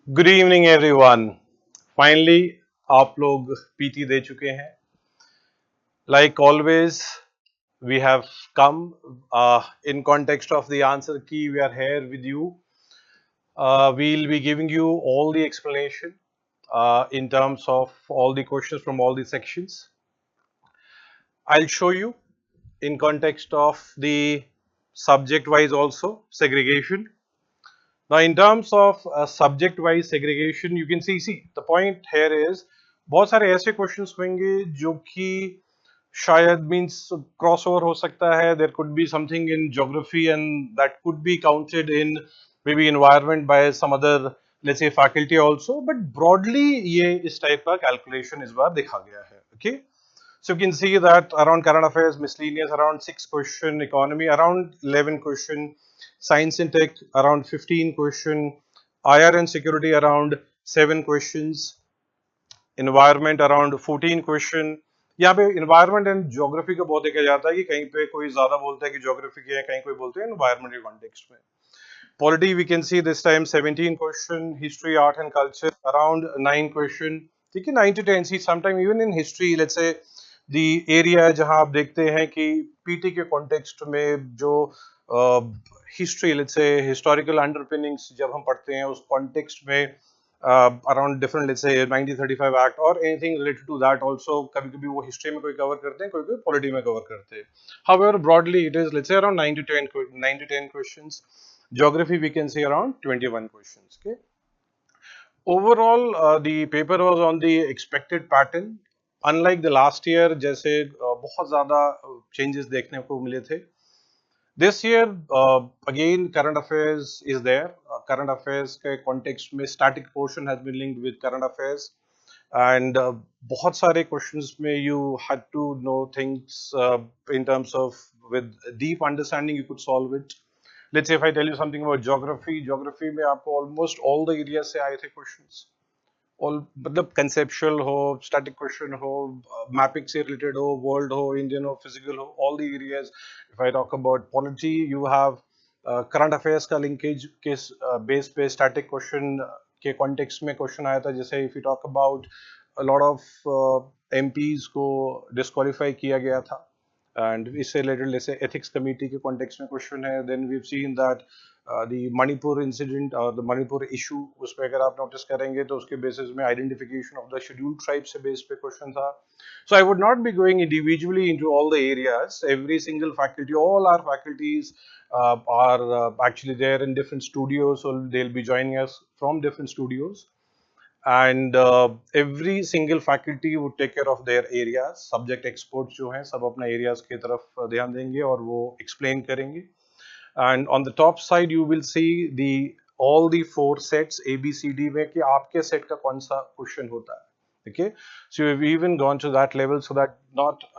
Good evening everyone. Finally आप लोग PT दे चुके हैं। Like always we have come in context of the answer key. We are here with you. We'll be giving you all the explanation in terms of all the questions from all the sections. I'll show you in context of the subject wise also segregation. Now, in terms of subject-wise segregation, you can see the point here is बहुत सारे ऐसे questions होंगे जो कि शायद means crossover हो सकता है. There could be something in geography and that could be counted in maybe environment by some other, let's say, faculty also. But broadly ये इस type का calculation इस बार देखा गया है. Okay. So you can see that around current affairs, miscellaneous around 6 question, economy around 11 question, science and tech around 15 question, IR and security around 7 questions, environment around 14 question. यहाँ पे environment and geography का बहुत देखा जाता है कि कहीं पे कोई ज़्यादा बोलता है कि geography के हैं, कहीं कोई बोलते हैं environment के context में. Polity we can see this time 17 question, history, art and culture around 9 question. ठीक है, 9 to 10. See, sometime even in history, let's say the area जहाँ आप देखते हैं कि पीटी के context में जो history, let's say historical underpinnings जब हम पढ़ते हैं उस context में around different, let's say 1935 act or anything related to that also, कभी-कभी वो history में कोई cover करते हैं, कोई polity में cover करते हैं. However, broadly it is, let's say around 9 to 10 questions. Geography we can say around 21 questions. Okay. Overall, the paper was on the expected pattern. Unlike the last year, जैसे बहुत ज़्यादा changes देखने को मिले थे. This year, again, current affairs is there. Current affairs के context में static portion has been linked with current affairs, and बहुत सारे questions में you had to know things in terms of with deep understanding you could solve it. Let's say if I tell you something about geography में आपको almost all the areas से आए थे questions. All मतलब conceptual हो, static question हो, mapping से related हो, world हो, Indian हो, physical हो, all the areas. If I talk about polity, you have current affairs का linkage के base पे static question के context में question आया था. जैसे if you talk about a lot of MPs को disqualify किया गया था. And इससे related let's say ethics committee के context में question है. Then we've seen that the Manipur incident or the Manipur issue, उस पे अगर आप notice करेंगे तो उसके basis में identification of the scheduled tribes से base पे question था. So I would not be going individually into all the areas. Every single faculty, all our faculties are actually there in different studios, so they'll be joining us from different studios. And every single faculty would take care of their areas. Subject experts जो हैं सब अपना areas की तरफ ध्यान देंगे और वो explain करेंगे. And on the top side you will see the all the 4 sets A B C D में कि आपके set का कौन सा question होता है. Okay, so we've even gone to that level so that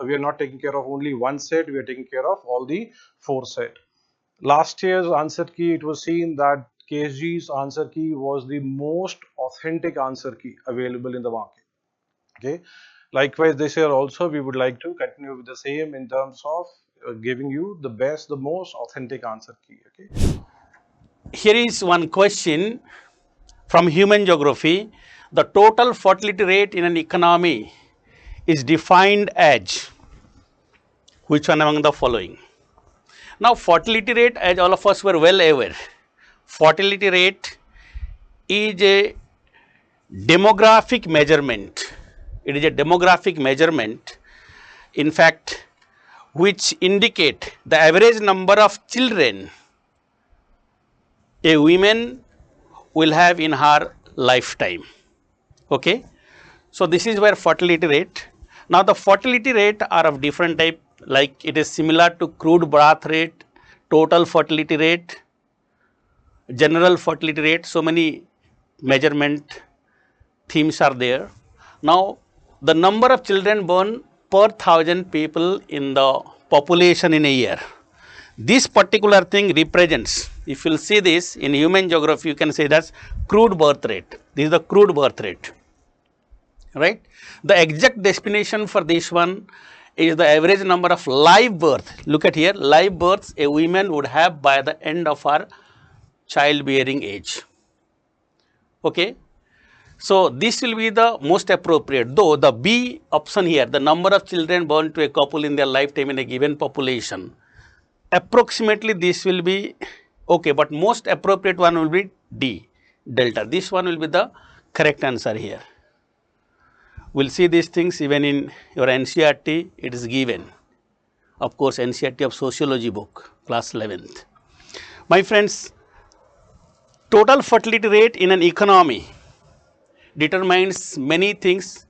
we are not taking care of only one set, we are taking care of all the 4 set. Last year's answer key, it was seen that KSG's answer key was the most authentic answer key available in the market. Okay. Likewise, this year also we would like to continue with the same in terms of giving you the best, the most authentic answer key. Okay. Here is one question from human geography. The total fertility rate in an economy is defined as which one among the following? Now, fertility rate, as all of us were well aware, fertility rate is a demographic measurement. It is a demographic measurement, in fact, which indicate the average number of children a woman will have in her lifetime. Okay. So, this is where fertility rate. Now, the fertility rate are of different type, like it is similar to crude birth rate, total fertility rate, general fertility rate. So many measurement themes are there. Now, the number of children born per 1,000 people in the population in a year. This particular thing represents, if you will see this in human geography, you can say that's crude birth rate. This is the crude birth rate, right? The exact definition for this one is the average number of live birth. Look at here, live births a woman would have by the end of her childbearing age. Okay. So, this will be the most appropriate, though the B option here, the number of children born to a couple in their lifetime in a given population, approximately this will be okay, but most appropriate one will be D, delta. This one will be the correct answer here. We will see these things even in your NCERT, it is given. Of course, NCERT of Sociology book, class 11th. My friends, total fertility rate in an economy determines many things,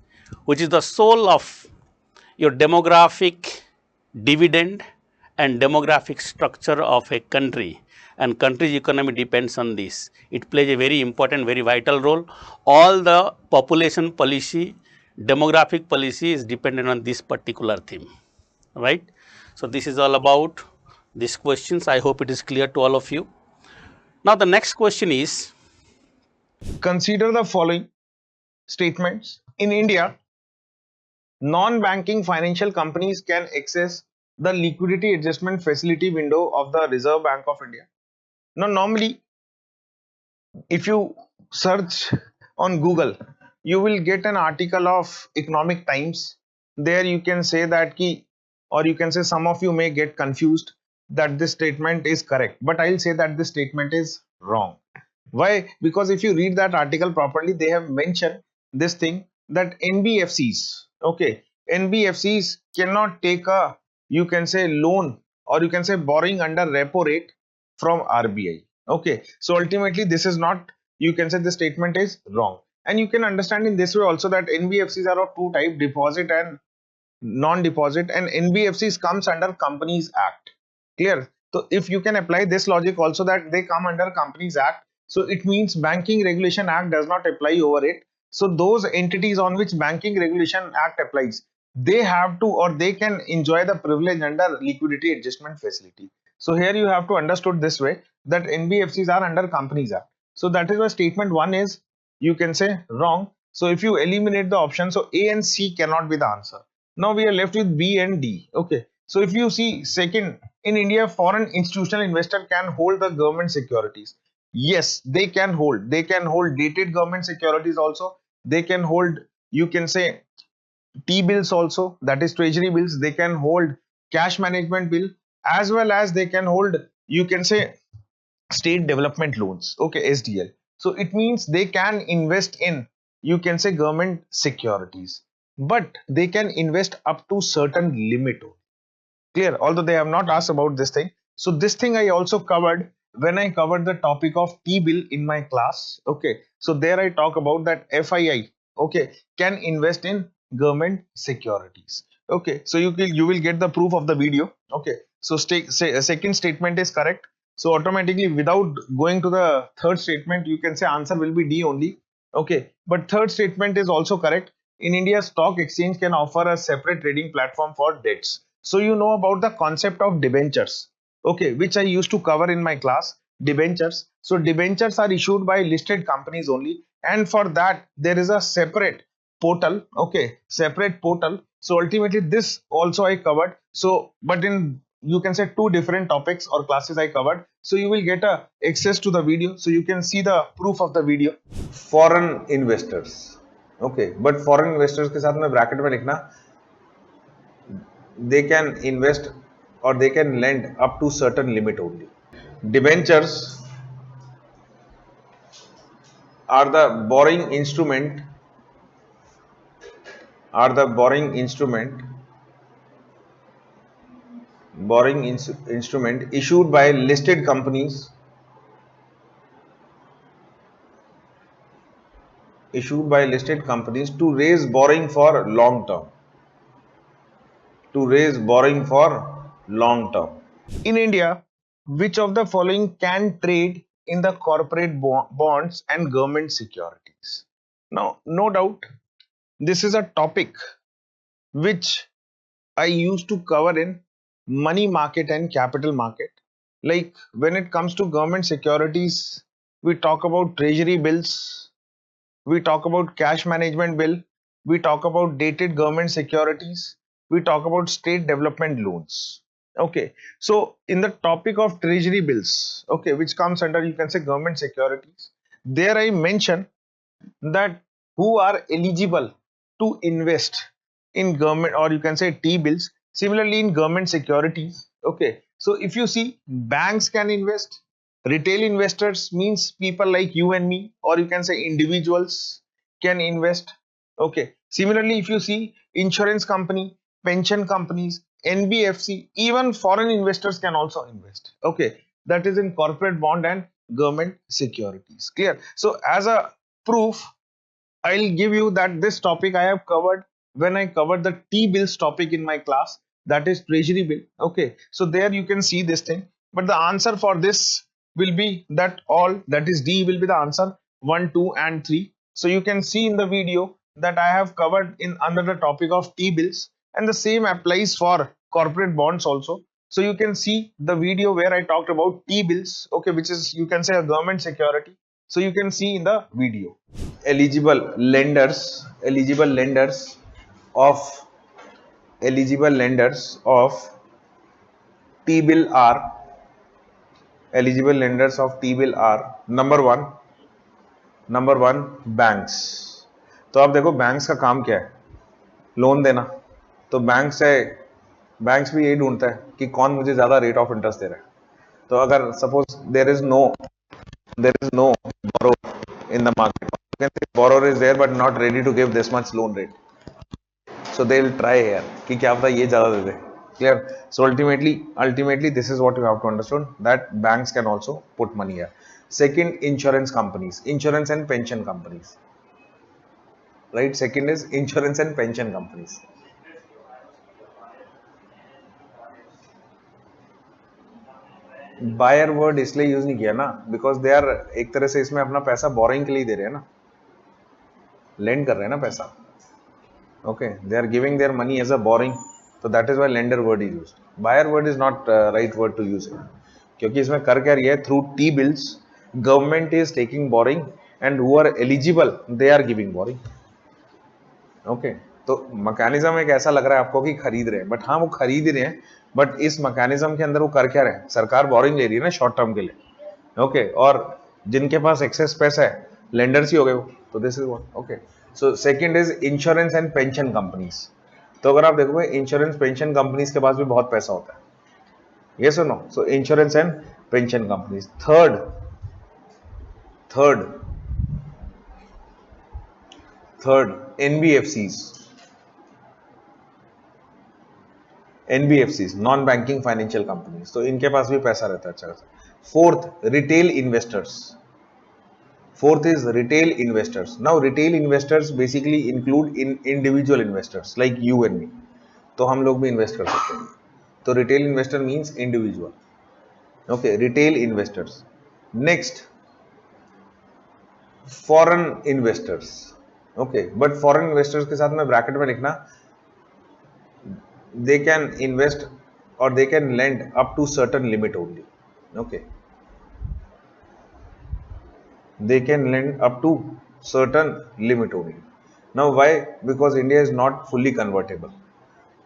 which is the soul of your demographic dividend and demographic structure of a country, and country's economy depends on this. It plays a very important, very vital role. All the population policy, demographic policy is dependent on this particular theme, right? So, this is all about these questions. I hope it is clear to all of you. Now, the next question is, consider the following statements. In India, non-banking financial companies can access the liquidity adjustment facility window of the Reserve Bank of India. Now, normally, if you search on Google, you will get an article of Economic Times. There you can say that key, or you can say some of you may get confused that this statement is correct, but I'll say that this statement is wrong. Why? Because if you read that article properly, they have mentioned this thing that NBFCs, okay, NBFCs cannot take a, you can say, loan, or you can say borrowing under repo rate from RBI. Okay, so ultimately this is not, you can say the statement is wrong. And you can understand in this way also that NBFCs are of two types, deposit and non-deposit, and NBFCs comes under Companies Act. Clear? So if you can apply this logic also that they come under Companies Act, so it means Banking Regulation Act does not apply over it. So those entities on which Banking Regulation Act applies, they have to, or they can enjoy the privilege under liquidity adjustment facility. So here you have to understood this way that NBFCs are under Companies Act. So that is why statement 1 is, you can say, wrong. So if you eliminate the option, so A and C cannot be the answer. Now we are left with B and D. Okay. So if you see second, in India, foreign institutional investor can hold the government securities. Yes, they can hold. They can hold dated government securities also. They can hold, you can say, T-bills also, that is treasury bills. They can hold cash management bill, as well as they can hold, you can say, state development loans. Okay, SDL. So it means they can invest in, you can say, government securities, but they can invest up to certain limit. Clear? Although they have not asked about this thing. So this thing I also covered when I covered the topic of T-bill in my class. Okay. So there I talk about that FII, okay, can invest in government securities. Okay. So you will get the proof of the video. Okay. So second statement is correct. So automatically, without going to the third statement, you can say answer will be D only. Okay. But third statement is also correct. In India, stock exchange can offer a separate trading platform for debts. So you know about the concept of debentures, okay, which I used to cover in my class, debentures. So debentures are issued by listed companies only, and for that there is a separate portal, okay, separate portal. So ultimately this also I covered. So but in, you can say, two different topics or classes I covered. So you will get a access to the video, so you can see the proof of the video. Foreign investors, okay, but foreign investors के साथ में bracket में लिखना they can invest or they can lend up to certain limit only. Debentures are the borrowing instrument, are the borrowing instrument issued by listed companies, to raise borrowing for long term, In India, which of the following can trade in the corporate bonds and government securities? Now, no doubt, this is a topic which I used to cover in money market and capital market. Like when it comes to government securities, we talk about treasury bills, we talk about cash management bill, we talk about dated government securities, we talk about state development loans. Okay, so in the topic of treasury bills, okay, which comes under, you can say, government securities, there I mention that who are eligible to invest in government, or you can say T-bills, similarly in government securities. Okay, so if you see, banks can invest, retail investors means people like you and me, or you can say individuals can invest. Okay, similarly if you see, insurance company, pension companies, NBFC, even foreign investors can also invest. Okay, that is in corporate bond and government securities. Clear? So as a proof, I'll give you that this topic I have covered when I covered the T-bills topic in my class, that is treasury bill. Okay, so there you can see this thing, but the answer for this will be that all, that is D will be the answer, 1, 2 and 3. So you can see in the video that I have covered in under the topic of T-bills, and the same applies for corporate bonds also. So you can see the video where I talked about T-bills, okay, which is, you can say, a government security. So you can see in the video. Eligible lenders of T-bill are number one banks. तो आप देखो banks का काम क्या है, loan देना. तो banks भी यही ढूंढता है कि कौन मुझे ज्यादा रेट ऑफ इंटरेस्ट दे रहा है. तो अगर suppose there is no borrower in the market, you can say borrower is there but not ready to give this much loan rate, so they will try here कि क्या पता ये ज्यादा दे दे. Clear? So ultimately this is what you have to understand, that banks can also put money here. Second, insurance and pension companies, right? Second is insurance and pension companies. Buyer word इसलिए use नहीं किया ना, because they are एक तरह से इसमें अपना पैसा बोरिंग के लिए दे रहे हैं ना, लेंड कर रहे हैं ना पैसा. Okay, they are giving their money as a borrowing, तो that is why lender word is used. Buyer word is not right word to use, क्योंकि इसमें कर क्या रही है, through T bills government is taking borrowing and who are eligible they are giving borrowing. Okay, तो mechanism एक ऐसा लग रहा है आपको कि खरीद रहे हैं, बट हाँ वो खरीद रहे हैं, बट इस मैकेनिज्म के अंदर वो कर क्या रहे हैं, सरकार बोरिंग ले रही है ना शॉर्ट टर्म के लिए. ओके, और जिनके पास एक्सेस पैसा है लेंडर्स ही हो गए वो. तो this is what. Okay, so second is insurance and pension companies. तो अगर आप देखोगे इंश्योरेंस पेंशन कंपनीज के पास भी बहुत पैसा होता है. यस और no? So insurance and pension companies. Third NBFCs, non banking financial companies, तो इनके पास भी पैसा रहता है अच्छा खासा. Fourth, retail investors. Now retail investors basically include in individual investors like you and me, तो हम लोग भी इन्वेस्ट कर सकते हैं. तो retail investor means individual. Okay, retail investors. Next, foreign investors. Okay, but foreign investors के साथ में ब्रैकेट में लिखना, they can invest or they can lend up to certain limit only. Okay, they can lend up to certain limit only. Now why? Because India is not fully convertible.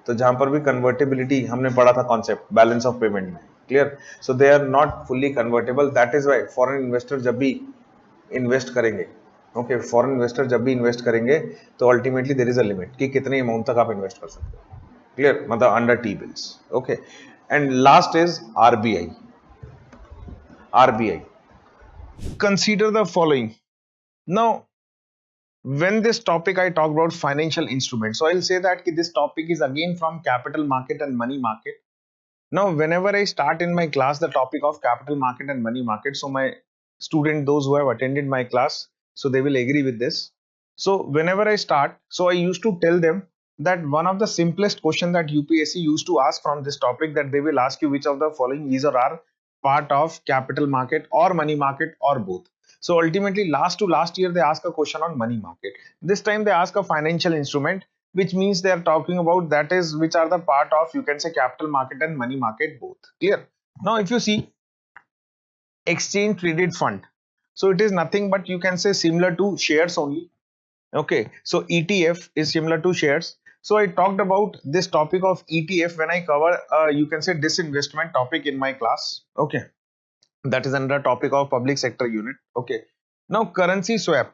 तो जहां पर भी convertibility हमने पढ़ा था concept balance of payment में. Clear? So they are not fully convertible. That is why foreign investor जब भी इन्वेस्ट करेंगे, ओके, फॉरेन इन्वेस्टर जब भी इन्वेस्ट करेंगे तो ultimately there is a limit कि कितने अमाउंट तक आप इन्वेस्ट कर सकते हो. क्लियर? मतलब under T bills. Okay, and last is RBI. Consider the following. Now, when this topic I talk about financial instruments, so I'll say that this topic is again from capital market and money market. Now, whenever I start in my class the topic of capital market and money market, so my student, those who have attended my class, so they will agree with this. So whenever I start, so I used to tell them that one of the simplest question that UPSC used to ask from this topic, that they will ask you which of the following is or are part of capital market or money market or both. So ultimately last to last year they ask a question on money market. This time they ask a financial instrument, which means they are talking about that is which are the part of, you can say, capital market and money market both. Clear? Now if you see exchange traded fund, so it is nothing but, you can say, similar to shares only. Okay, so ETF is similar to shares. So I talked about this topic of ETF when I cover you can say disinvestment topic in my class. Okay, that is under topic of public sector unit. Okay, now currency swap.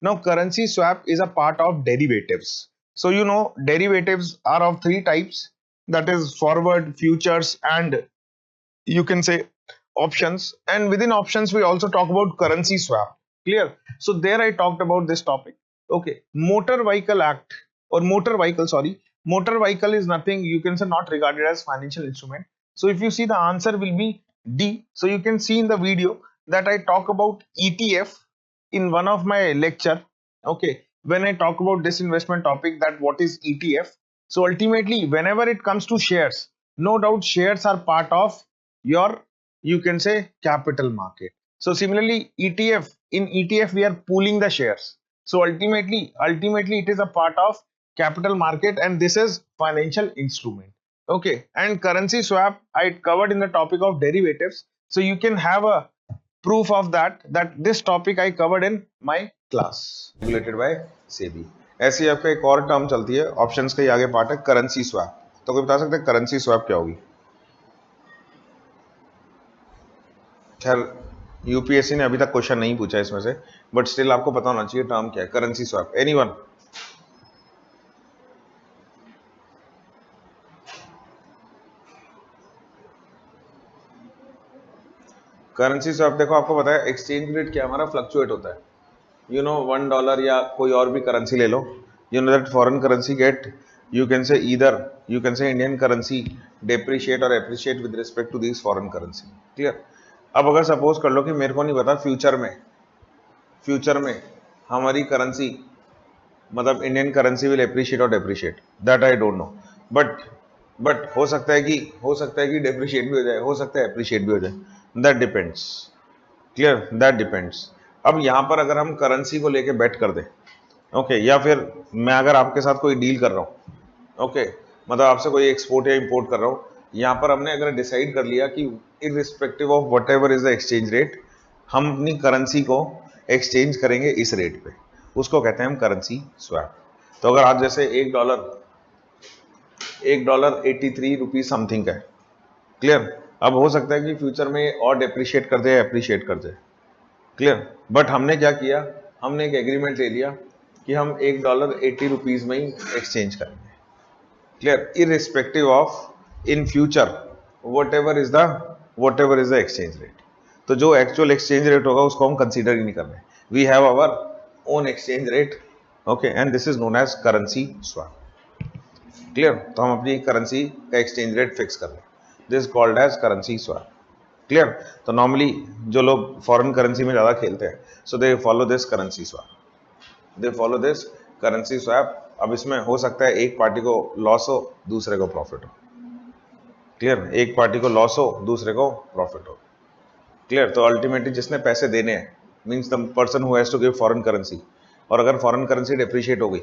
Now currency swap is a part of derivatives. So you know derivatives are of three types, that is forward, futures, and you can say options. And within options we also talk about currency swap. Clear? So there I talked about this topic. Okay, motor vehicle act or motor vehicle, sorry, motor vehicle is nothing, you can say, not regarded as financial instrument. So if you see, the answer will be D. So you can see in the video that I talk about ETF in one of my lecture. Okay, when I talk about this investment topic, that what is ETF. So ultimately whenever it comes to shares, no doubt shares are part of your, you can say, capital market. So similarly ETF, in ETF we are pooling the shares. So ultimately it is a part of capital market, and this is financial instrument. Okay, and currency swap I covered in the topic of derivatives. So you can have a proof of that this topic I covered in my class. Regulated by SEBI. ऐसे ही आपका एक और term चलती है, options का ही आगे part है, currency swap. तो कोई बता सकते हैं करेंसी स्वैप क्या होगी? खैर यूपीएससी ने अभी तक क्वेश्चन नहीं पूछा इसमें से, बट स्टिल आपको पता होना चाहिए टर्म क्या है, currency swap. Anyone? Currency swap देखो, आपको पता है एक्सचेंज रेट क्या हमारा फ्लक्चुएट होता है. यू नो $1 या कोई और भी करेंसी ले लो, you know that foreign currency get, you can say either, you can say Indian currency depreciate or appreciate with respect to these foreign currency. Clear? अब अगर सपोज कर लो कि मेरे को नहीं पता फ्यूचर में हमारी करेंसी, मतलब इंडियन करेंसी विल एप्रिशिएट और depreciate, that I don't know, but हो सकता है कि डेप्रिशिएट भी हो जाए, हो सकता है एप्रिशिएट भी हो जाए, that depends. Clear? That depends. अब यहाँ पर अगर हम करेंसी को लेके बेट कर दें, ओके, या फिर मैं अगर आपके साथ कोई डील कर रहा हूँ, ओके, मतलब आपसे कोई एक्सपोर्ट या इंपोर्ट कर रहा हूँ, यहाँ पर हमने अगर डिसाइड कर लिया कि irrespective of what ever is the exchange rate, हम अपनी करेंसी को एक्सचेंज करेंगे इस रेट पे, उसको कहते हैं हम करेंसी स्वैप. तो अगर आज जैसे $1 ₹83 समथिंग है, क्लियर? अब हो सकता है कि फ्यूचर में और डेप्रिशिएट कर दे या एप्रिशिएट कर दे, क्लियर? बट हमने क्या किया, हमने एक एग्रीमेंट ले लिया कि हम $1 80 में ही एक्सचेंज करेंगे, clear? Irrespective of in future what ever is the exchange rate. तो जो एक्चुअल एक्सचेंज रेट होगा उसको हम कंसीडर ही नहीं कर रहे. We have our own exchange rate, okay, and this is known as currency swap. Clear? तो हम अपनी करेंसी का एक्सचेंज रेट फिक्स कर रहे हैं, this called as currency swap. Clear? तो नॉर्मली जो लोग फॉरेन करेंसी में ज़्यादा खेलते हैं, so they follow this currency swap. अब इसमें हो सकता है एक पार्टी को लॉस हो, दूसरे को प्रॉफिट हो. क्लियर? एक पार्टी को लॉस हो, दूसरे को प्रॉफिट हो. क्लियर? तो अल्टीमेटली जिसने पैसे देने हैं means the person who has to give foreign currency, और अगर फॉरेन करेंसी डेप्रिशिएट हो गई,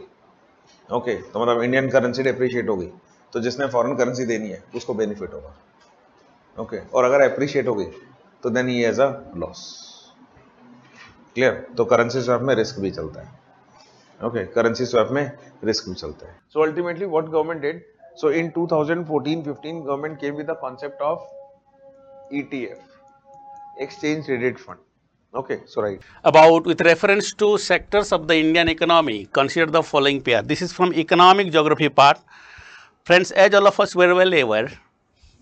ओके, तो मतलब इंडियन करेंसी डेप्रिशिएट हो गई, तो जिसने फॉरेन करेंसी देनी है उसको बेनिफिट होगा, ओके, और अगर एप्रिशिएट हो गई तो then he has a loss. Clear? तो करेंसी स्वैप में रिस्क भी चलता है, ओके, करेंसी स्वैप में रिस्क भी चलता है. So ultimately what government did, so in 2014-15 government came with the concept of ETF, exchange traded fund. Okay, so right. About with reference to sectors of the Indian economy, consider the following pair. This is from economic geography part. Friends, as all of us were well aware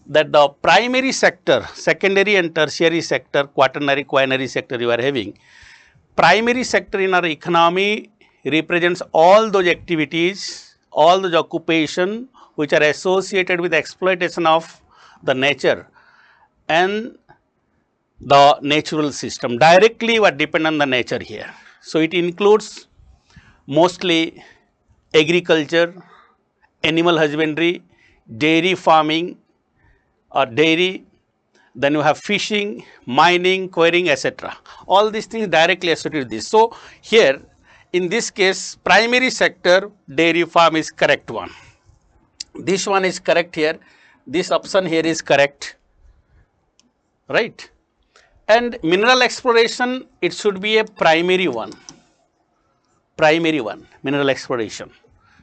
that the primary sector, secondary and tertiary sector, quaternary, quinary sector you are having. Primary sector in our economy represents all those activities, all those occupation which are associated with exploitation of the nature and the natural system, directly what depend on the nature here. So it includes mostly agriculture, animal husbandry, dairy farming or dairy, then you have fishing, mining, quarrying, etc. All these things directly associated with this. So here in this case primary sector dairy farm is correct one. This one is correct here, this option here is correct, right? And mineral exploration, it should be a primary one, mineral exploration,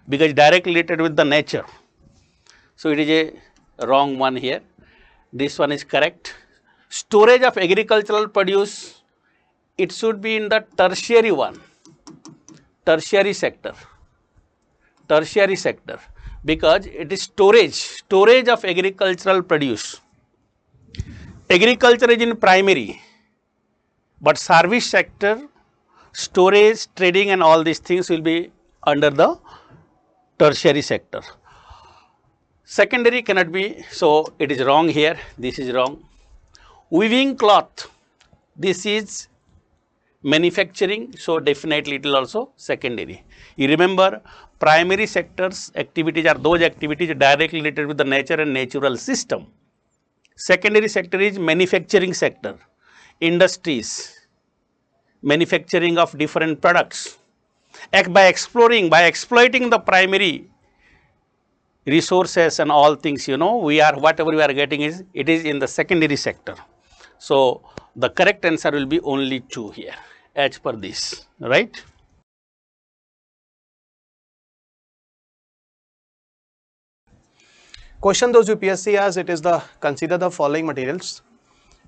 because directly related with the nature. So it is a wrong one here. This one is correct. Storage of agricultural produce, it should be in the tertiary one. tertiary sector, because it is storage of agricultural produce. Agriculture is in primary, but service sector, storage, trading and all these things will be under the tertiary sector. Secondary cannot be, so it is wrong here, this is wrong. Weaving cloth, this is manufacturing, so definitely it will also secondary. You remember, primary sectors activities are those activities directly related with the nature and natural system. Secondary sector is manufacturing sector, industries, manufacturing of different products. By exploiting the primary resources and all things, you know, whatever we are getting it is in the secondary sector. So the correct answer will be only 2 here as per this, right? Question those UPSC has, it is the consider the following materials: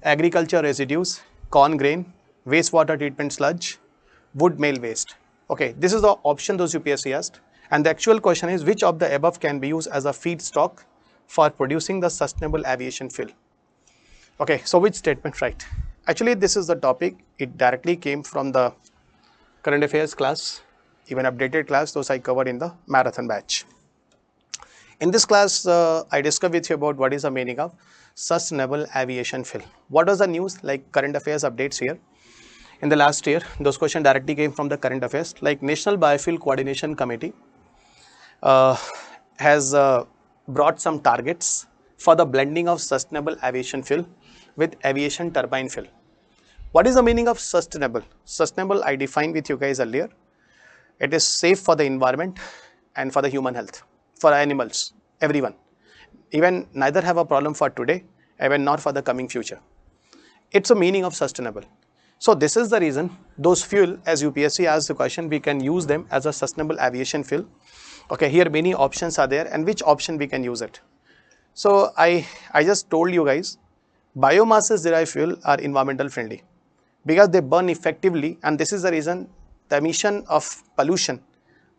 agriculture residues, corn grain, wastewater treatment sludge, wood meal waste. Okay, this is the option those UPSC asked, and the actual question is which of the above can be used as a feedstock for producing the sustainable aviation fuel. Okay, so which statement right? Actually, this is the topic, it directly came from the current affairs class, even updated class, those I covered in the marathon batch. In this class, I discussed with you about what is the meaning of sustainable aviation fuel. What was the news, like current affairs updates here. In the last year, those questions directly came from the current affairs, like National Biofuel Coordination Committee has brought some targets for the blending of sustainable aviation fuel with aviation turbine fuel. What is the meaning of sustainable? Sustainable I defined with you guys earlier. It is safe for the environment and for the human health, for animals, everyone. Even neither have a problem for today, even not for the coming future. It's a meaning of sustainable. So this is the reason those fuel, as UPSC asks the question, we can use them as a sustainable aviation fuel. Okay, here many options are there, and which option we can use it. So I just told you guys, biomasses derived fuel are environmental friendly because they burn effectively, and this is the reason the emission of pollution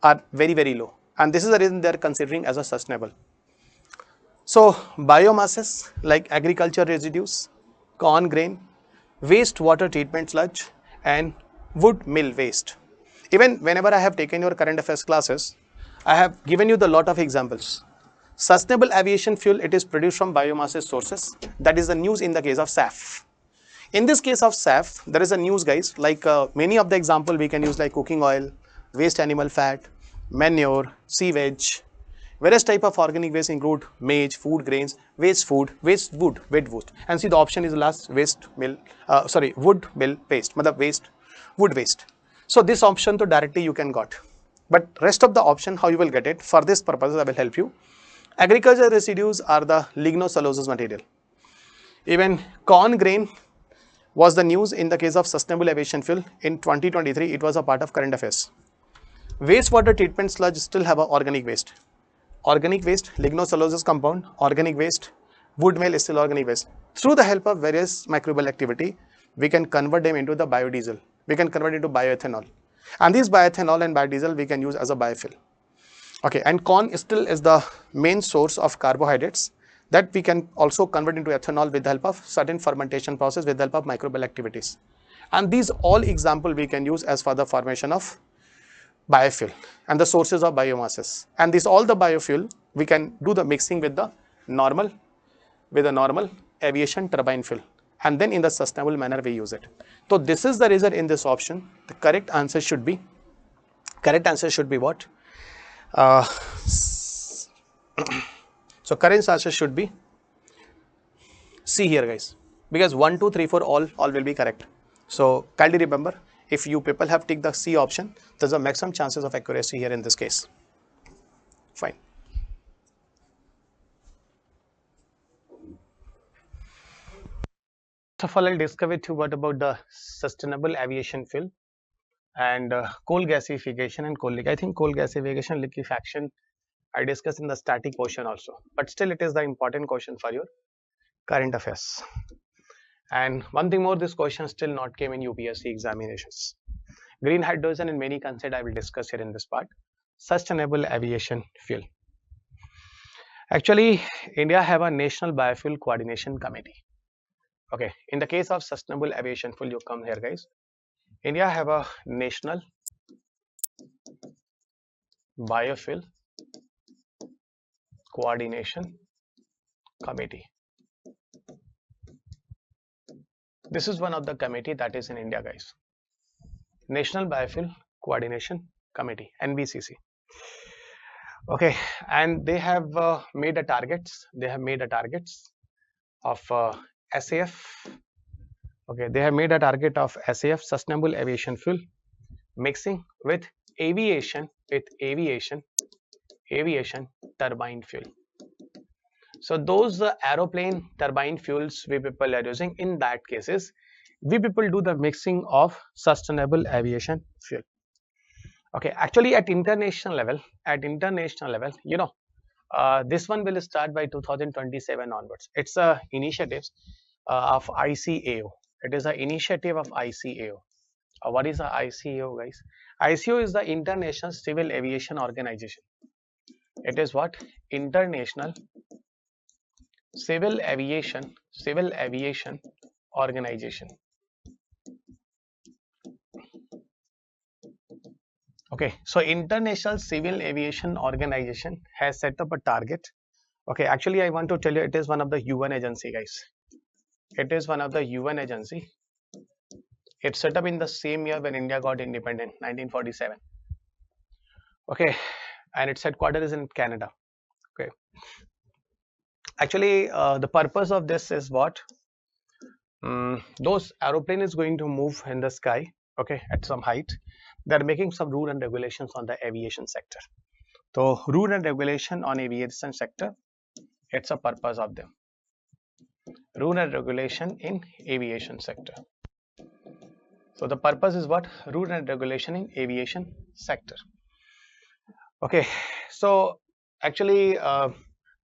are very, very low, and this is the reason they are considering as a sustainable. So biomasses like agriculture residues, corn grain, wastewater treatment sludge and wood mill waste. Even whenever I have taken your current affairs classes, I have given you the lot of examples. Sustainable aviation fuel, it is produced from biomass sources. That is the news in the case of SAF. In this case of SAF, there is a news guys, like many of the example we can use like cooking oil, waste animal fat, manure, sewage. Various type of organic waste include maize, food grains, waste food, waste wood, wet wood. And see the option is the last, waste mill, wood mill waste, waste, wood waste. So this option to directly you can got. But rest of the option, how you will get it, for this purpose I will help you. Agriculture residues are the lignocellulose material. Even corn grain was the news in the case of sustainable aviation fuel. In 2023, it was a part of current affairs. Wastewater treatment sludge still have a organic waste. Organic waste, lignocellulose compound, organic waste, wood meal is still organic waste. Through the help of various microbial activity, we can convert them into the biodiesel. We can convert it into bioethanol. And this bioethanol and biodiesel we can use as a biofuel. Okay, and corn still is the main source of carbohydrates that we can also convert into ethanol with the help of certain fermentation process with the help of microbial activities. And these all example we can use as for the formation of biofuel and the sources of biomasses. And this all the biofuel we can do the mixing with the normal aviation turbine fuel, and then in the sustainable manner we use it. So this is the reason in this option the correct answer should be what? So correct answer should be C here guys, because 1, 2, 3, 4 all will be correct. So kindly remember, if you people have ticked the C option, there's a maximum chances of accuracy here in this case. Fine. First of all, I'll discuss with you what about the sustainable aviation fuel and coal gasification and coal leak. I think coal gasification liquefaction I discussed in the static portion also, but still it is the important question for your current affairs. And one thing more, this question still not came in UPSC examinations. Green hydrogen and many concepts I will discuss here in this part. Sustainable aviation fuel. Actually, India have a national biofuel coordination committee. Okay, in the case of sustainable aviation fuel, you come here, guys. India have a national biofuel coordination committee. This is one of the committee that is in India, guys. National Biofuel Coordination Committee, NBCC. Okay, and they have made a targets. They have made a targets of SAF. Okay, they have made a target of SAF, sustainable aviation fuel, mixing with aviation turbine fuel. So those aeroplane turbine fuels we people are using, in that cases we people do the mixing of sustainable aviation fuel. Okay, actually at international level, you know, this one will start by 2027 onwards. It's a initiative of ICAO. It is an initiative of ICAO. What is the ICAO, guys? ICAO is the International Civil Aviation Organization. It is what? International Civil Aviation Organization. Okay, so International Civil Aviation Organization has set up a target. Okay, actually I want to tell you, it is one of the UN agency, guys. It is one of the UN agency. It's set up in the same year when India got independent, 1947. Okay, and its headquarters is in Canada. Okay, actually the purpose of this is what? Those aeroplane is going to move in the sky, okay, at some height. They're making some rule and regulations on the aviation sector. So rule and regulation on aviation sector, it's a purpose of them. Rule and regulation in aviation sector. So the purpose is what? Rule and regulation in aviation sector. Okay, so actually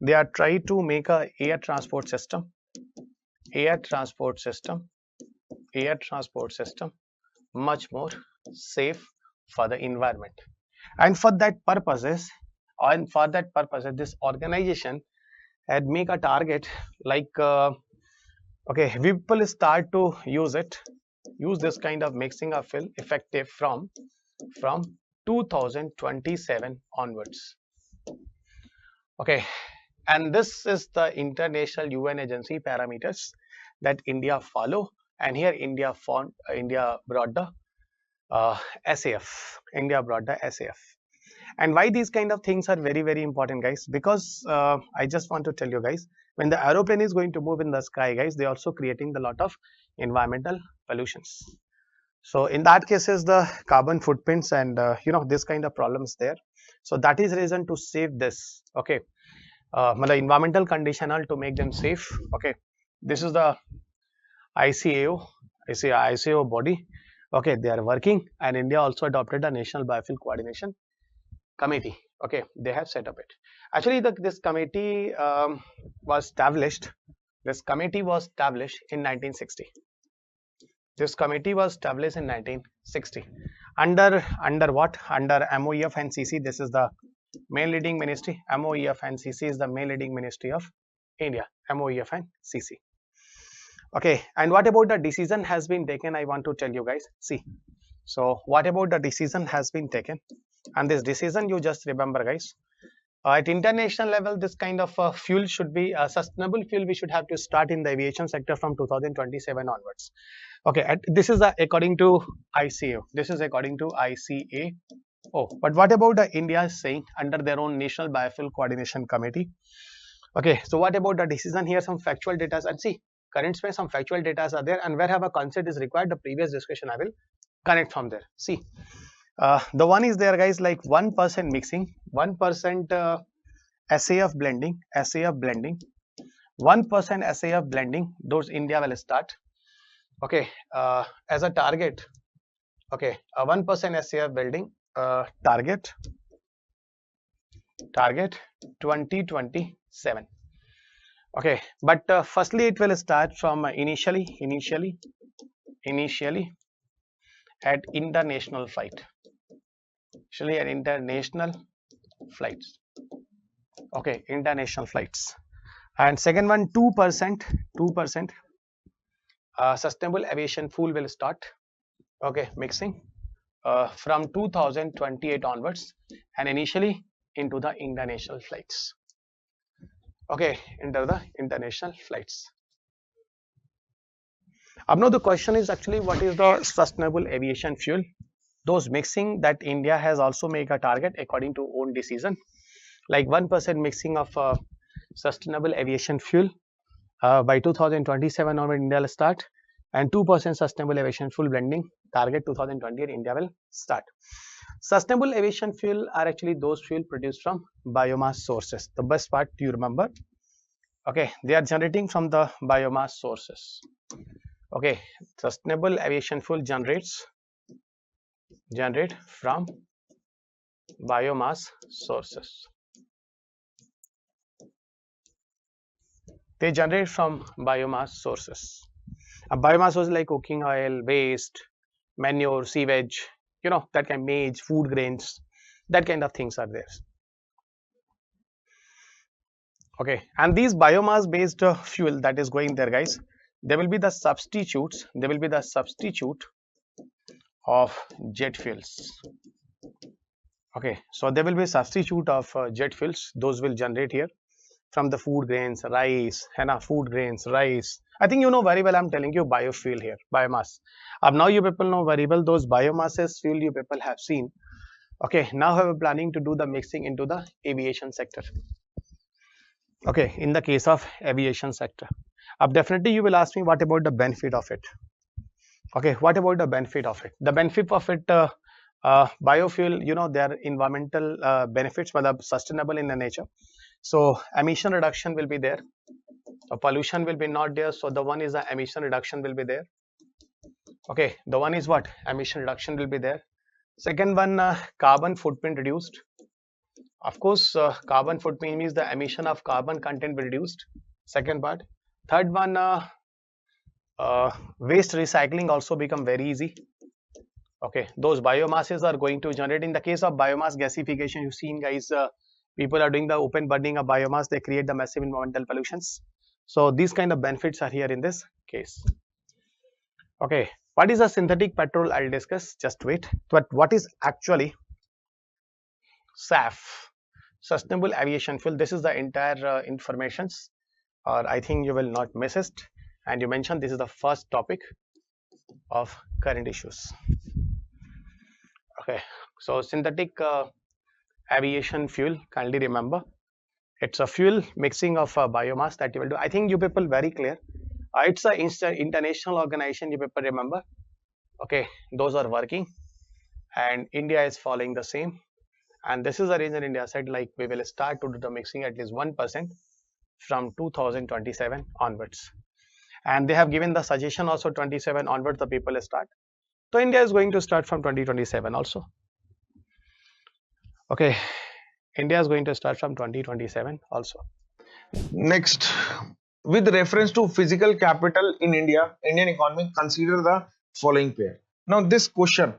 they are trying to make a air transport system much more safe for the environment, and for that purposes this organization had make a target like okay, we will start to use this kind of mixing of fuel effective from 2027 onwards. Okay, and this is the international UN agency parameters that India follow, and here India brought the SAF. India brought the SAF. And why these kind of things are very, very important, guys? Because I just want to tell you guys, when the aeroplane is going to move in the sky, guys, they also creating a lot of environmental pollutions. So in that cases, the carbon footprints and you know, this kind of problems there. So that is reason to save this. Okay, the environmental conditional to make them safe. Okay, this is the ICAO body. Okay, they are working, and India also adopted a National Biofuel Coordination Committee. Okay, they have set up it. Actually, this committee was established. This committee was established in 1960. This committee was established in 1960 under what? Under MOEF and CC. This is the main leading ministry. MOEF and CC is the main leading ministry of India. MOEF and CC. Okay, and what about the decision has been taken? I want to tell you guys. See, so what about the decision has been taken? And this decision, you just remember, guys, at international level, this kind of fuel should be a sustainable fuel. We should have to start in the aviation sector from 2027 onwards. Okay, this is according to ICAO. This is according to ICAO. But what about the India is saying under their own National Biofuel Coordination Committee? Okay, so what about the decision here? Some factual data, and see, current space, some factual data are there, and wherever concept is required, the previous discussion I will connect from there. See, the one is there, guys, like 1% mixing, 1% SAF blending, 1% SAF blending, those India will start. Okay, as a target. Okay, 1% SAF blending target 2027. Okay, but firstly it will start from initially, at international flight. Actually at international flights. Okay, international flights. And second one, 2% sustainable aviation fuel will start, okay, mixing from 2028 onwards, and initially into the international flights. Okay, into the international flights. Now the question is actually what is the sustainable aviation fuel? Those mixing that India has also made a target according to own decision, like 1% mixing of sustainable aviation fuel by 2027 onward India will start, and 2% sustainable aviation fuel blending target 2028 India will start. Sustainable aviation fuel are actually those fuel produced from biomass sources. The best part you remember, okay, they are generating from the biomass sources. Okay, sustainable aviation fuel generate from biomass sources. They generate from biomass sources. A biomass source like cooking oil, waste, manure, sewage, you know, that kind of maize, food grains, that kind of things are there. Okay, and these biomass based fuel that is going there, guys, they will be the substitutes, they will be the substitute of jet fuels. Okay, so there will be substitute of jet fuels, those will generate here from the food grains, rice, food grains, rice. I think you know very well, I'm telling you biofuel here, biomass. Now you people know very well those biomasses fuel you people have seen. Okay, now we are planning to do the mixing into the aviation sector. Okay, in the case of aviation sector. Definitely you will ask me what about the benefit of it. Okay, what about the benefit of it? The benefit of it, biofuel, you know, they are environmental benefits, but sustainable in the nature. So emission reduction will be there. Pollution will be not there. So the one is the emission reduction will be there. Okay, the one is what? Emission reduction will be there. Second one, carbon footprint reduced. Of course, carbon footprint means the emission of carbon content will reduced. Second part. Third one, waste recycling also become very easy. Okay, those biomasses are going to generate. In the case of biomass gasification, you've seen, guys, people are doing the open burning of biomass. They create the massive environmental pollutions. So these kind of benefits are here in this case. Okay, what is a synthetic petrol? I'll discuss. Just wait. But what is actually SAF? Sustainable aviation fuel. This is the entire informations, or I think you will not miss it. And you mentioned this is the first topic of current issues. Okay, so synthetic aviation fuel, kindly remember, it's a fuel mixing of biomass that you will do. I think you people very clear. It's an international organization, you people remember. Okay, those are working, and India is following the same. And this is the reason India said, like, we will start to do the mixing at least 1% from 2027 onwards. And they have given the suggestion also 27 onwards the people start. So India is going to start from 2027 also. Okay, India is going to start from 2027 also. Next, with reference to physical capital in India, Indian economy, consider the following pair. Now this question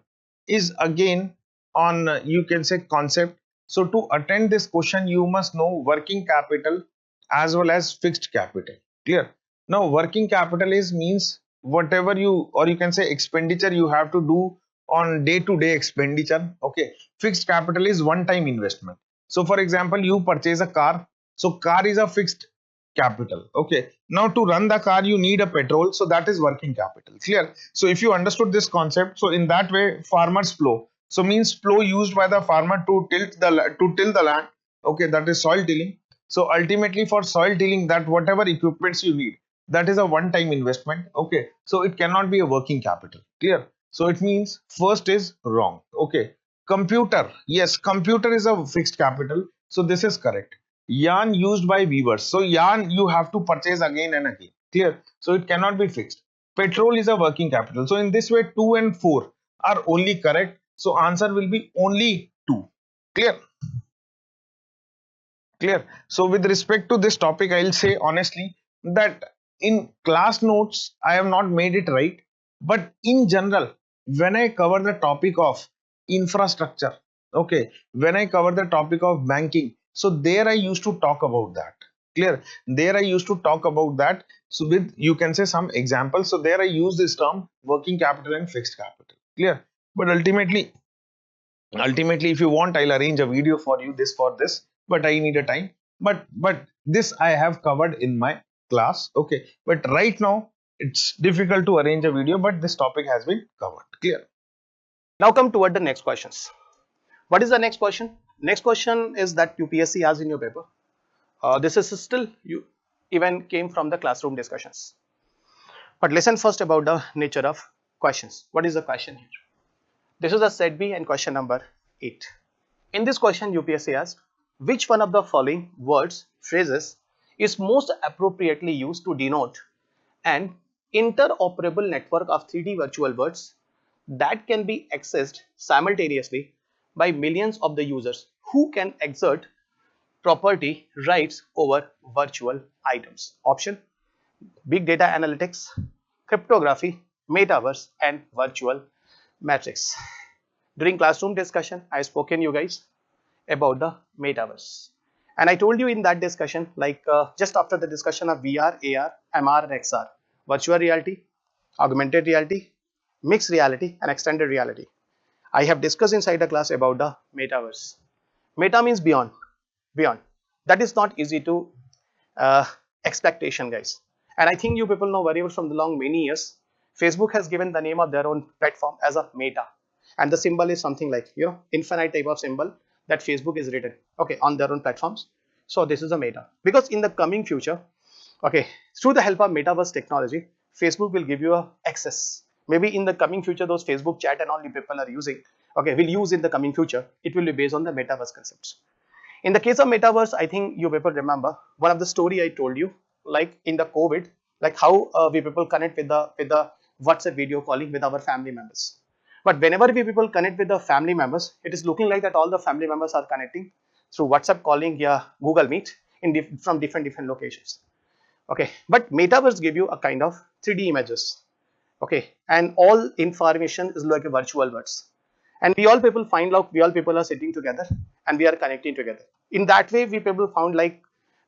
is again on, you can say, concept. So to attend this question, you must know working capital as well as fixed capital. Clear? Now working capital is means whatever you, or you can say expenditure you have to do on day-to-day expenditure. Okay, fixed capital is one-time investment. So for example, you purchase a car, so car is a fixed capital. Okay, now to run the car you need a petrol, so that is working capital. Clear? So if you understood this concept, so in that way farmers plow, so means plow used by the farmer to till the land. Okay, that is soil tilling. So ultimately for soil tilling, that whatever equipments you need, that is a one-time investment. Okay, so it cannot be a working capital. Clear? So it means first is wrong. Okay, computer, yes, computer is a fixed capital, so this is correct. Yarn used by weavers, so yarn you have to purchase again and again. Clear? So it cannot be fixed. Petrol is a working capital. So in this way 2 and 4 are only correct. So answer will be only 2. Clear? Clear? So with respect to this topic, I will say honestly that in class notes I have not made it right, but in general when I cover the topic of infrastructure, okay, when I cover the topic of banking, so there I used to talk about that. Clear? There I used to talk about that. So with, you can say, some examples. So there I use this term working capital and fixed capital. Clear? But ultimately, if you want, I'll arrange a video for you this for this, but I need a time. But this I have covered in my class. Okay, but right now it's difficult to arrange a video, but this topic has been covered. Clear? Now come toward the next questions. What is the next question? Next question is that UPSC asked in your paper. This is still you even came from the classroom discussions. But listen first about the nature of questions. What is the question here? This is a set B and question number 8. In this question, UPSC asked, which one of the following words, phrases is most appropriately used to denote an interoperable network of 3D virtual worlds that can be accessed simultaneously by millions of the users who can exert property rights over virtual items? Option: big data analytics, cryptography, metaverse, and virtual matrix. During classroom discussion, I spoken you guys about the metaverse, and I told you in that discussion, like just after the discussion of VR, AR, MR, and XR, virtual reality, augmented reality, mixed reality, and extended reality, I have discussed inside the class about the metaverse. Meta means beyond. Beyond. That is not easy to expectation, guys. And I think you people know very well from the long many years, Facebook has given the name of their own platform as a Meta, and the symbol is something like, you know, infinite type of symbol that Facebook is written, okay, on their own platforms. So this is a Meta, because in the coming future, okay, through the help of metaverse technology, Facebook will give you a access. Maybe in the coming future, those Facebook chat and all you people are using, okay, will use in the coming future, it will be based on the metaverse concepts. In the case of metaverse, I think you people remember one of the story I told you, like in the COVID, like how we people connect with the WhatsApp video calling with our family members. But whenever we people connect with the family members, it is looking like that all the family members are connecting through WhatsApp calling, yeah, Google Meet from different locations. Okay, but metaverse give you a kind of 3D images. Okay, and all information is like a virtual words. And we all people find out we all people are sitting together and we are connecting together. In that way, we people found like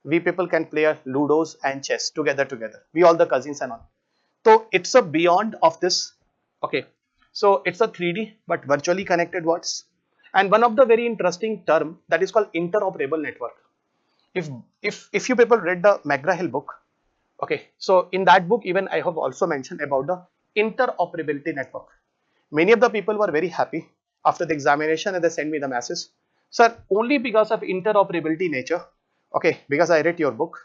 we people can play a ludos and chess together. We all the cousins and all. So it's a beyond of this. Okay, so it's a 3D but virtually connected words. And one of the very interesting term that is called interoperable network. If you people read the McGraw-Hill book, okay, so in that book even I have also mentioned about the interoperability network. Many of the people were very happy after the examination and they sent me the message, sir, only because of interoperability nature, okay, because I read your book,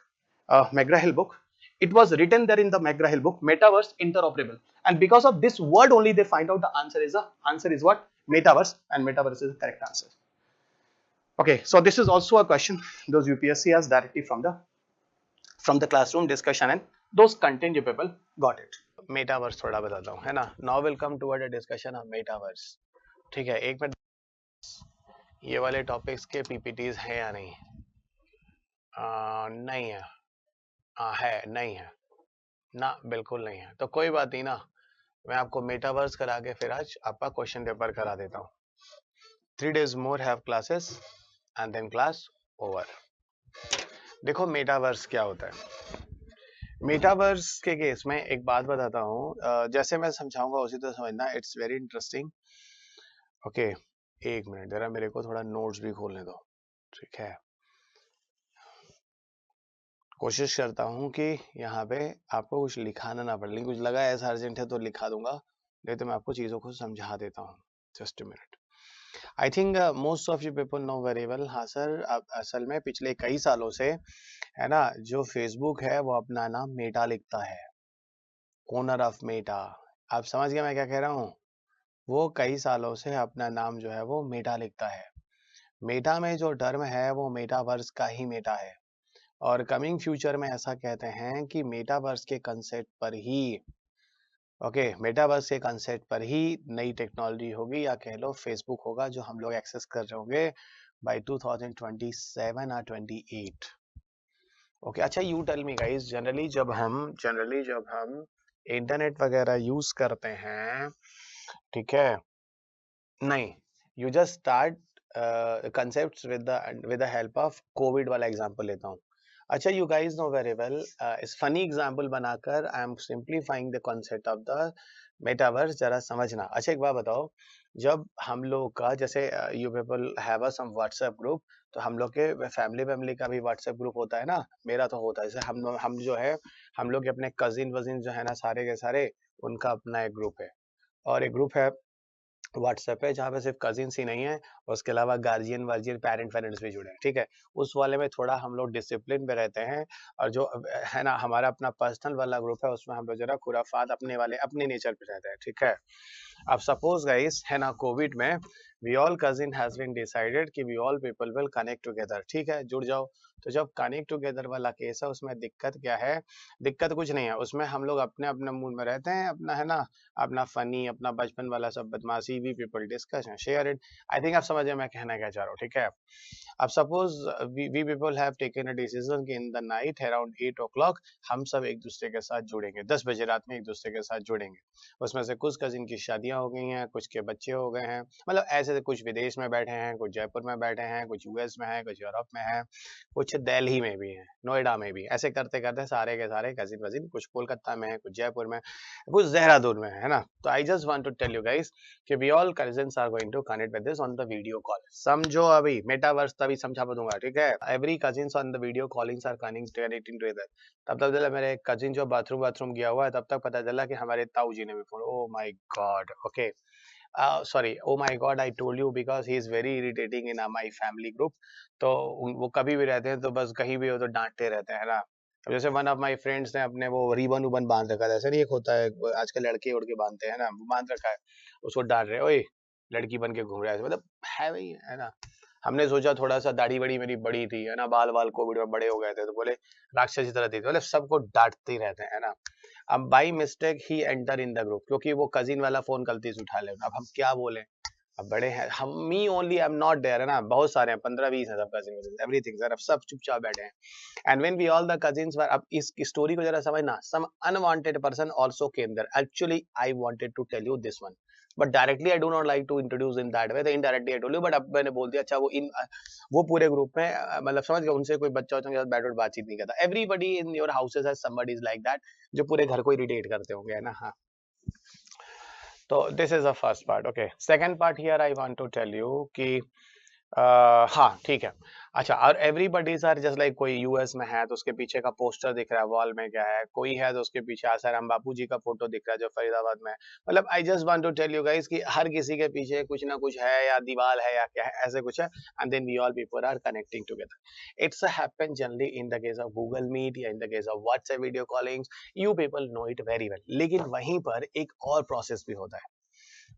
McGraw-Hill book, it was written there in the McGraw-Hill book, metaverse interoperable, and because of this word only they find out the answer is what? Metaverse, and metaverse is the correct answer. Okay, so this is also a question those UPSC has directly from the classroom discussion, and those content you people got it. Metaverse थोड़ा बताता हूँ, है ना? Now we'll come toward a discussion of metaverse. ठीक है, एक minute, ये वाले टॉपिक्स के PPTs हैं या नहीं? नहीं है, है नहीं है ना, बिल्कुल नहीं है, तो कोई बात नहीं ना, मैं आपको मेटावर्स करा के फिर आज आपका क्वेश्चन पेपर करा देता हूँ. 3 days more have classes and then class over. देखो मेटावर्स क्या होता है. मेटावर्स के केस में एक बात बताता हूँ, जैसे मैं समझाऊंगा उसी तरह समझना, इट्स वेरी इंटरेस्टिंग. ओके, एक मिनट जरा मेरे को थोड़ा नोट्स भी खोलने दो, ठीक है. कोशिश करता हूँ कि यहाँ पे आपको कुछ लिखाना ना पड़े, कुछ लगा ऐसा अर्जेंट है तो लिखा दूंगा, नहीं तो मैं आपको चीज़ों को समझा देता हूँ. Just a minute. I think most of you people no very well. हाँ सर, असल में पिछले कई सालों से है ना, जो फेसबुक है वो अपना नाम मेटा लिखता है, ओनर ऑफ मेटा. आप समझ गए मैं क्या कह रहा हूँ? वो कई सालों से अपना नाम जो है वो मेटा लिखता है. मेटा में जो टर्म है वो मेटावर्स का ही मेटा है, और कमिंग फ्यूचर में ऐसा कहते हैं कि मेटावर्स के कंसेप्ट पर ही, ओके, मेटावर्स के कंसेप्ट पर ही नई टेक्नोलॉजी होगी, या कह लो फेसबुक होगा जो हम लोग एक्सेस कर रहे होंगे बाय 2027 और 28. ओके, अच्छा, you tell me guys, generally जब हम इंटरनेट वगैरह यूज करते हैं ठीक है, नहीं, you just start concepts with the help of Covid वाला एग्जांपल लेता हूँ. अच्छा, you guys no very well, इस फनी एग्जांपल बनाकर I am simplifying the concept of the metaverse. जरा समझना. अच्छा, एक बात बताओ, जब हम लोग का जैसे you people have a some WhatsApp group, तो हम लोग के फैमिली का भी व्हाट्सएप ग्रुप होता है ना. मेरा तो होता है. जैसे हम जो है, हम लोग के अपने कजिन वजिन जो है ना, सारे के सारे, उनका अपना एक ग्रुप है. और एक ग्रुप है व्हाट्सएप है जहाँ पे सिर्फ कजिन्स ही नहीं है, उसके अलावा गार्जियन वार्जियन पेरेंट्स भी जुड़े हैं. ठीक है, उस वाले में थोड़ा हम लोग डिसिप्लिन में रहते हैं. और जो है ना, हमारा अपना पर्सनल वाला ग्रुप है, उसमें हम लोग जरा खुराफात अपने वाले अपने नेचर पे रहते हैं. ठीक है, अब सपोज गाइस है ना, कोविड में we all cousin has been decided कि we all people will connect together. ठीक है, जुड़ जाओ. तो जब कनेक्ट टुगेदर वाला केस है, उसमें दिक्कत क्या है? दिक्कत कुछ नहीं है. उसमें हम लोग अपने अपने मूड में रहते हैं, अपना है ना, अपना फनी, अपना बचपन वाला सब बदमाशी, we people discuss and share it. I think आप समझ गए मैं कहना क्या चाह रहा हूँ. ठीक है, अब suppose we people have taken a decision कि in the night around 8 o'clock हम सब एक दूसरे के साथ जुड़ेंगे. 10 बजे रात में एक दूसरे के साथ जुड़ेंगे. उसमें से कुछ कजिन की शादियां हो गई हैं, कुछ के बच्चे हो गए हैं, मतलब ऐसे कुछ विदेश में बैठे हैं, कुछ जयपुर में बैठे हैं, कुछ यूएस में है, कुछ यूरोप में है, कुछ दिल्ली में भी है, नोएडा में भी. ऐसे करते करते सारे के सारे कजिन वजिन, कुछ कोलकाता में है, कुछ जयपुर में, कुछ देहरादून में है ना. तो I just want to tell you guys कि we all cousins are going to connect with this on the video call. समझो, अभी मेटावर्स तभी समझा दूंगा. ठीक है, every cousins on the video callings are connecting together. तब तक चला मेरे कजिन जो बाथरूम गया हुआ है, तब तक पता चला कि हमारे ताऊ जी ने भी phone. Oh my God. Okay, sorry, oh my god, I told you because he is very irritating in my family group. तो वो कभी भी रहते हैं तो बस कहीं भी हो तो डांटते रहते हैं ना. अब जैसे वन ऑफ माय फ्रेंड्स ने अपने वो रिबन उबन बांध रखा है, ऐसे नहीं, एक होता है आजकल लड़के उड़ के बांधते हैं ना, वो बांध रखा है, उसको डांट रहे, ओए लड़की बन के घूम रहा है, मतलब है भाई, है ना. हमने सोचा थोड़ा सा दाढ़ी बड़ी मेरी बड़ी थी, है ना, बाल बाल कोविड में बड़े हो गए थे, तो बोले राक्षस की तरह थी, मतलब सबको डांटते ही रहते हैं ना. अब by mistake he enter in the group, क्योंकि वो कजिन वाला फोन गलती से उठा ले. अब हम क्या बोले, अब बड़े हैं हम, me only I am not there, है ना, बहुत सारे हैं, 15-20 है सब कजिन, एवरीथिंग सर. अब सब चुपचाप बैठे हैं. And when we all the cousins were, अब इस स्टोरी को जरा समझना, some unwanted person also came there. Actually I wanted to tell you this one, but directly I do not like to introduce in that way, तो indirectly I told you. But अब मैंने बोल दिया. अच्छा, वो पूरे ग्रुप में मतलब समझ गए, उनसे कोई बच्चा के साथ बैठ बातचीत नहीं करता. Everybody in your houses has somebody is like that, जो पूरे घर को इरिटेट करते होंगे, है ना. हाँ, तो this is the first part. Okay, second part here I want to tell you कि हाँ ठीक है. अच्छा, और एवरीबडीज आर जस्ट लाइक, कोई यूएस में है तो उसके पीछे का पोस्टर दिख रहा है वॉल में क्या है, कोई है तो उसके पीछे आसाराम बापू जी का फोटो दिख रहा है जो फरीदाबाद में है. मतलब I just want to tell you guys कि हर किसी के पीछे कुछ ना कुछ है, या दीवार है या क्या है, ऐसे कुछ है. And then we all people are connecting together. It's happen generally in the case of Google Meet या in the case of WhatsApp video callings. You people know it very well. लेकिन वहीं पर एक और प्रोसेस भी होता है,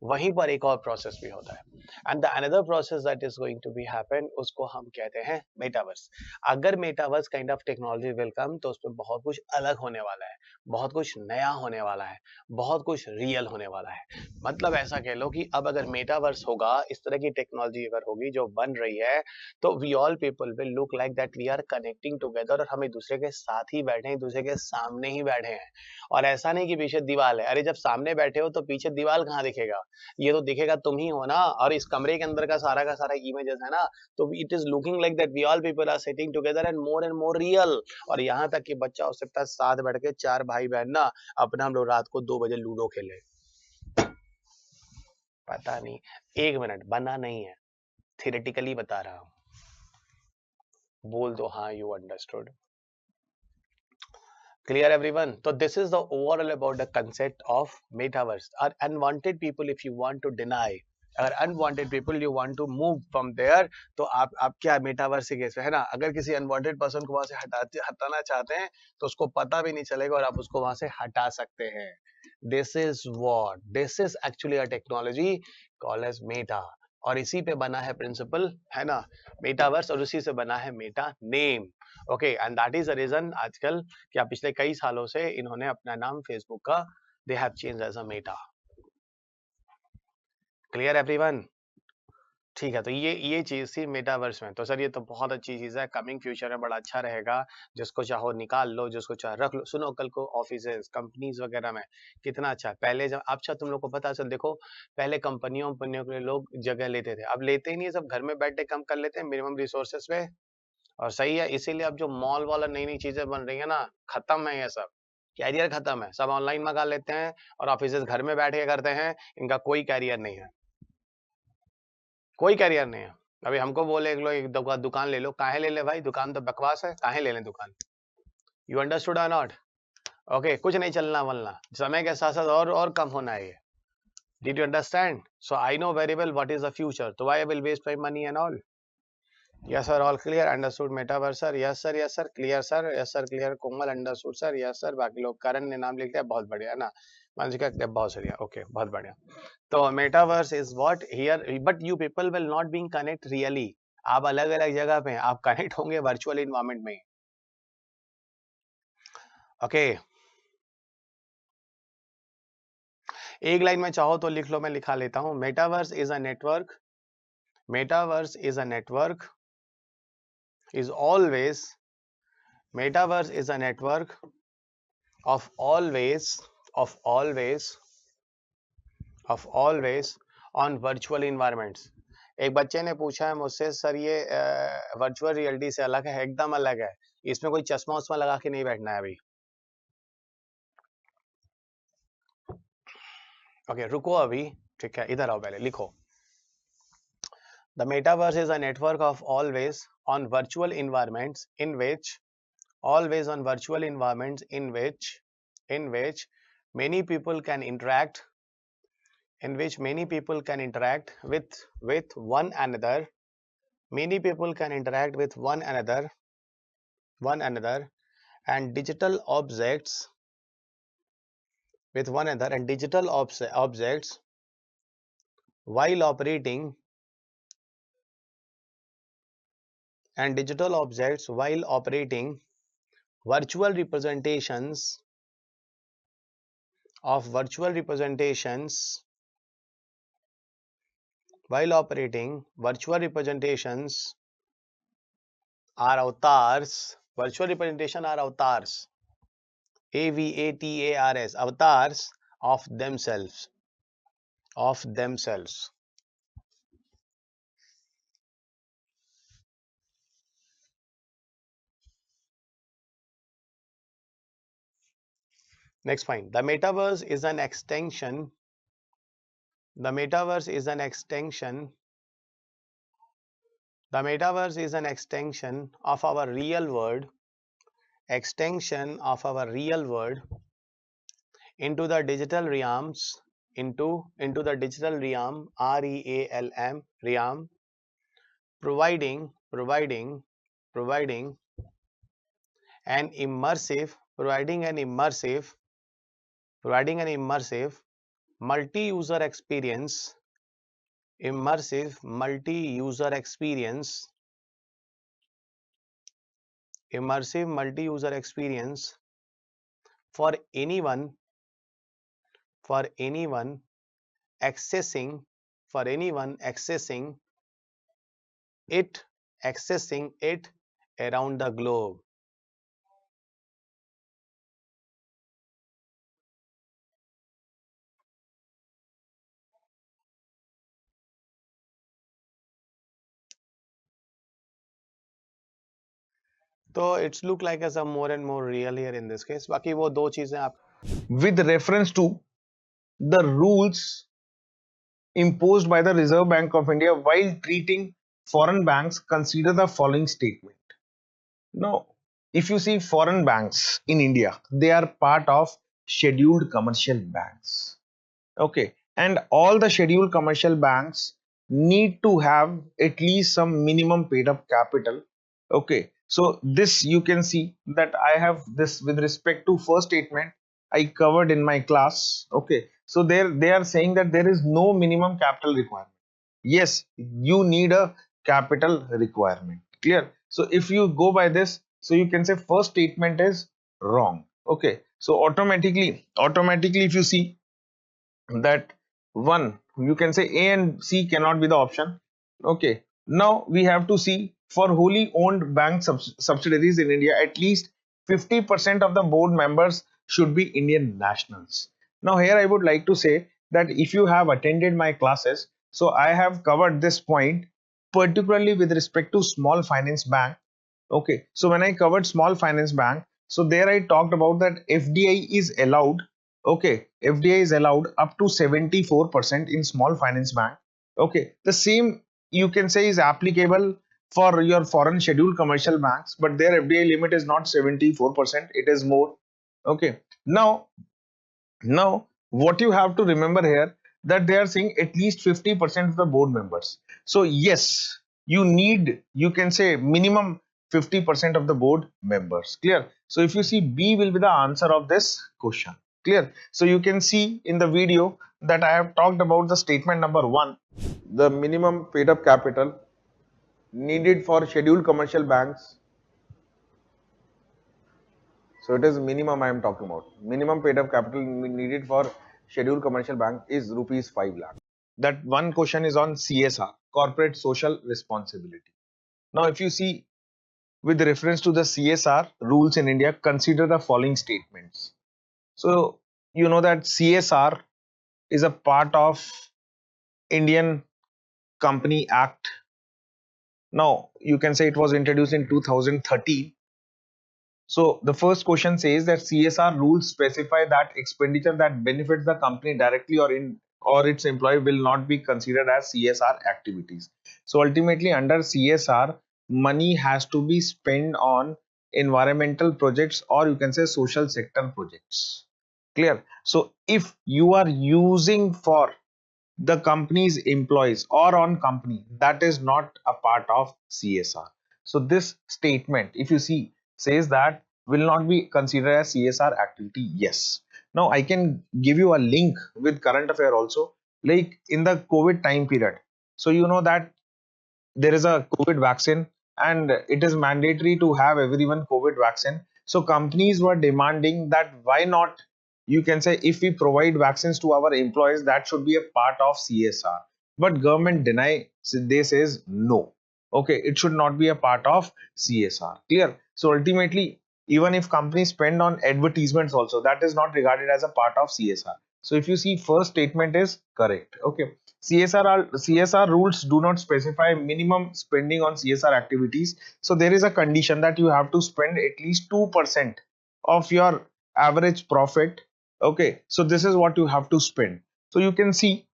वहीं पर एक और प्रोसेस भी होता है. And the another process that is going to be happen, उसको हम कहते हैं मेटावर्स. अगर metaverse kind of technology will come, तो उसमें बहुत कुछ अलग होने वाला है, बहुत कुछ नया होने वाला है, बहुत कुछ रियल होने वाला है. मतलब ऐसा कह लो कि अब अगर मेटावर्स होगा, इस तरह की टेक्नोलॉजी अगर होगी जो बन रही है, तो we all people will look like that we are connecting together, और हम एक दूसरे के साथ ही बैठे हैं, एक दूसरे के सामने ही बैठे हैं. और ऐसा नहीं कि पीछे दीवार है. अरे जब सामने बैठे हो तो पीछे दीवार कहाँ दिखेगा, ये तो दिखेगा तुम ही हो ना. और इस कमरे के अंदर का सारा इमेजेस है ना, तो it is looking like that we all people are sitting together and more real. और यहाँ तक कि बच्चा हो सकता है साथ बैठ के 4 भाई बहन ना, अपना हम लोग रात को 2 बजे लूडो खेले. पता नहीं, 1 मिनट बना नहीं है, थियरेटिकली बता रहा हूँ. बोल दो हाँ, you understood. Clear everyone? So this is the overall about the concept of metaverse. Are unwanted people, if you want to deny, अगर unwanted people you want to move from there, तो आप क्या मेटावर्स के case में, है ना, अगर किसी अनवांटेड पर्सन को वहां से हटाना चाहते हैं, तो उसको पता भी नहीं चलेगा और आप उसको वहां से हटा सकते हैं. This is actually a technology called as meta, और इसी पे बना है प्रिंसिपल, है ना, मेटावर्स, और उसी से बना है meta name. Okay, and that is the reason आजकल क्या पिछले कई सालों से इन्होंने अपना नाम फेसबुक का they have change as a meta. Clear everyone? ठीक है, तो ये चीज थी मेटावर्स में। तो सर ये तो बहुत अच्छी चीज है, कमिंग फ्यूचर में बड़ा अच्छा रहेगा, जिसको चाहो निकाल लो, जिसको चाहो रख लो। सुनो, कल को ऑफिसेज कंपनीज वगैरह में कितना अच्छा है। पहले जब अच्छा तुम लोग को पता चल, देखो पहले कंपनियों के लिए लोग जगह लेते थे, अब लेते ही नहीं, सब घर में बैठ के काम कर लेते हैं मिनिमम रिसोर्सेस पे। और सही है, इसीलिए अब जो मॉल वाला नई नई चीजें बन रही है ना, खत्म है ये सब, कैरियर खत्म है, सब ऑनलाइन मंगा लेते हैं और ऑफिसेज घर में बैठ के करते हैं, इनका कोई कैरियर नहीं है, कोई कैरियर नहीं है। अभी हमको बोले एक लोग एक दुकान ले लो, काहे ले ले भाई, दुकान तो बकवास है, काहे ले लें दुकान। यू अंडरस्टूड और नॉट? ओके, कुछ नहीं चलना वलना, समय के साथ साथ और कम होना है ये। Did you understand? So I know very well what is the future, तो why I will waste my money and all. Yes sir, all clear, understood metaverse sir, yes sir, clear sir, yes sir, clear, Komal understood sir, yes sir, बाकी लोग करण ने नाम लिख दिया, बहुत बढ़िया है ना, मानसिका बहुत बढ़िया, ओके बहुत बढ़िया। तो metaverse is what here, but you people will not being connect really, आप अलग अलग जगह पे हैं, आप कनेक्ट होंगे वर्चुअल इन्वायरमेंट में। ओके, एक लाइन में चाहो तो लिख लो, मैं लिखा लेता हूं। Metaverse is a network, metaverse is a network, is always, metaverse is a network of always on virtual environments। एक बच्चे ने पूछा है मुझसे, सर ये वर्चुअल रियलिटी से अलग है? एकदम अलग है, इसमें कोई चश्मा उस्मा लगा के नहीं बैठना है अभी। ओके रुको अभी, ठीक है, इधर आओ, पहले लिखो। The metaverse is a network of always on virtual environments in which, always on virtual environments in which many people can interact, in which many people can interact with one another, many people can interact with one another and digital objects, with one another and digital objects while operating, and digital objects while operating virtual representations of virtual representations, while operating virtual representations are avatars, virtual representation are avatars, avatars, avatars of themselves, of themselves। Next point, the metaverse is an extension, the metaverse is an extension, the metaverse is an extension of our real world, extension of our real world into the digital realms, into the digital realm, realm, realm, providing an immersive, providing an immersive multi-user experience, immersive multi-user experience, immersive multi-user experience for anyone accessing, for anyone accessing it around the globe। तो it's look like as a more and more real here in this case. बाकी वो दो चीजें आप With reference to the rules imposed by the Reserve Bank of India while treating foreign banks, consider the following statement. Now, if you see foreign banks in India, they are part of scheduled commercial banks. Okay, and all the scheduled commercial banks need to have at least some minimum paid up capital. Okay, so this you can see that I have this with respect to first statement I covered in my class. Okay, so there they are saying that there is no minimum capital requirement. Yes, you need a capital requirement. Clear? So if you go by this, so you can say first statement is wrong. Okay, so automatically if you see that one, you can say A and C cannot be the option. Okay, now we have to see for wholly owned bank subsidiaries in India, at least 50% of the board members should be Indian nationals. Now, here I would like to say that if you have attended my classes, so I have covered this point particularly with respect to small finance bank. Okay, so when I covered small finance bank, so there I talked about that FDI is allowed. Okay, FDI is allowed up to 74% in small finance bank. Okay, the same you can say is applicable for your foreign scheduled commercial banks, but their FDI limit is not 74%, it is more. Okay, now what you have to remember here, that they are saying at least 50% of the board members. So yes, you can say minimum 50% of the board members. Clear? So if you see, B will be the answer of this question. Clear? So you can see in the video that I have talked about the statement number 1. The minimum paid up capital needed for scheduled commercial banks. So it is minimum I am talking about. Minimum paid up capital needed for scheduled commercial bank is rupees 5 lakh. That one question is on CSR, corporate social responsibility. Now if you see, with reference to the CSR rules in India, consider the following statements. So you know that CSR is a part of Indian Company Act. Now you can say it was introduced in 2013. So the first question says that CSR rules specify that expenditure that benefits the company directly or its employee will not be considered as CSR activities. So ultimately under CSR, money has to be spent on environmental projects, or you can say social sector projects. Clear? So if you are using for the company's employees or on company, that is not a part of CSR. So this statement, if you see, says that will not be considered as CSR activity. Yes. Now I can give you a link with current affair also, like in the COVID time period. So you know that there is a COVID vaccine and it is mandatory to have everyone COVID vaccine. So companies were demanding that why not, you can say, if we provide vaccines to our employees, that should be a part of CSR. But government deny, they says no. Okay, it should not be a part of CSR. Clear? So ultimately, even if companies spend on advertisements also, that is not regarded as a part of CSR. So if you see, first statement is correct. Okay. CSR rules do not specify minimum spending on CSR activities. So there is a condition that you have to spend at least 2% of your average profit. Okay, so this is what you have to spend. So you can see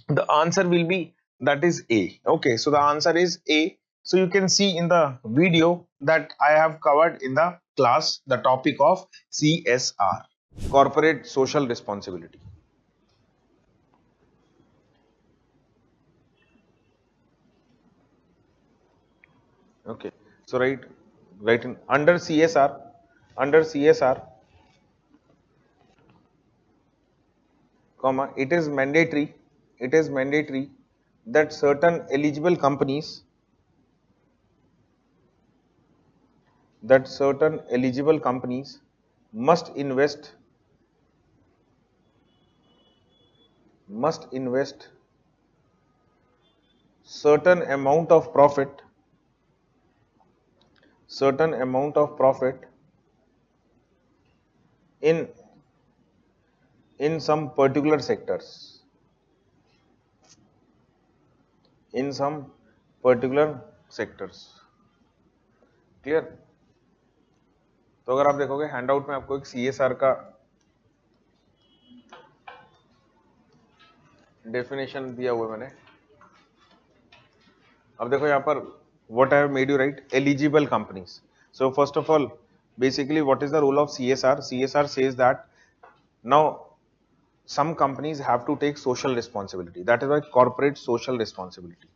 the answer will be, that is A. Okay, so the answer is A. So you can see in the video that I have covered in the class the topic of CSR, Corporate social responsibility. Okay, so right in under CSR, comma, it is mandatory that certain eligible companies must invest certain amount of profit in some particular sectors, in some particular sectors. Clear? तो अगर आप देखोगे handout में आपको एक CSR का definition दिया हुआ है मैंने. अब देखो यहाँ पर what I have made you write, eligible companies. So first of all, basically what is the role of CSR? CSR says that now some companies have to take social responsibility. That is why corporate social responsibility.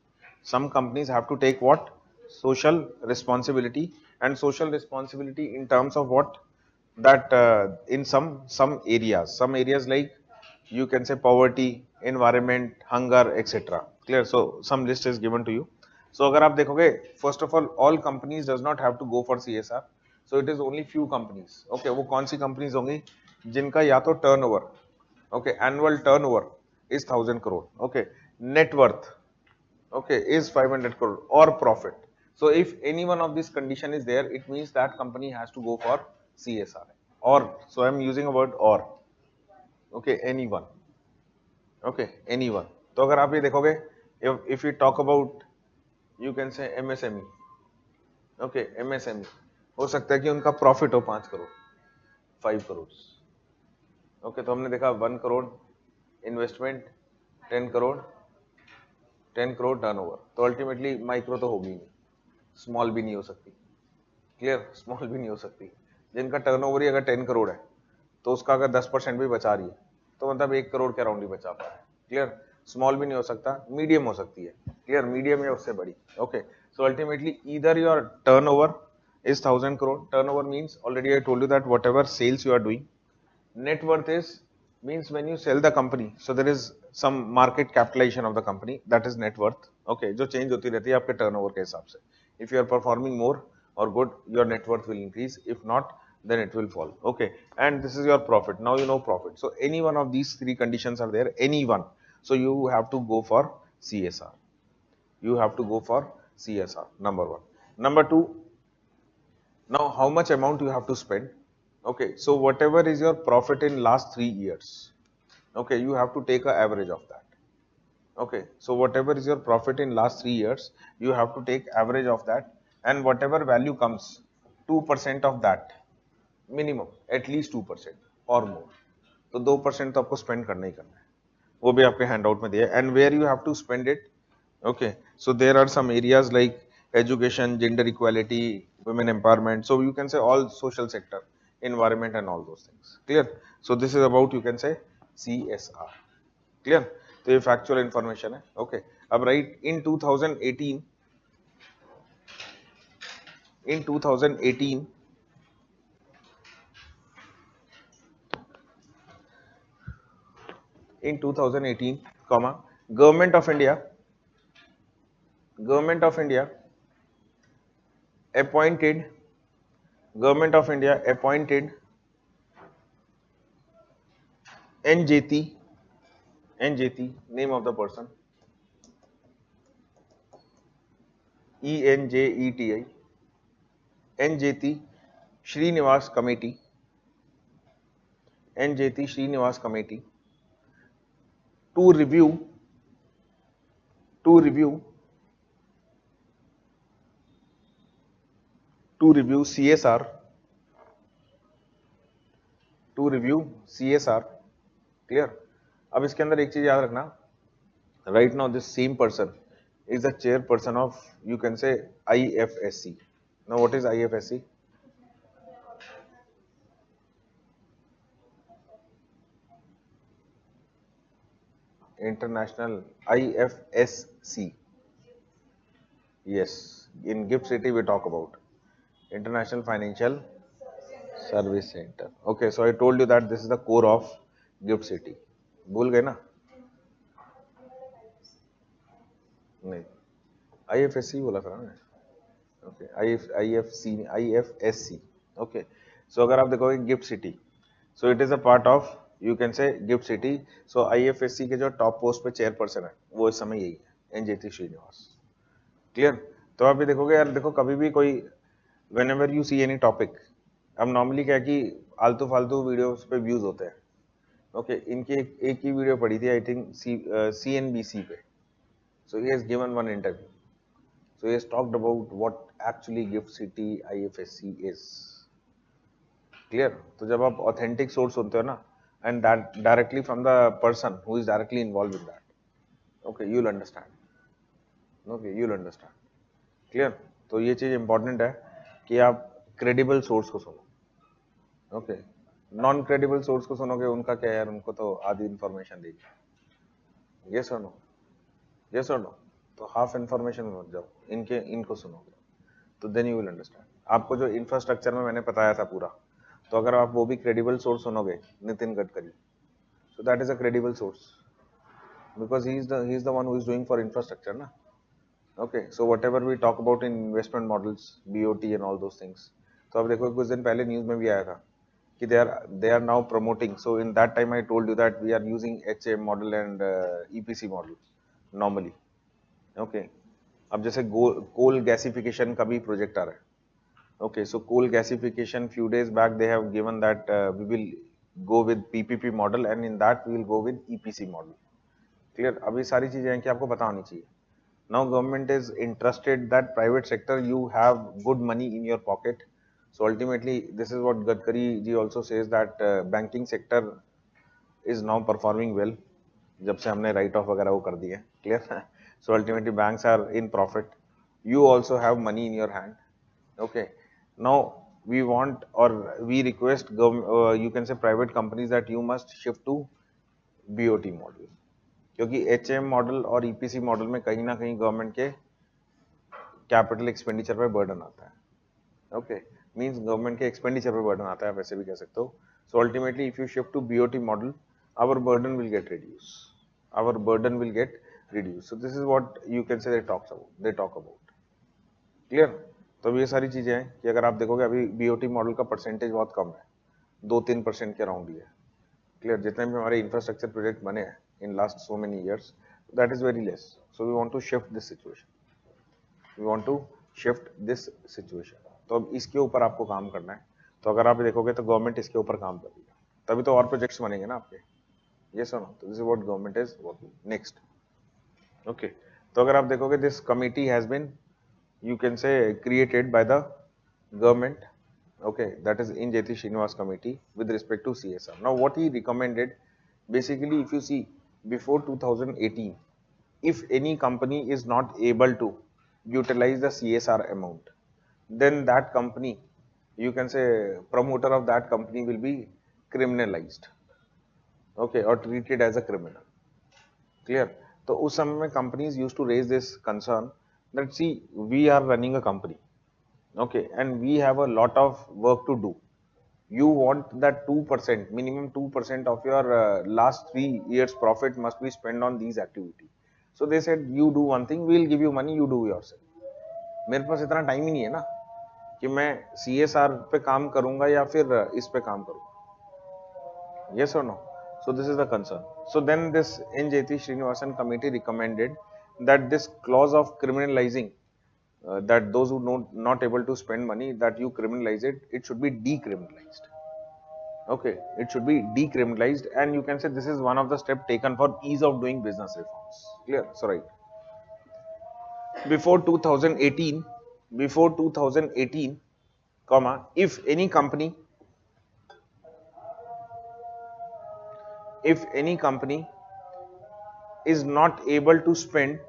Some companies have to take what? Social responsibility. And social responsibility in terms of what? That in some areas like you can say poverty, environment, hunger, etc. Clear? So some list is given to you. So अगर आप देखोगे, first of all companies does not have to go for CSR. So it is only few companies. Okay, वो कौन सी companies होंगी जिनका या तो turnover, okay, annual turnover is 1000 crore, okay, net worth, okay, is 500 crore or profit. So if any one of this condition is there, it means that company has to go for CSR or, so I'm using a word or, okay, anyone, okay, anyone. तो अगर आप ये देखोगे, if we talk about, you can say MSME, okay, MSME, हो सकता है कि उनका प्रॉफिट हो 5 करोड़, 5 करोड़, ओके, तो हमने देखा 1 करोड़ इन्वेस्टमेंट, 10 करोड़, 10 करोड़ टर्नओवर, तो अल्टीमेटली माइक्रो तो होगी नहीं, स्मॉल भी नहीं हो सकती, क्लियर, स्मॉल भी नहीं हो सकती, जिनका टर्नओवर ही अगर 10 करोड़ है तो उसका अगर 10% भी बचा रही है तो मतलब 1 करोड़ के अराउंड ही बचा पा रहा है, क्लियर, स्मॉल भी नहीं हो सकता, मीडियम हो सकती है, क्लियर, मीडियम या उससे बड़ी, okay, so ultimately either your turnover is 1000 crore. Turnover means, already I told you that whatever sales you are doing, net worth is means when you sell the company, so there is some market capitalization of the company, that is net worth, okay, जो change होती रहती है आपके turnover के हिसाब से. If you are performing more or good, your net worth will increase, if not then it will fall, okay, and this is your profit. Now you know profit, so any one of these three conditions are there, any one, so you have to go for CSR, you have to go for CSR, number one. Number two, now how much amount you have to spend, okay, so whatever is your profit in last 3 years, okay, you have to take an average of that, okay, so whatever is your profit in last 3 years, you have to take average of that, and whatever value comes, 2% of that minimum, at least 2% or more, तो 2% तो आपको spend करना ही करना है, वो भी आपके handout में दिया है, and where you have to spend it, okay, so there are some areas like education, gender equality, women empowerment, so you can say all social sector, environment and all those things, clear, so this is about, you can say, CSR, clear, तो ये factual information है, okay, अब right, in 2018 in 2018 in 2018 comma government of India appointed NJT, name of the person, ENJETI, NJT Srinivas Committee, to review CSR, clear. अब इसके अंदर एक चीज याद रखना, right now this same person is the chairperson of, you can say, IFSC. Now what is IFSC? International, IFSC, yes, in Gift City we talk about International Financial Service Center, okay, so I told you that this is the core of Gift City, भूल गए ना, नहीं, IFSC बोला था ना, okay, IFSC, okay, so अगर आप देखोगे gift city, so it is a part of, you can say, gift city, so IFSC के जो टॉप पोस्ट पे चेयरपर्सन है वो इस समय यही है, NJT श्रीनिवास, क्लियर, तो आप भी देखोगे यार, देखो कभी भी कोई, whenever you see any topic, अब नॉर्मली क्या है कि आलतू फालतू वीडियोस पे व्यूज होते हैं, ओके, इनकी एक ही वीडियो पड़ी थी, आई थिंक CNBC पे, so he has given one interview, so he has talked about what actually Gift City IFSC is, clear, तो जब आप authentic source सुनते हो ना, and that directly from the person who is directly involved in that, okay, you'll understand, clear, तो ये चीज important है कि आप credible source को सुनो, okay, non credible source को सुनोगे, उनका क्या यार, उनको तो आधी information देगी, yes or no, तो हाफ इंफॉर्मेशन में मत जाओ, इनको सुनोगे तो देन यू विल अंडरस्टैंड, आपको जो इंफ्रास्ट्रक्चर में मैंने बताया था पूरा, तो अगर आप वो भी क्रेडिबल सोर्स सुनोगे, Nitin Gadkari, so that is a credible source, because he is the one who is doing for infrastructure ना, okay, so whatever we talk about in investment models, BOT and all those things, तो अब देखो कुछ दिन पहले news में भी आया था कि they are now promoting, so in that time I told you that we are using HA model and EPC model normally, okay अब जैसे कोल गैसिफिकेशन का भी प्रोजेक्ट आ रहा है. Okay, so coal gasification few days back they have given that we will go with PPP model and in that we will go with EPC model. Clear? अब ये सारी चीजें हैं कि आपको पता होनी चाहिए. Now government is interested that private sector you have good money in your pocket. So ultimately this is what Gadkari ji also says that banking sector is now performing well. जब से हमने write off वगैरह वो कर दिए. Clear? So ultimately banks are in profit. You also have money in your hand. Okay. Now we want or we request you can say private companies that you must shift to BOT model क्योंकि HM model और EPC model में कहीं ना कहीं government के capital expenditure पे burden आता है. ओके मींस गवर्नमेंट के एक्सपेंडिचर पे बर्डन आता है, आप ऐसे भी कह सकते हो. So ultimately if you shift to BOT model our burden will get reduce. So this is what you can say they talk about. Clear? तो अब ये सारी चीजें हैं कि अगर आप देखोगे अभी BOT मॉडल का परसेंटेज बहुत कम है, 2-3% के अराउंड ही है. क्लियर? जितने भी हमारे इंफ्रास्ट्रक्चर प्रोजेक्ट बने हैं in last so many years that is very less. So we want to shift this situation. तो अब इसके ऊपर आपको काम करना है. तो अगर आप देखोगे तो गवर्नमेंट इसके ऊपर काम कर रही है, तभी तो और प्रोजेक्ट्स बनेंगे ना आपके. ये सुनो, तो this is what government is working. Next. Okay तो अगर आप देखोगे this committee has been you can say created by the government. Okay, that is in Jyoti Srinivas committee with respect to CSR. Now what he recommended, basically if you see before 2018, if any company is not able to utilize the CSR amount, then that company, you can say promoter of that company will be criminalized. Okay, or treated as a criminal. Clear? तो उस समय में companies used to raise this concern that see we are running a company, okay, and we have a lot of work to do. You want that 2%, minimum 2% of your last 3 years profit must be spent on these activities. So they said you do one thing, we will give you money, you do yourself. मेरे पास इतना time ही नहीं है ना कि मैं CSR पे काम करूंगा या फिर इस पे काम करूंगा. Yes or no? So this is the concern. So then this N.J.T. Srinivasan committee recommended that this clause of criminalizing that those who not able to spend money, that you criminalize it, it should be decriminalized. Okay, it should be decriminalized, and you can say this is one of the steps taken for ease of doing business reforms. Clear? So right. Before 2018, comma, if any company is not able to spend,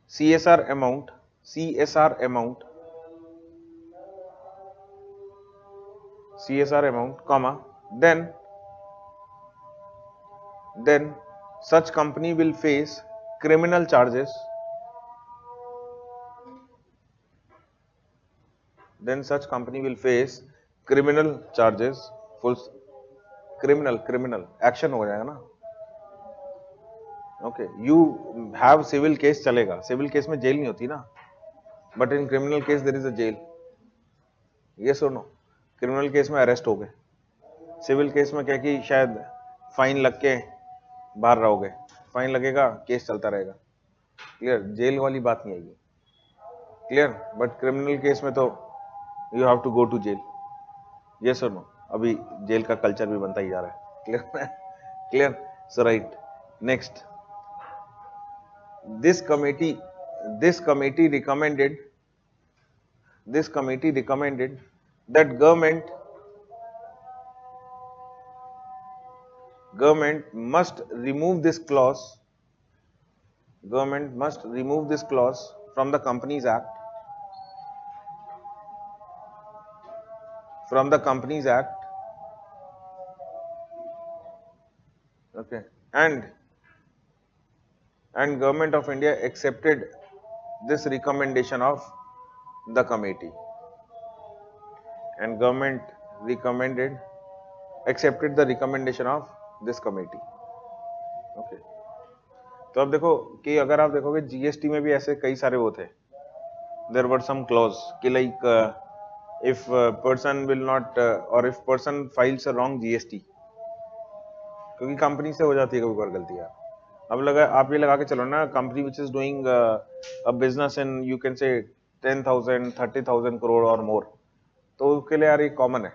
CSR amount, comma, then such company will face criminal charges. Full criminal action हो जाएगा ना. Okay, you have civil case चलेगा, civil case में jail नहीं होती ना, but in criminal case there is a jail. Yes or no? criminal case में arrest हो गए, civil case में क्या कि शायद फाइन लग के बाहर रहोगे, फाइन लगेगा, केस चलता रहेगा. क्लियर? जेल वाली बात नहीं आएगी. क्लियर? बट क्रिमिनल केस में तो you have to go to jail. Yes और नो? अभी जेल का कल्चर भी बनता ही जा रहा है. Clear? So right. Next. This committee recommended that government must remove this clause from the Companies Act, okay, and Government of India accepted this recommendation of the committee, and government accepted the recommendation of this committee. Okay. तो अब देखो कि अगर आप देखोगे GST में भी ऐसे कई सारे वो थे, there were some clause कि like if person will not or if person files a wrong GST, क्योंकि कंपनी से हो जाती है कभी कभार गलती यार. अब लगा आप ये लगा के चलो ना, company which is doing a business in you can से 10,000 30,000 करोड़ और मोर, तो उसके लिए यार ये कॉमन है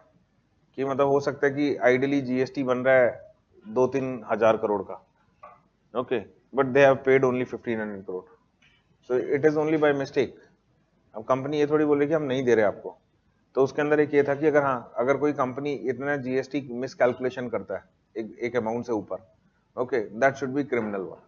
कि मतलब हो सकता है कि आइडियली जीएसटी बन रहा है 2-3 हजार करोड़ का, okay, but they have paid only 1,500 crore, so it is only by mistake. अब कंपनी ये थोड़ी बोल रही कि हम नहीं दे रहे आपको, तो उसके अंदर एक ये था कि अगर हाँ, अगर कोई कंपनी इतना जीएसटी मिस कैलकुलेशन करता है एक अमाउंट से ऊपर, okay, that should be criminal one.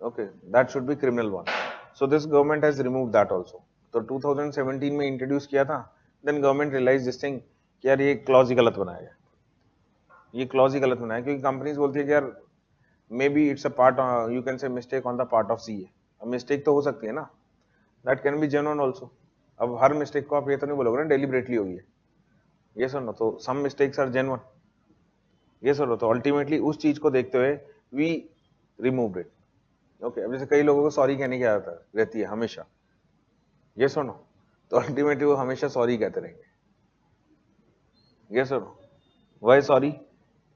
Okay, that should be criminal one. So this government has removed that also. तो 2017 में इंट्रोड्यूस किया था, then government realized this thing कि यार ये क्लॉज ही गलत बनाया है, ये क्लॉज ही गलत बनाया, क्योंकि कंपनीज बोलती है कि यार may be it's a part, you can से mistake on the part of CA. अब मिस्टेक तो हो सकती है ना, that can be genuine also. अब हर मिस्टेक को आप ये तो नहीं बोलोगे ना डेलिबरेटली हुई है, ये सुनो, तो सम मिस्टेक्स आर जेन्युइन, ये सर. तो अल्टीमेटली उस चीज को देखते हुए वी रिमूव्ड इट. ओके, अब जैसे कई लोगों को सॉरी कहने की आदत रहती है हमेशा, ये सुनो, तो अल्टीमेटली वो हमेशा सॉरी कहते रहेंगे, ये सुनो. Why sorry?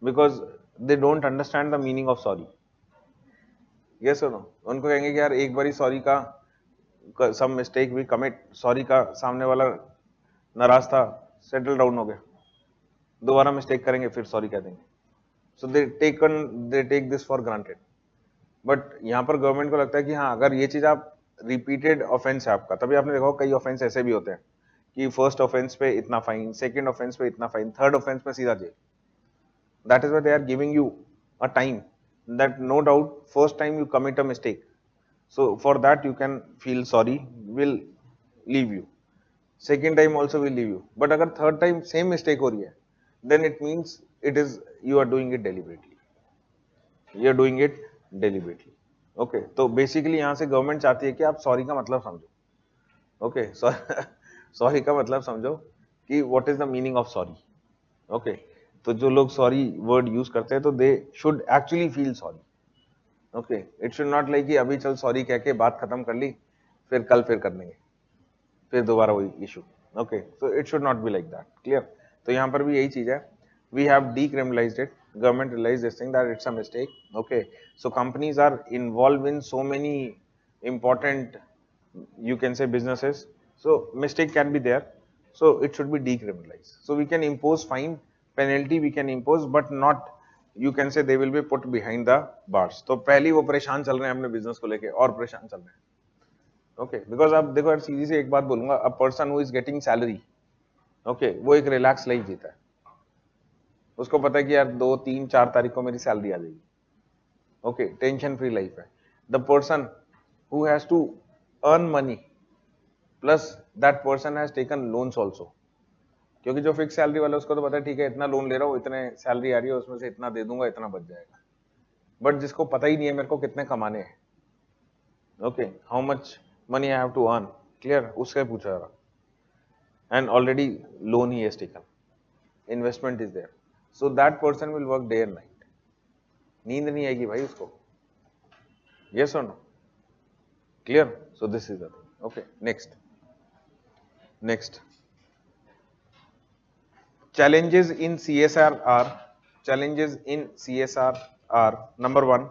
Because they don't understand the meaning of sorry. ये सुनो, उनको कहेंगे कि यार एक बारी सॉरी का some mistake we commit, sorry का सामने वाला नाराज था, सेटल डाउन हो गया, दोबारा मिस्टेक करेंगे फिर सॉरी कह देंगे. So they take this for granted. But यहाँ पर गवर्नमेंट को लगता है कि हाँ, अगर ये चीज आप रिपीटेड ऑफेंस है आपका, तभी आपने देखा होगा कई ऑफेंस ऐसे भी होते हैं कि फर्स्ट ऑफेंस पे इतना फाइन, सेकंड ऑफेंस पे इतना फाइन, थर्ड ऑफेंस पे सीधा जेल. That is why they are giving you a time that no doubt first time you commit a mistake, so for that you can feel sorry, will leave you. Second time also will leave you. But अगर third time same mistake हो रही है, then it means it is you are doing it deliberately, you are doing it deliberately. Okay, तो basically यहाँ से government चाहती है कि आप सॉरी का मतलब समझो. ओके, सॉरी का मतलब समझो कि what is the meaning of sorry. Okay, तो जो लोग सॉरी वर्ड यूज करते हैं तो they should actually feel sorry. Okay, it should not like कि अभी चल सॉरी कह के बात खत्म कर ली, फिर कल फिर कर लेंगे, फिर दोबारा वही issue. Okay, so it should not be like that. Clear? तो यहाँ पर भी यही चीज है, we have decriminalized it, government realized this thing that it's a mistake. Okay, so companies are involved in so many important, you can say, businesses, so mistake can be there, so it should be decriminalized. So we can impose fine, penalty we can impose, but not, you can say, they will be put behind the bars. तो पहले वो परेशान चल रहे हैं अपने business को लेके, और परेशान चल रहे हैं. ओके, बिकॉज आप देखो यार, सीधी सी एक बात बोलूंगा, a person who is getting salary, okay, वो एक रिलैक्स लाइफ जीता है. उसको पता है कि यार 2, 3, 4 तारीख को मेरी सैलरी आ जाएगी. ओके, टेंशन फ्री लाइफ है. The person who has to earn money, plus that person has taken loans also, क्योंकि जो फिक्स सैलरी वाला उसको तो पता है ठीक है इतना लोन ले रहा हूँ, इतने सैलरी आ रही है, उसमें से इतना दे दूंगा, इतना बच जाएगा. बट जिसको पता ही नहीं है मेरे को कितने कमाने हैं, okay, how much money I have to earn, clear, उससे पूछा रहा. And already loan he has taken, investment is there, so that person will work day and night. नींद नहीं आएगी भाई उसको. Yes or no? Clear? So this is the thing. Okay, next challenges in CSR are number 1,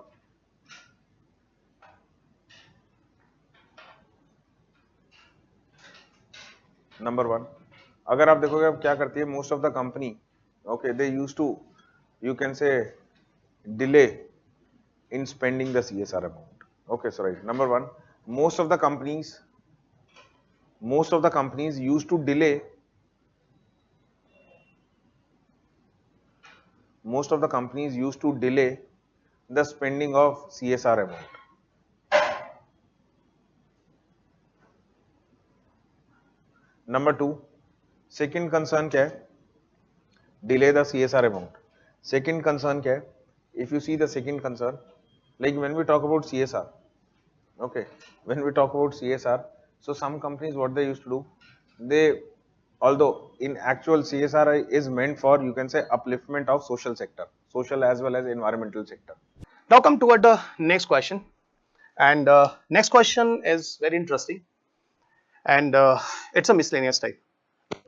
अगर आप देखोगे अब क्या करती है most of the company, okay, they use to, you can say, delay in spending the CSR amount. Okay, so right, number 1, most of the companies used to delay, the spending of CSR amount. Number 2, second concern क्या है? Delay the CSR amount. Second concern क्या है? If you see the second concern, like when we talk about CSR, okay, when we talk about CSR, so some companies what they used to do, they, although in actual CSR is meant for, you can say, upliftment of social sector, social as well as environmental sector. Now come toward the next question, and next question is very interesting, and it's a miscellaneous type.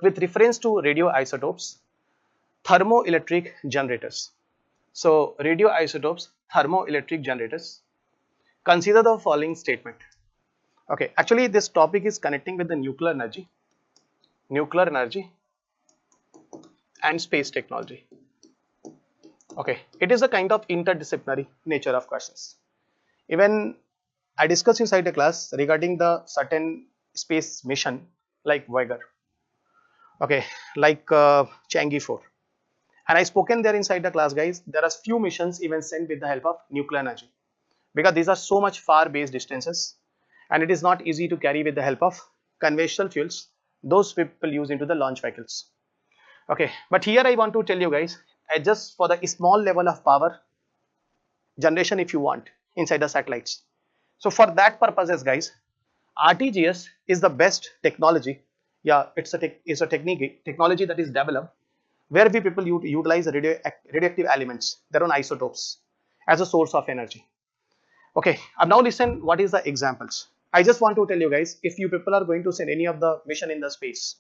with reference to radioisotopes, thermoelectric generators. So radioisotopes, thermoelectric generators. Consider the following statement. Okay, actually this topic is connecting with the nuclear energy and space technology. Okay, it is a kind of interdisciplinary nature of questions. Even I discussed inside the class regarding the certain space mission like Voyager, okay, like Changi 4. And I spoken there inside the class, guys, there are few missions even sent with the help of nuclear energy, because these are so much far based distances and it is not easy to carry with the help of conventional fuels those people use into the launch vehicles. Okay, but here I want to tell you guys, just for the small level of power generation if you want inside the satellites. So for that purposes, guys, RTGS is the best technology. Yeah, it's a technology that is developed where we people utilize radioactive elements, their own isotopes, as a source of energy. Okay, now listen, what is the examples? I just want to tell you guys, if you people are going to send any of the mission in the space,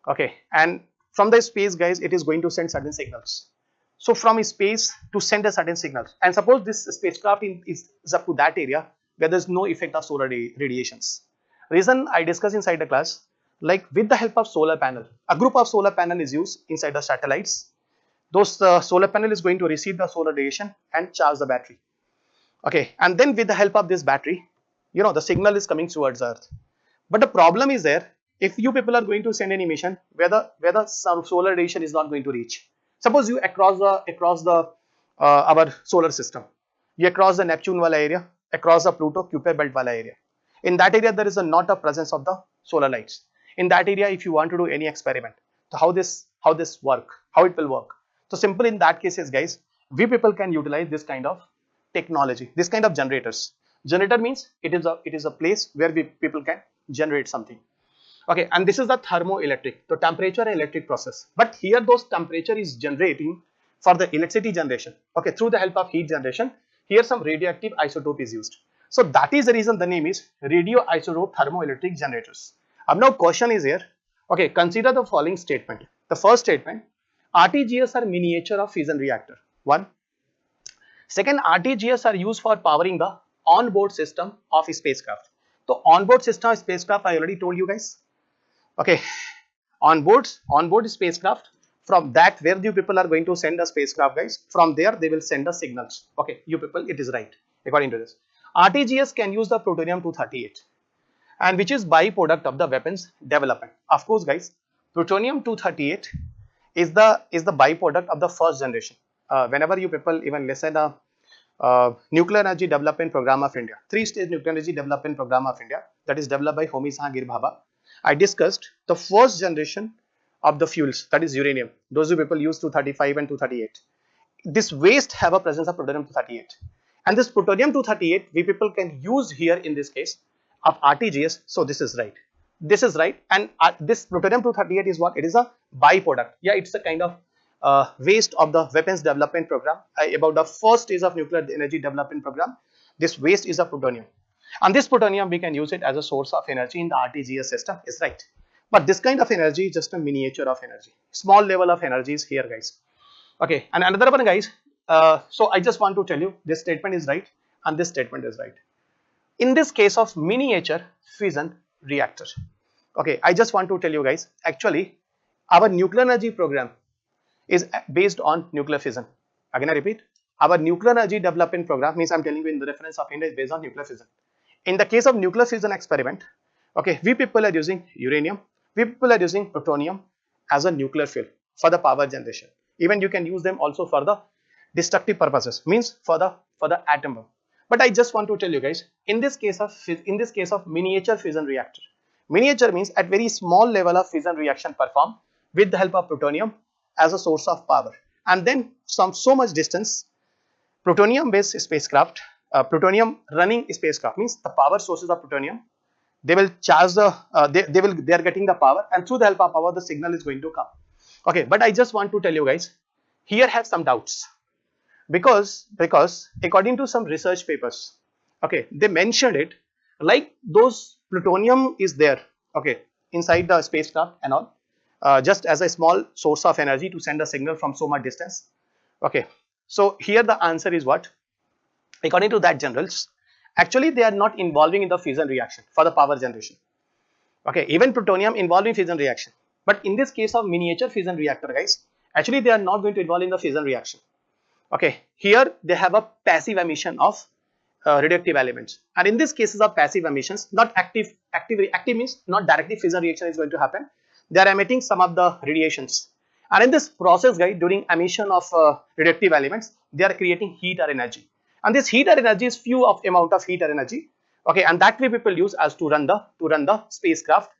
okay, and from the space, guys, it is going to send certain signals. So from space to send a certain signal, and suppose this spacecraft is up to that area where there is no effect of solar radiations. Reason I discuss inside the class, like with the help of solar panel, a group of solar panel is used inside the satellites. Those solar panel is going to receive the solar radiation and charge the battery. Okay, and then with the help of this battery, you know, the signal is coming towards Earth. But the problem is there, if you people are going to send any mission where the solar radiation is not going to reach. Suppose you across the our solar system, you across the Neptune wala area, across the Pluto Kuiper belt wala area. In that area there is not a presence of the solar lights. In that area, if you want to do any experiment, so how it will work. So simple in that cases, guys, we people can utilize this kind of technology, this kind of generators. Generator means it is a place where people can generate something. Okay, and this is the thermoelectric, the temperature and electric process. But here those temperature is generating for the electricity generation. Okay, through the help of heat generation, here some radioactive isotope is used. So that is the reason the name is radioisotope thermoelectric generators. Now question is here. Okay, consider the following statement. The first statement, RTGS are miniature of fission reactor. One. Second, RTGS are used for powering the onboard system of a spacecraft. So onboard system of spacecraft, I already told you guys. Okay, onboard spacecraft, from that where you people are going to send a spacecraft, guys, from there they will send the signals. Okay, you people, it is right according to this. RTGS can use the plutonium-238 and which is byproduct of the weapons development. Of course, guys, plutonium-238 is the byproduct of the first generation. Whenever you people even listen the nuclear energy development program of India, 3-stage nuclear energy development program of India, that is developed by Homi Sahagir Bhabha. I discussed the first generation of the fuels, that is uranium. Those people use 235 and 238. This waste have a presence of plutonium-238, and this plutonium-238 we people can use here in this case of RTGS. So this is right. This is right, and this plutonium-238 is what? It is a byproduct. Yeah, it's a kind of waste of the weapons development program. About the first stage of nuclear energy development program, this waste is a plutonium. And this plutonium, we can use it as a source of energy in the RTGS system, is right. But this kind of energy is just a miniature of energy. Small level of energy is here, guys. Okay, and another one, guys. So I just want to tell you, this statement is right and this statement is right. In this case of miniature fission reactor, okay, I just want to tell you guys, actually, our nuclear energy program is based on nuclear fission. Again, I repeat, our nuclear energy development program means I'm telling you in the reference of India is based on nuclear fission. In the case of nuclear fission experiment, okay, we people are using uranium, we people are using plutonium as a nuclear fuel for the power generation. Even you can use them also for the destructive purposes, means for the atom bomb. But I just want to tell you guys, in this case of miniature fission reactor, miniature means at very small level of fission reaction performed with the help of plutonium as a source of power, and then so much distance, plutonium based spacecraft, plutonium running spacecraft, means the power sources of plutonium, they will charge the they are getting the power, and through the help of power the signal is going to come. Okay, but I just want to tell you guys, here have some doubts, because according to some research papers, okay, they mentioned it like those plutonium is there, okay, inside the spacecraft and all, just as a small source of energy to send a signal from so much distance. Okay, so here the answer is what? According to that generals, actually they are not involving in the fission reaction for the power generation. Okay, even plutonium involved in fission reaction, but in this case of miniature fission reactor, guys, actually they are not going to involve in the fission reaction. Okay, here they have a passive emission of radioactive elements, and in this cases of passive emissions, not active means not directly fission reaction is going to happen. They are emitting some of the radiations, and in this process, guys, during emission of radioactive elements, they are creating heat or energy, and this heat or energy is few of amount of heat or energy. Okay, and that way people use as to run the spacecraft.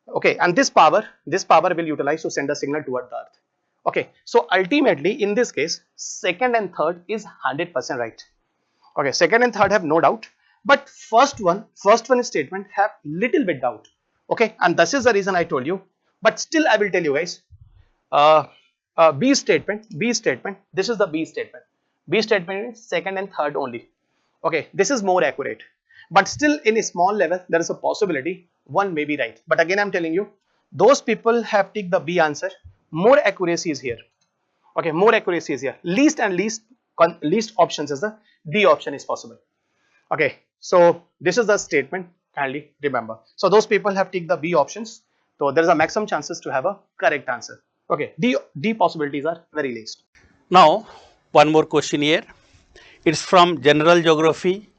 Okay, and this power will utilize to send a signal toward the earth. Okay, so ultimately in this case, second and third is 100% right. Okay, second and third have no doubt, but first one statement have little bit doubt. Okay, and this is the reason I told you, but still I will tell you guys, B statement, this is the B statement. B statement is second and third only. Okay, this is more accurate, but still in a small level there is a possibility one may be right. But again I'm telling you, those people have ticked the B answer, more accuracy is here. Okay, more accuracy is here. Least options is the D option is possible. Okay, so this is the statement, kindly remember. So those people have ticked the B options, so there is a maximum chances to have a correct answer. Okay, D possibilities are very least. Now one more question here. It's from general geography.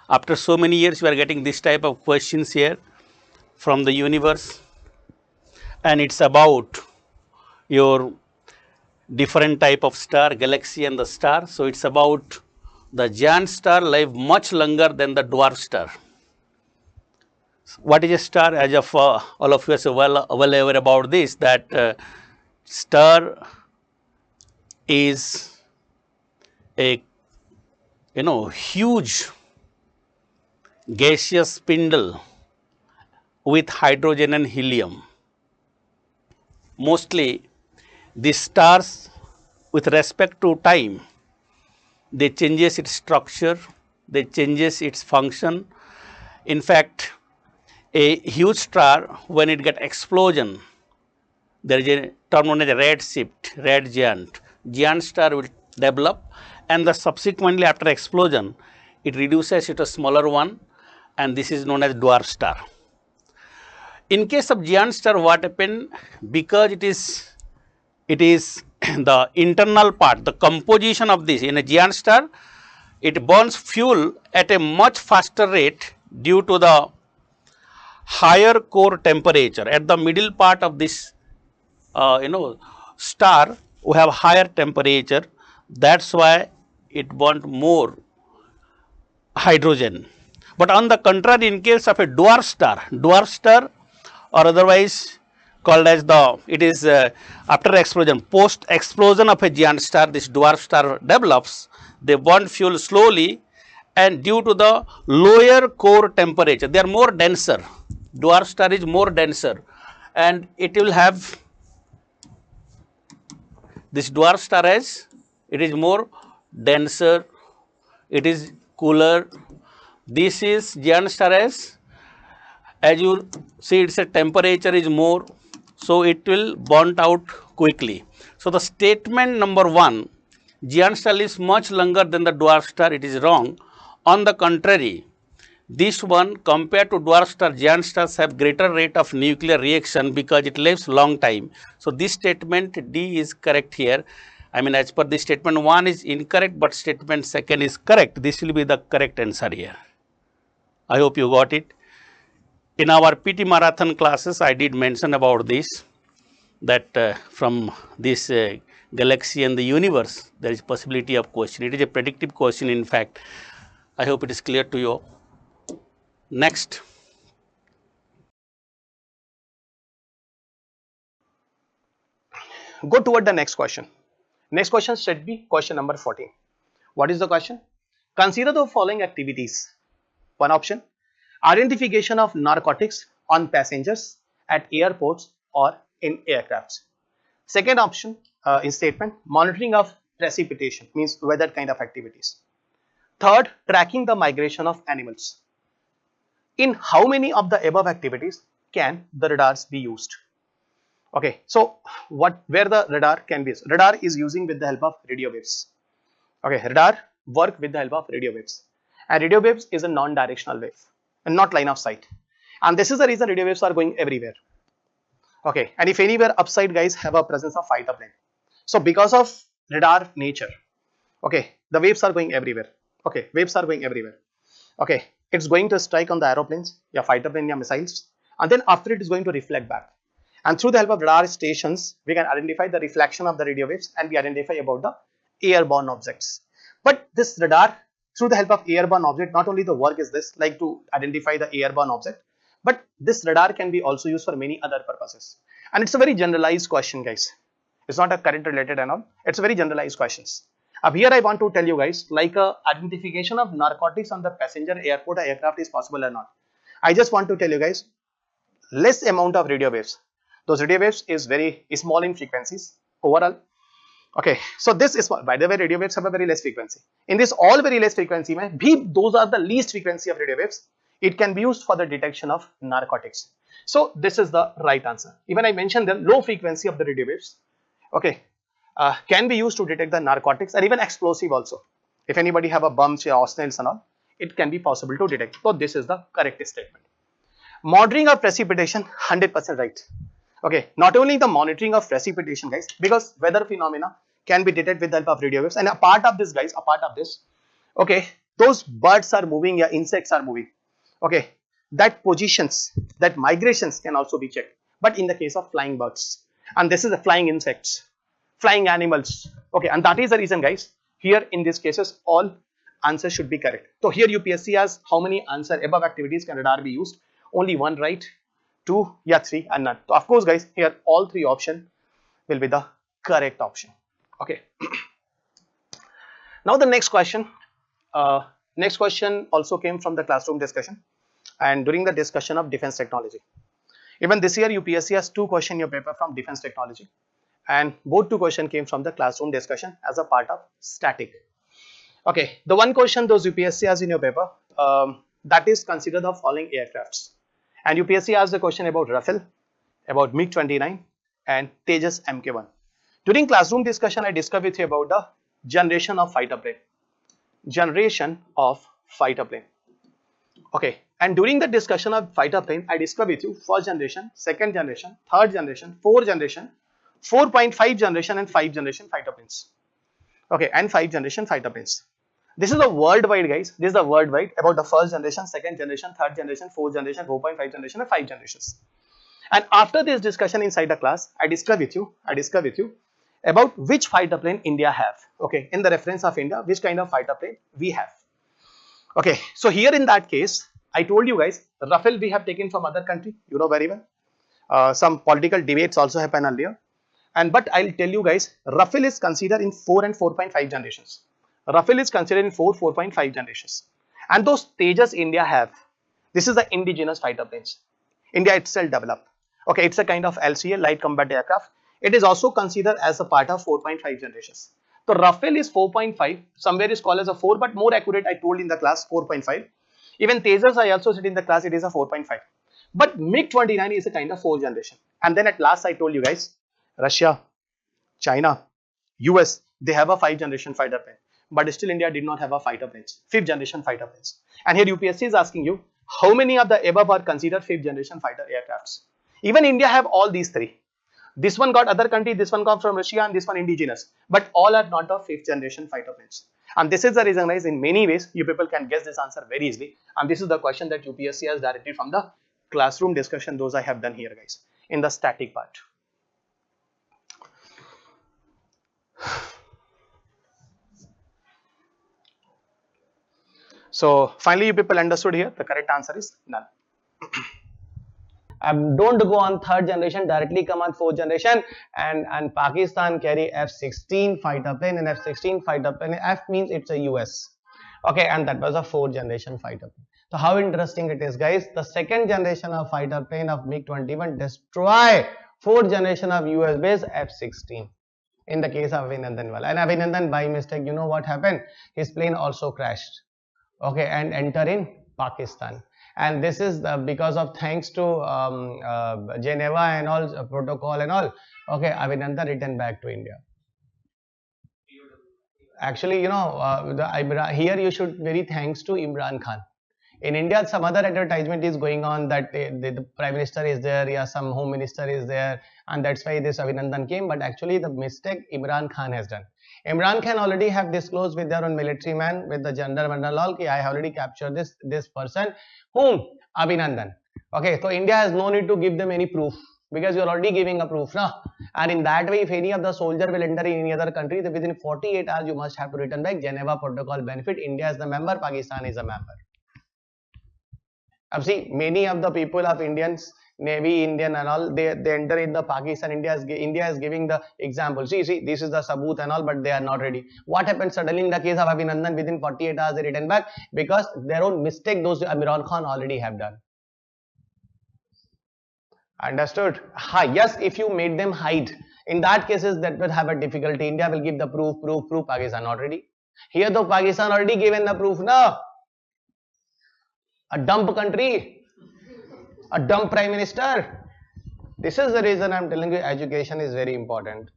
After so many years we are getting this type of questions here from the universe, and it's about your different type of star, galaxy and the star. So it's about the giant star live much longer than the dwarf star. What is a star? As of all of us are well aware about this, that star is a huge gaseous spindle with hydrogen and helium. Mostly the stars, with respect to time, they changes its structure, they changes its function. In fact, a huge star, when it get explosion, there is a term known as a red shift, red giant star will develop, and the subsequently after explosion it reduces to a smaller one, and this is known as dwarf star. In case of giant star, what happened, because it is the internal part, the composition of this, in a giant star it burns fuel at a much faster rate due to the higher core temperature. At the middle part of this star we have higher temperature, that's why it burnt more hydrogen. But on the contrary, in case of a dwarf star or otherwise called as after explosion, post explosion of a giant star, this dwarf star develops, they burn fuel slowly, and due to the lower core temperature, they are more denser. Dwarf star is more denser, and it will have this dwarf star as it is more denser, it is cooler. This is giant star as you see, its temperature is more, so it will burn out quickly. So the statement number 1, giant star is much longer than the dwarf star, it is wrong. On the contrary, this one, compared to dwarf star, giant stars have greater rate of nuclear reaction because it lives long time. So this statement D is correct here. I mean, as per the statement 1 is incorrect, but statement 2 is correct. This will be the correct answer here. I hope you got it. In our PT marathon classes, I did mention about this, that from this galaxy and the universe, there is possibility of question. It is a predictive question, in fact. I hope it is clear to you. Next. Go toward the next question. Next question should be question number 14. What is the question? Consider the following activities. One option, identification of narcotics on passengers at airports or in aircrafts. Second option in statement, monitoring of precipitation, means weather kind of activities. Third, tracking the migration of animals. In how many of the above activities can the radars be used? Okay, so where the radar can be used? Radar is using with the help of radio waves. Okay, radar work with the help of radio waves, and radio waves is a non-directional wave and not line of sight, and this is the reason radio waves are going everywhere. Okay, and if anywhere upside guys have a presence of fighter plane, so because of radar nature, okay, the waves are going everywhere. Okay, waves are going everywhere. Okay, it's going to strike on the aeroplanes, your fighter plane, your missiles, and then after it is going to reflect back. And through the help of radar stations, we can identify the reflection of the radio waves and we identify about the airborne objects. But this radar, through the help of airborne object, not only the work is this, like to identify the airborne object, but this radar can be also used for many other purposes. And it's a very generalized question, guys. It's not a current related and all. It's a very generalized questions. Up here I want to tell you guys, like identification of narcotics on the passenger airport or aircraft is possible or not. I just want to tell you guys, less amount of radio waves. Those radio waves is very small in frequencies overall. Okay, so this is, by the way, radio waves have a very less frequency. In this all very less frequency, those are the least frequency of radio waves. It can be used for the detection of narcotics. So this is the right answer. Even I mentioned the low frequency of the radio waves, okay, can be used to detect the narcotics or even explosive also. If anybody have a bumps or arsenals and all, it can be possible to detect. So this is the correct statement. Monitoring of precipitation, 100% right. Okay, not only the monitoring of precipitation guys, because weather phenomena can be detected with the help of radio waves, and a part of this guys, a part of this, okay, those birds are moving, yeah, insects are moving, okay, that positions, that migrations can also be checked, but in the case of flying birds, and this is the flying insects, flying animals, okay, and that is the reason guys, here in these cases all answers should be correct. So here UPSC has how many answer above activities can radar be used? Only one right, 2, yeah, 3 and none. So of course guys, here all 3 option will be the correct option. Okay. Now the next question also came from the classroom discussion and during the discussion of defense technology. Even this year UPSC has 2 questions in your paper from defense technology, and both 2 questions came from the classroom discussion as a part of static. Okay, the one question those UPSC has in your paper, that is consider the following aircrafts. And UPSC asked the question about Rafale, about MiG-29 and Tejas Mk1. During classroom discussion, I discussed with you about the generation of fighter plane. Generation of fighter plane. Okay, and during the discussion of fighter plane, I discussed with you first generation, second generation, third generation, fourth generation, 4.5 generation and 5 generation fighter planes. Okay, and 5 generation fighter planes. This is a worldwide guys, this is the worldwide about the first generation, second generation, third generation, fourth generation, 4.5 generation and 5 generations. And after this discussion inside the class, I discussed with you about which fighter plane India have. Okay, in the reference of India, which kind of fighter plane we have. Okay, so here in that case, I told you guys, Rafale we have taken from other country, you know very well. Some political debates also happen earlier. But I'll tell you guys, Rafale is considered in 4 and 4.5 generations. Rafale is considered in 4, 4.5 generations. And those Tejas India have, this is the indigenous fighter planes. India itself developed. Okay, it's a kind of LCA, light combat aircraft. It is also considered as a part of 4.5 generations. So Rafale is 4.5, somewhere is called as a 4, but more accurate I told in the class 4.5. Even Tejas I also said in the class it is a 4.5. But MiG-29 is a kind of 4 generation. And then at last I told you guys, Russia, China, US, they have a 5 generation fighter plane. But still India did not have a fighter planes, 5th generation fighter planes. And here UPSC is asking you, how many of the above are considered 5th generation fighter aircrafts? Even India have all these 3. This one got other country, this one got from Russia and this one indigenous. But all are not of 5th generation fighter planes. And this is the reason guys, in many ways, you people can guess this answer very easily. And this is the question that UPSC has directly from the classroom discussion, those I have done here guys, in the static part. So finally you people understood here, the correct answer is none. Don't go on 3rd generation, directly come on 4th generation. And Pakistan carry F-16 fighter plane, and F-16 fighter plane, F means it's a US. Okay, and that was a 4th generation fighter plane. So how interesting it is guys, the 2nd generation of fighter plane of MiG-21 destroy 4th generation of US based F-16 in the case of Abhinandan. And Abhinandan by mistake, you know what happened, his plane also crashed. Okay, and enter in Pakistan. and this is because of thanks to Geneva and all protocol and all. Okay, Abhinandan returned back to India. Actually, you know, here you should very thanks to Imran Khan. In India, some other advertisement is going on that the Prime Minister is there, yeah, some Home Minister is there, and that's why this Abhinandan came. But actually, the mistake Imran Khan has done. Imran Khan already have disclosed with their own military man, with the general Vandalal, ki I have already captured this person, whom Abhinandan. Okay, so India has no need to give them any proof, because you are already giving a proof, na? And in that way, if any of the soldier will enter in any other country, then within 48 hours you must have to return back. Geneva Protocol benefit. India is the member, Pakistan is a member. See, many of the people of Indians, Navy, Indian and all, they enter in the Pakistan. India is giving the example. See, this is the sabut and all, but they are not ready. What happened suddenly in the case of Abhinandan? Within 48 hours they return back, because their own mistake those Imran Khan already have done. Understood? Yes, if you made them hide, in that cases that will have a difficulty. India will give the proof, Pakistan not ready. Here though Pakistan already given the proof, now a dump country, a dump prime minister. This is the reason I'm telling you education is very important.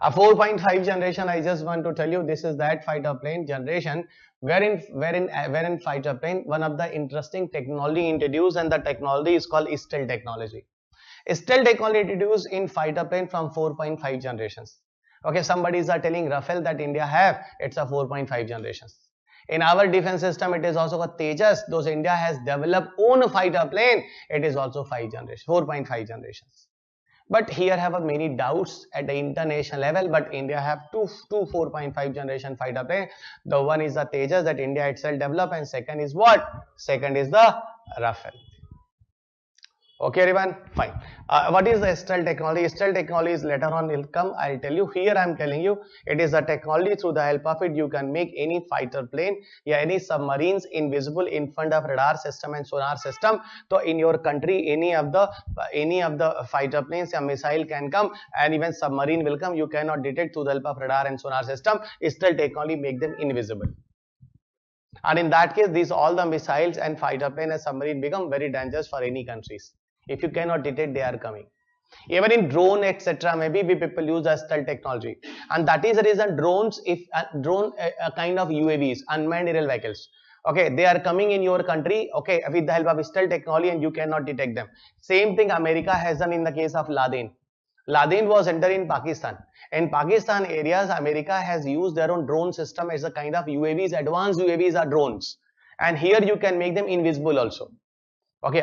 A 4.5 generation, I just want to tell you, this is that fighter plane generation wherein fighter plane, one of the interesting technology introduced, and the technology is called stealth technology. Stealth technology introduced in fighter plane from 4.5 generations. Okay, somebody is telling Rafale that India have, it's a 4.5 generations. In our defense system, it is also a Tejas. Those India has developed own fighter plane. It is also 4.5 generations. But here have many doubts at the international level. But India have two 4.5 generation fighter plane. The one is the Tejas that India itself developed, and second is what? Second is the Rafale. Okay, everyone, fine. What is the stealth technology? Stealth technology is later on will come. I'll tell you. Here I'm telling you, it is a technology through the help of it you can make any fighter plane, yeah, any submarines invisible in front of radar system and sonar system. So in your country, any of the fighter planes, a missile can come, and even submarine will come. You cannot detect through the help of radar and sonar system. Stealth technology make them invisible. And in that case, these all the missiles and fighter plane and submarine become very dangerous for any countries. If you cannot detect, they are coming. Even in drone, etc., maybe we people use the stealth technology, and that is the reason drones, if a kind of UAVs, unmanned aerial vehicles. Okay, they are coming in your country. Okay, with the help of stealth technology, and you cannot detect them. Same thing America has done in the case of Laden. Laden was entered in Pakistan. In Pakistan areas, America has used their own drone system as a kind of UAVs. Advanced UAVs are drones, and here you can make them invisible also. Okay,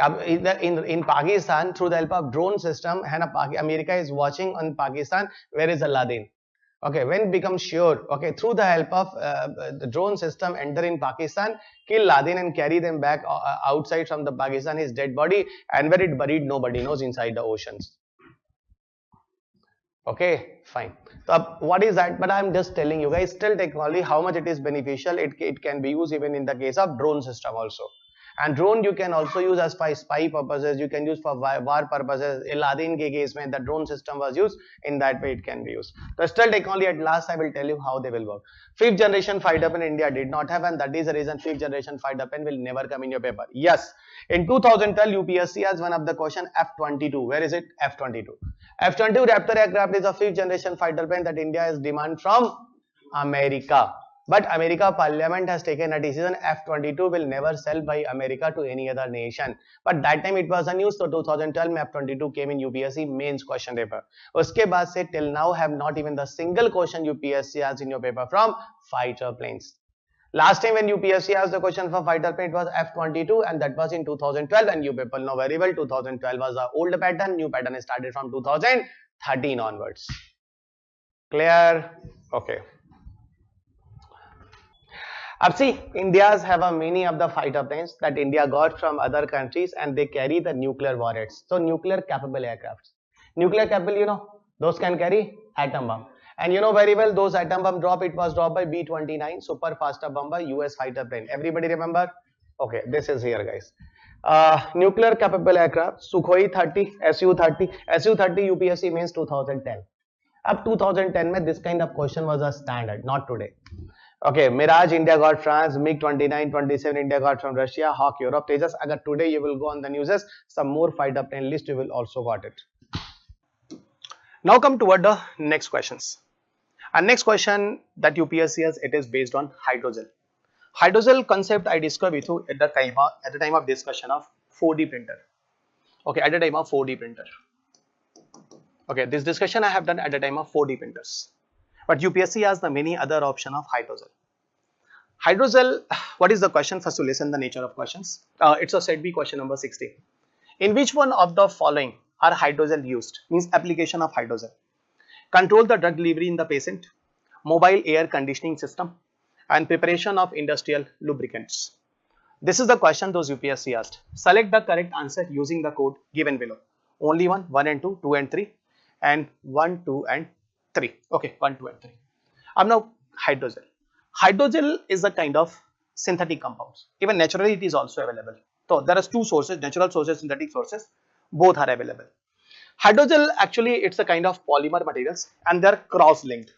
in Pakistan, through the help of drone system, America is watching on Pakistan, where is the Laden. Okay, when it becomes sure, okay, through the help of the drone system, enter in Pakistan, kill Laden and carry them back outside from the Pakistan, his dead body, and where it buried, nobody knows, inside the oceans. Okay, fine. So what is that? But I'm just telling you guys, stealth technology, how much it is beneficial. It can be used even in the case of drone system also. And drone you can also use as spy purposes. You can use for war purposes. Laden ke case mein the drone system was used. In that way it can be used. The stealth technology, at last I will tell you how they will work. 5th generation fighter plane India did not have, and that is the reason 5th generation fighter plane will never come in your paper. Yes, in 2012 UPSC has one of the question F-22. Where is it? F-22. F-22 Raptor aircraft is a 5th generation fighter plane that India has demand from America. But America Parliament has taken a decision, F-22 will never sell by America to any other nation. But that time it was unused, so 2012 F-22 came in UPSC mains question paper. Uske baad se till now have not even the single question UPSC has in your paper from fighter planes. Last time when UPSC asked the question for fighter plane, it was F-22, and that was in 2012, and you people know very well 2012 was the old pattern, new pattern is started from 2013 onwards. Clear? Okay. अब see, India's have many of the fighter planes that India got from other countries, and they carry the nuclear warheads. So nuclear capable aircrafts. Nuclear capable, you know, those can carry atom bomb. And you know very well, those atom bomb drop, it was dropped by B-29 super faster bomber US fighter plane. Everybody remember? Okay, this is here guys. Nuclear capable aircraft, Sukhoi 30, Su-30. Su-30 UPSC means 2010. Up 2010 mein, this kind of question was a standard, not today. Okay, Mirage, India got France. MiG 29, 27, India got from Russia. Hawk, Europe. Tejas, agar today you will go on the news, some more fighter plane list you will also got it. Now come toward the next questions. And next question that UPSC has, it is based on hydrogel. Hydrogel concept I discussed with you at the time of discussion of 4D printer. Okay, at the time of 4D printer. Okay, this discussion I have done at the time of 4D printers. But UPSC has the many other option of hydrogel. Hydrogel, what is the question? First to listen the nature of questions. It's a set B question number 60. In which one of the following are hydrogel used? Means application of hydrogel. Control the drug delivery in the patient, mobile air conditioning system, and preparation of industrial lubricants. This is the question those UPSC asked. Select the correct answer using the code given below. Only 1 and 2, 2 and 3, and 1, 2 and 3. Okay, 1, 2 and 3. Now hydrogel. Hydrogel is a kind of synthetic compounds. Even naturally it is also available. So there are two sources, natural sources, synthetic sources. Both are available. Hydrogel actually it's a kind of polymer materials and they are cross linked.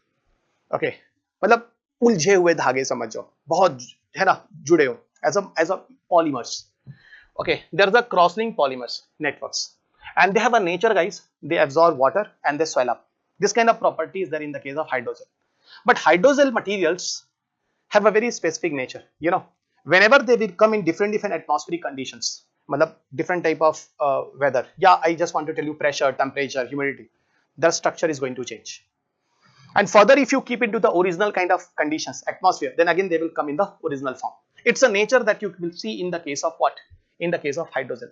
Okay, मतलब उलझे हुए धागे समझ जाओ, बहुत है ना जुड़े हो as a polymers. Okay, there are the cross linked polymers networks and they have a nature guys, they absorb water and they swell up. This kind of property is there in the case of hydrogel. But hydrogel materials have a very specific nature, you know, whenever they will come in different atmospheric conditions, different type of weather. Yeah, I just want to tell you pressure, temperature, humidity, their structure is going to change. And further, if you keep it to the original kind of conditions, atmosphere, then again they will come in the original form. It's a nature that you will see in the case of what? In the case of hydrogel.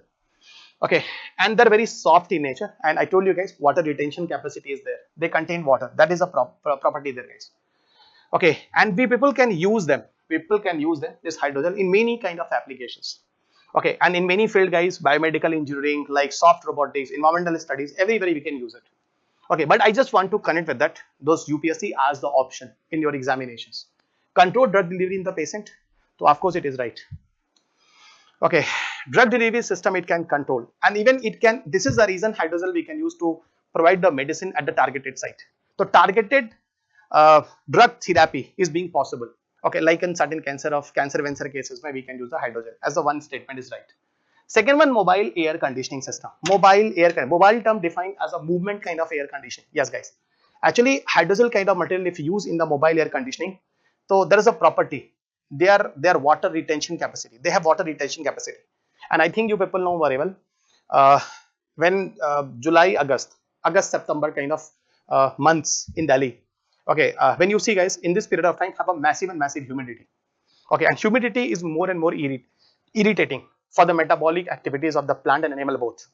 Okay, and they're very soft in nature. And I told you guys, water retention capacity is there. They contain water. That is a property there, guys. Okay, and we people can use them. People can use them, this hydrogel, in many kind of applications. Okay, and in many field, guys, biomedical engineering, like soft robotics, environmental studies, everywhere we can use it. Okay, but I just want to connect with that. Those UPSC as the option in your examinations. Control drug delivery in the patient. So of course it is right. Okay, drug delivery system it can control, and even it can. This is the reason hydrogel we can use to provide the medicine at the targeted site. So targeted drug therapy is being possible. Okay, like in certain cancer cases where we can use the hydrogel as the one statement is right. Second one, mobile air conditioning system. Mobile term defined as a movement kind of air conditioning. Yes, guys. Actually, hydrogel kind of material if used in the mobile air conditioning, so there is a property. They are water retention capacity. They have water retention capacity, and I think you people know very well. When July, August, September kind of months in Delhi. Okay, when you see guys in this period of time have a massive humidity. Okay, and humidity is more and more irritating for the metabolic activities of the plant and animal both.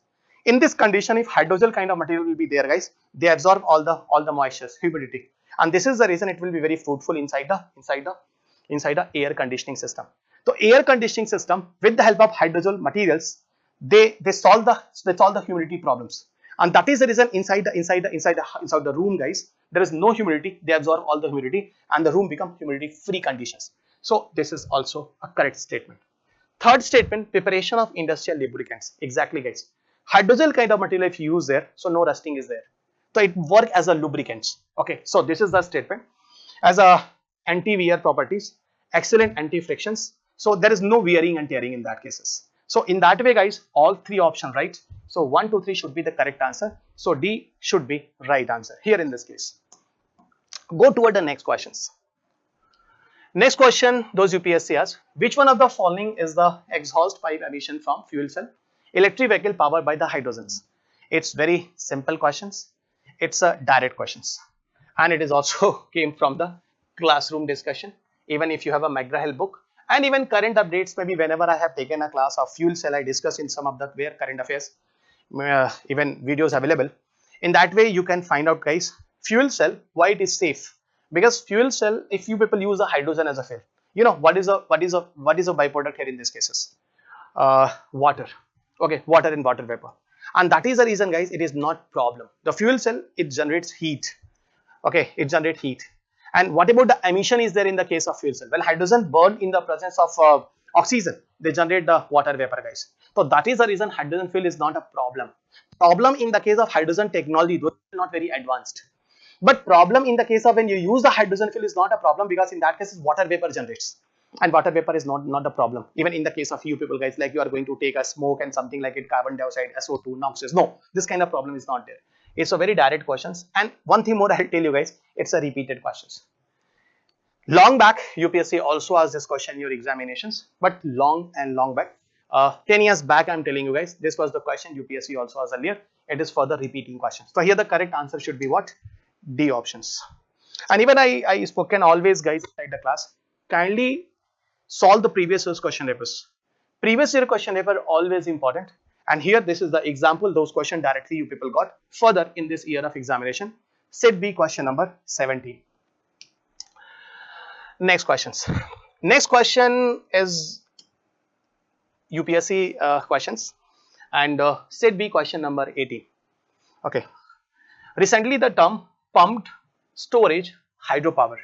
In this condition, if hydrogel kind of material will be there, guys, they absorb all the moisture, humidity, and this is the reason it will be very fruitful inside the air conditioning system. So air conditioning system with the help of hydrogel materials, they solve the humidity problems, and that is the reason inside the room, guys, there is no humidity. They absorb all the humidity, and the room become humidity free conditions. So this is also a correct statement. Third statement, preparation of industrial lubricants. Exactly, guys. Hydrogel kind of material if you use there, so no rusting is there. So it works as a lubricant. Okay, so this is the statement. As a anti-wear properties, excellent anti-frictions. So there is no wearing and tearing in that cases. So in that way, guys, all three options right. So 1, 2, 3 should be the correct answer. So D should be right answer here in this case. Go toward the next questions. Next question, those UPSC asks, which one of the following is the exhaust pipe emission from fuel cell electric vehicle powered by the hydrogens? It's very simple questions. It's a direct questions, and it is also came from the classroom discussion. Even if you have a McGraw-Hill book, and even current updates, maybe whenever I have taken a class of fuel cell, I discuss in some of the where current affairs, even videos available. In that way, you can find out, guys, fuel cell, why it is safe. Because fuel cell, if you people use a hydrogen as a fuel, you know what is a byproduct here in these cases? Water. Okay, water and water vapor, and that is the reason, guys, it is not problem. The fuel cell, it generates heat. Okay, it generates heat. And what about the emission is there in the case of fuel cell? Well, hydrogen burn in the presence of oxygen, they generate the water vapor, guys. So that is the reason hydrogen fuel is not a problem. Problem in the case of hydrogen technology, those are not very advanced. But problem in the case of when you use the hydrogen fuel is not a problem, because in that case water vapor generates, and water vapor is not the problem. Even in the case of you people guys, like you are going to take a smoke and something like it, carbon dioxide, SO2, noxious. No, this kind of problem is not there. It's a very direct questions. And one thing more I'll tell you guys, it's a repeated questions. Long back, UPSC also asked this question in your examinations, but long back. 10 years back, I'm telling you guys, this was the question UPSC also asked earlier. It is further repeating questions. So here the correct answer should be what? D options. And even I spoken always guys inside the class, kindly solve the previous year's question papers. Previous year question paper always important. And here this is the example, those questions directly you people got further in this year of examination. Set B question number 17. Next questions. Next question is UPSC questions, and set B question number 18. Okay. Recently the term pumped storage hydropower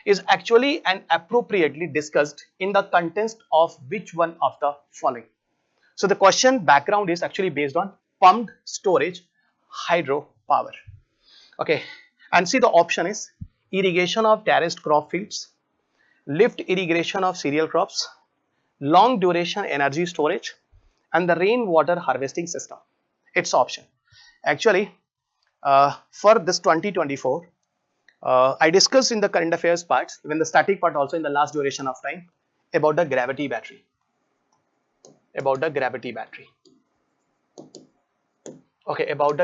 is actually and appropriately discussed in the context of which one of the following? So the question background is actually based on pumped storage hydropower. Okay. And see the option is irrigation of terraced crop fields, lift irrigation of cereal crops, long duration energy storage, and the rainwater harvesting system. It's option. Actually, for this 2024, I discussed in the current affairs parts, even the static part also in the last duration of time, about the gravity battery. Okay, about the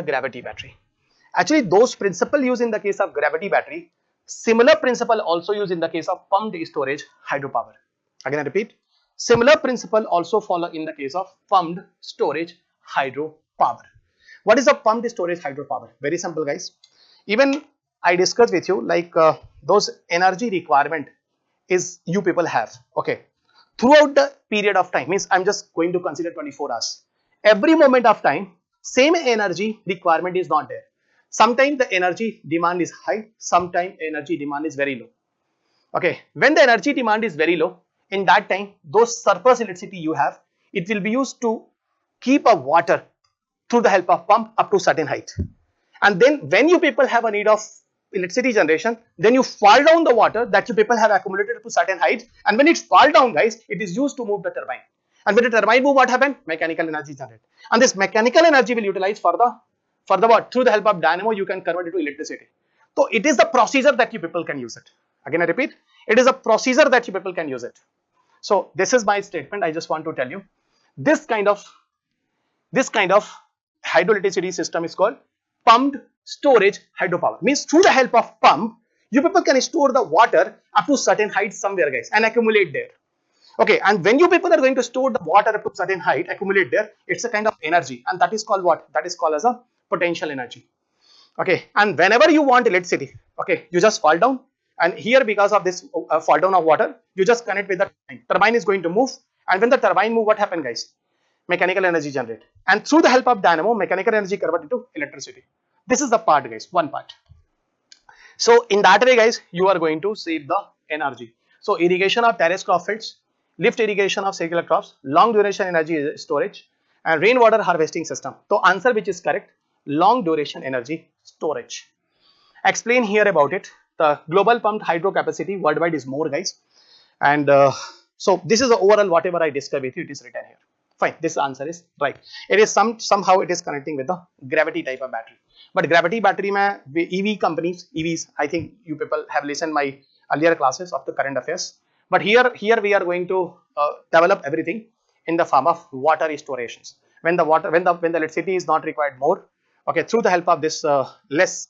gravity battery. Actually, those principle used in the case of gravity battery, similar principle also used in the case of pumped storage hydropower. Again I repeat, similar principle also follow in the case of pumped storage hydropower. What is a pumped storage hydropower? Very simple guys. Even I discussed with you like those energy requirement is you people have. Okay. Throughout the period of time, means I'm just going to consider 24 hours. Every moment of time, same energy requirement is not there. Sometimes the energy demand is high, sometimes energy demand is very low. Okay, when the energy demand is very low, in that time, those surplus electricity you have, it will be used to keep a water through the help of pump up to certain height. And then when you people have a need of electricity generation, then you fall down the water that you people have accumulated up to certain height, and when it fall down guys, it is used to move the turbine. And when the turbine move, what happen? Mechanical energy generate. And this mechanical energy will utilize for the what? Through the help of dynamo, you can convert it to electricity. So it is the procedure that you people can use it. Again I repeat, it is a procedure that you people can use it. So this is my statement. I just want to tell you, this kind of hydroelectricity system is called pumped storage hydropower. Means through the help of pump, you people can store the water up to certain height somewhere guys and accumulate there. Okay, and when you people are going to store the water up to certain height, accumulate there, it's a kind of energy, and that is called what? That is called as a potential energy. Okay, and whenever you want electricity, okay, you just fall down, and here because of this fall down of water, you just connect with the turbine. Turbine is going to move, and when the turbine move, what happen guys? Mechanical energy generate, and through the help of dynamo, mechanical energy convert into electricity. This is the part guys, one part. So in that way guys, you are going to save the energy. So irrigation of terrace crop fields, lift irrigation of cereal crops, long duration energy storage, and rainwater harvesting system. So answer which is correct, long duration energy storage. Explain here about it. The global pumped hydro capacity worldwide is more guys, and so this is the overall whatever I discussed with you, it is written here. Fine, this answer is right. It is somehow it is connecting with the gravity type of battery. But gravity battery mein EV companies, EVs, I think you people have listened my earlier classes of the current affairs. But here we are going to develop everything in the form of water storations. When the electricity is not required more, okay, through the help of this less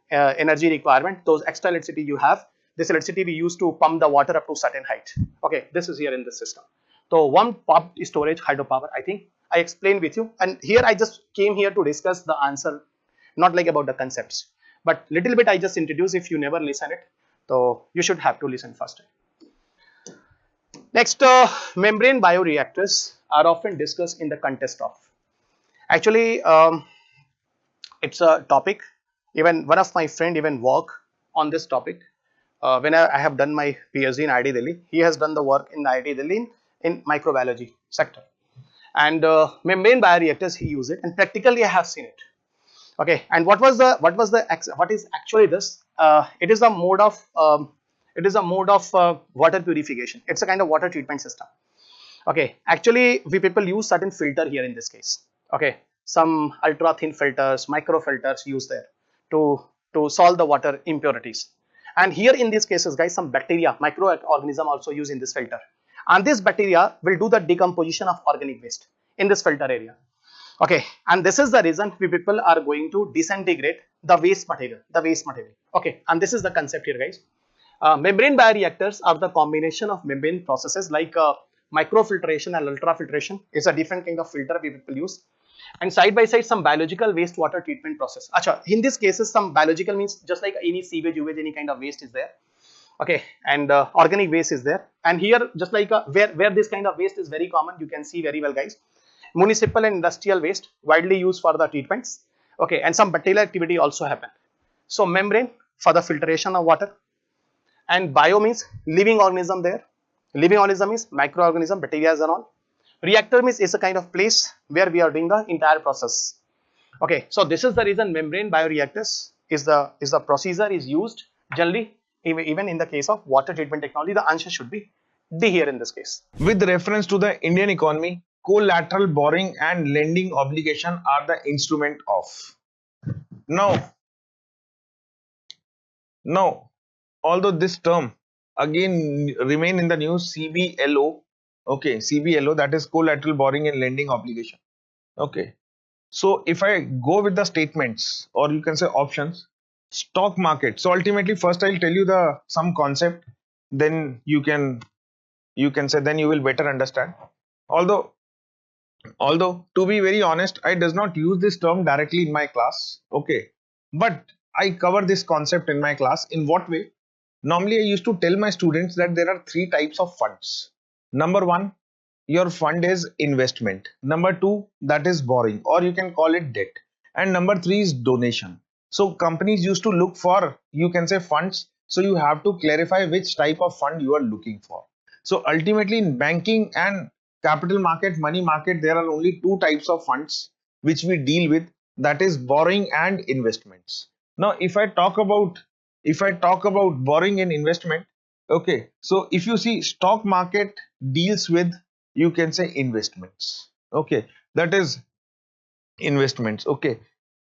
energy requirement, those extra electricity you have, this electricity we use to pump the water up to certain height. Okay, this is here in the system. So one pumped storage hydropower, I think I explained with you, and here I just came here to discuss the answer, not like about the concepts, but little bit I just introduce. If you never listen it, so you should have to listen first. Next, membrane bioreactors are often discussed in the context of. Actually, it's a topic. Even one of my friend even work on this topic. When I have done my PhD in IIT Delhi, he has done the work in IIT Delhi in microbiology sector. And membrane bioreactors he used it, and practically I have seen it. Okay, and what is actually this? It is a mode of water purification. It's a kind of water treatment system. Okay, actually we people use certain filter here in this case. Okay, some ultra thin filters, micro filters used there to solve the water impurities. And here in these cases, guys, some bacteria, microorganism also used in this filter, and this bacteria will do the decomposition of organic waste in this filter area. Okay, and this is the reason we people are going to disintegrate the waste material, okay, and this is the concept here, guys. Membrane bioreactors are the combination of membrane processes like microfiltration and ultrafiltration. It's a different kind of filter we people use, and side by side some biological wastewater treatment process. Acha, in this cases, some biological means just like any sewage, any kind of waste is there. Okay, and organic waste is there, and here just like where this kind of waste is very common, you can see very well, guys. Municipal and industrial waste widely used for the treatments. Okay, and some bacterial activity also happen. So membrane for the filtration of water, and bio means living organism there. Living organism means microorganism, bacteria and all. Reactor means is a kind of place where we are doing the entire process. Okay, so this is the reason membrane bioreactors is the procedure is used generally, even in the case of water treatment technology. The answer should be D here in this case. With reference to the Indian economy, collateral borrowing and lending obligation are the instrument of. Now, although this term again remain in the news, CBLO, okay, CBLO, that is collateral borrowing and lending obligation. Okay, so if I go with the statements, or you can say options, stock market. So ultimately, first I'll tell you some concept, then you can say, then you will better understand. Although to be very honest, I does not use this term directly in my class. Okay, but I cover this concept in my class. In what way? Normally, I used to tell my students that there are three types of funds. Number one, your fund is investment. Number two, that is borrowing, or you can call it debt. And number three is donation. So companies used to look for, you can say, funds. So you have to clarify which type of fund you are looking for. So ultimately, in banking and capital market, money market, there are only two types of funds which we deal with, that is borrowing and investments. Now, if I talk about borrowing and investment, okay, so if you see, stock market deals with, you can say, investments. Okay, that is investments. Okay,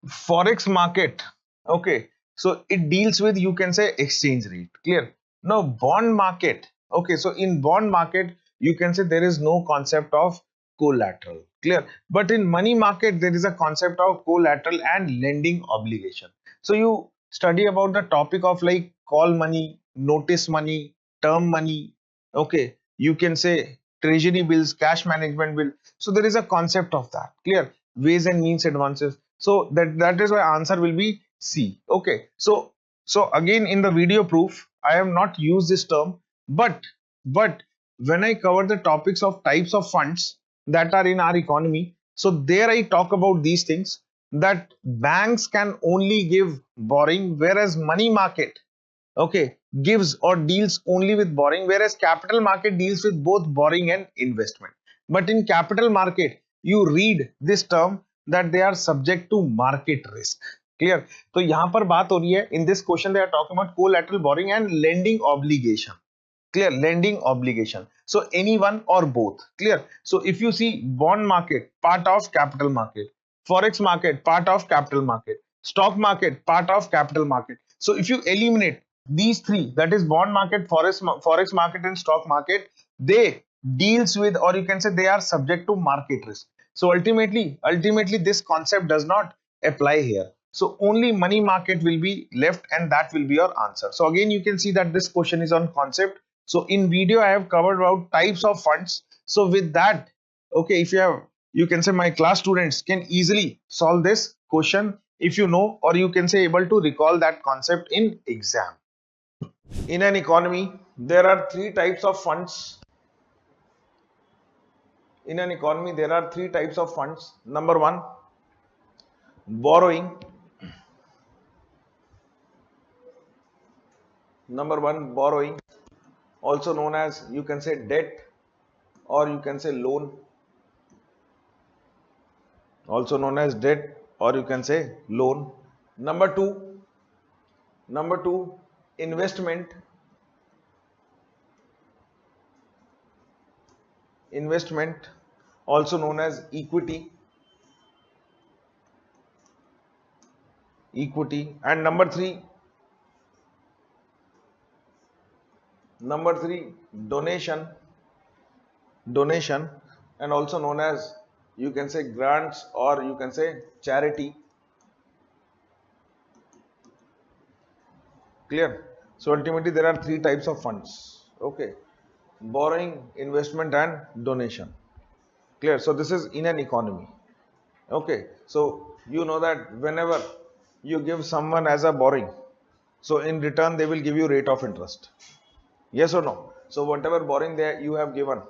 forex market, okay, so it deals with, you can say, exchange rate. Clear? Now bond market, okay, so in bond market, you can say there is no concept of collateral. Clear? But in money market, there is a concept of collateral and lending obligation. So you study about the topic of like call money, notice money, term money, okay, you can say treasury bills, cash management bill. So there is a concept of that. Clear? Ways and means advances. So that is why answer will be C. Okay, so again, in the video proof, I have not used this term, but when I cover the topics of types of funds that are in our economy, so there I talk about these things, that banks can only give borrowing, whereas money market, okay, gives or deals only with borrowing, whereas capital market deals with both borrowing and investment. But in capital market, you read this term that they are subject to market risk. Clear? तो यहाँ पर बात हो रही है, in this question they are talking about collateral borrowing and lending obligation. Clear? Lending obligation. So any one or both. Clear? So if you see bond market, part of capital market, forex market, part of capital market, stock market, part of capital market. So if you eliminate these three, that is bond market, forex market and stock market, they deals with, or you can say they are subject to market risk. So ultimately this concept does not apply here. So only money market will be left, and that will be your answer. So again, you can see that this question is on concept. So in video, I have covered about types of funds. So with that, okay, if you have, you can say my class students can easily solve this question if you know, or you can say able to recall that concept in exam. In an economy, there are three types of funds. In an economy, there are three types of funds. Number one, borrowing. Number one, borrowing, also known as, you can say, debt, or you can say loan, also known as debt or you can say loan. Number two, investment. Investment, also known as equity. And number three, donation, and also known as, you can say, grants, or you can say charity. Clear? So ultimately there are three types of funds. Okay, borrowing, investment, and donation. Clear? So this is in an economy. Okay, so you know that whenever you give someone as a borrowing, so in return they will give you rate of interest. Yes or no? So whatever borrowing they you have given,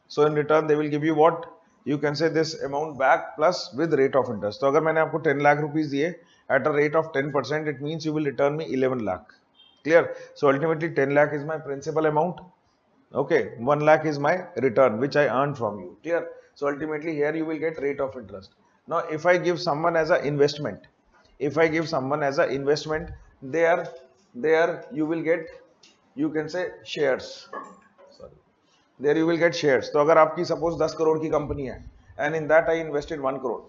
so in return they will give you what? You can say this amount back plus with rate of interest. So अगर मैंने आपको 10 lakh rupees दिए at a rate of 10%, it means you will return me 11 lakh. Clear? So ultimately 10 lakh is my principal amount. Okay, 1 lakh is my return which I earned from you. Clear? So ultimately here you will get rate of interest. Now if I give someone as an investment, there you will get, you can say, shares. Sorry, there you will get shares. तो अगर आपकी suppose 10 crore की company है and in that I invested 1 crore,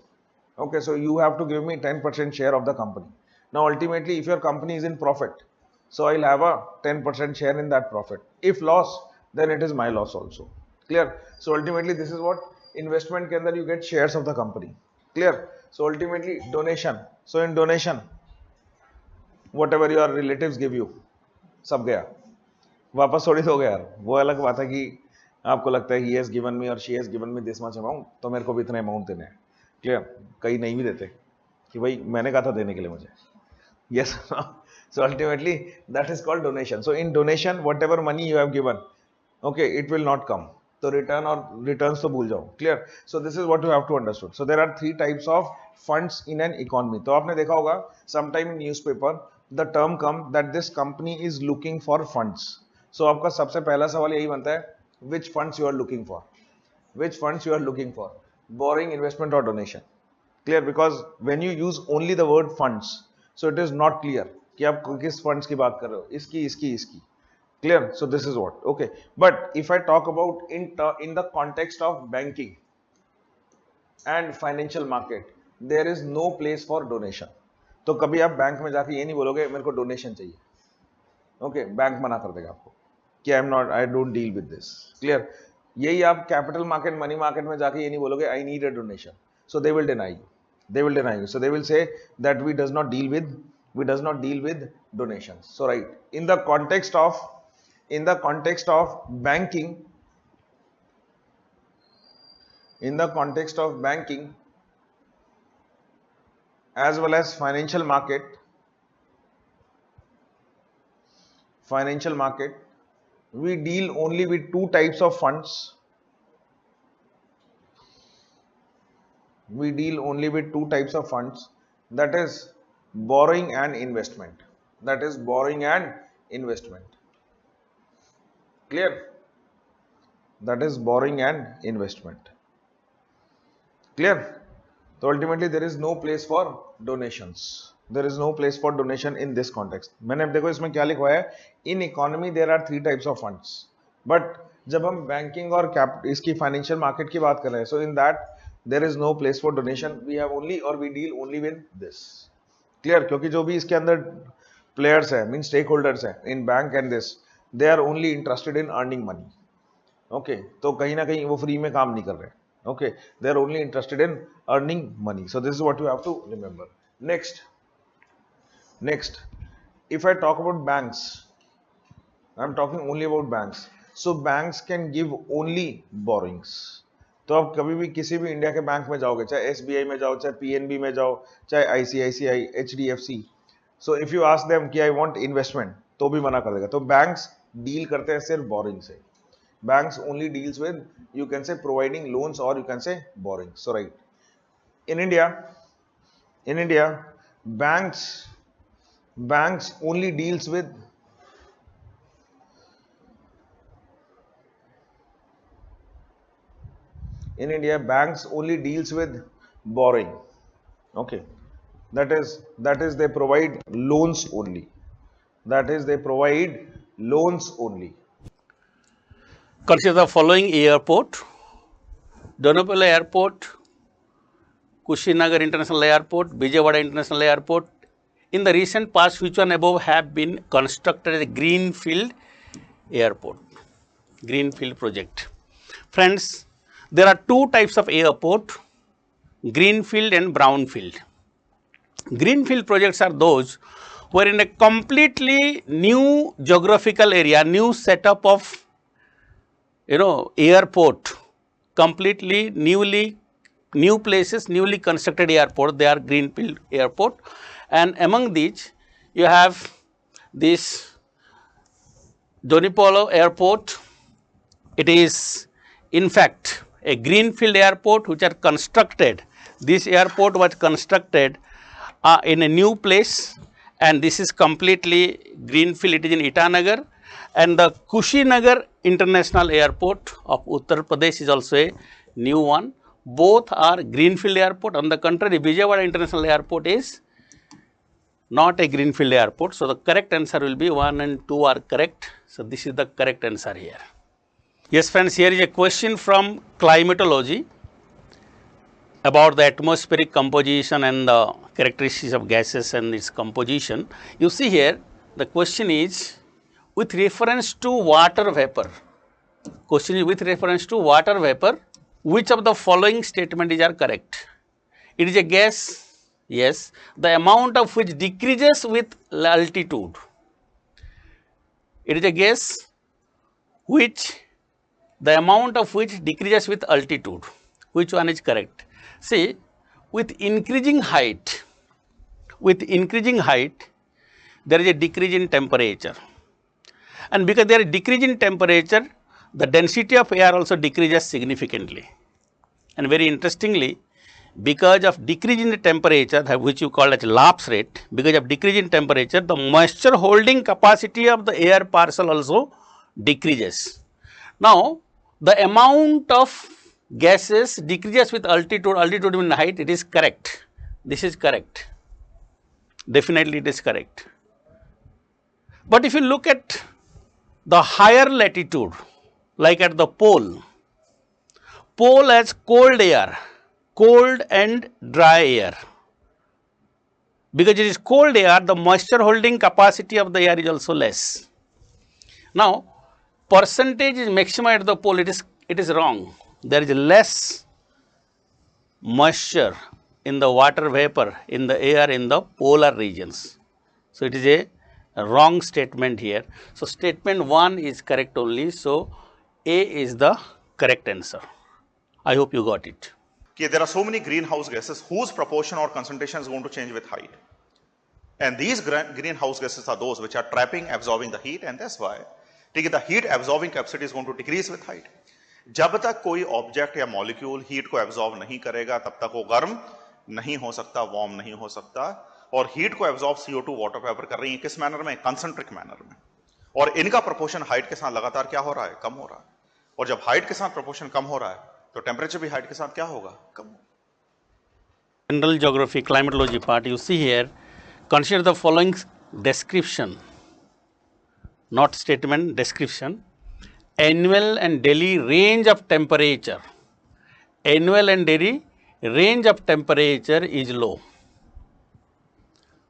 okay, so you have to give me 10% share of the company. Now ultimately if your company is in profit, so I'll have a 10% share in that profit. If loss, then it is my loss also. Clear? So ultimately this is what investment के अंदर you get shares of the company. Clear? So ultimately donation. So in donation, whatever your relatives give you, सब गया, वापस थोड़ी दोगे यार. वो अलग बात है कि आपको लगता है he has given me or she has given me this much amount, तो मेरे को भी इतना अमाउंट देना है. क्लियर? कई नहीं भी देते कि भाई मैंने कहा था देने के लिए मुझे. Yes. So ultimately that is called donation. So in donation, whatever money you have given, okay, it will not come. So returns तो भूल जाओ. Clear? So this is what you have to understood. So there are three types of funds in an economy. तो आपने देखा होगा sometime in newspaper the term come that this company is looking for funds. So आपका सबसे पहला सवाल यही बनता है, which funds you are looking for? Which funds you are looking for? Borrowing, investment, or donation? Clear? Because when you use only the word funds, so it is not clear कि आप किस funds की बात कर रहे हो, इसकी. Clear? So this is what. Okay, but if I talk about in the context of banking and financial market, there is no place for donation. तो कभी आप बैंक में जाके ये नहीं बोलोगे मेरे को डोनेशन चाहिए. ओके, बैंक मना कर देगा आपको कि I don't deal with this. Clear? यही आप कैपिटल मार्केट, मनी मार्केट में जाके ये नहीं बोलोगे I need a donation. So they will deny you. So they will say that we does not deal with donations. So right, in the context of banking, as well as financial market, we deal only with two types of funds. That is borrowing and investment. Clear? That is borrowing and investment. Clear? So ultimately there is no place for donations. There is no place for donation in this context. मैंने अब देखो इसमें क्या लिखवाया है, in economy there are three types of funds. But जब हम banking और इसकी फाइनेंशियल मार्केट की बात कर रहे हैं, so in that there is no place for donation. We deal only with this. Clear? क्योंकि जो भी इसके अंदर players हैं, means stakeholders हैं in bank and this, they are only interested in earning money. Okay, तो कहीं ना कहीं वो फ्री में काम नहीं कर रहे. Okay, they are only interested in earning money. So this is what you have to remember. Next, if I talk about banks, I'm talking only about banks. So banks can give only borrowings. तो आप कभी भी किसी भी India के bank में जाओगे, चाहे SBI में जाओ, चाहे PNB में जाओ, चाहे ICICI, HDFC, so if you ask them कि I want investment, तो भी मना कर देगा. तो banks डील करते हैं सिर्फ borrowing से. Banks only deals with, you can say, providing loans or you can say borrowing. So right, in India, banks only deals with borrowing. Okay, That is they provide loans only. That is they provide loans only. Consider the following airport: Donapalli Airport, Kushinagar International Airport, Vijayawada International Airport. In the recent past, which one above have been constructed as a greenfield airport, greenfield project? Friends, there are two types of airport: greenfield and brownfield. Greenfield projects are those where in a completely new geographical area, new setup of airport, completely new places, newly constructed airport, they are greenfield airport. And among these you have this Donipolo airport. It is in fact a greenfield airport which are constructed. This airport was constructed in a new place, and this is completely greenfield. It is in Itanagar. And the Kushinagar International Airport of Uttar Pradesh is also a new one. Both are greenfield airport. On the contrary, Vijayawada International Airport is not a greenfield airport. So, the correct answer will be 1 and 2 are correct. So, this is the correct answer here. Yes friends, here is a question from climatology about the atmospheric composition and the characteristics of gases and its composition. You see here, the question is with reference to water vapor. Question is with reference to water vapor, which of the following statements are correct? It is a gas. Yes, the amount of which decreases with altitude. It is a gas which the amount of which decreases with altitude. Which one is correct? See, with increasing height, there is a decrease in temperature. And because there is decrease in temperature, the density of air also decreases significantly. And very interestingly, because of decrease in the temperature, which you call as lapse rate, because of decrease in temperature, the moisture holding capacity of the air parcel also decreases. Now, the amount of gases decreases with altitude means height, it is correct. This is correct. Definitely it is correct. But if you look at the higher latitude, like at the pole has cold air, cold and dry air. Because it is cold air, the moisture holding capacity of the air is also less. Now, percentage is maximum at the pole, it is wrong. There is less moisture in the water vapor in the air in the polar regions. So, it is a wrong statement here. So, statement 1 is correct only. So, A is the correct answer. I hope you got it. There are so many greenhouse gases whose proportion or concentration is going to change with height. And these greenhouse gases are those which are trapping, absorbing the heat, and that's why the heat absorbing capacity is going to decrease with height. जब तक कोई object या molecule heat को absorb नहीं करेगा तब तक वो गर्म नहीं हो सकता, वार्म नहीं हो सकता. और हीट को एब्जॉर्ब CO2 वाटर वेपर कर रही है किस मैनर में? कंसंट्रिक मैनर में. और इनका प्रोपोर्शन हाइट के साथ लगातार क्या हो रहा है? कम हो रहा है. और जब हाइट के साथ प्रोपोर्शन कम हो रहा है तो टेम्परेचर भी हाइट के साथ क्या होगा? कम होगा. General geography, climatology part, you see here, consider the following description, not statement, description. Annual and daily range of temperature. Annual and daily range of temperature is low.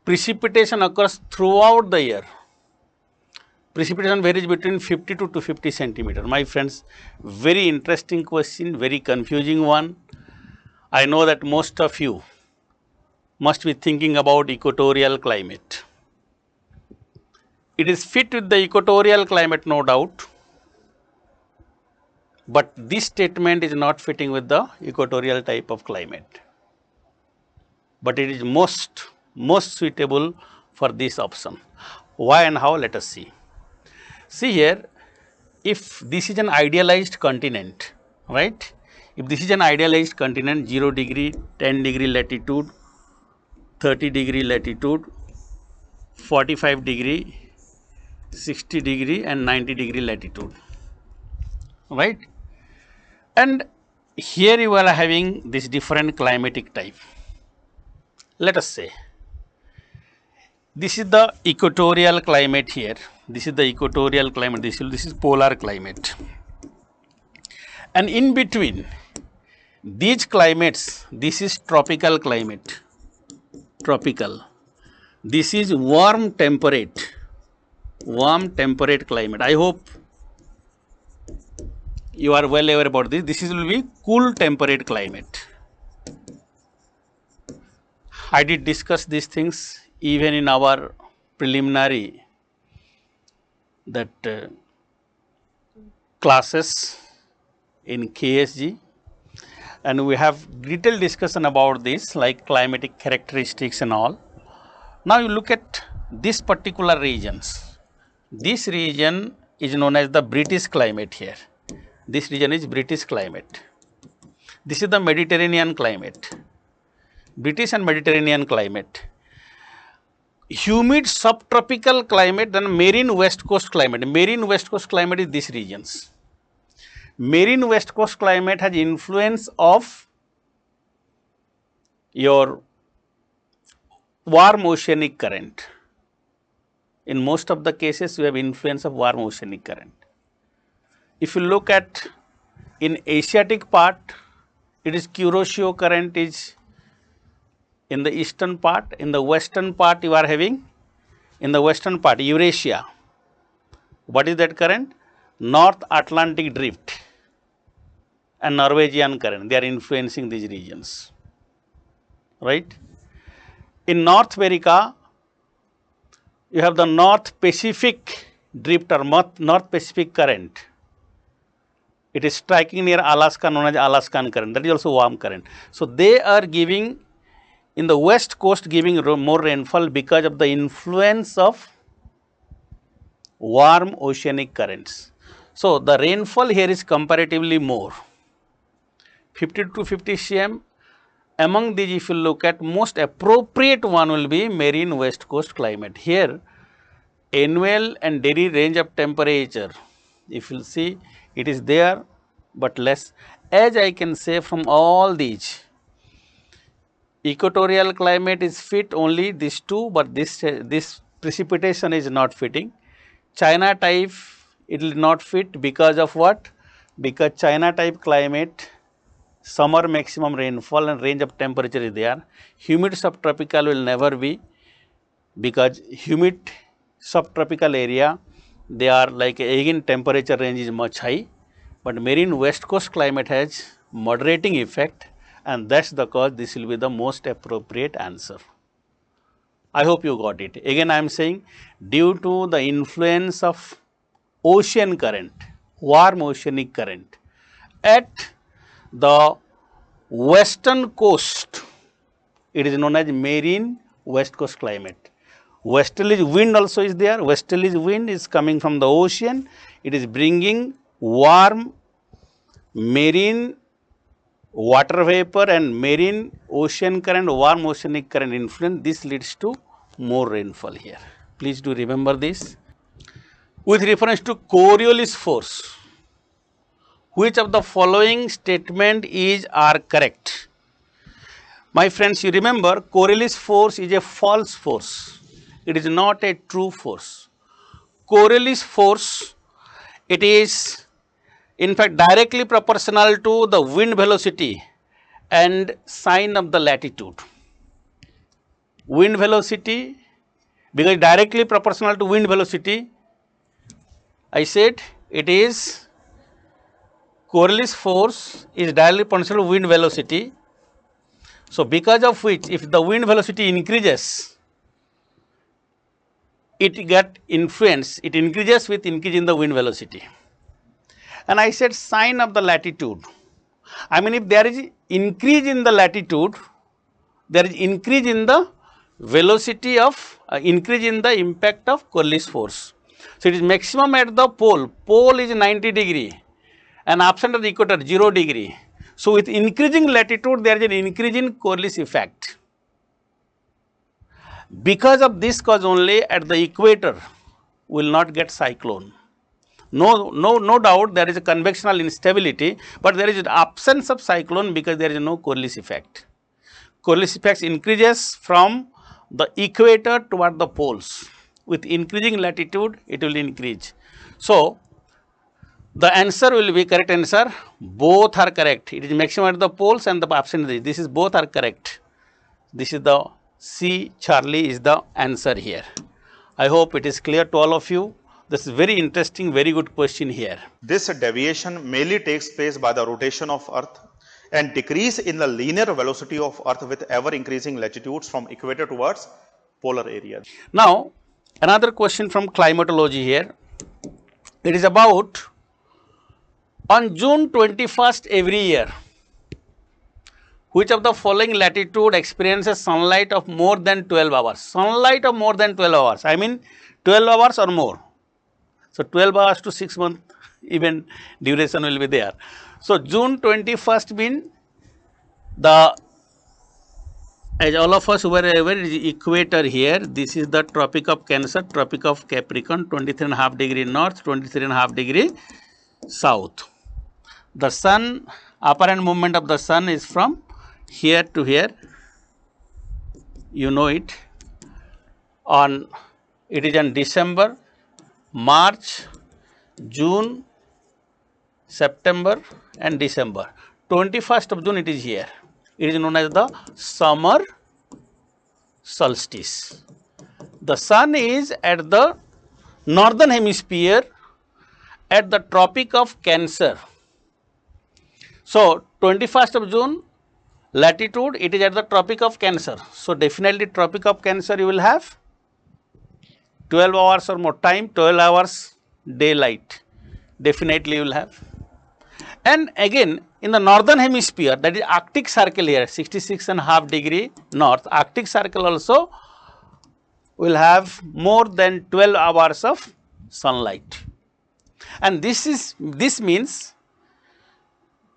Precipitation occurs throughout the year. Precipitation varies between 50 to 250 centimeter. My friends, very interesting question, very confusing one. I know that most of you must be thinking about equatorial climate. It is fit with the equatorial climate, no doubt. But this statement is not fitting with the equatorial type of climate. But it is most suitable for this option. Why and how? Let us see. See here, if this is an idealized continent, right? If this is an idealized continent, 0 degree, 10 degree latitude, 30 degree latitude, 45 degree, 60 degree and 90 degree latitude, right? And here you are having this different climatic type. Let us say This is the equatorial climate here. This is the equatorial climate. This is polar climate. And in between these climates, this is tropical climate. Tropical. This is warm temperate climate. I hope you are well aware about this. This will be cool temperate climate. I did discuss these things even in our preliminary classes in KSG, and we have detailed discussion about this like climatic characteristics and all. Now you look at this particular regions. This region is known as the British climate here. This region is British climate. This is the Mediterranean climate. British and Mediterranean climate. Humid subtropical climate, then marine west coast climate. Marine west coast climate is these regions. Marine west coast climate has influence of your warm oceanic current. In most of the cases, we have influence of warm oceanic current. If you look at in Asiatic part, it is Kuroshio current is in the eastern part. In the western part, you are having in the western part Eurasia. What is that current? North Atlantic drift and Norwegian current. They are influencing these regions, right? In North America, you have the North Pacific drift or North Pacific current. It is striking near Alaska, known as Alaskan current. That is also warm current. So they are giving in the west coast giving more rainfall because of the influence of warm oceanic currents. So the rainfall here is comparatively more, 50 to 50 cm. Among these, if you look at, most appropriate one will be marine west coast climate. Here annual and daily range of temperature, if you see, it is there but less. As I can say from all these, equatorial climate is fit only these two, but this precipitation is not fitting. China type, it will not fit because of what? Because China type climate, summer maximum rainfall and range of temperature is there. Humid subtropical will never be, because humid subtropical area, they are like again temperature range is much high, but marine west coast climate has moderating effect, and that's the cause this will be the most appropriate answer. I hope you got it. Again I am saying, due to the influence of ocean current, warm oceanic current at the western coast, it is known as marine west coast climate. Westerly wind also is there. Westerly wind is coming from the ocean. It is bringing warm marine water vapor and marine ocean current, warm oceanic current influence. This leads to more rainfall here. Please do remember this. With reference to Coriolis force, which of the following statement are correct? My friends, you remember Coriolis force is a false force. It is not a true force. Coriolis force, it is in fact directly proportional to the wind velocity and sign of the latitude. Wind velocity, because directly proportional to wind velocity, I said it is Coriolis force is directly proportional to wind velocity. So because of which, if the wind velocity increases, it get influence, it increases with increase in the wind velocity. And I said sign of the latitude. I mean, if there is increase in the latitude, there is increase in the velocity of, increase in the impact of Coriolis force. So it is maximum at the pole. Pole is 90 degree and absent of the equator 0 degree. So with increasing latitude, there is an increase in Coriolis effect. Because of this cause only, at the equator will not get cyclone. No doubt there is a convectional instability, but there is an absence of cyclone because there is no Coriolis effect. Coriolis effect increases from the equator toward the poles. With increasing latitude, it will increase. So, the answer will be correct answer. Both are correct. It is maximum at the poles and the absent. This is both are correct. This is the C. Charlie is the answer here. I hope it is clear to all of you. This is very interesting, very good question here. This deviation mainly takes place by the rotation of Earth and decrease in the linear velocity of Earth with ever increasing latitudes from equator towards polar area. Now, another question from climatology here. It is about on June 21st every year, which of the following latitude experiences sunlight of more than 12 hours? Sunlight of more than 12 hours. I mean 12 hours or more. So, 12 hours to 6 months even duration will be there. So, June 21st mean the, as all of us were aware, is equator here. This is the Tropic of Cancer, Tropic of Capricorn, 23.5 degree north, 23.5 degree south. The sun, apparent movement of the sun is from here to here. You know it. It is on December, March, June, September and December. 21st of June it is here. It is known as the summer solstice. The sun is at the northern hemisphere at the Tropic of Cancer. So, 21st of June latitude, it is at the Tropic of Cancer. So, definitely Tropic of Cancer you will have 12 hours or more time, 12 hours daylight, definitely you will have. And again in the northern hemisphere, that is Arctic circle here, 66.5 degree north, Arctic circle also will have more than 12 hours of sunlight. And this means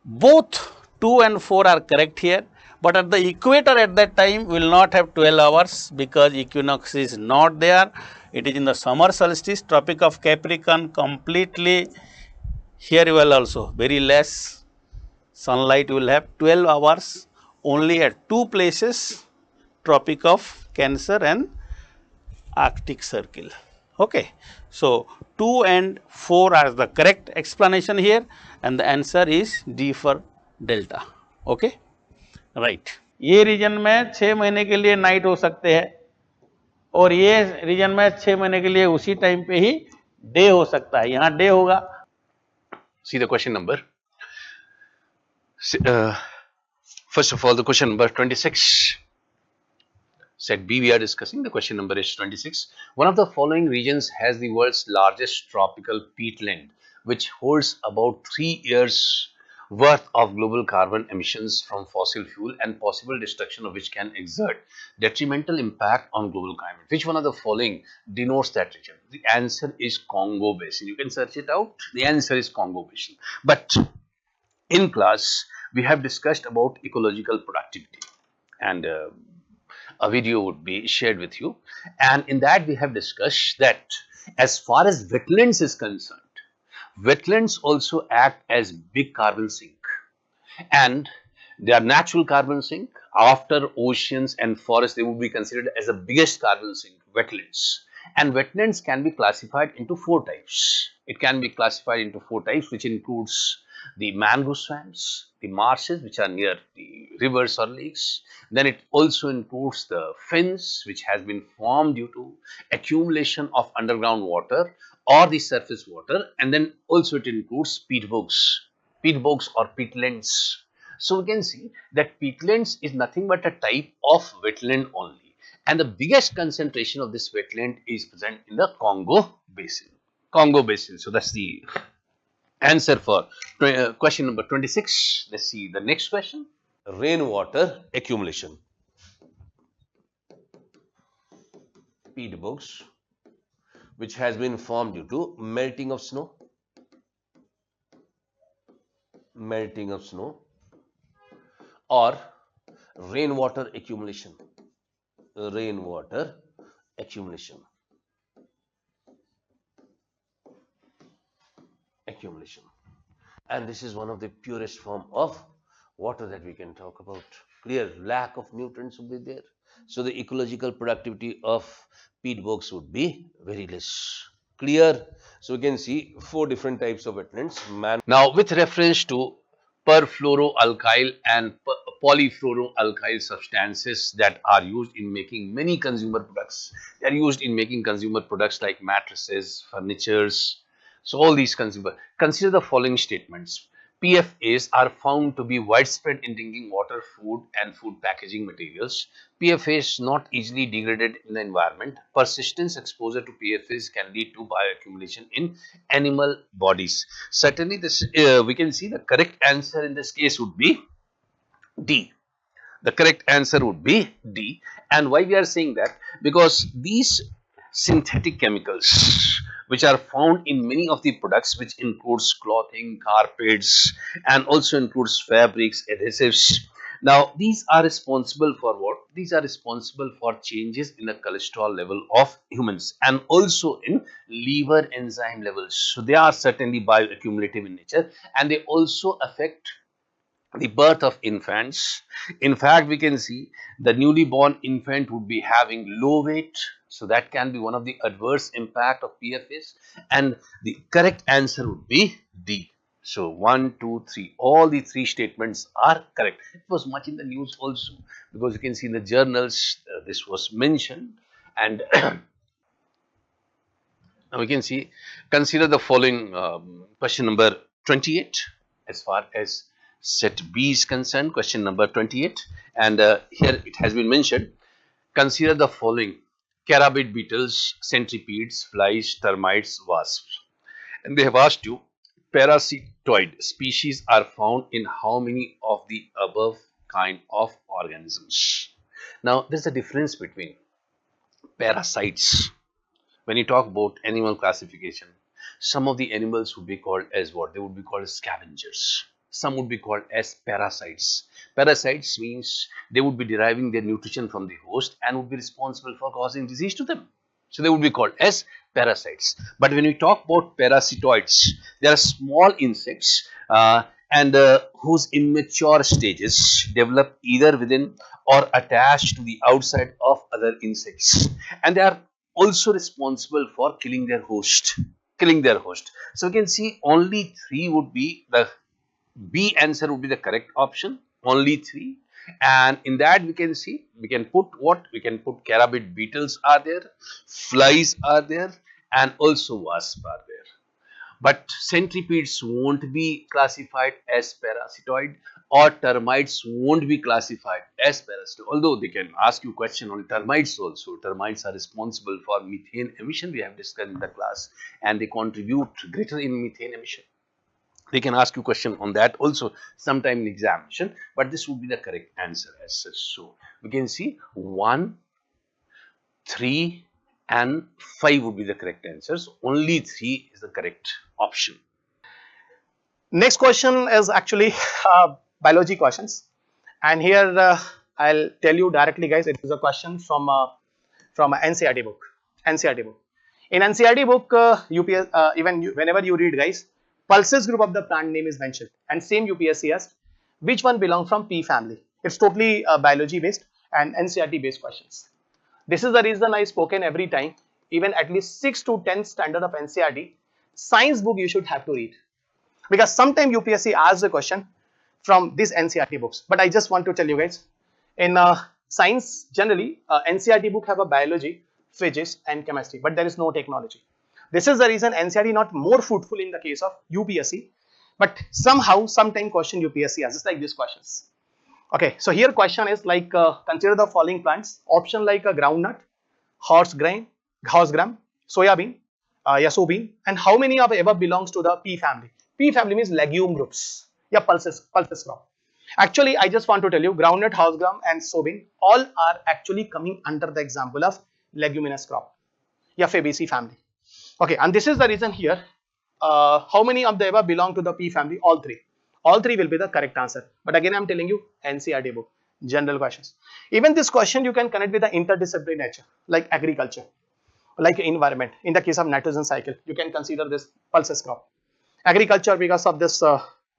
both 2 and 4 are correct here, but at the equator at that time will not have 12 hours because equinox is not there. It is in the summer solstice, Tropic of Capricorn completely. Here you will also very less sunlight, you will have 12 hours only at two places, Tropic of Cancer and Arctic circle. Okay. So, 2 and 4 are the correct explanation here and the answer is D for delta. Okay. Right. ये reason में 6 महीने के लिए night हो सकते हैं और ये रीजन में 6 महीने के लिए उसी टाइम पे ही डे हो सकता है, यहाँ डे होगा. See the question number. First of all, the question number 26. Set B we are discussing. The question number is 26. One of the following regions has the world's largest tropical peatland, which holds about 3 years worth of global carbon emissions from fossil fuel and possible destruction of which can exert detrimental impact on global climate. Which one of the following denotes that region? The answer is Congo Basin. You can search it out. The answer is Congo Basin. But in class, we have discussed about ecological productivity and a video would be shared with you. And in that, we have discussed that as far as wetlands is concerned, wetlands also act as big carbon sink and they are natural carbon sink. After oceans and forests, they would be considered as the biggest carbon sink, wetlands. And wetlands can be classified into 4 types. It can be classified into 4 types, which includes the mangrove swamps, the marshes which are near the rivers or lakes. Then it also includes the fens which has been formed due to accumulation of underground water or the surface water, and then also it includes peat bogs or peatlands. So we can see that peatlands is nothing but a type of wetland only, and the biggest concentration of this wetland is present in the Congo Basin. So that's the answer for question number 26. Let's see the next question. Rainwater accumulation. Peat bogs, which has been formed due to melting of snow, or rainwater accumulation. And this is one of the purest form of water that we can talk about. Clear lack of nutrients will be there. So the ecological productivity of peat bogs would be very less. Clear? So we can see 4 different types of wetlands. Now, with reference to perfluoroalkyl and polyfluoroalkyl substances that are used in making many consumer products, they are used in making consumer products like mattresses, furnitures. So, all these consider the following statements. PFAs are found to be widespread in drinking water, food and food packaging materials. PFAs not easily degraded in the environment. Persistent exposure to PFAs can lead to bioaccumulation in animal bodies. Certainly, this we can see the correct answer in this case would be D. The correct answer would be D. And why we are saying that? Because these synthetic chemicals which are found in many of the products, which includes clothing, carpets, and also includes fabrics, adhesives. Now, these are responsible for what? These are responsible for changes in the cholesterol level of humans and also in liver enzyme levels. So, they are certainly bioaccumulative in nature, and they also affect the birth of infants. In fact, we can see the newly born infant would be having low weight. So that can be one of the adverse impact of PFAs, and the correct answer would be D. So 1, 2, 3, all the 3 statements are correct. It was much in the news also, because you can see in the journals this was mentioned. And now we can see, consider the following question number 28 as far as set B is concerned. Question number 28, and here it has been mentioned. Consider the following: carabid beetles, centipedes, flies, termites, wasps. And they have asked you, parasitoid species are found in how many of the above kind of organisms? Now, there's a difference between parasites. When you talk about animal classification, some of the animals would be called as what? They would be called scavengers. Some would be called as parasites. Parasites means they would be deriving their nutrition from the host and would be responsible for causing disease to them. So they would be called as parasites. But when we talk about parasitoids, they are small insects and whose immature stages develop either within or attached to the outside of other insects, and they are also responsible for killing their host. So we can see only 3 would be the B answer would be the correct option, only 3. And in that we can see, we can put what? We can put carabid beetles are there, flies are there, and also wasps are there. But centipedes won't be classified as parasitoid, or termites won't be classified as parasitoid. Although they can ask you question on termites also. Termites are responsible for methane emission, we have discussed in the class, and they contribute greater in methane emission. They can ask you question on that also sometime in examination, but this would be the correct answer as such. So we can see 1, 3 and 5 would be the correct answers. Only 3 is the correct option. Next question is actually biology questions, and here I'll tell you directly, guys. It is a question from NCERT book. In NCERT book, whenever you read, guys, pulses group of the plant name is mentioned, and same UPSC asked which one belong from P family. It's totally biology based and NCERT based questions. This is the reason I spoken every time, even at least 6 to 10 standard of NCERT science book you should have to read, because sometimes UPSC asks the question from these NCERT books. But I just want to tell you guys, in science generally NCERT book have a biology, physics and chemistry, but there is no technology. This is the reason NCERT not more fruitful in the case of UPSC, but somehow sometime question UPSC asks, just like these questions. Okay, so here question is like consider the following plants. Option like a groundnut, horse gram, soybean, yasobean, and how many of ever belongs to the P family? P family means legume groups. Yeah, pulses crop. Actually, I just want to tell you, groundnut, horse gram, and soybean all are actually coming under the example of leguminous crop. Yeah, Fabaceae family. Okay, and this is the reason here. How many of the ever belong to the P family? All 3. All 3 will be the correct answer. But again, I am telling you, NCERT book, general questions. Even this question you can connect with the interdisciplinary nature, like agriculture, like environment. In the case of nitrogen cycle, you can consider this pulses crop. Agriculture, because of this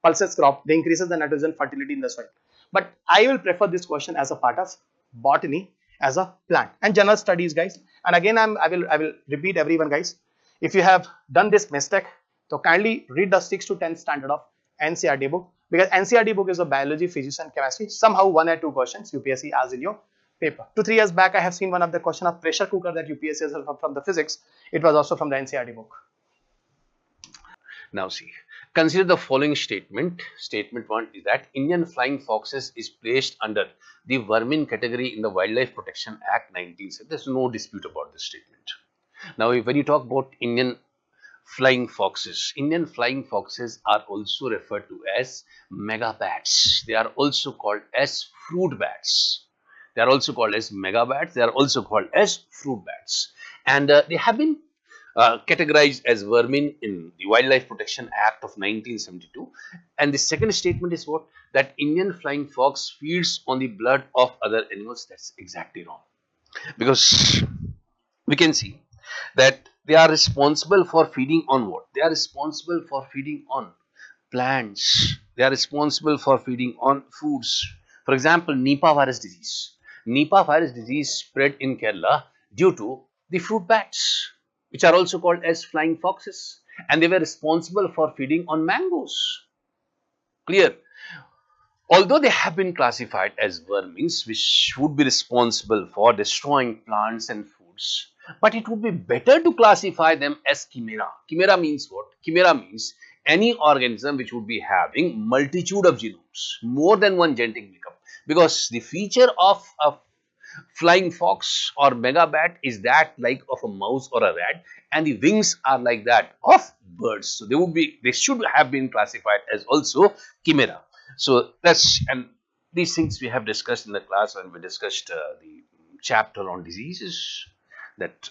pulses crop, they increases the nitrogen fertility in the soil. But I will prefer this question as a part of botany, as a plant. And general studies, guys. And again, I will repeat everyone, guys. If you have done this mistake, so kindly read the 6th to 10th standard of NCERT book, because NCERT book is a biology, physics and chemistry. Somehow 1 or 2 questions UPSC as in your paper. 2-3 years back, I have seen one of the question of pressure cooker that UPSC has from the physics. It was also from the NCERT book. Now see, consider the following statement. Statement 1 is that Indian flying foxes is placed under the vermin category in the Wildlife Protection Act 1970. There's no dispute about this statement. Now, when you talk about Indian flying foxes are also referred to as mega bats. They are also called as fruit bats. They are also called as mega bats. They are also called as fruit bats. And they have been categorized as vermin in the Wildlife Protection Act of 1972. And the second statement is what? That Indian flying fox feeds on the blood of other animals. That's exactly wrong. Because we can see that they are responsible for feeding on what? They are responsible for feeding on plants. They are responsible for feeding on foods. For example, Nipah virus disease. Nipah virus disease spread in Kerala due to the fruit bats, which are also called as flying foxes, and they were responsible for feeding on mangoes. Clear? Although they have been classified as vermins, which would be responsible for destroying plants and foods, but it would be better to classify them as chimera. Chimera means what? Chimera means any organism which would be having multitude of genomes, more than one genetic makeup, because the feature of a flying fox or mega bat is that like of a mouse or a rat, and the wings are like that of birds. So they should have been classified as also chimera. So and these things we have discussed in the class when we discussed the chapter on diseases. That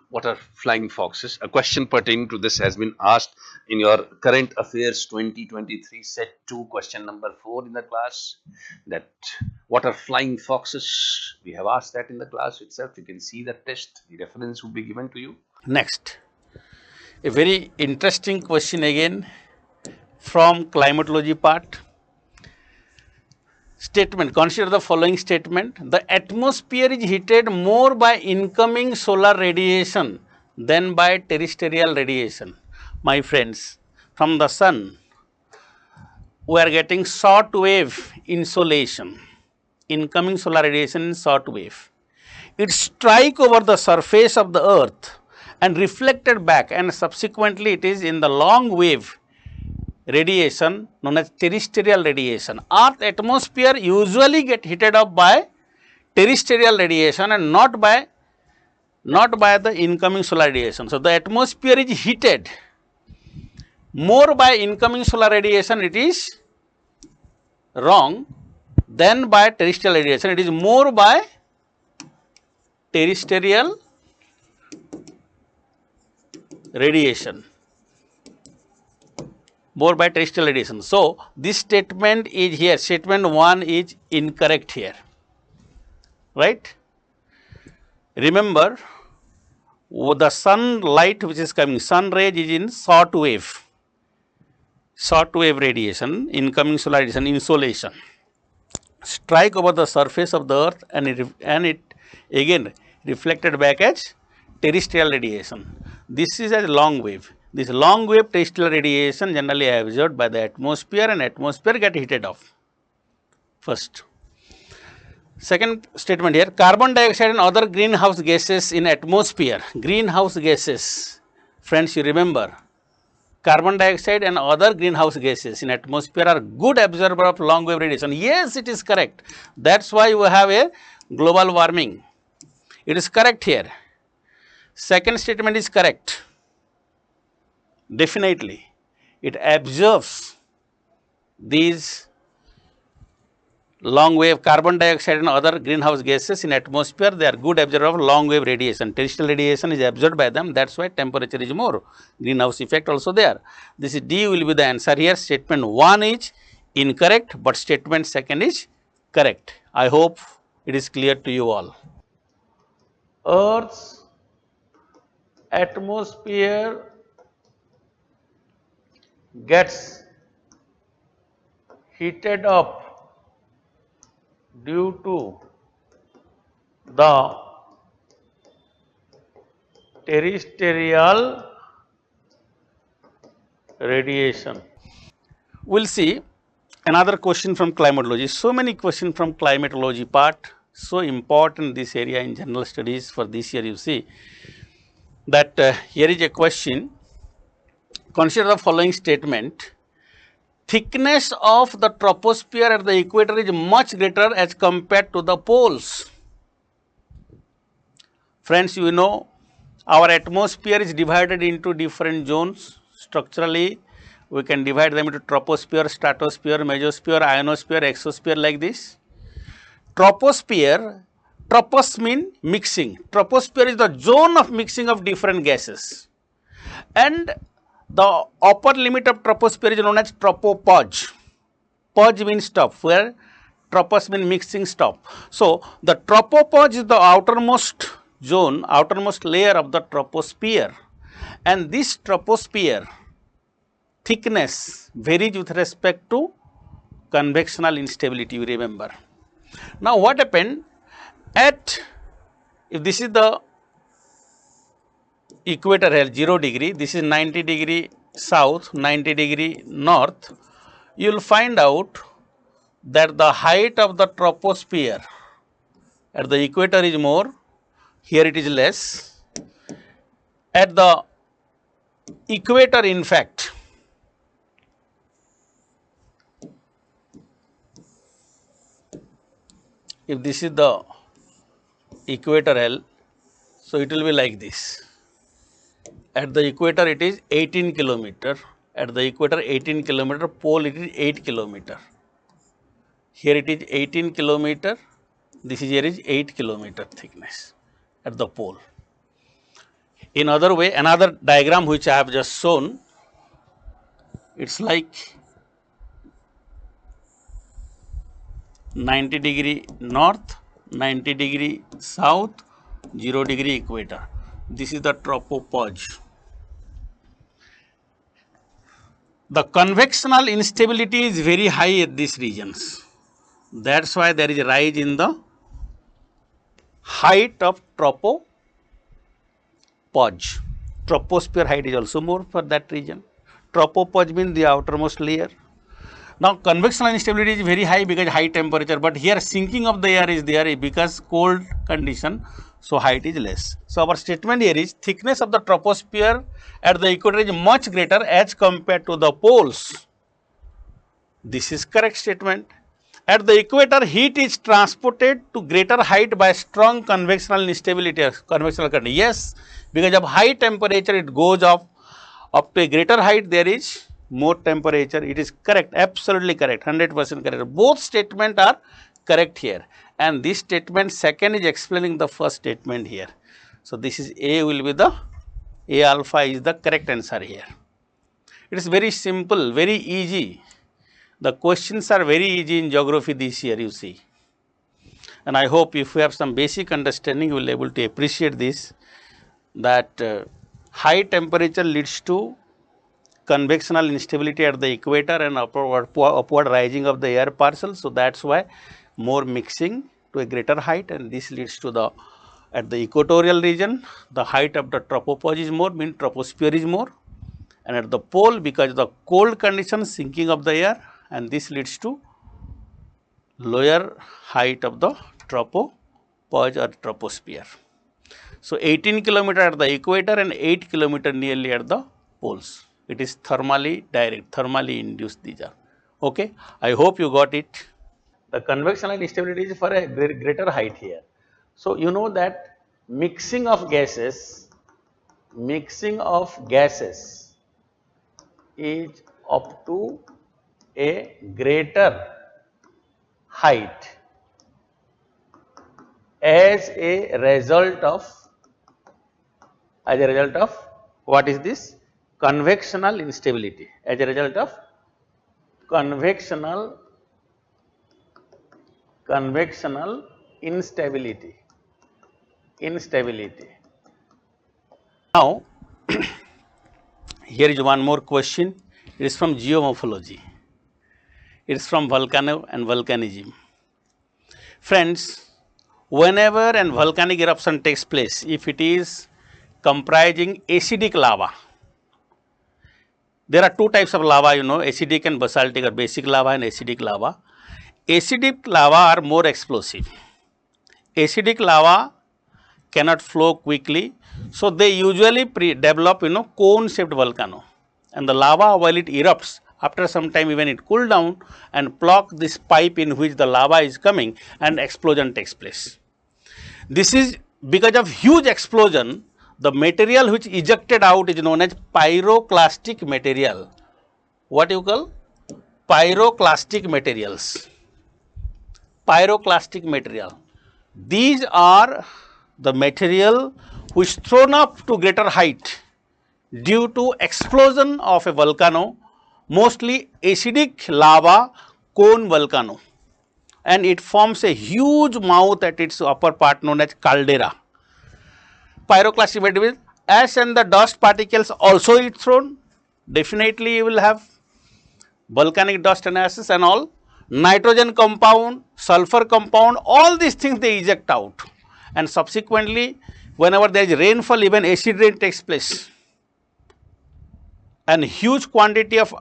what are flying foxes? A question pertaining to this has been asked in your current affairs 2023 set 2 question number 4 in the class. That what are flying foxes? We have asked that in the class itself. You can see the test. The reference will be given to you. Next, a very interesting question again from climatology part. Statement, consider the following statement. The atmosphere is heated more by incoming solar radiation than by terrestrial radiation. My friends, from the sun, we are getting short wave insolation. Incoming solar radiation in short wave. It strikes over the surface of the earth and reflected back, and subsequently it is in the long wave radiation known as terrestrial radiation. Earth atmosphere usually get heated up by terrestrial radiation and not by the incoming solar radiation. So the atmosphere is heated more by incoming solar radiation, it is wrong, than by terrestrial radiation. It is more by terrestrial radiation. More by terrestrial radiation. So this statement is here. Statement 1 is incorrect here. Right? Remember, the sunlight which is coming, sun rays is in short wave radiation, incoming solar radiation, insolation, strike over the surface of the earth, and it again reflected back as terrestrial radiation. This is a long wave. This long wave terrestrial radiation generally absorbed by the atmosphere, and atmosphere get heated off. First. Second statement here, carbon dioxide and other greenhouse gases in atmosphere. Greenhouse gases, friends, you remember, carbon dioxide and other greenhouse gases in atmosphere are good absorber of long wave radiation. Yes, it is correct. That's why we have a global warming. It is correct here. Second statement is correct. Definitely, it absorbs these long wave carbon dioxide and other greenhouse gases in atmosphere. They are good absorber of long wave radiation. Terrestrial radiation is absorbed by them. That's why temperature is more. Greenhouse effect also there. This is D will be the answer here. Statement 1 is incorrect, but statement 2 is correct. I hope it is clear to you all. Earth's atmosphere gets heated up due to the terrestrial radiation. We'll see another question from climatology. So many questions from climatology part, so important this area in general studies for this year. You see that here is a question. Consider the following statement. Thickness of the troposphere at the equator is much greater as compared to the poles. Friends, you know our atmosphere is divided into different zones. Structurally, we can divide them into troposphere, stratosphere, mesosphere, ionosphere, exosphere like this. Troposphere, tropos mean mixing. Troposphere is the zone of mixing of different gases. And the upper limit of troposphere is known as tropopause. Pause means stop, where tropos means mixing stop. So, the tropopause is the outermost zone, outermost layer of the troposphere, and this troposphere thickness varies with respect to convectional instability, you remember. Now, what happened at, if this is the equator here 0 degree, this is 90 degree south, 90 degree north, you will find out that the height of the troposphere at the equator is more, here it is less. At the equator, in fact, if this is the equator L, so it will be like this. At the equator it is 18 kilometer, at the equator 18 kilometer, pole it is 8 kilometer. Here it is 18 kilometer, this is here is 8 kilometer thickness at the pole. In other way, another diagram which I have just shown, it's like 90 degree north, 90 degree south, 0 degree equator. This is the tropopause. The convectional instability is very high at these regions. That's why there is a rise in the height of tropopause. Troposphere height is also more for that region. Tropopause means the outermost layer. Now, convectional instability is very high because high temperature, but here sinking of the air is there because cold condition, so height is less. So, our statement here is thickness of the troposphere at the equator is much greater as compared to the poles. This is correct statement. At the equator, heat is transported to greater height by strong convectional instability, convectional condition. Yes, because of high temperature, it goes up to a greater height, there is more temperature. It is correct, absolutely correct, 100% correct. Both statements are correct here, and this statement second is explaining the first statement here. So, this is A will be the A alpha is the correct answer here. It is very simple, very easy. The questions are very easy in geography this year, you see. And I hope if you have some basic understanding, you will be able to appreciate this, that high temperature leads to convectional instability at the equator and upward rising of the air parcel. So, that is why more mixing to a greater height, and this leads to the, at the equatorial region, the height of the tropopause is more, means troposphere is more, and at the pole, because of the cold condition, sinking of the air, and this leads to lower height of the tropopause or troposphere. So, 18 kilometer at the equator and 8 kilometer nearly at the poles. It is thermally direct, thermally induced these are. Okay. I hope you got it. The convectional instability is for a greater height here. So, you know that mixing of gases is up to a greater height as a result of what is this? Convectional instability, as a result of convectional instability. Now, here is one more question. It is from geomorphology. It is from volcano and volcanism. Friends, whenever an volcanic eruption takes place, if it is comprising acidic lava, there are two types of lava, you know, acidic and basaltic, or basic lava and acidic lava. Acidic lava are more explosive. Acidic lava cannot flow quickly, so they usually develop, you know, cone shaped volcano, and the lava, while it erupts, after some time even it cool down and block this pipe in which the lava is coming, and explosion takes place. This is because of huge explosion, the material which ejected out is known as pyroclastic material. What you call? Pyroclastic materials. Pyroclastic material. These are the material which thrown up to greater height due to explosion of a volcano, mostly acidic lava cone volcano, and it forms a huge mouth at its upper part known as caldera. Pyroclastic material, ash and the dust particles also it thrown, definitely you will have volcanic dust and ashes and all, nitrogen compound, sulfur compound, all these things they eject out, and subsequently whenever there is rainfall, even acid rain takes place, and huge quantity of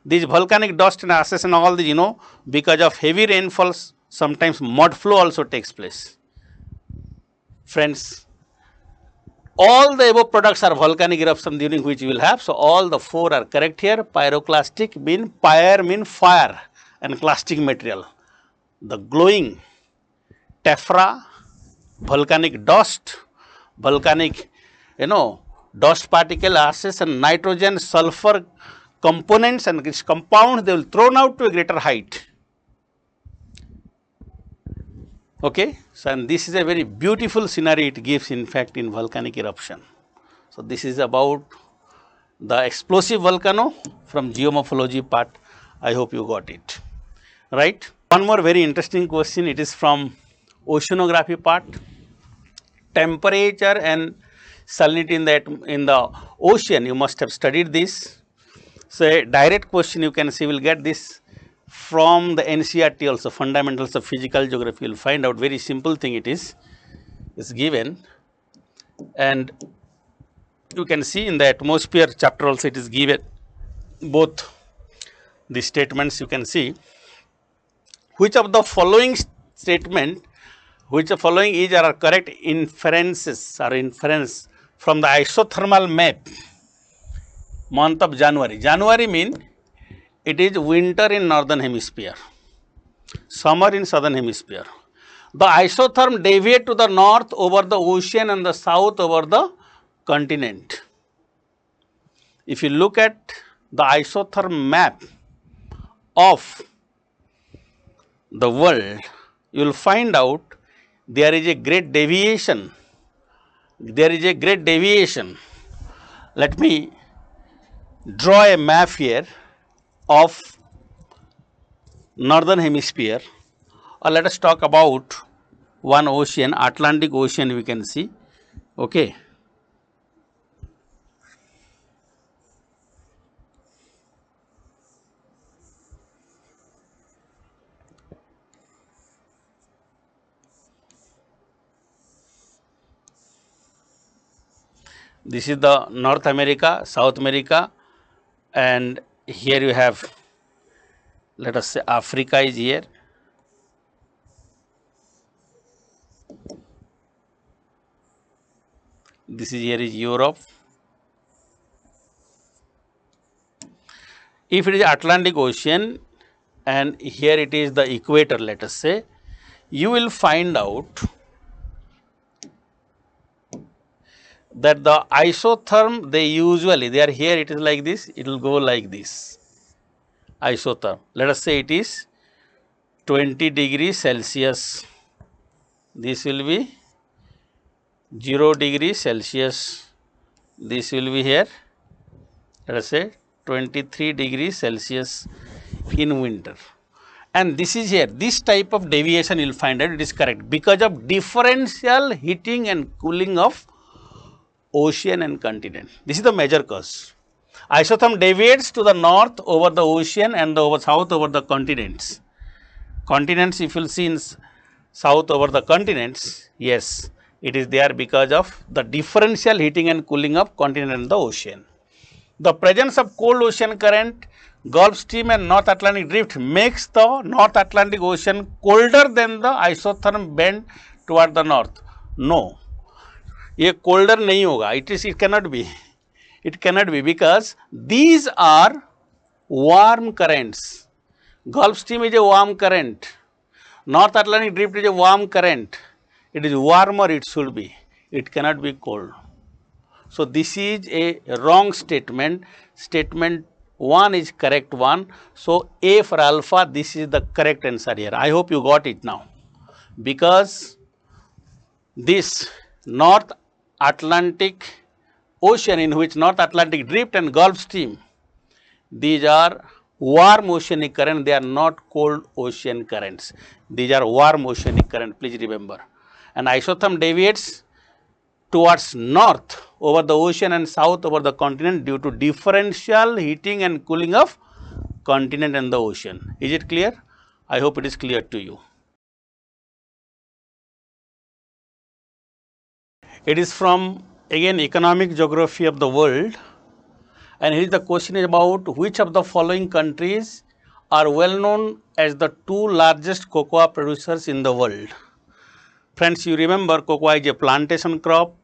these volcanic dust and ashes and all these, you know, because of heavy rainfalls, sometimes mud flow also takes place. Friends, all the above products are volcanic eruption during which you will have. So, all the four are correct here. Pyroclastic mean pyre mean fire and clastic material. The glowing tephra, volcanic dust, volcanic, you know, dust particle, ashes and nitrogen, sulfur components and its compounds, they will thrown out to a greater height. Okay. So, and this is a very beautiful scenario it gives in fact in volcanic eruption. So, this is about the explosive volcano from geomorphology part. I hope you got it, right. One more very interesting question, it is from oceanography part. Temperature and salinity in the ocean, you must have studied this. So, a direct question you can see, will get this from the NCERT also, fundamentals of physical geography. You will find out very simple thing it is given, and you can see in the atmosphere chapter also it is given, both the statements you can see. Which of the following statement, which the following is are correct inferences or inference from the isothermal map, month of January. January mean it is winter in northern hemisphere, summer in southern hemisphere. The isotherm deviate to the north over the ocean and the south over the continent. If you look at the isotherm map of the world, you will find out there is a great deviation. There is a great deviation. Let me draw a map here of northern hemisphere, or let us talk about one ocean, Atlantic Ocean we can see. Okay. This is the North America, South America, and here you have, let us say Africa is here. This is here is Europe. If it is Atlantic Ocean and here it is the equator, let us say, you will find out that the isotherm, they usually, they are here, it is like this, it will go like this, isotherm. Let us say it is 20 degrees Celsius, this will be 0 degrees Celsius, this will be here, let us say 23 degrees Celsius in winter. And this is here, this type of deviation you will find out it is correct because of differential heating and cooling of ocean and continent. This is the major cause. Isotherm deviates to the north over the ocean and the south over the continents. Continents, if you will see in south over the continents, yes, it is there because of the differential heating and cooling of continent and the ocean. The presence of cold ocean current, Gulf Stream and North Atlantic drift makes the North Atlantic Ocean colder than the isotherm bend toward the north. No, ये colder नहीं होगा. It cannot be. It cannot be because these are warm currents. Gulf Stream is a warm current. North Atlantic drift is a warm current. It is warmer, it should be. It cannot be cold. So this is a wrong statement. Statement 1 is correct one. So A for alpha, this is the correct answer here. I hope you got it now. Because this North Atlantic Ocean, in which North Atlantic drift and Gulf Stream, these are warm oceanic current, they are not cold ocean currents. These are warm oceanic current, please remember. And isotherm deviates towards north over the ocean and south over the continent due to differential heating and cooling of continent and the ocean. Is it clear? I hope it is clear to you. It is from again economic geography of the world, and here the question is about which of the following countries are well known as the 2 largest cocoa producers in the world. Friends, you remember cocoa is a plantation crop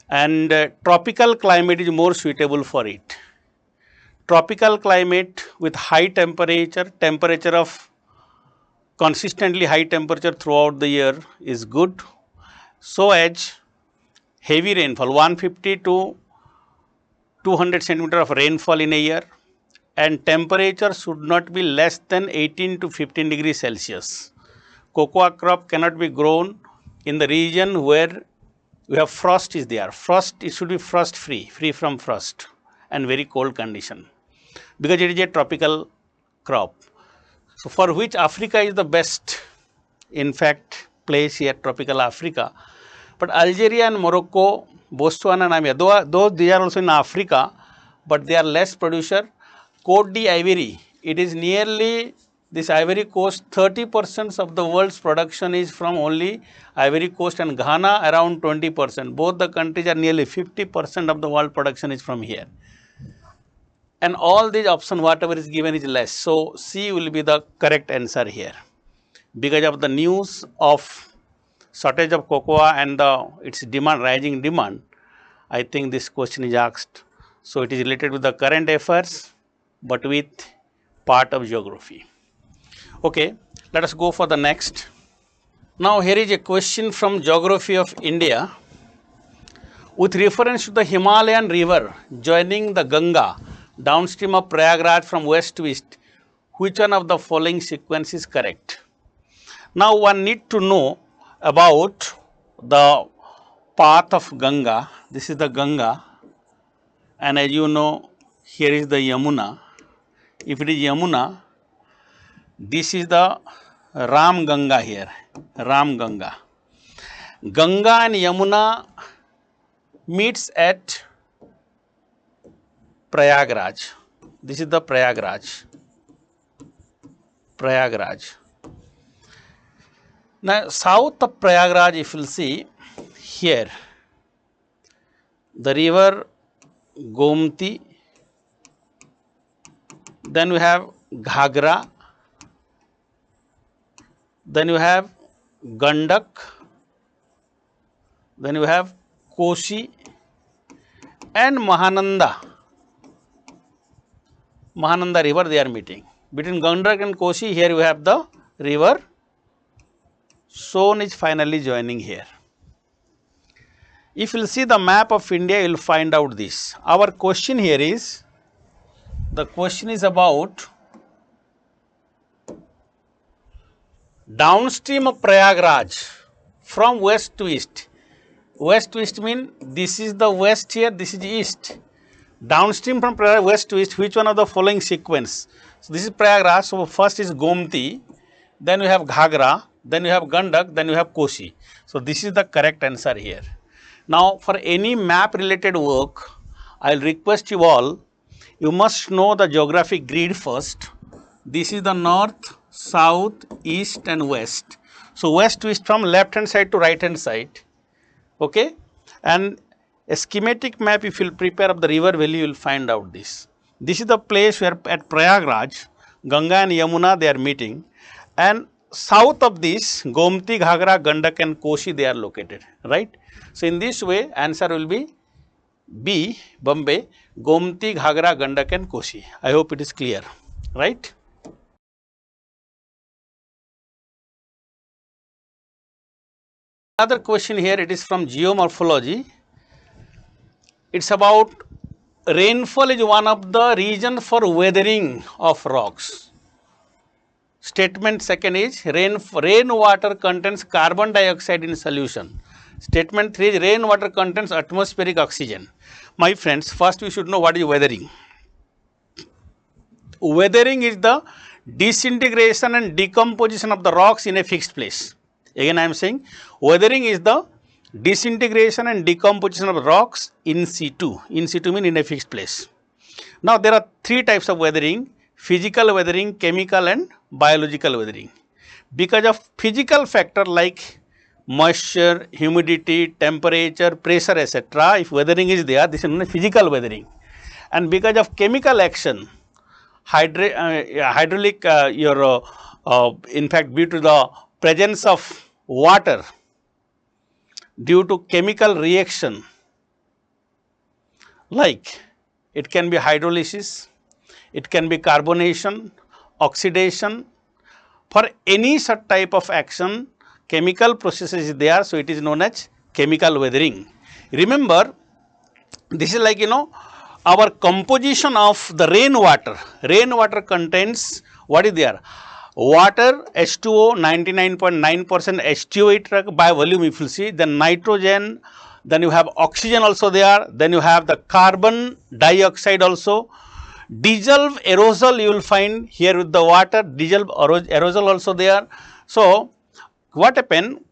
and tropical climate is more suitable for it. Tropical climate with high temperature of consistently high temperature throughout the year is good, so as heavy rainfall 150 to 200 centimeter of rainfall in a year, and temperature should not be less than 18 to 15 degrees Celsius. Cocoa crop cannot be grown in the region where we have frost is there. Frost, it should be frost free from frost and very cold condition, because it is a tropical crop. So for which Africa is the best, in fact, place here, tropical Africa. But Algeria and Morocco, Botswana, Namibia, though they are also in Africa, but they are less producer. Côte d'Ivoire, it is nearly, this Ivory Coast, 30% of the world's production is from only Ivory Coast, and Ghana around 20%. Both the countries are nearly 50% of the world production is from here. And all these options, whatever is given is less. So C will be the correct answer here. Because of the news of shortage of cocoa and its demand, rising demand, I think this question is asked. So it is related with the current affairs, but with part of geography. Okay, let us go for the next. Now here is a question from Geography of India. With reference to the Himalayan river joining the Ganga downstream of Prayagraj from west to east, which one of the following sequence is correct? Now one need to know about the path of Ganga. This is the Ganga, and as you know, here is the Yamuna. If it is Yamuna, this is the Ram Ganga here, Ram Ganga. Ganga and Yamuna meets at Prayagraj. This is the Prayagraj. Prayagraj. Now, south of Prayagraj, if you will see here, the river Gomti, then we have Ghagra, then you have Gandak, then you have Kosi and Mahananda. Mahananda river, they are meeting. Between Gandak and Kosi, here you have the river Son is finally joining here. If you will see the map of India, you will find out this. Our question here is, the question is about downstream of Prayagraj from west to east. West to east means this is the west here, this is east. Downstream from Prayagraj west to east, which one of the following sequence? So this is Prayagraj, so first is Gomti, then you have Ghagra, then you have Gandak, then you have Kosi. So this is the correct answer here. Now for any map related work, I will request you all, you must know the geographic grid first. This is the north, south, east and west. So west twist from left hand side to right hand side, okay, and a schematic map if you will prepare of the river valley, you will find out this. This is the place where at Prayagraj, Ganga and Yamuna they are meeting, and south of this Gomti, Ghagra, Gandak and Koshi they are located, right. So in this way answer will be B, Bombay, Gomti, Ghagra, Gandak and Koshi. I hope it is clear, right. Another question here, it is from geomorphology. It's about rainfall is one of the reasons for weathering of rocks. Statement second is rainwater contains carbon dioxide in solution. Statement 3 is rainwater contains atmospheric oxygen. My friends, first we should know what is weathering. Weathering is the disintegration and decomposition of the rocks in a fixed place. Again I am saying weathering is the disintegration and decomposition of rocks in situ. In situ means in a fixed place. Now there are three types of weathering: physical weathering, chemical and biological weathering. Because of physical factor like moisture, humidity, temperature, pressure etc., if weathering is there, this is known as physical weathering. And because of chemical action, hydraulic in fact due to the presence of water, due to chemical reaction, like it can be hydrolysis, it can be carbonation, oxidation. For any such type of action, chemical processes is there, so it is known as chemical weathering. Remember, this is like our composition of the rainwater. Rainwater contains what is there? Water, H2O, 99.9% H2O by volume if you see, then nitrogen, then you have oxygen also there, then you have the carbon dioxide also. Dissolved aerosol you will find here with the water, dissolved aerosol also there. So what happened?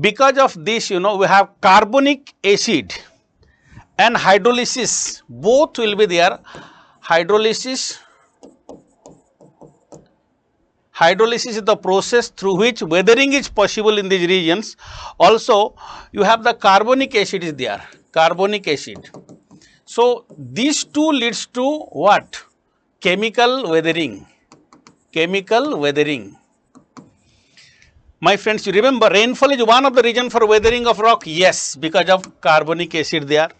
Because of this, we have carbonic acid and hydrolysis, both will be there. Hydrolysis is the process through which weathering is possible in these regions. Also, you have the carbonic acid is there, carbonic acid. So, these two leads to what? Chemical weathering, chemical weathering. My friends, you remember rainfall is one of the reasons for weathering of rock? Yes, because of carbonic acid there.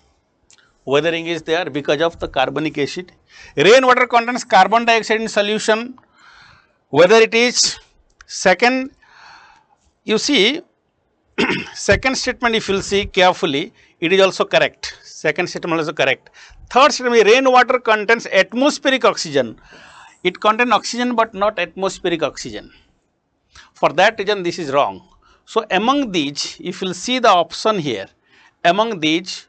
Weathering is there because of the carbonic acid. Rainwater contains carbon dioxide in solution. Whether it is second, you see second statement if you will see carefully, it is also correct. Second statement also correct. Third statement, rainwater contains atmospheric oxygen. It contains oxygen but not atmospheric oxygen. For that reason this is wrong. So among these, if you will see the option here, among these,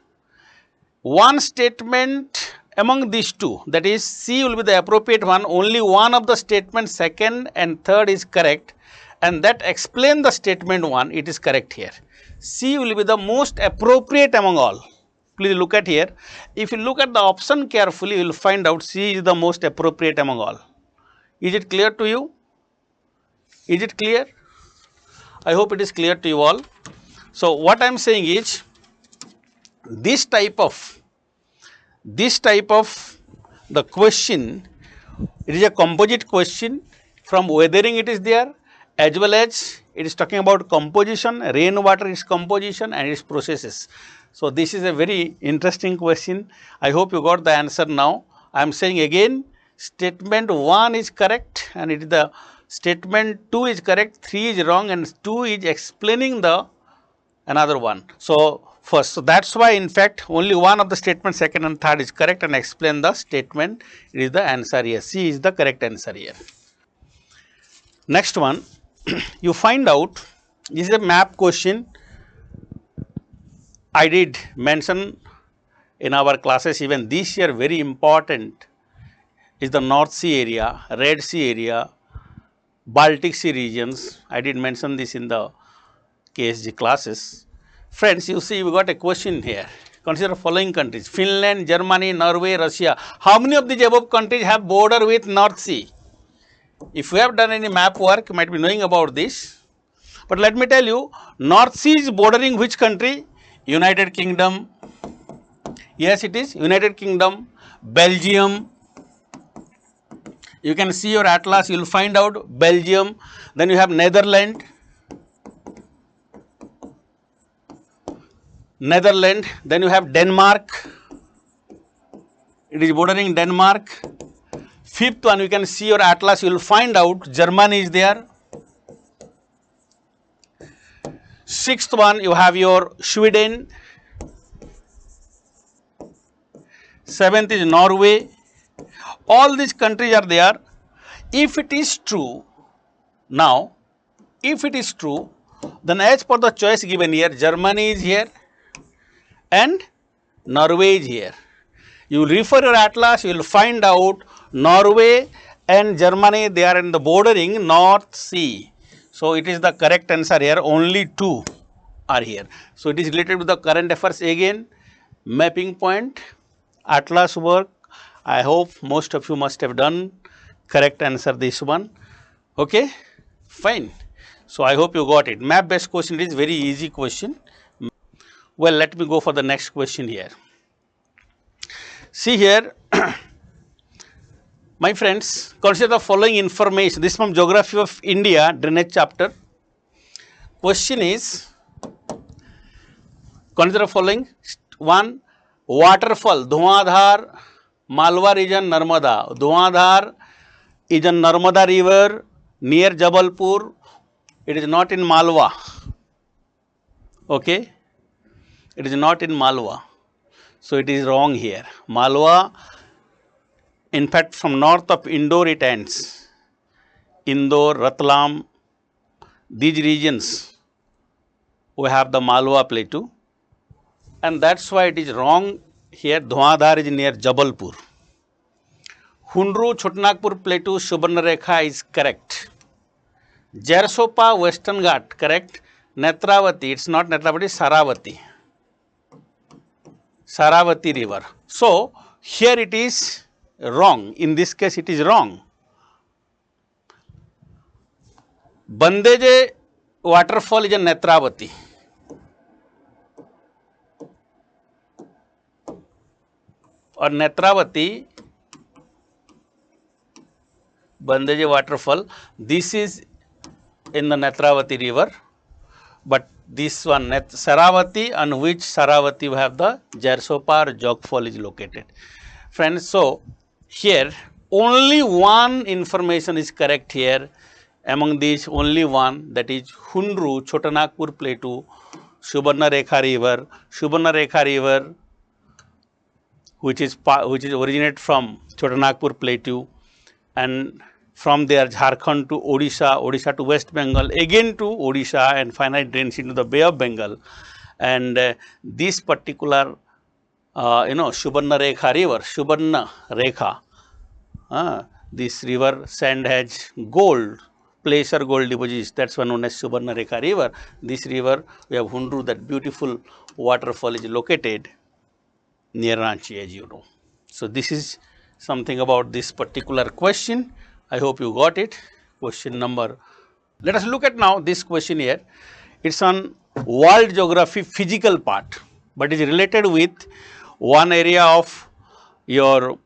one statement among these two, that is C will be the appropriate one, only one of the statements second and third is correct, and that explain the statement 1, it is correct here. C will be the most appropriate among all. Please look at here. If you look at the option carefully, you will find out C is the most appropriate among all. Is it clear to you? Is it clear? I hope it is clear to you all. So what I am saying is, this type of the question, it is a composite question. From weathering it is there, as well as it is talking about composition, rainwater is composition and its processes. So this is a very interesting question. I hope you got the answer now. I am saying again, statement 1 is correct and it is the statement 2 is correct, 3 is wrong and 2 is explaining the another one. So first, so that's why in fact only one of the statements second and third is correct and explain the statement, it is the answer here. C is the correct answer here. Next one, you find out, this is a map question. I did mention in our classes even this year, very important is the North Sea area, Red Sea area, Baltic Sea regions. I did mention this in the KSG classes. Friends, you see we got a question here. Consider following countries: Finland, Germany, Norway, Russia. How many of these above countries have border with North Sea? If you have done any map work, you might be knowing about this. But let me tell you, North Sea is bordering which country? United Kingdom. Yes, it is United Kingdom, Belgium. You can see your atlas, you will find out Belgium. Then you have Netherlands. Then you have Denmark. It is bordering Denmark. Fifth one, you can see your atlas, you will find out Germany is there. Sixth one, you have your Sweden. Seventh is Norway. All these countries are there. If it is true, now, if it is true, then as per the choice given here, Germany is here and Norway is here. You will refer your atlas, you will find out Norway and Germany, they are in the bordering North Sea. So, it is the correct answer here, only two are here. So, it is related to the current affairs again, mapping point, atlas work. I hope most of you must have done correct answer this one. Okay, fine. So, I hope you got it. Map based question is very easy question. Well, let me go for the next question here. See here, my friends, consider the following information. This is from Geography of India, Drainage chapter. Question is, consider the following. One, waterfall, Dhuandhar, Malwa region, Narmada. Dhuandhar is a Narmada river near Jabalpur. It is not in Malwa. Okay, it is not in Malwa. So, it is wrong here. Malwa, in fact, from north of Indore it ends. Indore, Ratlam, these regions we have the Malwa plateau, and that is why it is wrong here. Dhuandhar is near Jabalpur. Hundru, Chotnagpur plateau, Subarnarekha is correct. Jarsopa, Western Ghat, correct. Netravati, it is not Netravati, Saravati. Saravati river. So, here it is wrong. In this case, it is wrong. Bandeje waterfall is a Netravati. Or Netravati, Bandeje waterfall, this is in the Netravati river, but this one Saravati, on which Saravati we have the Jarsopa or Jogfall is located. Friends, so here only one information is correct here. Among these, only one, that is Hundru, Chotanagpur plateau, Subarnarekha river, which is originated from Chotanagpur plateau, and from there Jharkhand to Odisha to West Bengal, again to Odisha, and finally drains into the Bay of Bengal. And this particular Subarnarekha river, this river sand has gold, placer gold deposits, that is one known as Subarnarekha river. This river, we have Hundru, that beautiful waterfall is located near Ranchi, as you know. So, this is something about this particular question. I hope you got it. Question number. Let us look at now this question here. It is on world geography physical part, but is related with one area of your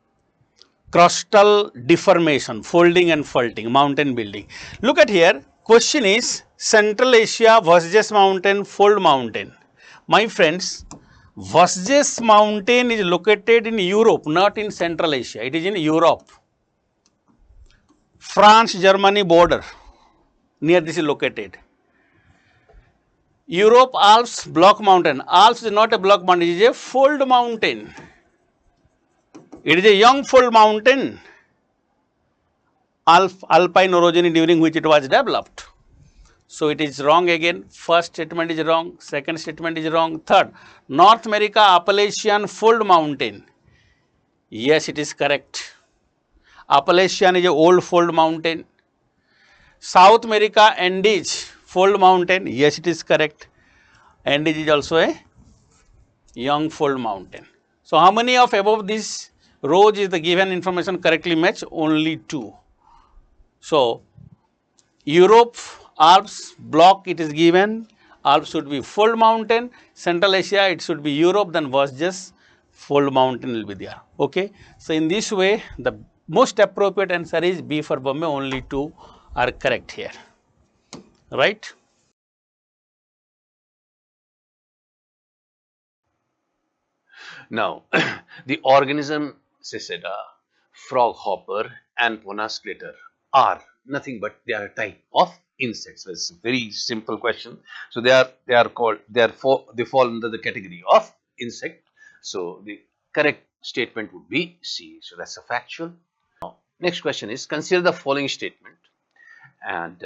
crustal deformation, folding and faulting, mountain building. Look at here. Question is Central Asia, Vosges mountain, fold mountain. My friends, Vosges mountain is located in Europe, not in Central Asia. It is in Europe. France-Germany border, near this is located. Europe Alps block mountain. Alps is not a block mountain, it is a fold mountain. It is a young fold mountain. Alpine orogeny during which it was developed. So, it is wrong again. First statement is wrong, second statement is wrong. Third, North America Appalachian fold mountain. Yes, it is correct. Appalachian is a old fold mountain. South America Andes fold mountain. Yes, it is correct. Andes is also a young fold mountain. So, how many of above these rows is the given information correctly match? Only two. So, Europe Alps block it is given, Alps should be fold mountain, Central Asia it should be Europe, then Vosges fold mountain will be there. Okay. So in this way the most appropriate answer is B for Bombay, only two are correct here, right. Now, the organism Cicada, frog hopper, and ponasculator are nothing but they are a type of insects. So it's a very simple question. So they are called they fall under the category of insect. So the correct statement would be C. So that's a factual. Now, next question is consider the following statement and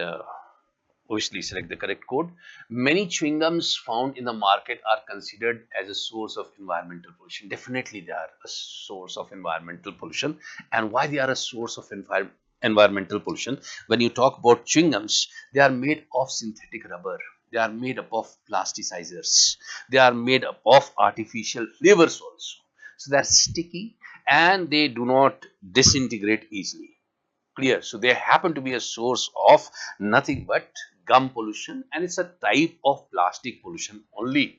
obviously select the correct code. Many chewing gums found in the market are considered as a source of environmental pollution. Definitely they are a source of environmental pollution. And why they are a source of environmental pollution? When you talk about chewing gums, they are made of synthetic rubber. They are made up of plasticizers. They are made up of artificial flavors also. So they are sticky and they do not disintegrate easily. Clear. So they happen to be a source of nothing but gum pollution, and it's a type of plastic pollution only.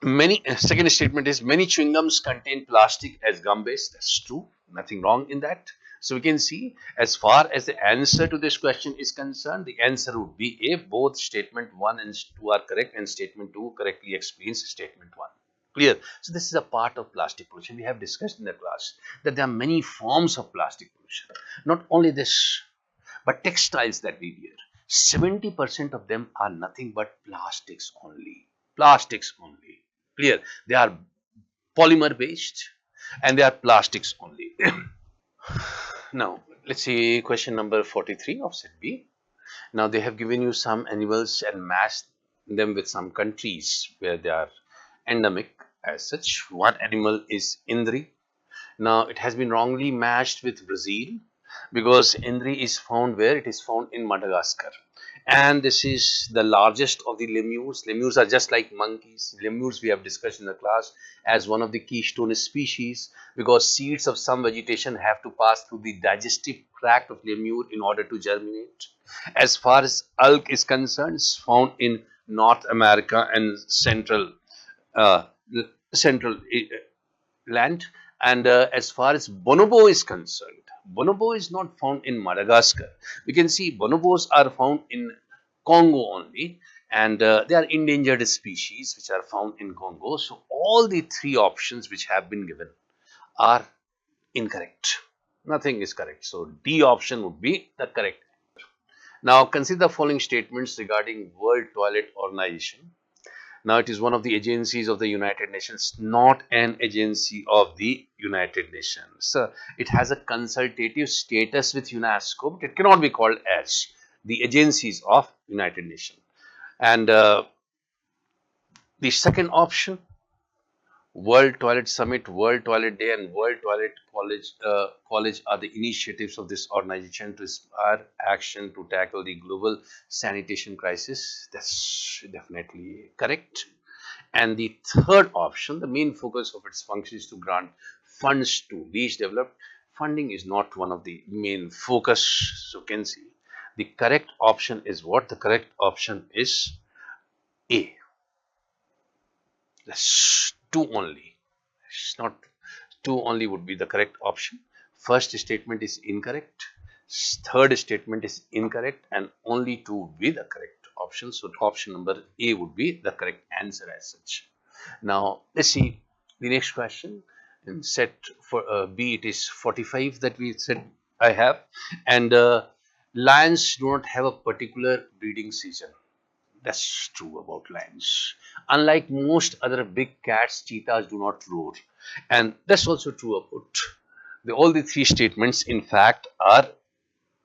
Many second statement is many chewing gums contain plastic as gum base. That's true. Nothing wrong in that. So we can see as far as the answer to this question is concerned, the answer would be A. Both statement 1 and 2 are correct, and statement 2 correctly explains statement 1. Clear. So this is a part of plastic pollution. We have discussed in the class that there are many forms of plastic pollution. Not only this, but textiles that we wear, 70% of them are nothing but plastics only. Plastics only. Clear. They are polymer based and they are plastics only. Now, let's see question number 43 of set B. Now, they have given you some animals and matched them with some countries where they are endemic as such. One animal is Indri. Now, it has been wrongly matched with Brazil because Indri is found where? It is found in Madagascar. And this is the largest of the lemurs. Lemurs are just like monkeys. Lemurs we have discussed in the class as one of the keystone species because seeds of some vegetation have to pass through the digestive tract of lemur in order to germinate. As far as elk is concerned, it's found in North America and central land. And as far as bonobo is concerned, bonobo is not found in Madagascar. We can see bonobos are found in Congo only, and they are endangered species which are found in Congo. So all the three options which have been given are incorrect. Nothing is correct. So D option would be the correct. Now consider the following statements regarding World Toilet Organization. Now, it is one of the agencies of the United Nations, not an agency of the United Nations. It has a consultative status with UNESCO, but it cannot be called as the agencies of United Nations. And the second option, World Toilet Summit, World Toilet Day, and World Toilet College are the initiatives of this organization to inspire action to tackle the global sanitation crisis. That's definitely correct. And the third option, the main focus of its function is to grant funds to least developed. Funding is not one of the main focus. So you can see the correct option is what? The correct option is A. That's 2 only. It's not 2 only would be the correct option. First statement is incorrect. Third statement is incorrect, and only 2 would be the correct option. So option number A would be the correct answer as such. Now let's see the next question. In set for B, it is 45 that we said I have, and lions do not have a particular breeding season. That's true about lions. Unlike most other big cats, cheetahs do not roar. And that's also true about all the three statements, in fact, are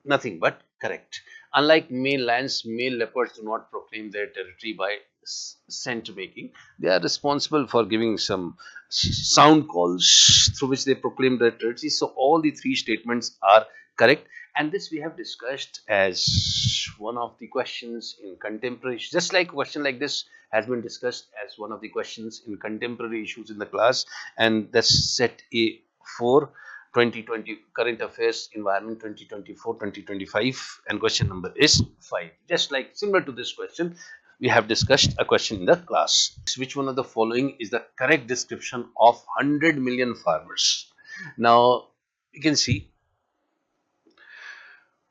nothing but correct. Unlike male lions, male leopards do not proclaim their territory by scent making. They are responsible for giving some sound calls through which they proclaim their territory. So all the three statements are correct. And this we have discussed as one of the questions in contemporary, just like a question like this has been discussed as one of the questions in contemporary issues in the class, and that's set A4 2020 current affairs environment 2024-2025, and question number is 5. Just like similar to this question, we have discussed a question in the class. Which one of the following is the correct description of 100 million farmers? Now you can see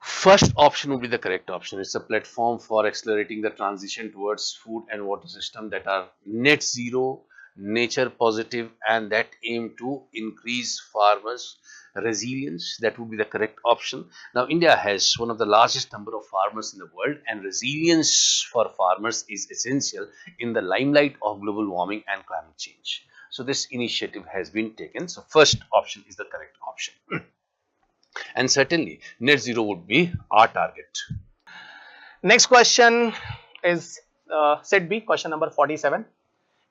first option would be the correct option. It's a platform for accelerating the transition towards food and water system that are net zero, nature positive, and that aim to increase farmers' resilience. That would be the correct option. Now, India has one of the largest number of farmers in the world, and resilience for farmers is essential in the limelight of global warming and climate change. So, this initiative has been taken. So, first option is the correct option. And certainly net zero would be our target. Next question is set B, question number 47.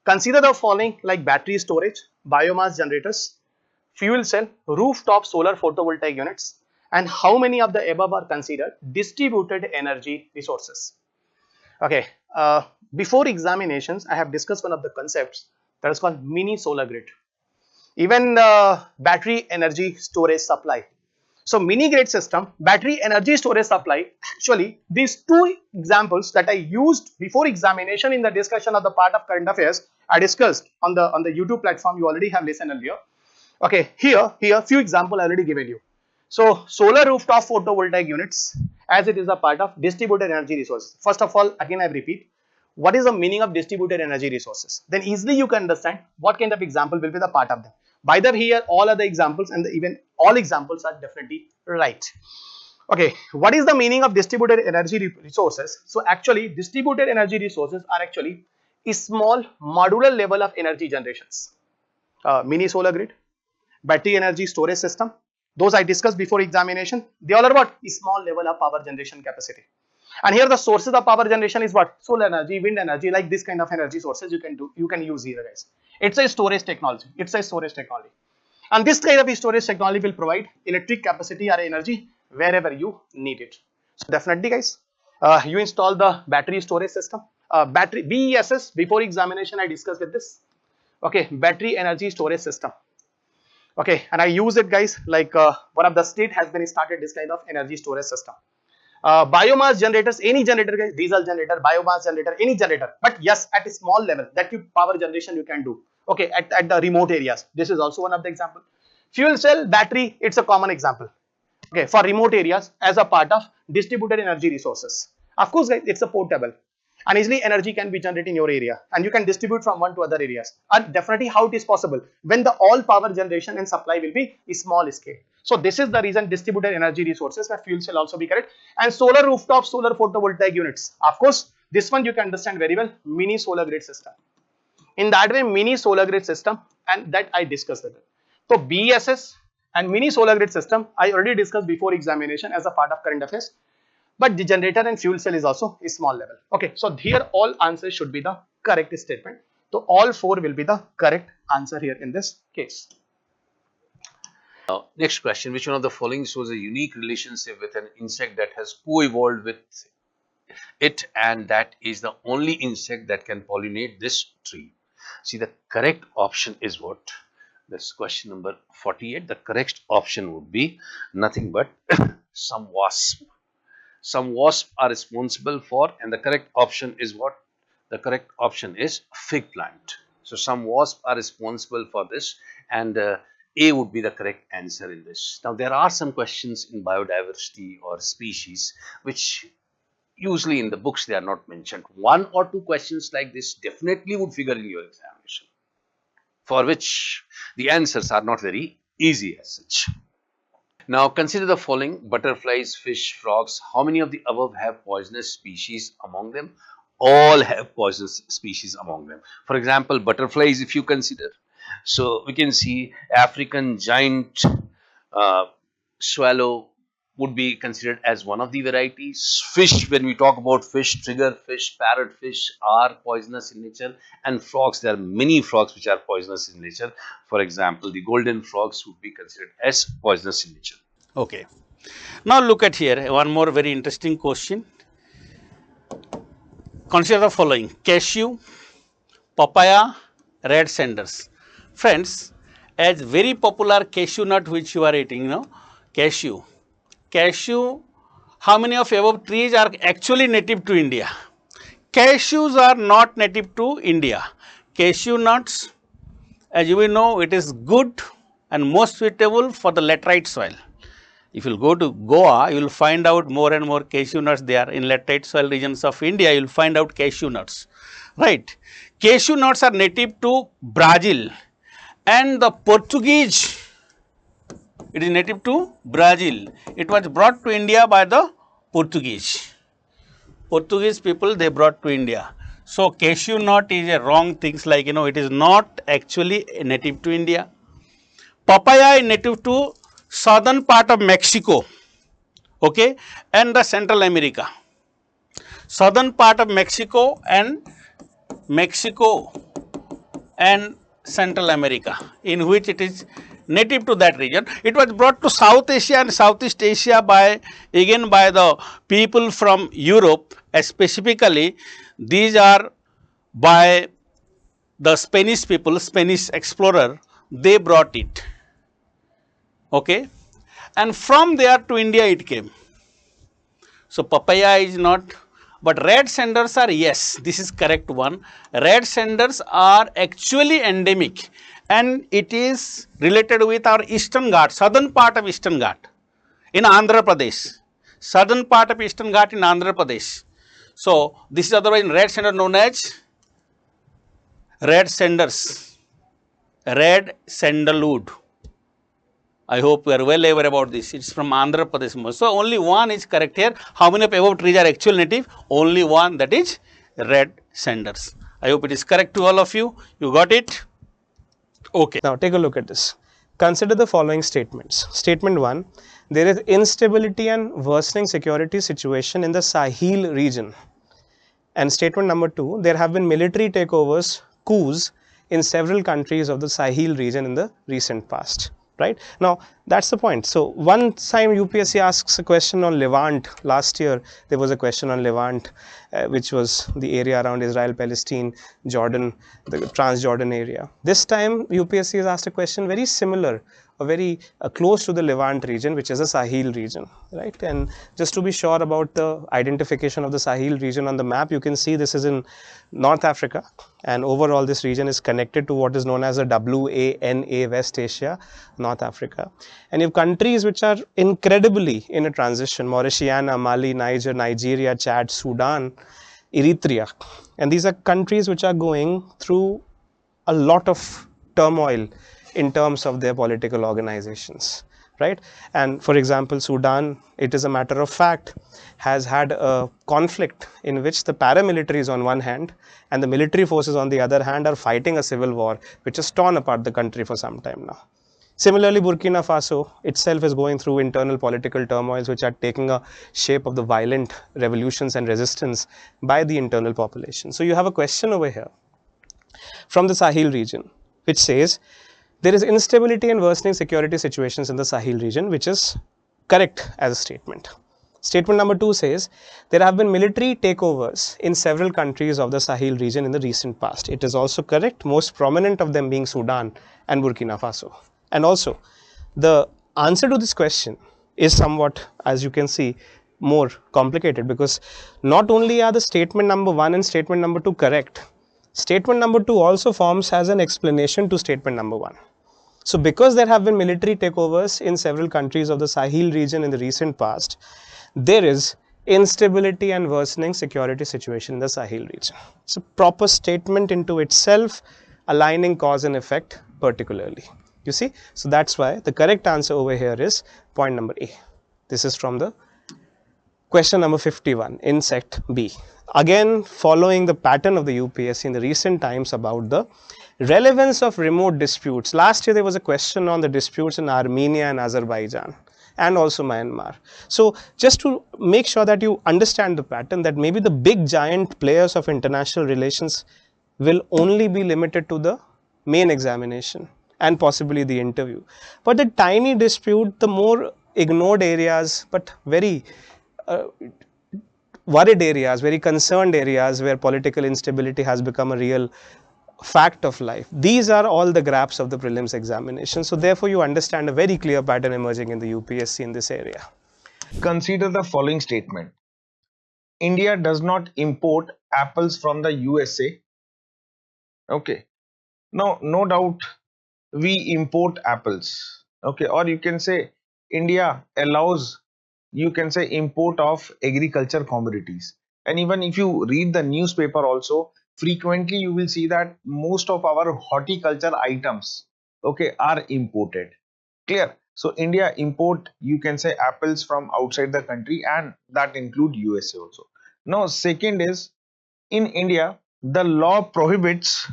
Consider the following like battery storage, biomass generators, fuel cell, rooftop solar photovoltaic units, and how many of the above are considered distributed energy resources. Okay, before examinations I have discussed one of the concepts that is called mini solar grid, even battery energy storage supply. So mini grid system, battery energy storage supply, actually these two examples that I used before examination in the discussion of the part of current affairs, I discussed on the YouTube platform. You already have listened earlier. Okay, here few example I already given you. So solar rooftop photovoltaic units, as it is a part of distributed energy resources. First of all, again I repeat, what is the meaning of distributed energy resources? Then easily you can understand what kind of example will be the part of them. By the way, here all other examples and even all examples are definitely right. Okay, what is the meaning of distributed energy resources? So actually distributed energy resources are actually a small modular level of energy generations. Mini solar grid, battery energy storage system, those I discussed before examination. They all are what? A small level of power generation capacity. And here the sources of power generation is what? Solar energy, wind energy, like this kind of energy sources you can use here, guys. It's a storage technology. It's a storage technology. And this kind of storage technology will provide electric capacity or energy wherever you need it. So definitely, guys, you install the battery storage system. Battery BESS, before examination I discussed with this. Okay, battery energy storage system. Okay, and I use it, guys, like one of the state has been started this kind of energy storage system. Biomass generators, any generator, guys, diesel generator, biomass generator, any generator, but yes, at a small level, that power generation you can do. Okay, at the remote areas, this is also one of the example. Fuel cell, battery, it's a common example. Okay, for remote areas as a part of distributed energy resources. Of course, guys, it's a portable, and easily energy can be generated in your area, and you can distribute from one to other areas. And definitely, how it is possible when the all power generation and supply will be a small scale. So this is the reason distributed energy resources, where fuel cell also be correct. And solar rooftop, solar photovoltaic units. Of course, this one you can understand very well, mini solar grid system. In that way, mini solar grid system, and that I discussed with it. So BESS and mini solar grid system, I already discussed before examination as a part of current affairs. But the generator and fuel cell is also a small level. Okay, so here all answers should be the correct statement. So all four will be the correct answer here in this case. Now, next question, which one of the following shows a unique relationship with an insect that has co-evolved with it, and that is the only insect that can pollinate this tree? See, the correct option is what? This question number 48. The correct option would be nothing but some wasp. Some wasps are responsible for, and the correct option is what? The correct option is fig plant. So some wasps are responsible for this, and A would be the correct answer in this. Now there are some questions in biodiversity or species which usually in the books they are not mentioned. One or two questions like this definitely would figure in your examination, for which the answers are not very easy as such. Now consider the following: butterflies, fish, frogs. How many of the above have poisonous species among them? All have poisonous species among them. For example, butterflies, if you consider, so we can see African giant swallow would be considered as one of the varieties. Fish, when we talk about fish, triggerfish, parrotfish are poisonous in nature, and frogs, there are many frogs which are poisonous in nature. For example, the golden frogs would be considered as poisonous in nature. Okay. Now look at here, one more very interesting question. Consider the following: cashew, papaya, red sanders. Friends, as very popular cashew nut which you are eating, you know, cashew. Cashew, how many of above trees are actually native to India? Cashews are not native to India. Cashew nuts, as you will know, it is good and most suitable for the laterite soil. If you go to Goa, you will find out more and more cashew nuts there. In laterite soil regions of India, you will find out cashew nuts, right? Cashew nuts are native to Brazil, and the Portuguese, it is native to Brazil. It was brought to India by the Portuguese. Portuguese people, they brought to India. So cashew nut is a wrong things, like, you know, it is not actually native to India. Papaya is native to southern part of Mexico, okay, and the Central America. Southern part of Mexico and Central America, in which it is native to that region. It was brought to South Asia and Southeast Asia by the people from Europe. Specifically, these are by the Spanish people, Spanish explorer, they brought it, okay, and from there to India it came. So papaya is not, but red sanders are, yes, this is correct one. Red sanders are actually endemic, and it is related with our Eastern Ghat, southern part of Eastern Ghat in Andhra Pradesh, southern part of Eastern Ghat in Andhra Pradesh. So this is otherwise red sander known as red sanders, red sandalwood. I hope you are well aware about this. It's from Andhra Pradesh. So only one is correct here. How many of above trees are actual native? Only one, that is red sanders. I hope it is correct to all of you. You got it? Okay. Now take a look at this. Consider the following statements. Statement 1, there is instability and worsening security situation in the Sahel region. And statement number 2, there have been military takeovers, coups in several countries of the Sahel region in the recent past. Right? Now, that's the point. So, one time UPSC asks a question on Levant. Last year, there was a question on Levant, which was the area around Israel, Palestine, Jordan, the Transjordan area. This time, UPSC has asked a question very similar, very close to the Levant region, which is a Sahel region, right? And just to be sure about the identification of the Sahel region on the map, you can see this is in North Africa, and overall this region is connected to what is known as a WANA, West Asia, North Africa. And you have countries which are incredibly in a transition: Mauritania, Mali, Niger, Nigeria, Chad, Sudan, Eritrea. And these are countries which are going through a lot of turmoil in terms of their political organizations, right? And for example, Sudan, it is a matter of fact, has had a conflict in which the paramilitaries on one hand and the military forces on the other hand are fighting a civil war which has torn apart the country for some time now. Similarly, Burkina Faso itself is going through internal political turmoils which are taking a shape of the violent revolutions and resistance by the internal population. So you have a question over here from the Sahel region which says, there is instability and worsening security situations in the Sahel region, which is correct as a statement. Statement number 2 says, there have been military takeovers in several countries of the Sahel region in the recent past. It is also correct, most prominent of them being Sudan and Burkina Faso. And also, the answer to this question is somewhat, as you can see, more complicated, because not only are the statement number 1 and statement number 2 correct, statement number 2 also forms as an explanation to statement number 1. So, because there have been military takeovers in several countries of the Sahel region in the recent past, there is instability and worsening security situation in the Sahel region. It's a proper statement into itself, aligning cause and effect particularly. You see? So, that's why the correct answer over here is point number A. This is from the question number 51 in set B. Again, following the pattern of the UPSC in the recent times about the relevance of remote disputes. Last year there was a question on the disputes in Armenia and Azerbaijan and also Myanmar. So just to make sure that you understand the pattern, that maybe the big giant players of international relations will only be limited to the main examination and possibly the interview. But the tiny dispute, the more ignored areas, but very worried areas, very concerned areas where political instability has become a real fact of life. These are all the graphs of the prelims examination. So therefore you understand a very clear pattern emerging in the UPSC in this area. Consider the following statement. India does not import apples from the USA. Okay. Now, no doubt we import apples. Okay. Or you can say India allows, you can say, import of agriculture commodities. And even if you read the newspaper also, frequently you will see that most of our horticulture items, okay, are imported. Clear? So India import, you can say, apples from outside the country, and that include USA also. Now second is, in India the law prohibits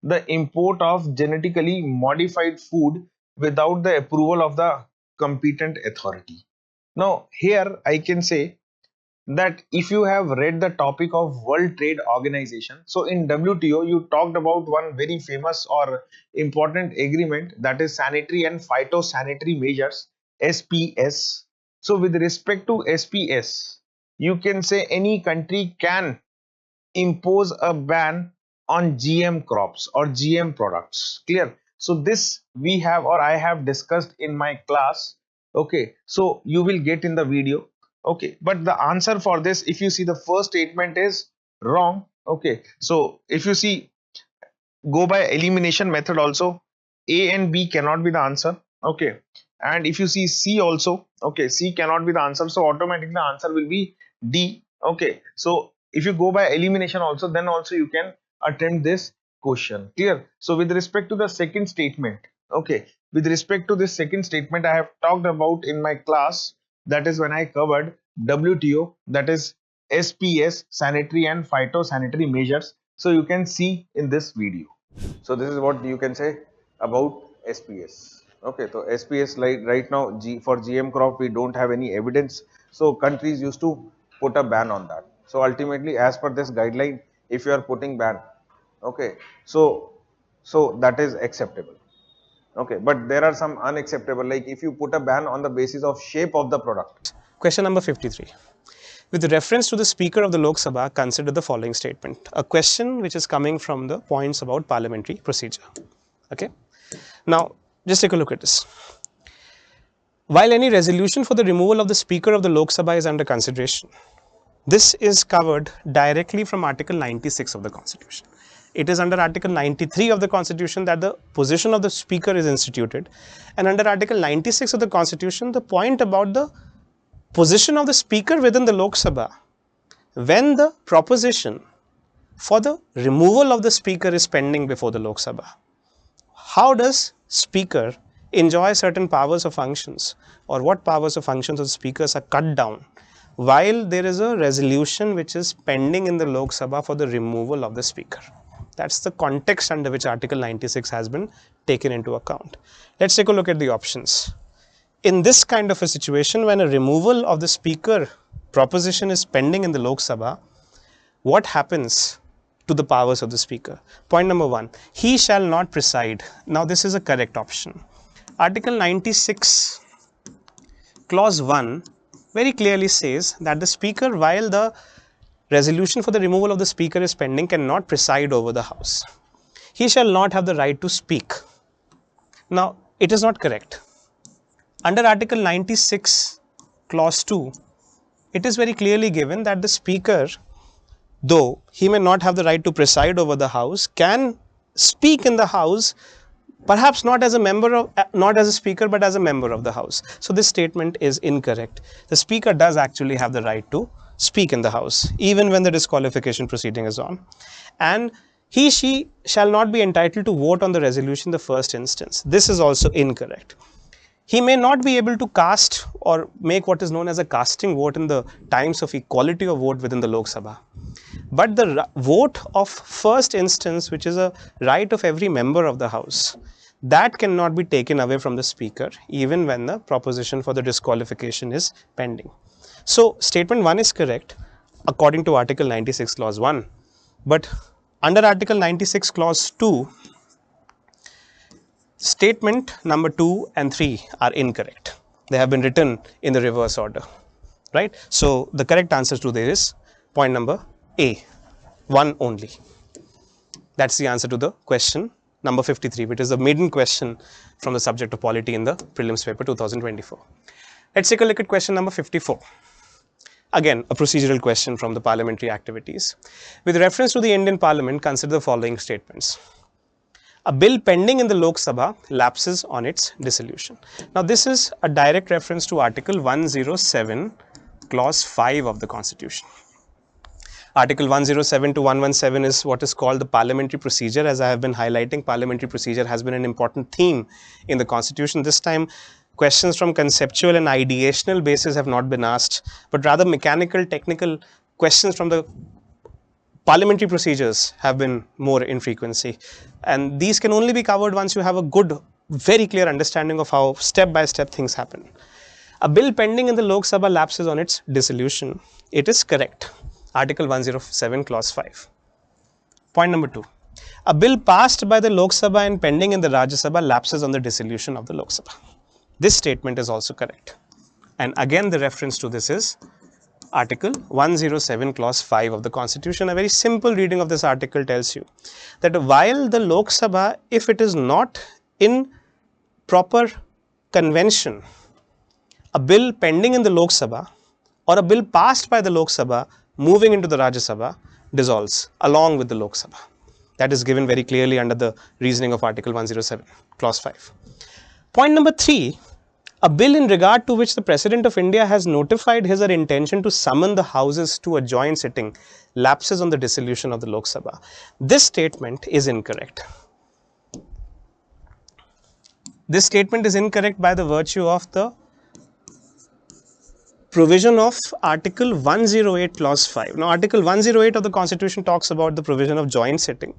the import of genetically modified food without the approval of the competent authority. Now here I can say that if you have read the topic of World Trade Organization, so in WTO you talked about one very famous or important agreement, that is sanitary and phytosanitary measures, SPS. So with respect to SPS, you can say any country can impose a ban on GM crops or GM products. Clear? So this we have, or I have discussed in my class. Okay, so you will get in the video. Okay, but the answer for this, if you see, the first statement is wrong. Okay, so if you see, go by elimination method also, A and B cannot be the answer. Okay, and if you see C also, okay, C cannot be the answer, so automatically the answer will be D. Okay, so if you go by elimination also, then also you can attempt this question. Clear? So with respect to the second statement, okay, with respect to this second statement, I have talked about in my class, that is when I covered WTO, that is SPS, sanitary and phytosanitary measures. So you can see in this video. So this is what you can say about SPS. Okay, so SPS, like right now for GM crop we don't have any evidence, so countries used to put a ban on that. So ultimately, as per this guideline, if you are putting ban, okay, so that is acceptable. Okay, but there are some unacceptable, like if you put a ban on the basis of shape of the product. Question number 53. With reference to the Speaker of the Lok Sabha, consider the following statement. A question which is coming from the points about parliamentary procedure. Okay. Now, just take a look at this. While any resolution for the removal of the Speaker of the Lok Sabha is under consideration, this is covered directly from Article 96 of the Constitution. It is under Article 93 of the Constitution that the position of the Speaker is instituted, and under Article 96 of the Constitution, the point about the position of the Speaker within the Lok Sabha, when the proposition for the removal of the Speaker is pending before the Lok Sabha, how does Speaker enjoy certain powers or functions, or what powers or functions of the Speakers are cut down while there is a resolution which is pending in the Lok Sabha for the removal of the Speaker? That's the context under which Article 96 has been taken into account. Let's take a look at the options. In this kind of a situation, when a removal of the Speaker proposition is pending in the Lok Sabha, what happens to the powers of the Speaker? Point number 1, he shall not preside. Now this is a correct option. Article 96 clause 1 very clearly says that the Speaker, while the resolution for the removal of the Speaker is pending, cannot preside over the House. He shall not have the right to speak. Now it is not correct. Under Article 96 clause 2, it is very clearly given that the Speaker, though he may not have the right to preside over the House, can speak in the House, perhaps not as a member of, not as a Speaker, but as a member of the House. So this statement is incorrect. The Speaker does actually have the right to speak in the House, even when the disqualification proceeding is on. And she shall not be entitled to vote on the resolution in the first instance. This is also incorrect. He may not be able to cast or make what is known as a casting vote in the times of equality of vote within the Lok Sabha. But the vote of first instance, which is a right of every member of the House, that cannot be taken away from the Speaker, even when the proposition for the disqualification is pending. So statement 1 is correct according to Article 96 clause 1, but under Article 96 clause 2, statement number 2 and 3 are incorrect. They have been written in the reverse order, right? So the correct answer to this is point number A, 1 only. That's the answer to the question number 53, which is the maiden question from the subject of polity in the prelims paper 2024. Let's take a look at question number 54. Again, a procedural question from the parliamentary activities. With reference to the Indian Parliament, consider the following statements. A bill pending in the Lok Sabha lapses on its dissolution. Now, this is a direct reference to Article 107, Clause 5 of the Constitution. Article 107 to 117 is what is called the parliamentary procedure. As I have been highlighting, parliamentary procedure has been an important theme in the Constitution. This time, questions from conceptual and ideational basis have not been asked, but rather mechanical, technical questions from the parliamentary procedures have been more in frequency. And these can only be covered once you have a good, very clear understanding of how step-by-step things happen. A bill pending in the Lok Sabha lapses on its dissolution. It is correct. Article 107, Clause 5. Point number 2. A bill passed by the Lok Sabha and pending in the Rajya Sabha lapses on the dissolution of the Lok Sabha. This statement is also correct. And again, the reference to this is Article 107, Clause 5 of the Constitution. A very simple reading of this article tells you that while the Lok Sabha, if it is not in proper convention, a bill pending in the Lok Sabha or a bill passed by the Lok Sabha moving into the Rajya Sabha dissolves along with the Lok Sabha. That is given very clearly under the reasoning of Article 107, Clause 5. Point number 3, a bill in regard to which the President of India has notified his or intention to summon the houses to a joint sitting lapses on the dissolution of the Lok Sabha. This statement is incorrect. This statement is incorrect by the virtue of the provision of Article 108, Clause 5. Now, Article 108 of the Constitution talks about the provision of joint sitting.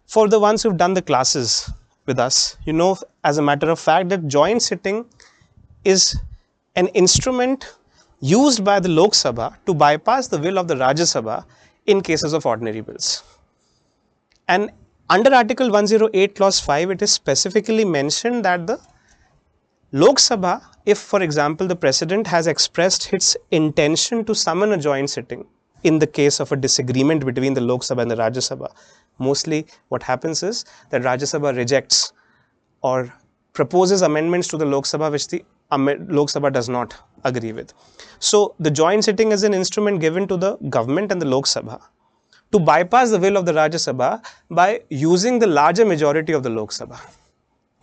For the ones who've done the classes with us, you know as a matter of fact that joint sitting is an instrument used by the Lok Sabha to bypass the will of the Rajya Sabha in cases of ordinary bills. And under Article 108, Clause 5, it is specifically mentioned that the Lok Sabha, if for example the President has expressed its intention to summon a joint sitting in the case of a disagreement between the Lok Sabha and the Rajya Sabha, mostly what happens is that Rajya Sabha rejects or proposes amendments to the Lok Sabha which the Lok Sabha does not agree with. So, the joint sitting is an instrument given to the government and the Lok Sabha to bypass the will of the Rajya Sabha by using the larger majority of the Lok Sabha.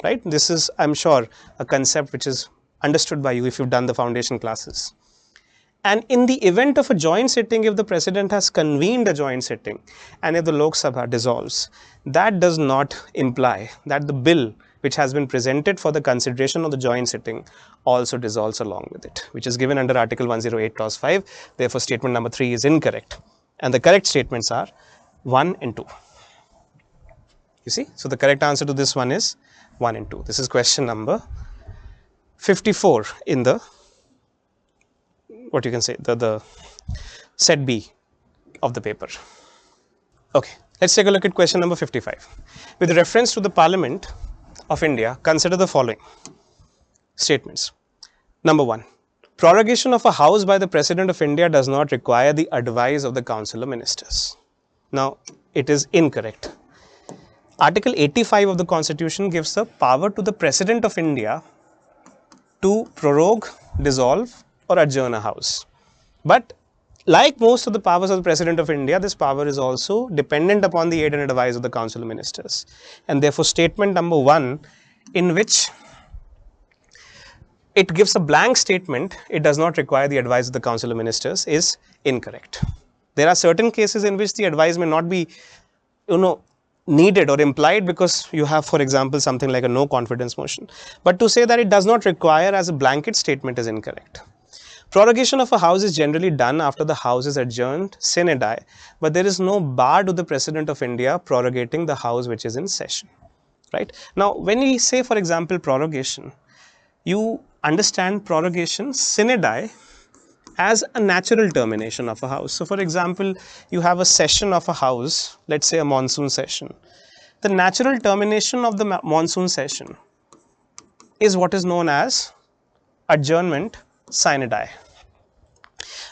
Right? This is, I am sure, a concept which is understood by you if you've done the foundation classes. And in the event of a joint sitting, if the President has convened a joint sitting and if the Lok Sabha dissolves, that does not imply that the bill which has been presented for the consideration of the joint sitting also dissolves along with it, which is given under Article 108, Clause 5. Therefore, statement number 3 is incorrect. And the correct statements are 1 and 2. You see? So, the correct answer to this one is 1 and 2. This is question number 54 in the, what you can say, the set B of the paper. Okay, let's take a look at question number 55. With reference to the Parliament of India, consider the following statements. Number 1, prorogation of a house by the President of India does not require the advice of the Council of Ministers. Now, it is incorrect. Article 85 of the Constitution gives the power to the President of India to prorogue, dissolve or adjourn a house. But like most of the powers of the President of India, this power is also dependent upon the aid and advice of the Council of Ministers. And therefore, statement number 1, in which it gives a blank statement, it does not require the advice of the Council of Ministers, is incorrect. There are certain cases in which the advice may not be, needed or implied because you have, for example, something like a no confidence motion. But to say that it does not require as a blanket statement is incorrect. Prorogation of a house is generally done after the house is adjourned sine die, but there is no bar to the President of India prorogating the house which is in session. Right? Now, when we say, for example, prorogation, you understand prorogation sine die as a natural termination of a house. So, for example, you have a session of a house, let's say a monsoon session. The natural termination of the monsoon session is what is known as adjournment sine die.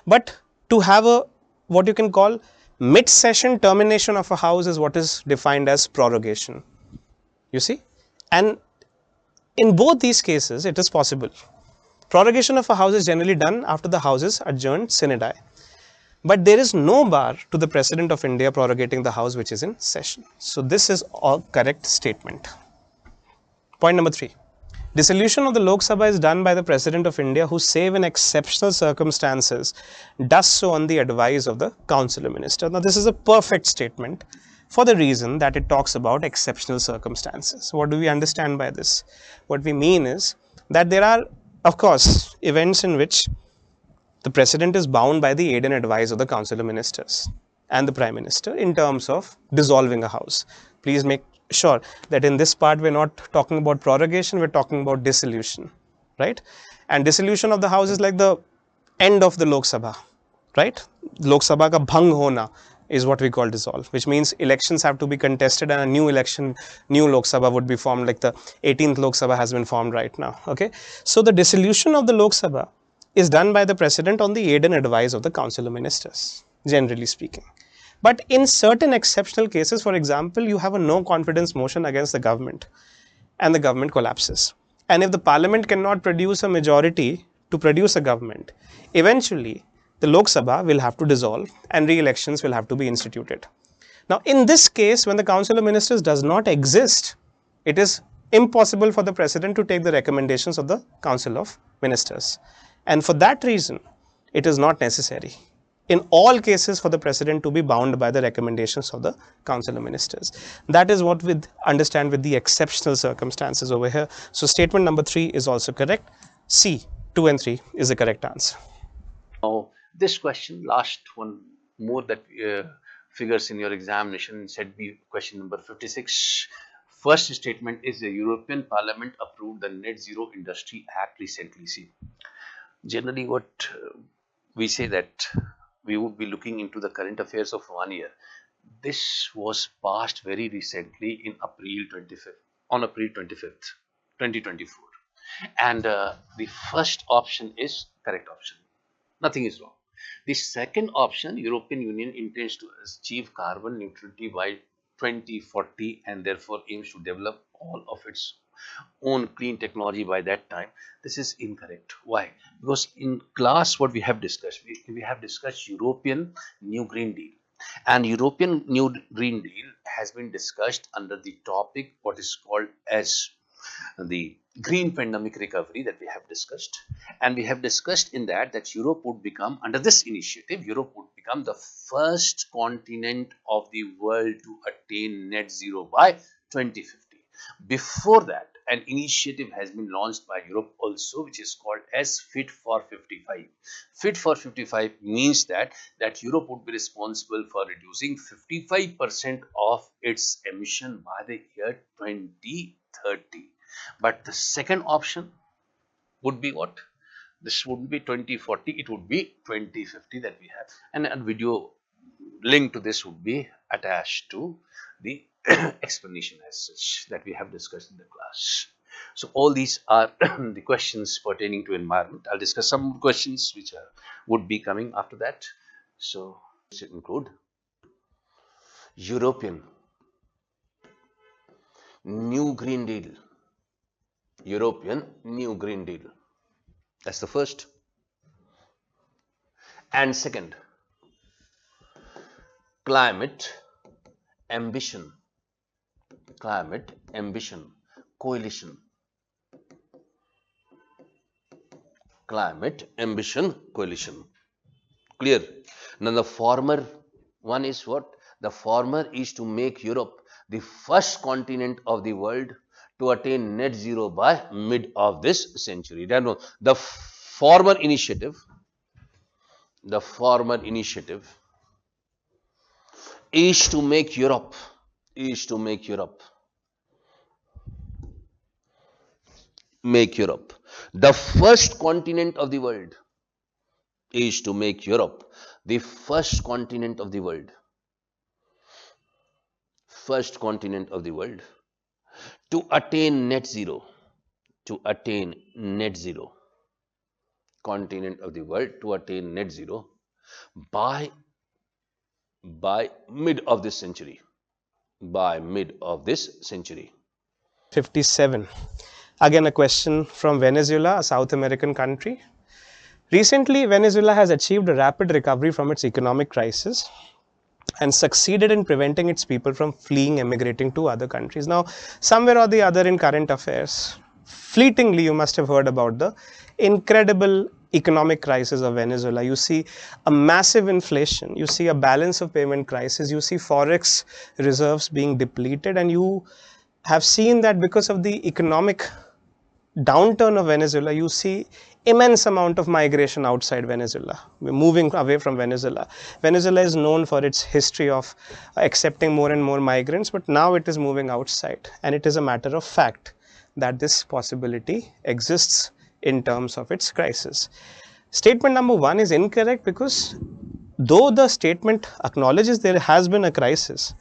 But to have a what you can call Mid-session termination of a house is what is defined as prorogation. You see? And in both these cases, it is possible. Prorogation of a house is generally done after the house is adjourned sine die. But there is no bar to the President of India prorogating the house which is in session. So this is a correct statement. Point number 3. Dissolution of the Lok Sabha is done by the President of India, who, save in exceptional circumstances, does so on the advice of the Council of Ministers. Now, this is a perfect statement for the reason that it talks about exceptional circumstances. What do we understand by this? What we mean is that there are, of course, events in which the President is bound by the aid and advice of the Council of Ministers and the Prime Minister in terms of dissolving a house. Please make sure that in this part we're not talking about prorogation, we're talking about dissolution, right? And dissolution of the house is like the end of the Lok Sabha, right? Lok Sabha ka bhang hona is what we call dissolve, which means elections have to be contested and a new election, new Lok Sabha would be formed, like the 18th Lok Sabha has been formed right now, okay? So the dissolution of the Lok Sabha is done by the President on the aid and advice of the Council of Ministers, generally speaking. But in certain exceptional cases, for example, you have a no confidence motion against the government and the government collapses. And if the parliament cannot produce a majority to produce a government, eventually the Lok Sabha will have to dissolve and re-elections will have to be instituted. Now, in this case, when the Council of Ministers does not exist, it is impossible for the President to take the recommendations of the Council of Ministers. And for that reason, it is not necessary in all cases for the President to be bound by the recommendations of the Council of Ministers. That is what we understand with the exceptional circumstances over here. So statement number 3 is also correct. C, 2 and 3 is the correct answer. Now, this question, last one more that figures in your examination, said be question number 56. First statement is the European Parliament approved the Net Zero Industry Act recently. See, generally what we say that we would be looking into the current affairs of 1 year. This was passed very recently in April 25th, on April 25th, 2024. And the first option is correct option. Nothing is wrong. The second option, European Union intends to achieve carbon neutrality by 2040 and therefore aims to develop all of its own clean technology by that time. This is incorrect. Why? Because in class what we have discussed, we have discussed European New Green Deal, and European New Green Deal has been discussed under the topic what is called as the green pandemic recovery that we have discussed. And we have discussed in that Europe would become, under this initiative, Europe would become the first continent of the world to attain net zero by 2050. Before that, an initiative has been launched by Europe also, which is called as Fit for 55. Fit for 55 means that Europe would be responsible for reducing 55% of its emission by the year 2030. But the second option would be what? This would be 2040, it would be 2050 that we have. And a video link to this would be attached to the explanation as such that we have discussed in the class. So all these are the questions pertaining to environment. I'll discuss some questions which would be coming after that. So let's include European New Green Deal. European New Green Deal. That's the first. And second, climate ambition. Climate ambition coalition. Climate ambition coalition. Clear? Now the former one is what? The former is to make Europe the first continent of the world to attain net zero by mid of this century. The former initiative is to make Europe the first continent of the world, is to make Europe the first continent of the world, to attain net zero, continent of the world to attain net zero by by mid of this century. By mid of this century. 57. Again, a question from Venezuela, a South American country. Recently, Venezuela has achieved a rapid recovery from its economic crisis and succeeded in preventing its people from fleeing, emigrating to other countries. Now, somewhere or the other in current affairs, fleetingly you must have heard about the incredible economic crisis of Venezuela. You see a massive inflation, you see a balance of payment crisis, you see forex reserves being depleted, and you have seen that because of the economic downturn of Venezuela, you see immense amount of migration outside Venezuela. We're moving away from Venezuela. Venezuela is known for its history of accepting more and more migrants, but now it is moving outside, and it is a matter of fact that this possibility exists in terms of its crisis. Statement number 1 is incorrect because though the statement acknowledges there has been a crisis,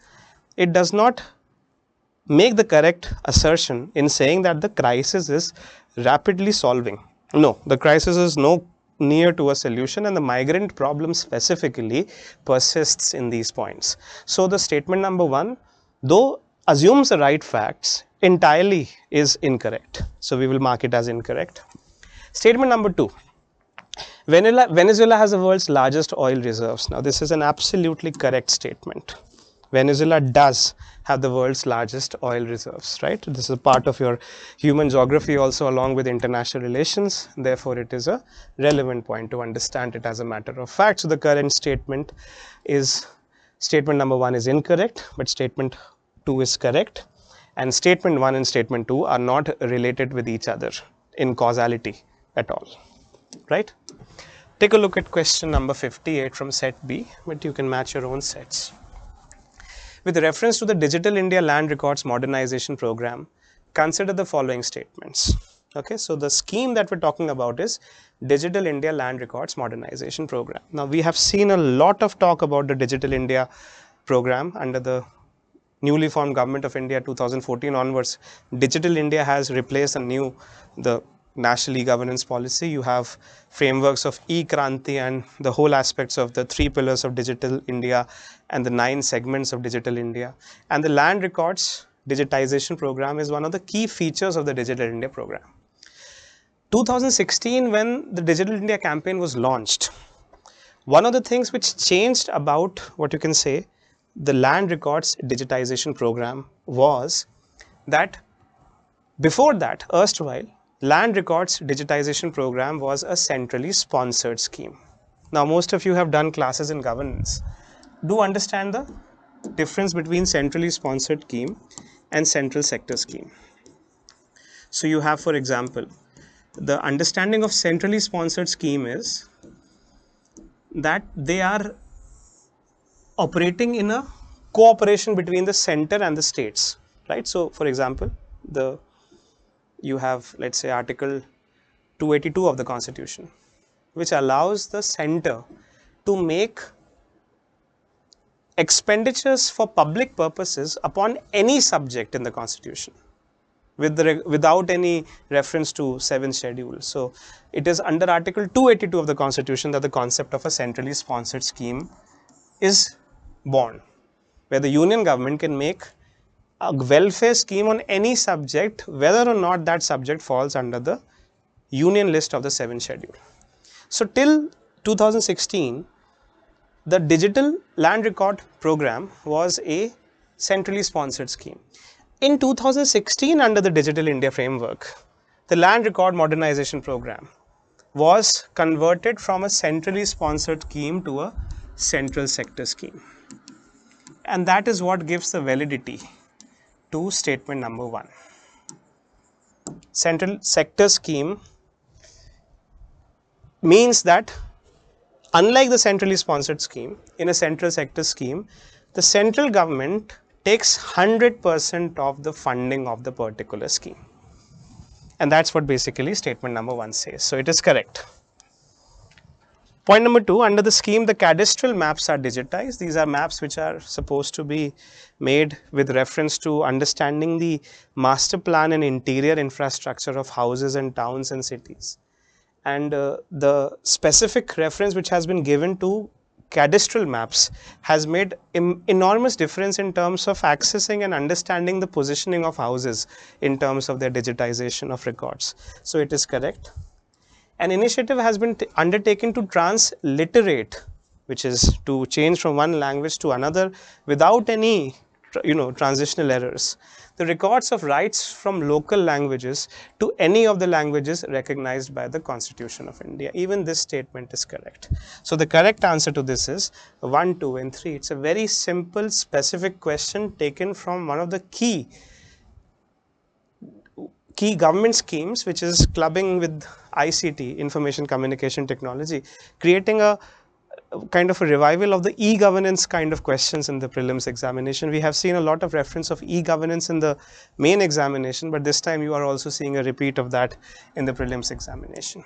it does not make the correct assertion in saying that the crisis is rapidly solving. No, the crisis is no near to a solution, and the migrant problem specifically persists in these points. So the statement number 1, though assumes the right facts, entirely is incorrect. So we will mark it as incorrect. Statement number 2, Venezuela has the world's largest oil reserves. Now this is an absolutely correct statement. Venezuela does have the world's largest oil reserves, right? This is a part of your human geography also, along with international relations. Therefore, it is a relevant point to understand it as a matter of fact. So the current statement is, statement number 1 is incorrect, but statement 2 is correct. And statement 1 and statement 2 are not related with each other in causality at all, right? Take a look at question number 58 from set B, but you can match your own sets. With reference to the Digital India Land Records Modernization Program, consider the following statements. Okay, so the scheme that we're talking about is Digital India Land Records Modernization Program. Now, we have seen a lot of talk about the Digital India program under the newly formed Government of India 2014 onwards. Digital India has replaced the national e-governance policy. You have frameworks of e-Kranti and the whole aspects of the 3 pillars of Digital India and the 9 segments of Digital India. And the land records digitization program is one of the key features of the Digital India program. 2016, when the Digital India campaign was launched, one of the things which changed about what you can say the land records digitization program was that before that, erstwhile, land records digitization program was a centrally sponsored scheme. Now, most of you have done classes in governance. Do understand the difference between centrally sponsored scheme and central sector scheme. So you have, for example, the understanding of centrally sponsored scheme is that they are operating in a cooperation between the center and the states, right? So for example, you have, let's say, Article 282 of the Constitution, which allows the center to make expenditures for public purposes upon any subject in the Constitution without any reference to 7th schedule. So it is under Article 282 of the Constitution that the concept of a centrally sponsored scheme is born, where the union government can make a welfare scheme on any subject, whether or not that subject falls under the union list of the 7th schedule. So till 2016, the digital land record program was a centrally sponsored scheme. In 2016, under the Digital India framework, the land record modernization program was converted from a centrally sponsored scheme to a central sector scheme. And that is what gives the validity to statement number 1. Central sector scheme means that unlike the centrally sponsored scheme, in a central sector scheme, the central government takes 100% of the funding of the particular scheme. And that's what basically statement number 1 says. So it is correct. Point number 2, under the scheme, the cadastral maps are digitized. These are maps which are supposed to be made with reference to understanding the master plan and interior infrastructure of houses and towns and cities. And the specific reference which has been given to cadastral maps has made enormous difference in terms of accessing and understanding the positioning of houses in terms of their digitization of records. So it is correct. An initiative has been undertaken to transliterate, which is to change from one language to another without any transitional errors, the records of rights from local languages to any of the languages recognized by the Constitution of India. Even this statement is correct. So the correct answer to this is 1, 2 and 3. It's a very simple specific question taken from one of the key government schemes, which is clubbing with ICT, information communication technology, creating a kind of a revival of the e-governance kind of questions in the prelims examination. We have seen a lot of reference of e-governance in the main examination, but this time you are also seeing a repeat of that in the prelims examination.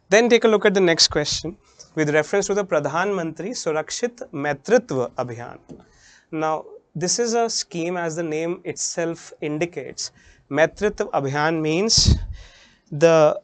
Then take a look at the next question with reference to the Pradhan Mantri Surakshit Maitritva Abhiyan. Now this is a scheme, as the name itself indicates. Maitritva Abhiyan means the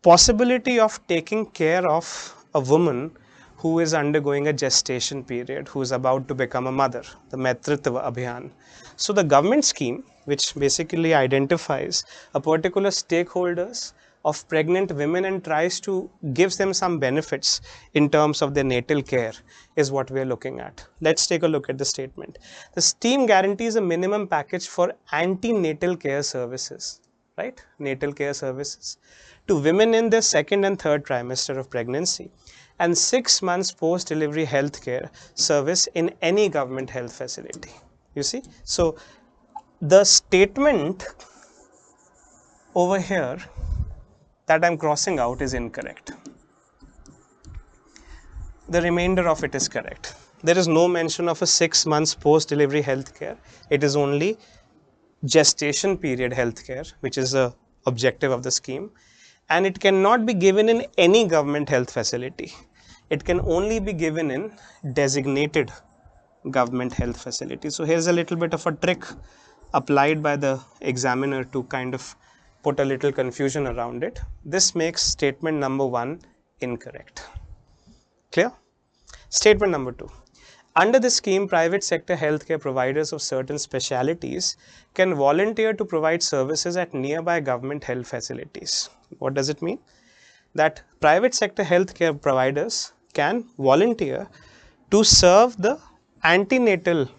possibility of taking care of a woman who is undergoing a gestation period, who is about to become a mother, the Maitritva Abhiyan. So the government scheme, which basically identifies a particular stakeholders of pregnant women and tries to give them some benefits in terms of their natal care, is what we are looking at. Let's take a look at the statement. The scheme guarantees a minimum package for antenatal care services, right? Natal care services to women in their second and third trimester of pregnancy, and 6 months post-delivery health care service in any government health facility. You see, so the statement over here that I am crossing out is incorrect. The remainder of it is correct. There is no mention of a 6 months post-delivery health care. It is only gestation period health care, which is the objective of the scheme, and it cannot be given in any government health facility. It can only be given in designated government health facilities. So here's a little bit of a trick applied by the examiner to kind of put a little confusion around it. This makes statement number 1 incorrect. Clear? Statement number 2. Under this scheme, private sector healthcare providers of certain specialities can volunteer to provide services at nearby government health facilities. What does it mean? That private sector healthcare providers can volunteer to serve the antenatal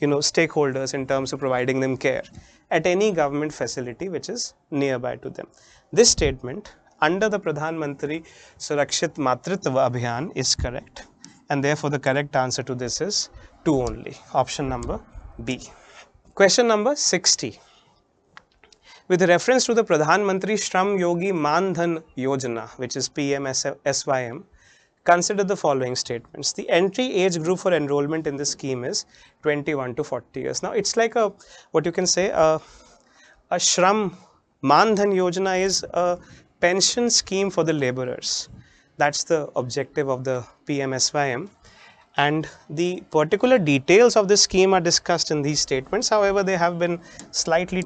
stakeholders in terms of providing them care at any government facility which is nearby to them. This statement under the Pradhan Mantri Surakshit Matritva Abhiyan is correct, and therefore the correct answer to this is 2 only, option number B. Question number 60. With reference to the Pradhan Mantri Shram Yogi Man Dhan Yojana, which is PMSYM, consider the following statements. The entry age group for enrollment in this scheme is 21 to 40 years. Now it's like a, what you can say, a Shram Man Dhan Yojana is a pension scheme for the laborers. That's the objective of the PMSYM. And the particular details of this scheme are discussed in these statements. However, they have been slightly,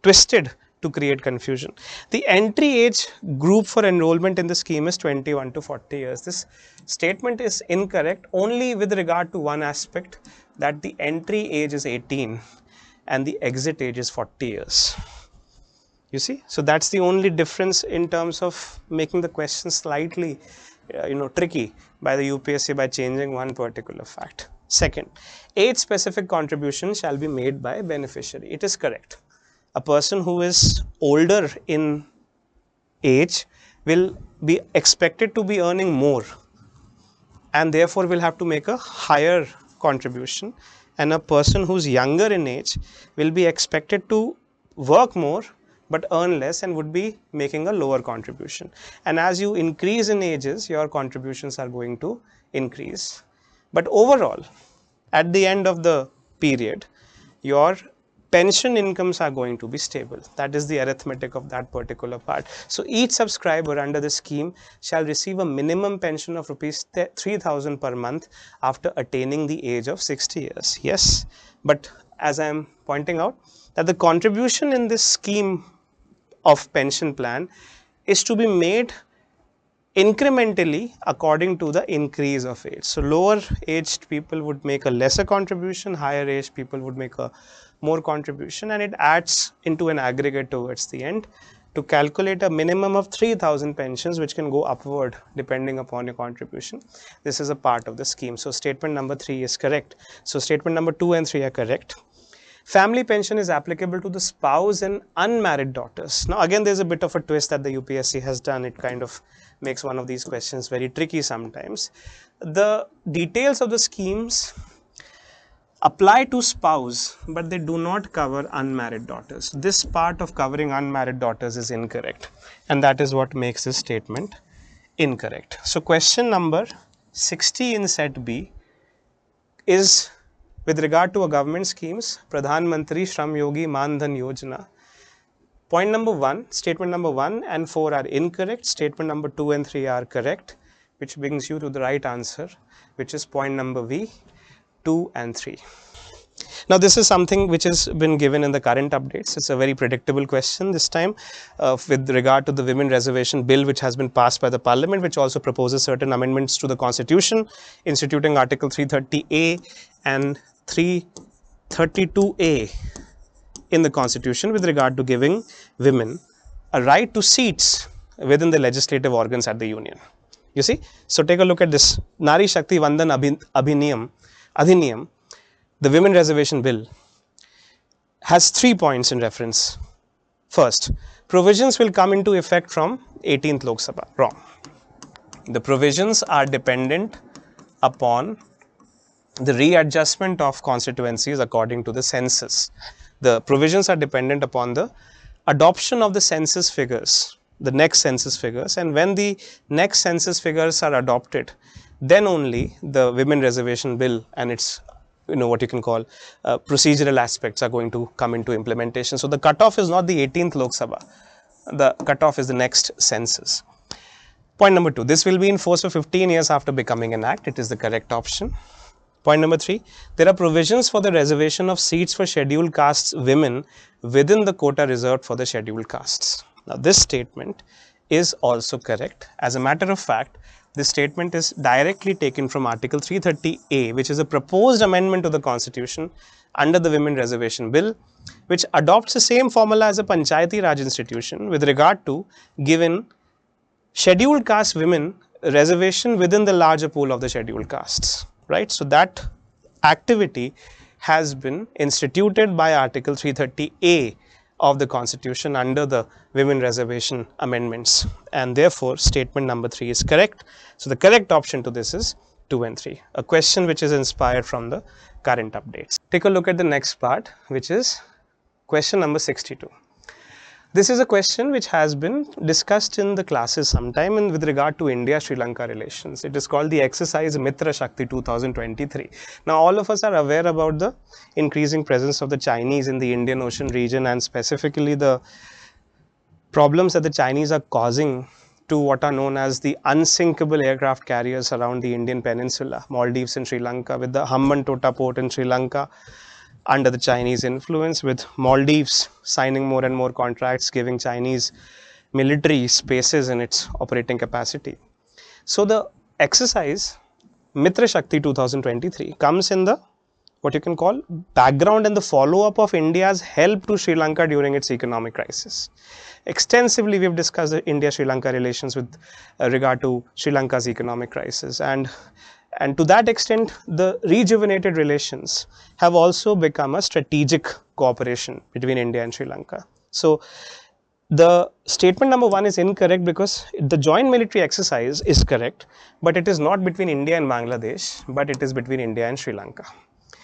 twisted to create confusion. The entry age group for enrollment in the scheme is 21 to 40 years. This statement is incorrect only with regard to one aspect, that the entry age is 18 and the exit age is 40 years. You see, so that's the only difference in terms of making the question slightly tricky by the UPSC by changing one particular fact. Second, age specific contribution shall be made by beneficiary. It is correct. A person who is older in age will be expected to be earning more and therefore will have to make a higher contribution, and a person who's younger in age will be expected to work more but earn less and would be making a lower contribution. And as you increase in ages, your contributions are going to increase. But overall, at the end of the period, your pension incomes are going to be stable. That is the arithmetic of that particular part. So each subscriber under the scheme shall receive a minimum pension of rupees 3,000 per month after attaining the age of 60 years. Yes, but as I am pointing out, that the contribution in this scheme of pension plan is to be made incrementally according to the increase of age. So lower aged people would make a lesser contribution, higher aged people would make a more contribution, and it adds into an aggregate towards the end to calculate a minimum of 3,000 pensions, which can go upward depending upon your contribution. This is a part of the scheme. So statement number 3 is correct. So statement number 2 and 3 are correct. Family pension is applicable to the spouse and unmarried daughters. Now again, there's a bit of a twist that the UPSC has done. It kind of makes one of these questions very tricky sometimes. The details of the schemes apply to spouse, but they do not cover unmarried daughters. This part of covering unmarried daughters is incorrect, and that is what makes this statement incorrect. So question number 60 in set B is with regard to a government schemes, Pradhan Mantri Shram Yogi Man Dhan Yojana. Point number 1, statement number 1 and 4 are incorrect. Statement number 2 and 3 are correct, which brings you to the right answer, which is point number B, 2 and 3. Now this is something which has been given in the current updates. It's a very predictable question this time with regard to the Women Reservation Bill, which has been passed by the Parliament, which also proposes certain amendments to the Constitution, instituting Article 330A and 332A in the Constitution with regard to giving women a right to seats within the legislative organs at the Union. You see? So take a look at this. Nari Shakti Vandan Adhiniyam, the Women Reservation Bill, has 3 points in reference. First, provisions will come into effect from 18th Lok Sabha. Wrong. The provisions are dependent upon the readjustment of constituencies according to the census. The provisions are dependent upon the adoption of the census figures, the next census figures, and when the next census figures are adopted, then only the Women Reservation Bill and its what you can call procedural aspects are going to come into implementation. So the cutoff is not the 18th Lok Sabha, the cutoff is the next census. Point number 2, this will be in force for 15 years after becoming an act. It is the correct option. Point number 3, there are provisions for the reservation of seats for scheduled castes women within the quota reserved for the scheduled castes. Now this statement is also correct. As a matter of fact, this statement is directly taken from Article 330A, which is a proposed amendment to the Constitution under the Women Reservation Bill, which adopts the same formula as a Panchayati Raj institution with regard to giving scheduled caste women reservation within the larger pool of the scheduled castes, right? So that activity has been instituted by Article 330A of the Constitution under the Women Reservation Amendments, and therefore statement number 3 is correct. So the correct option to this is 2 and 3, a question which is inspired from the current updates. Take a look at the next part, which is question number 62. This is a question which has been discussed in the classes sometime and with regard to India-Sri Lanka relations. It is called the exercise Mitra Shakti 2023. Now all of us are aware about the increasing presence of the Chinese in the Indian Ocean region, and specifically the problems that the Chinese are causing to what are known as the unsinkable aircraft carriers around the Indian peninsula, Maldives and Sri Lanka, with the Hambantota port in Sri Lanka under the Chinese influence, with Maldives signing more and more contracts, giving Chinese military spaces in its operating capacity. So the exercise Mitra Shakti 2023 comes in the what you can call background and the follow-up of India's help to Sri Lanka during its economic crisis. Extensively, we have discussed the India-Sri Lanka relations with regard to Sri Lanka's economic crisis, and to that extent, the rejuvenated relations have also become a strategic cooperation between India and Sri Lanka. So the statement number 1 is incorrect because the joint military exercise is correct, but it is not between India and Bangladesh, but it is between India and Sri Lanka.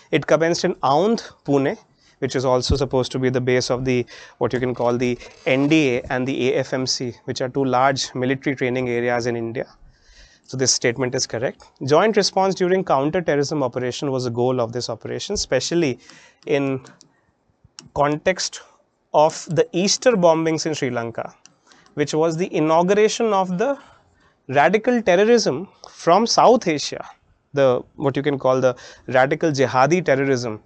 It commenced in Aundh, Pune, which is also supposed to be the base of the what you can call the NDA and the AFMC, which are 2 large military training areas in India. So this statement is correct. Joint response during counter-terrorism operation was the goal of this operation, especially in context of the Easter bombings in Sri Lanka, which was the inauguration of the radical terrorism from South Asia, the what you can call the radical jihadi terrorism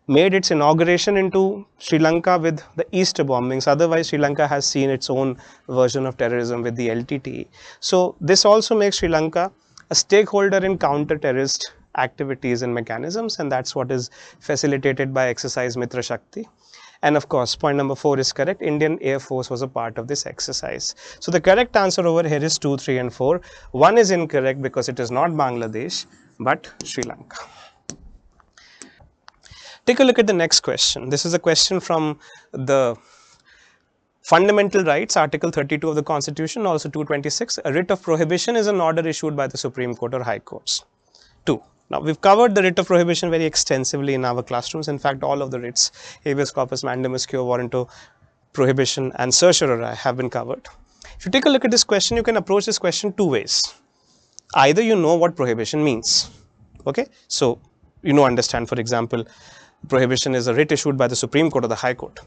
made its inauguration into Sri Lanka with the Easter bombings. Otherwise, Sri Lanka has seen its own version of terrorism with the LTTE. So this also makes Sri Lanka a stakeholder in counter-terrorist activities and mechanisms, and that's what is facilitated by exercise Mitra Shakti. And of course, point number 4 is correct. Indian Air Force was a part of this exercise. So the correct answer over here is 2, 3 and 4. 1 is incorrect because it is not Bangladesh but Sri Lanka. Take a look at the next question. This is a question from the Fundamental Rights, Article 32 of the Constitution, also 226. A writ of prohibition is an order issued by the Supreme Court or High Courts. 2. Now, we've covered the writ of prohibition very extensively in our classrooms. In fact, all of the writs, habeas corpus, mandamus, quo warranto, prohibition and certiorari have been covered. If you take a look at this question, you can approach this question 2 ways. Either you know what prohibition means. Okay, so you understand, for example, prohibition is a writ issued by the Supreme Court or the High Court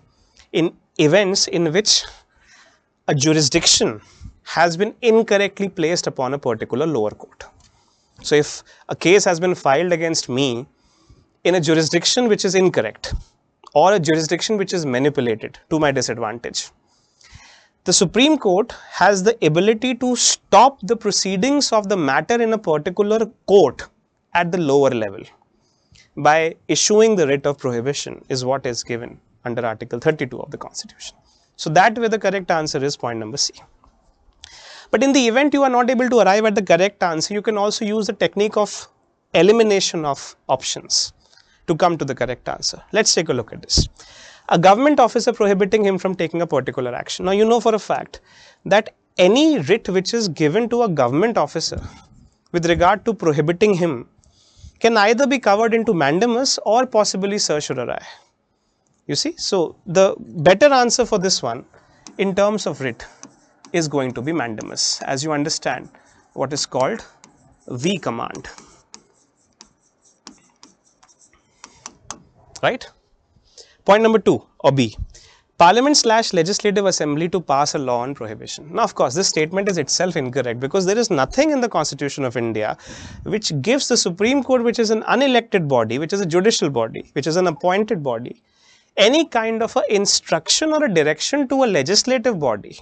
in events in which a jurisdiction has been incorrectly placed upon a particular lower court. So if a case has been filed against me in a jurisdiction which is incorrect or a jurisdiction which is manipulated to my disadvantage, the Supreme Court has the ability to stop the proceedings of the matter in a particular court at the lower level by issuing the writ of prohibition is what is given under Article 32 of the Constitution. So that way the correct answer is point number C. But in the event you are not able to arrive at the correct answer, you can also use the technique of elimination of options to come to the correct answer. Let's take a look at this. A government officer prohibiting him from taking a particular action. Now you know for a fact that any writ which is given to a government officer with regard to prohibiting him can either be covered into mandamus or possibly certiorari. You see, so the better answer for this one in terms of writ is going to be mandamus, as you understand what is called V command, right? Point number 2 or B, Parliament/Legislative Assembly to pass a law on prohibition. Now, of course, this statement is itself incorrect because there is nothing in the Constitution of India which gives the Supreme Court, which is an unelected body, which is a judicial body, which is an appointed body, any kind of a instruction or a direction to a legislative body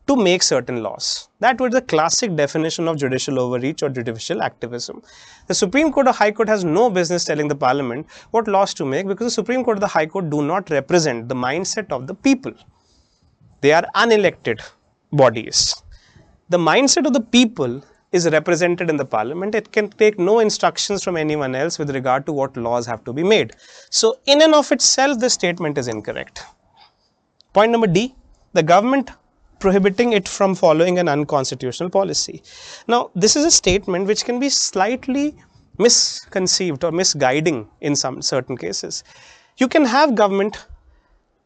to make certain laws. That was the classic definition of judicial overreach or judicial activism. The Supreme Court or High Court has no business telling the Parliament what laws to make because the Supreme Court or the High Court do not represent the mindset of the people. They are unelected bodies. The mindset of the people is represented in the Parliament. It can take no instructions from anyone else with regard to what laws have to be made. So in and of itself, this statement is incorrect. Point number D, the government prohibiting it from following an unconstitutional policy. Now, this is a statement which can be slightly misconceived or misguiding in some certain cases. You can have government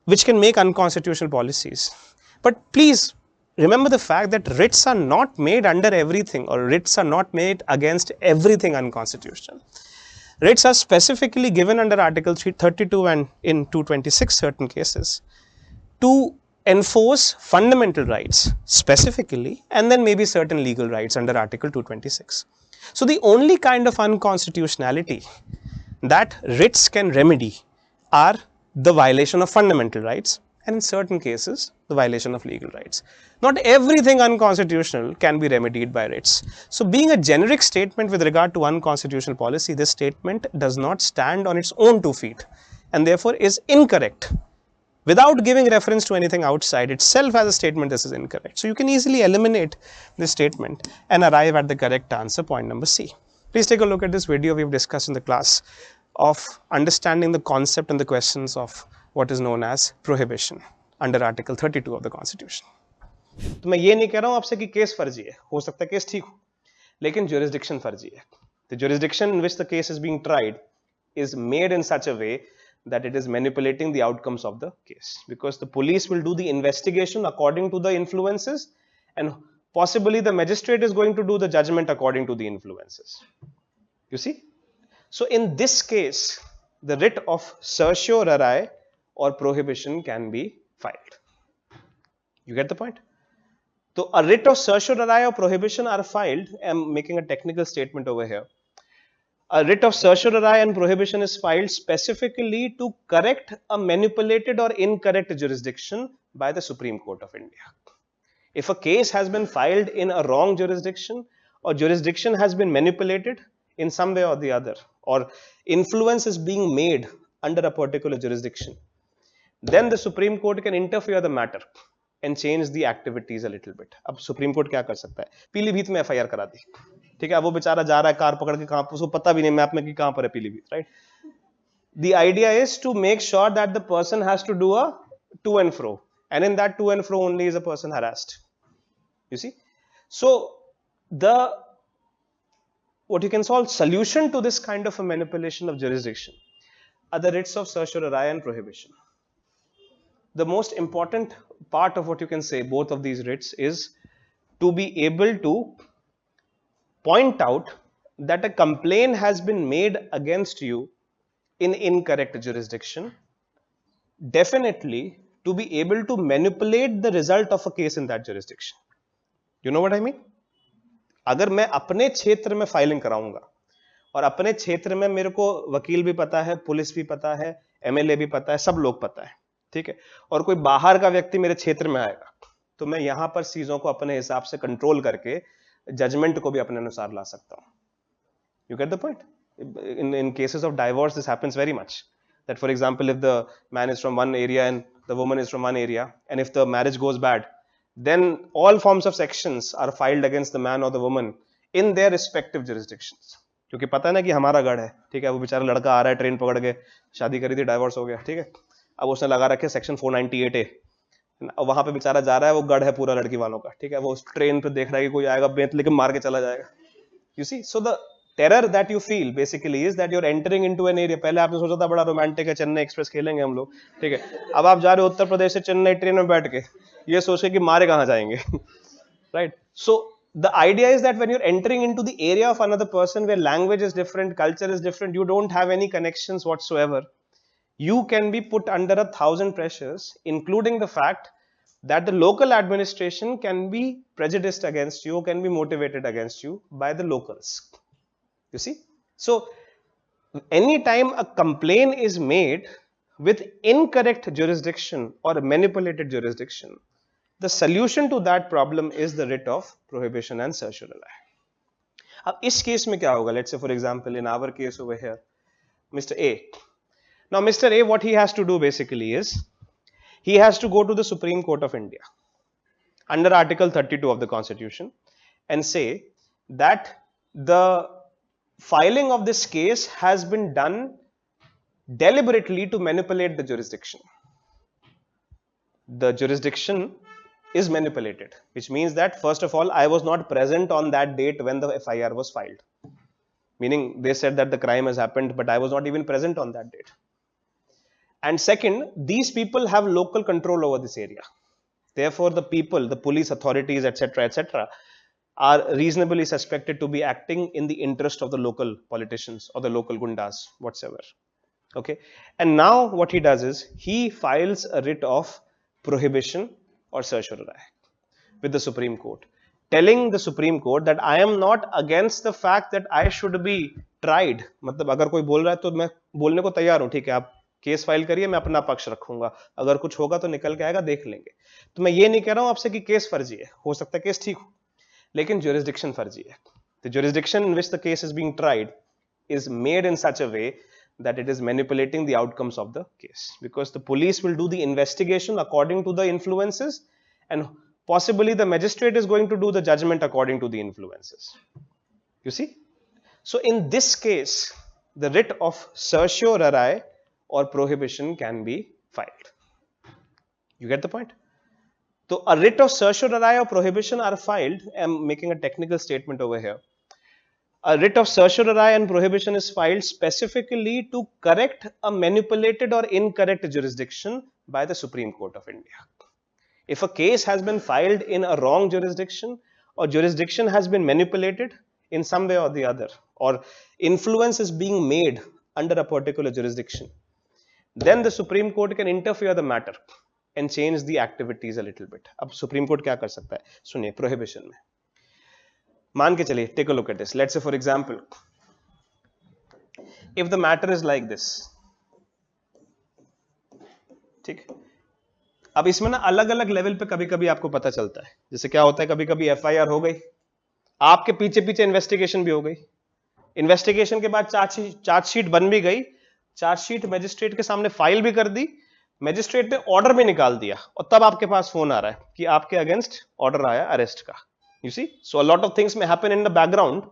which can make unconstitutional policies, but please remember the fact that writs are not made under everything or writs are not made against everything unconstitutional. Writs are specifically given under Article 32 and in 226 certain cases to enforce fundamental rights specifically and then maybe certain legal rights under Article 226. So the only kind of unconstitutionality that writs can remedy are the violation of fundamental rights and in certain cases the violation of legal rights. Not everything unconstitutional can be remedied by writs. So being a generic statement with regard to unconstitutional policy, this statement does not stand on its own 2 feet and therefore is incorrect. Without giving reference to anything outside itself as a statement, this is incorrect. So you can easily eliminate this statement and arrive at the correct answer, point number C. Please take a look at this video we've discussed in the class of understanding the concept and the questions of what is known as prohibition under Article 32 of the Constitution. तो मैं ये नहीं कह रहा हूं आपसे कि case फर्जी है, हो सकता है केस ठीक हो, लेकिन jurisdiction फर्जी है. The jurisdiction in which the case is being tried is made in such a way that it is manipulating the outcomes of the case, because the police will do the investigation according to the influences and possibly the magistrate is going to do the judgment according to the influences. You see? So in this case, the writ of certiorari or prohibition can be filed. You get the point? So a writ of certiorari or prohibition are filed. I'm making a technical statement over here. A writ of certiorari and prohibition is filed specifically to correct a manipulated or incorrect jurisdiction by the Supreme Court of India. If a case has been filed in a wrong jurisdiction or jurisdiction has been manipulated in some way or the other, or influence is being made under a particular jurisdiction, then the Supreme Court can interfere the matter and change the activities a little bit. अब Supreme Court क्या कर सकता है? पीलीभीत में FIR करा दी, ठीक है, वो बेचारा जा रहा है कार पकड़ के, कहाँ उसको पता भी नहीं मैप में कि कहाँ पर है Pilibhit, right? The idea is to make sure that the person has to do a to and fro, and in that to and fro only is a person harassed. You see, so the what you can call solution to this kind of a manipulation of jurisdiction are the writs of certiorari and prohibition. The most important part of what you can say both of these writs is to be able to point out that a complaint has been made against you in incorrect jurisdiction, definitely to be able to manipulate the result of a case in that jurisdiction. You know what I mean? अगर मैं अपने क्षेत्र में filing कराऊंगा और अपने क्षेत्र में मेरे को वकील भी पता है, पुलिस भी पता है, MLA भी पता है, सब लोग पता है, ठीक है, और कोई बाहर का व्यक्ति मेरे क्षेत्र में आएगा, तो मैं यहां पर चीजों को अपने हिसाब से कंट्रोल करके जजमेंट को भी अपने अनुसार ला सकता हूं. You get the point? In cases of divorce, this happens very much. That, for example, if the man is from one area and the woman is from one area, and if the marriage goes bad, then all forms of sections are filed against the man or the woman in their respective jurisdictions. क्योंकि पता है ना कि हमारा गढ़ है, ठीक है, वो बेचारा लड़का आ रहा है ट्रेन पकड़ के, शादी करी थी, डाइवोर्स हो गया, ठीक है, अब उसने लगा रखे सेक्शन 498A, वहां पे बेचारा जा रहा है, वो गढ़ है पूरा लड़की वालों का, ठीक है, वो ट्रेन पे देख रहा है कि कोई आएगा बेंत लेके मार के चला जाएगा. You see, so the terror that you feel basically is that you're entering into an area. पहले आपने सोचा था बड़ा रोमांटिक है, चेन्नई एक्सप्रेस खेलेंगे हम लोग, ठीक है, अब आप जा रहे हो उत्तर प्रदेश से चेन्नई ट्रेन में बैठ के, ये सोच के कि मारे कहाँ जाएंगे, right? So the idea is that when you're entering into the area of another person where language is different, culture is different, you don't have any connections whatsoever, you can be put under 1,000 pressures, including the fact that the local administration can be prejudiced against you, can be motivated against you by the locals. You see? So, anytime a complaint is made with incorrect jurisdiction or a manipulated jurisdiction, the solution to that problem is the writ of prohibition and certiorari. अब इस case में क्या होगा? Let's say for example in our case over here, Mr. A. Now Mr. A, what he has to do basically is, he has to go to the Supreme Court of India under Article 32 of the Constitution and say that the filing of this case has been done deliberately to manipulate the jurisdiction. The jurisdiction is manipulated, which means that first of all, I was not present on that date when the FIR was filed. Meaning they said that the crime has happened, but I was not even present on that date. And second, these people have local control over this area. Therefore, the people, the police authorities, etc., are reasonably suspected to be acting in the interest of the local politicians or the local gundas, whatsoever. Okay. And now what he does is, he files a writ of prohibition or certiorari with the Supreme Court, telling the Supreme Court that I am not against the fact that I should be tried. मतलब अगर कोई बोल रहा है तो मैं बोलने को तैयार हूँ, ठीक है, आप केस फाइल करिए, मैं अपना पक्ष रखूंगा, अगर कुछ होगा तो निकल के आएगा, देख लेंगे. तो मैं ये नहीं कह रहा हूं आपसे कि केस फर्जी है, हो सकता है केस ठीक हो, लेकिन jurisdiction फर्जी है. The jurisdiction in which the case is being tried is made in such a way that it is manipulating the outcomes of the case, because the police will do the investigation according to the influences, and possibly the magistrate is going to do the judgment according to the influences. You see? So in this case, the writ of certiorari or prohibition can be filed. You get the point? So a writ of certiorari or prohibition are filed. I'm making a technical statement over here. A writ of certiorari and prohibition is filed specifically to correct a manipulated or incorrect jurisdiction by the Supreme Court of India. If a case has been filed in a wrong jurisdiction, or jurisdiction has been manipulated in some way or the other, or influence is being made under a particular jurisdiction, then the Supreme Court can interfere the matter and change the activities a little bit. अब Supreme Court क्या कर सकता है? सुनिए, prohibition में मान के चलिए, take a look at this. Let's say for example, if the matter is like this. ठीक, अब इसमें ना अलग अलग लेवल पे कभी कभी आपको पता चलता है, जैसे क्या होता है, कभी कभी एफआईआर हो गई, आपके पीछे पीछे इन्वेस्टिगेशन भी हो गई, इन्वेस्टिगेशन के बाद चार्जशीट बन भी गई, चार्जशीट मैजिस्ट्रेट के सामने फाइल भी कर दी, मैजिस्ट्रेट ने ऑर्डर भी निकाल दिया, और तब आपके पास फोन आ रहा है कि आपके अगेंस्ट ऑर्डर आया अरेस्ट का. You see, so a lot of things may happen in the background,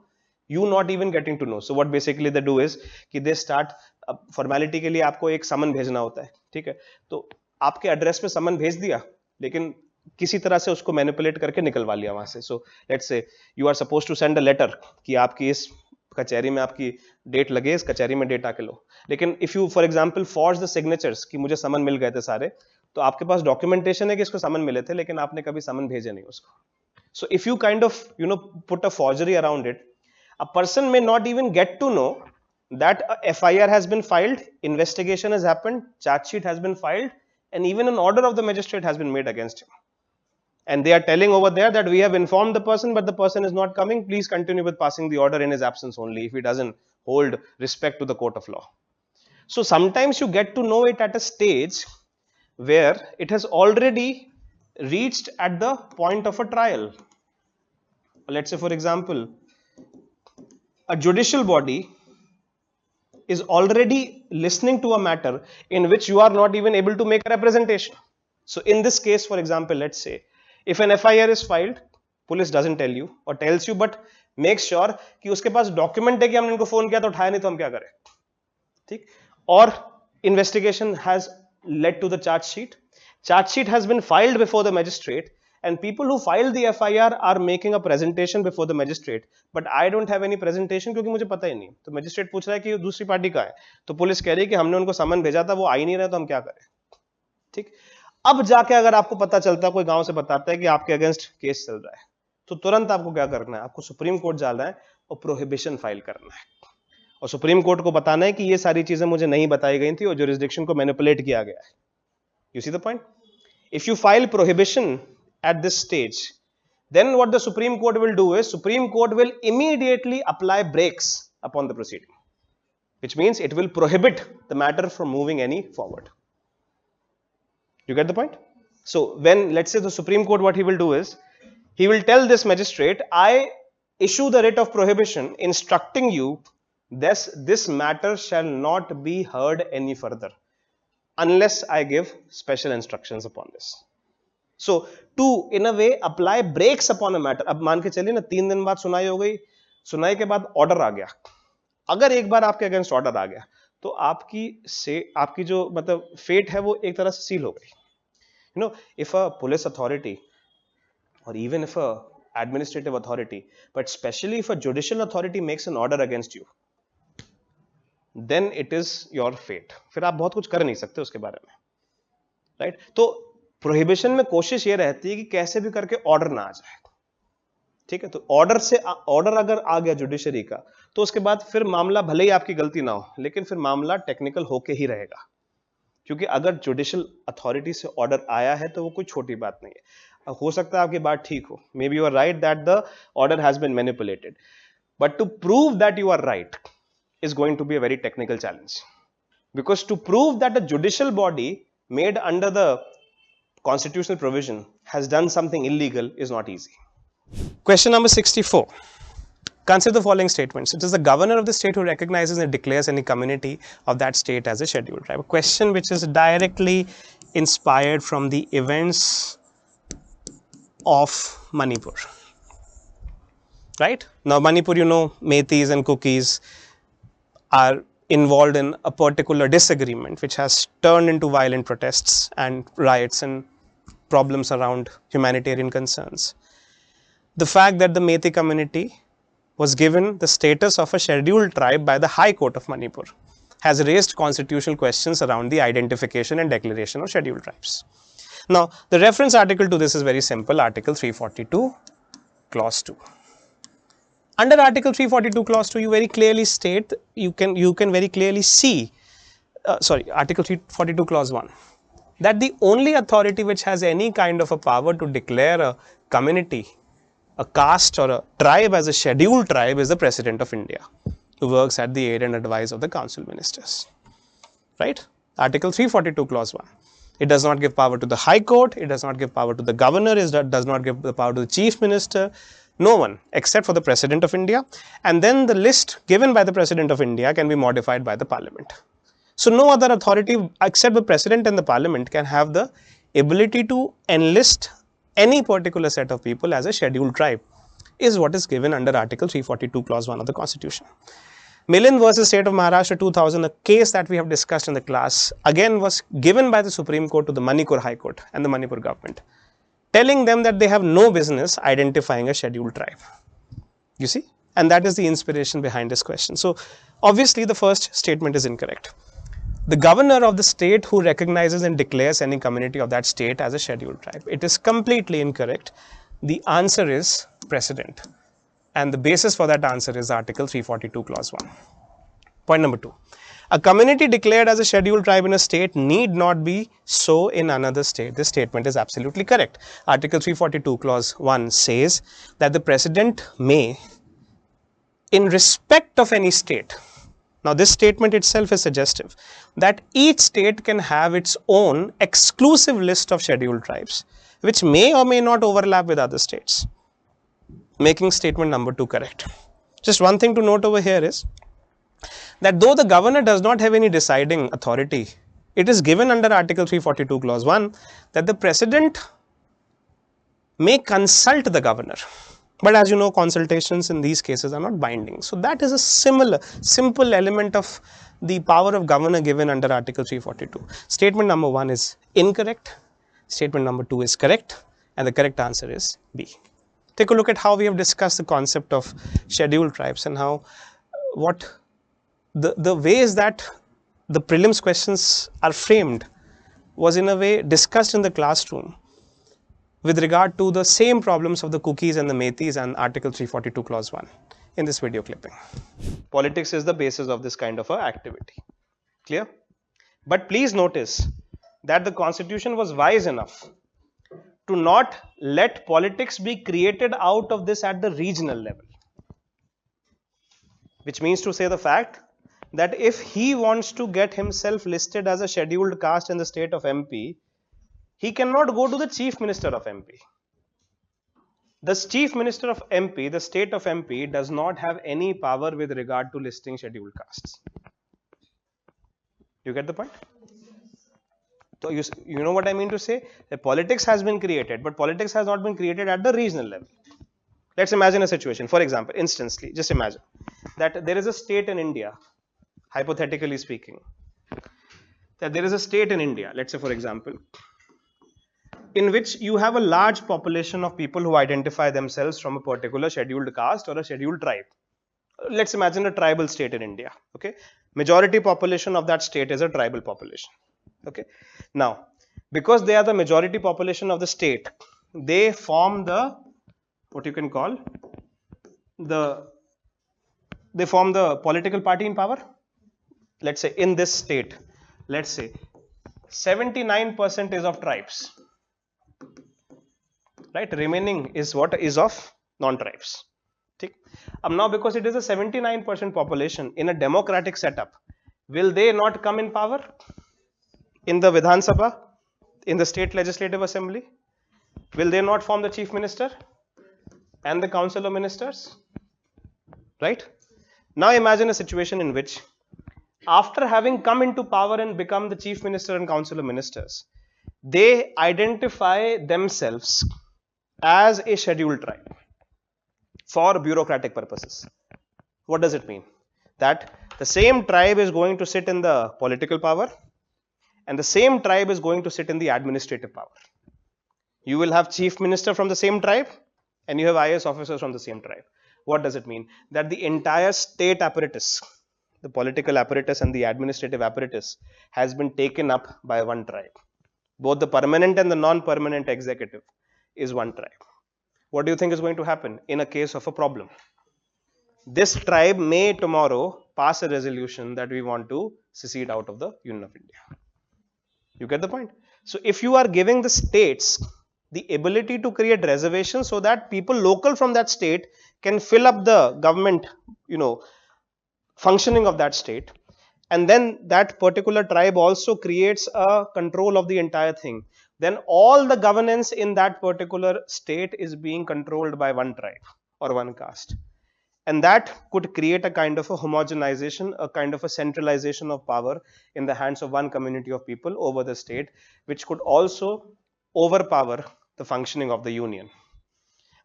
you not even getting to know. So what basically they do is कि they start फॉर्मेलिटी के लिए आपको एक समन भेजना होता है, ठीक है, तो आपके एड्रेस पे समन भेज दिया, लेकिन किसी तरह से उसको मैनिपुलेट करके निकलवा लिया वहां से. So let's say you are suppose to send a letter कि आपकी इस कचहरी में आपकी डेट लगे, इस कचहरी में डेट आके लो, लेकिन if you for example forge the signatures कि मुझे समन मिल गए थे सारे, तो आपके पास डॉक्यूमेंटेशन है कि इसको समन मिले थे, लेकिन आपने कभी समन भेजे नहीं उसको. So if you kind of put a forgery around it, a person may not even get to know that a FIR has been filed, investigation has happened, charge sheet has been filed, and even an order of the magistrate has been made against him. And they are telling over there that we have informed the person, but the person is not coming. Please continue with passing the order in his absence only if he doesn't hold respect to the court of law. So sometimes you get to know it at a stage where it has already reached at the point of a trial. Let's say, for example, a judicial body is already listening to a matter in which you are not even able to make a representation. So in this case, for example, let's say if an FIR is filed, police doesn't tell you or tells you, but make sure कि उसके पास document है कि हमने इनको phone किया तो उठाया नहीं, तो हम क्या करें, ठीक, और investigation has led to the charge sheet. Charge sheet has been filed before the magistrate, and people who filed the FIR are making a presentation before the magistrate, but I don't have any presentation क्योंकि मुझे पता ही नहीं. तो magistrate पूछ रहा है कि दूसरी पार्टी का है, तो पुलिस कह रही है कि हमने उनको समन भेजा था, वो आ ही नहीं रहा, तो हम क्या करें, ठीक. अब जाके अगर आपको पता चलता है, कोई गांव से बताता है कि आपके अगेंस्ट केस चल रहा है, तो तुरंत आपको क्या करना है, आपको सुप्रीम कोर्ट जाना है और प्रोहिबिशन फाइल करना है, और सुप्रीम कोर्ट को बताना है कि ये सारी चीजें मुझे नहीं बताई गई थी और जुरिस्डिक्शन को मैनिपुलेट किया गया है. You see the point? If you file prohibition at this stage, then what the Supreme Court will do is Supreme Court will immediately apply brakes upon the proceeding, which means it will prohibit the matter from moving any forward. You get the point? So when, let's say, the Supreme Court, what he will do is he will tell this magistrate, I issue the writ of prohibition instructing you this matter shall not be heard any further unless I give special instructions upon this. So to in a way apply brakes upon a matter. अब मान के चलिए ना 3 दिन बाद सुनाई हो गई, सुनाई के बाद ऑर्डर आ गया, अगर एक बार आपके अगेंस्ट ऑर्डर आ गया तो आपकी जो मतलब फेट है वो एक तरह से सील हो गई. You know, if a police authority or even if a administrative authority, but especially if a judicial authority makes an order against you, then it is your fate. फिर आप बहुत कुछ कर नहीं सकते उसके बारे में, राइट. तो प्रोहिबिशन में कोशिश ये रहती है कि कैसे भी करके ऑर्डर ना आ जाए, ठीक है. तो ऑर्डर अगर आ गया जुडिशरी का, तो उसके बाद फिर मामला भले ही आपकी गलती ना हो, लेकिन फिर मामला टेक्निकल होके ही रहेगा, क्योंकि अगर जुडिशियल अथॉरिटी से ऑर्डर आया है तो वो कोई छोटी बात नहीं है. हो सकता है आपकी बात ठीक हो, maybe you are right that the order has been manipulated, but to prove that you are right is going to be a very technical challenge, because to prove that a judicial body made under the constitutional provision has done something illegal is not easy. Question number 64. Consider the following statements. It is the governor of the state who recognizes and declares any community of that state as a scheduled tribe. A question which is directly inspired from the events of Manipur. Right? Now Manipur, you know, Meiteis and Kukis are involved in a particular disagreement which has turned into violent protests and riots and problems around humanitarian concerns. The fact that the Meitei community was given the status of a scheduled tribe by the High Court of Manipur has raised constitutional questions around the identification and declaration of scheduled tribes. Now, the reference article to this is very simple, Article 342, Clause 2. Under Article 342 Clause 2, you very clearly state, you can very clearly see, Article 342 Clause 1, that the only authority which has any kind of a power to declare a community, a caste or a tribe as a scheduled tribe is the President of India. works at the aid and advice of the council ministers. Right? Article 342 clause 1. It does not give power to the High Court, it does not give power to the governor, it does not give the power to the chief minister, no one except for the President of India, and then the list given by the President of India can be modified by the Parliament. So no other authority except the President and the Parliament can have the ability to enlist any particular set of people as a scheduled tribe, is what is given under Article 342 clause 1 of the Constitution. Millen versus State of Maharashtra 2000, a case that we have discussed in the class, again was given by the Supreme Court to the Manipur High Court and the Manipur government, telling them that they have no business identifying a scheduled tribe. You see? And that is the inspiration behind this question. So, obviously the first statement is incorrect. The governor of the state who recognizes and declares any community of that state as a scheduled tribe. It is completely incorrect. The answer is President. And the basis for that answer is Article 342 clause 1. Point number 2. A community declared as a scheduled tribe in a state need not be so in another state. This statement is absolutely correct. Article 342 clause 1 says that the President may, in respect of any state, now this statement itself is suggestive, that each state can have its own exclusive list of scheduled tribes, which may or may not overlap with other states, making statement number 2 correct. Just one thing to note over here is that though the governor does not have any deciding authority, it is given under Article 342 clause 1 that the President may consult the governor. But as you know, consultations in these cases are not binding. So that is a simple element of the power of governor given under Article 342. Statement number 1 is incorrect. Statement number 2 is correct. And the correct answer is B. Take a look at how we have discussed the concept of scheduled tribes and how the ways that the prelims questions are framed was in a way discussed in the classroom with regard to the same problems of the cookies and the metis and Article 342 clause 1 in this video clipping. Politics is the basis of this kind of activity. Clear? But please notice that the Constitution was wise enough to not let politics be created out of this at the regional level. Which means to say the fact that if he wants to get himself listed as a scheduled caste in the state of MP, he cannot go to the Chief Minister of MP. The Chief Minister of MP, the state of MP, does not have any power with regard to listing scheduled castes. You get the point? So you know what I mean to say? The politics has been created, but politics has not been created at the regional level. Let's imagine a situation. For example, instantly, just imagine that there is a state in India, hypothetically speaking, that there is a state in India, let's say for example, in which you have a large population of people who identify themselves from a particular scheduled caste or a scheduled tribe. Let's imagine a tribal state in India. Okay, majority population of that state is a tribal population. Okay, now because they are the majority population of the state, they form the they form the political party in power. Let's say in this state, let's say 79% is of tribes, right? Remaining is what is of non-tribes. Now because it is a 79% population in a democratic setup, will they not come in power in the Vidhan Sabha, in the state legislative assembly? Will they not form the chief minister and the council of ministers? Right? Now imagine a situation in which after having come into power and become the chief minister and council of ministers, they identify themselves as a scheduled tribe for bureaucratic purposes. What does it mean? That the same tribe is going to sit in the political power and the same tribe is going to sit in the administrative power. You will have chief minister from the same tribe and you have IAS officers from the same tribe. What does it mean? That the entire state apparatus, the political apparatus and the administrative apparatus has been taken up by one tribe. Both the permanent and the non-permanent executive is one tribe. What do you think is going to happen in a case of a problem? This tribe may tomorrow pass a resolution that we want to secede out of the Union of India. You get the point? So if you are giving the states the ability to create reservations so that people local from that state can fill up the government, functioning of that state, and then that particular tribe also creates a control of the entire thing, then all the governance in that particular state is being controlled by one tribe or one caste. And that could create a kind of a homogenization, a kind of a centralization of power in the hands of one community of people over the state, which could also overpower the functioning of the union.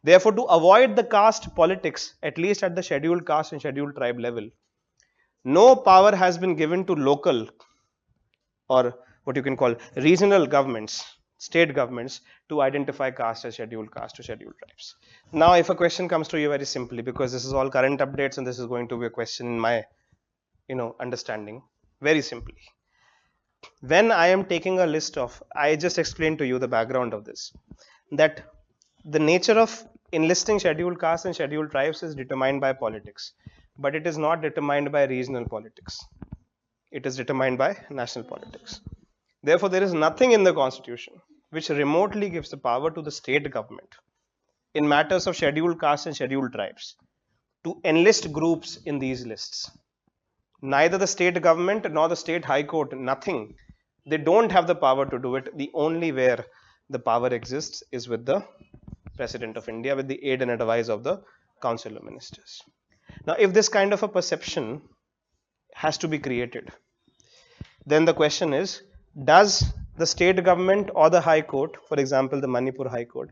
Therefore, to avoid the caste politics, at least at the scheduled caste and scheduled tribe level, no power has been given to local or what you can call regional governments, state governments, to identify caste or scheduled tribes. Now, if a question comes to you very simply, because this is all current updates and this is going to be a question in my understanding, very simply. When I am taking a list of, I just explained to you the background of this, that the nature of enlisting scheduled castes and scheduled tribes is determined by politics, but it is not determined by regional politics. It is determined by national politics. Therefore, there is nothing in the constitution which remotely gives the power to the state government in matters of scheduled castes and scheduled tribes to enlist groups in these lists. Neither the state government nor the state high court, nothing. They don't have the power to do it. The only where the power exists is with the President of India, with the aid and advice of the Council of Ministers. Now, if this kind of a perception has to be created, then the question is, does the state government or the high court, for example the Manipur High Court,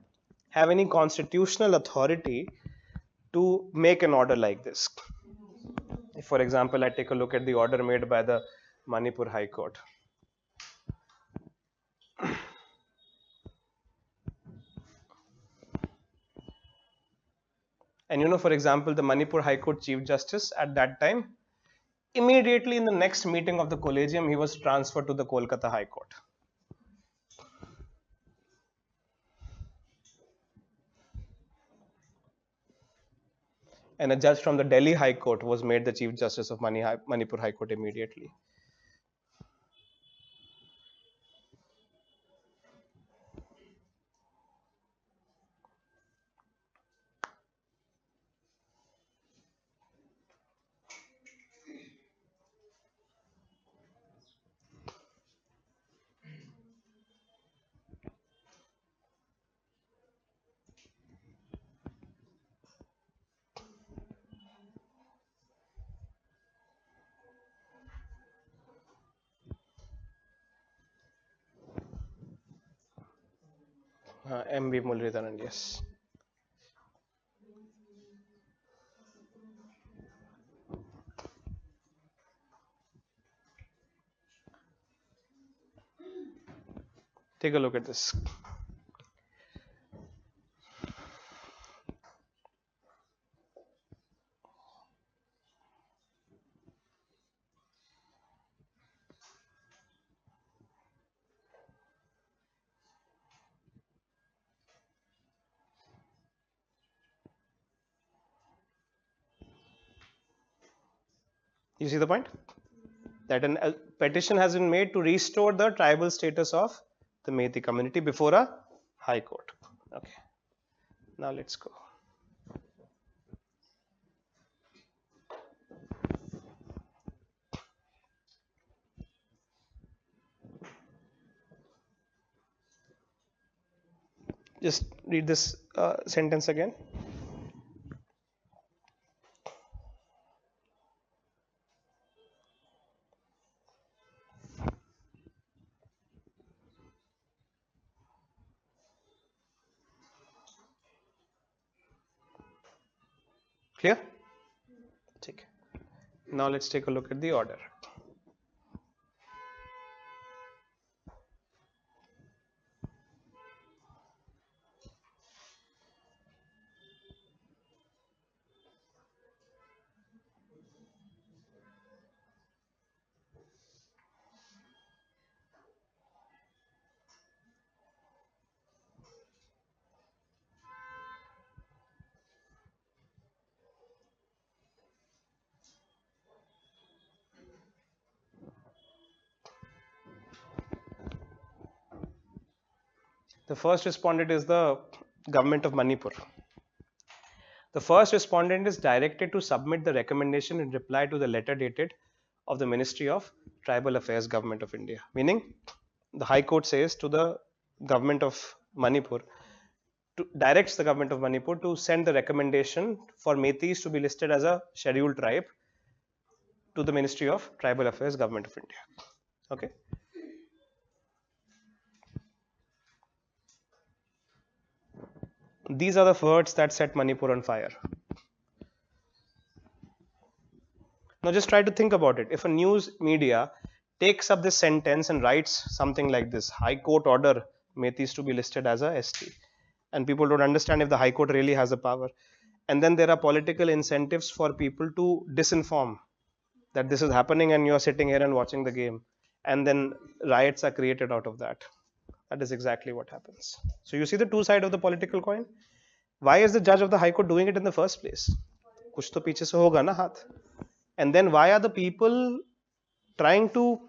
have any constitutional authority to make an order like this? If, for example, I take a look at the order made by the Manipur High Court. And for example, the Manipur High Court Chief Justice at that time, immediately in the next meeting of the collegium, he was transferred to the Kolkata High Court. And a judge from the Delhi High Court was made the Chief Justice of Manipur High Court immediately. M.B. Muralidharan, yes. Take a look at this. You see the point? That a petition has been made to restore the tribal status of the Meitei community before a high court. Okay. Now let's go. Just read this sentence again. Clear? Take. Now let's take a look at the order. The first respondent is the government of Manipur. The first respondent is directed to submit the recommendation in reply to the letter dated of the Ministry of Tribal Affairs, Government of India. Meaning, the High Court says to the government of Manipur, directs the government of Manipur to send the recommendation for Metis to be listed as a scheduled tribe to the Ministry of Tribal Affairs, Government of India. Okay. These are the words that set Manipur on fire. Now just try to think about it. If a news media takes up this sentence and writes something like this, High Court order Metis to be listed as a ST, and people don't understand if the High Court really has the power, and then there are political incentives for people to disinform that this is happening and you're sitting here and watching the game, and then riots are created out of that. That is exactly what happens. So you see the two sides of the political coin. Why is the judge of the High Court doing it in the first place? Kuch to piche se hoga na haath. And then why are the people trying to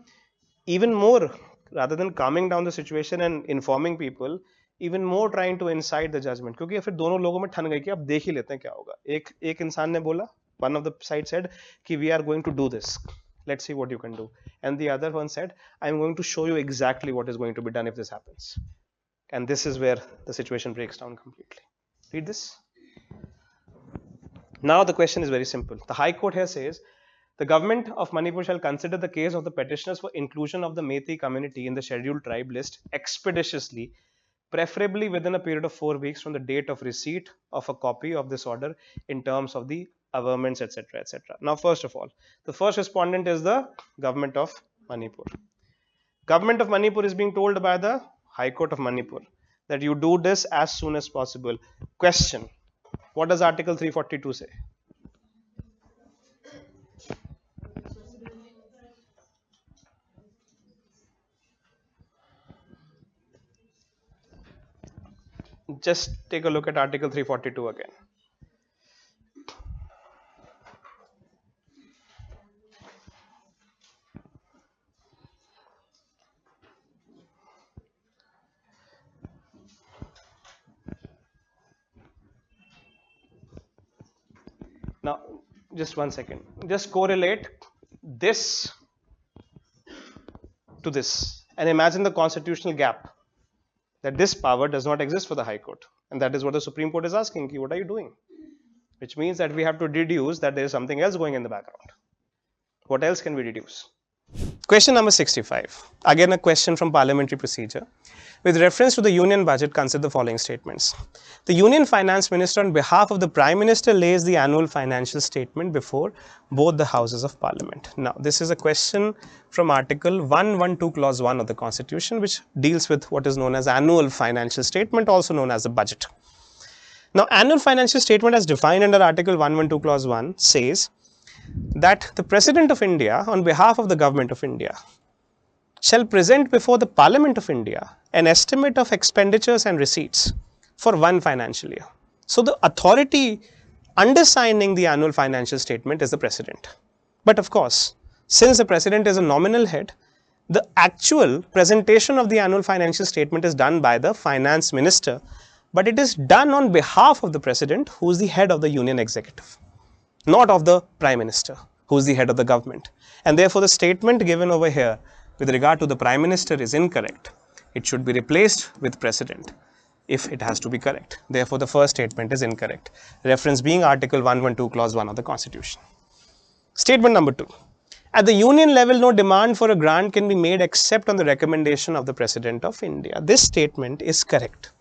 even more, rather than calming down the situation and informing people, even more trying to incite the judgment? क्योंकि फिर दोनों लोगों में ठन गई कि अब देख ही लेते हैं क्या होगा. एक इंसान ने बोला, one of the side said कि we are going to do this. Let's see what you can do. And the other one said, I'm going to show you exactly what is going to be done if this happens. And this is where the situation breaks down completely. Read this. Now the question is very simple. The High Court here says, the government of Manipur shall consider the case of the petitioners for inclusion of the Meitei community in the scheduled tribe list expeditiously, preferably within a period of 4 weeks from the date of receipt of a copy of this order in terms of the averments, etc., etc. Now, first of all, the first respondent is the government of Manipur. Government of Manipur is being told by the High Court of Manipur that you do this as soon as possible. Question: what does Article 342 say? Just take a look at Article 342 again. Now, just 1 second. Just correlate this to this and imagine the constitutional gap, that this power does not exist for the High Court. And that is what the Supreme Court is asking, what are you doing? Which means that we have to deduce that there is something else going in the background. What else can we deduce? Question number 65. Again a question from parliamentary procedure. With reference to the union budget, consider the following statements. The Union Finance Minister on behalf of the Prime Minister lays the annual financial statement before both the Houses of Parliament. Now, this is a question from Article 112 Clause 1 of the Constitution, which deals with what is known as annual financial statement, also known as the budget. Now, annual financial statement as defined under Article 112 Clause 1 says that the President of India on behalf of the Government of India shall present before the Parliament of India an estimate of expenditures and receipts for one financial year. So, the authority undersigning the annual financial statement is the President. But of course, since the President is a nominal head, the actual presentation of the annual financial statement is done by the Finance Minister, but it is done on behalf of the President, who is the head of the Union Executive, not of the Prime Minister, who is the head of the government. And therefore, the statement given over here with regard to the Prime Minister is incorrect. It should be replaced with President if it has to be correct. Therefore, the first statement is incorrect. Reference being Article 112 Clause 1 of the Constitution. Statement number 2. At the union level, no demand for a grant can be made except on the recommendation of the President of India. This statement is correct.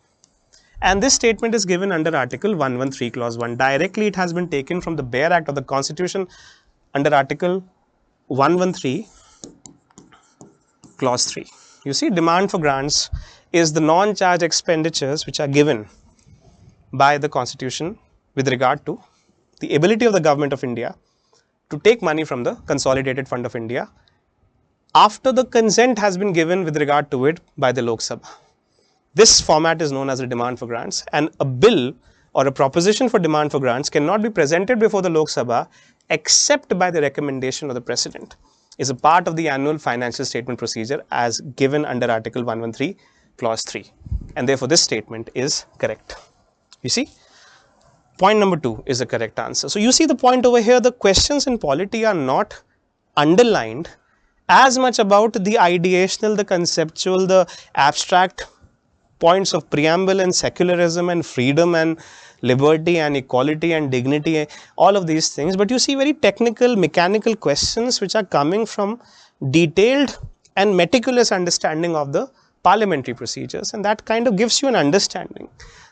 And this statement is given under Article 113 Clause 1. Directly, it has been taken from the bare act of the Constitution under Article 113 Clause 3. You see, demand for grants is the non-charge expenditures which are given by the Constitution with regard to the ability of the Government of India to take money from the Consolidated Fund of India after the consent has been given with regard to it by the Lok Sabha. This format is known as a demand for grants, and a bill or a proposition for demand for grants cannot be presented before the Lok Sabha except by the recommendation of the President. Is a part of the annual financial statement procedure as given under Article 113 Clause 3, and therefore this statement is correct. You see, Point number 2 is the correct answer. So you see the point over here, the questions in polity are not underlined as much about the ideational, the conceptual, the abstract points of preamble and secularism and freedom and liberty and equality and dignity, all of these things, but you see very technical, mechanical questions which are coming from detailed and meticulous understanding of the parliamentary procedures, and that kind of gives you an understanding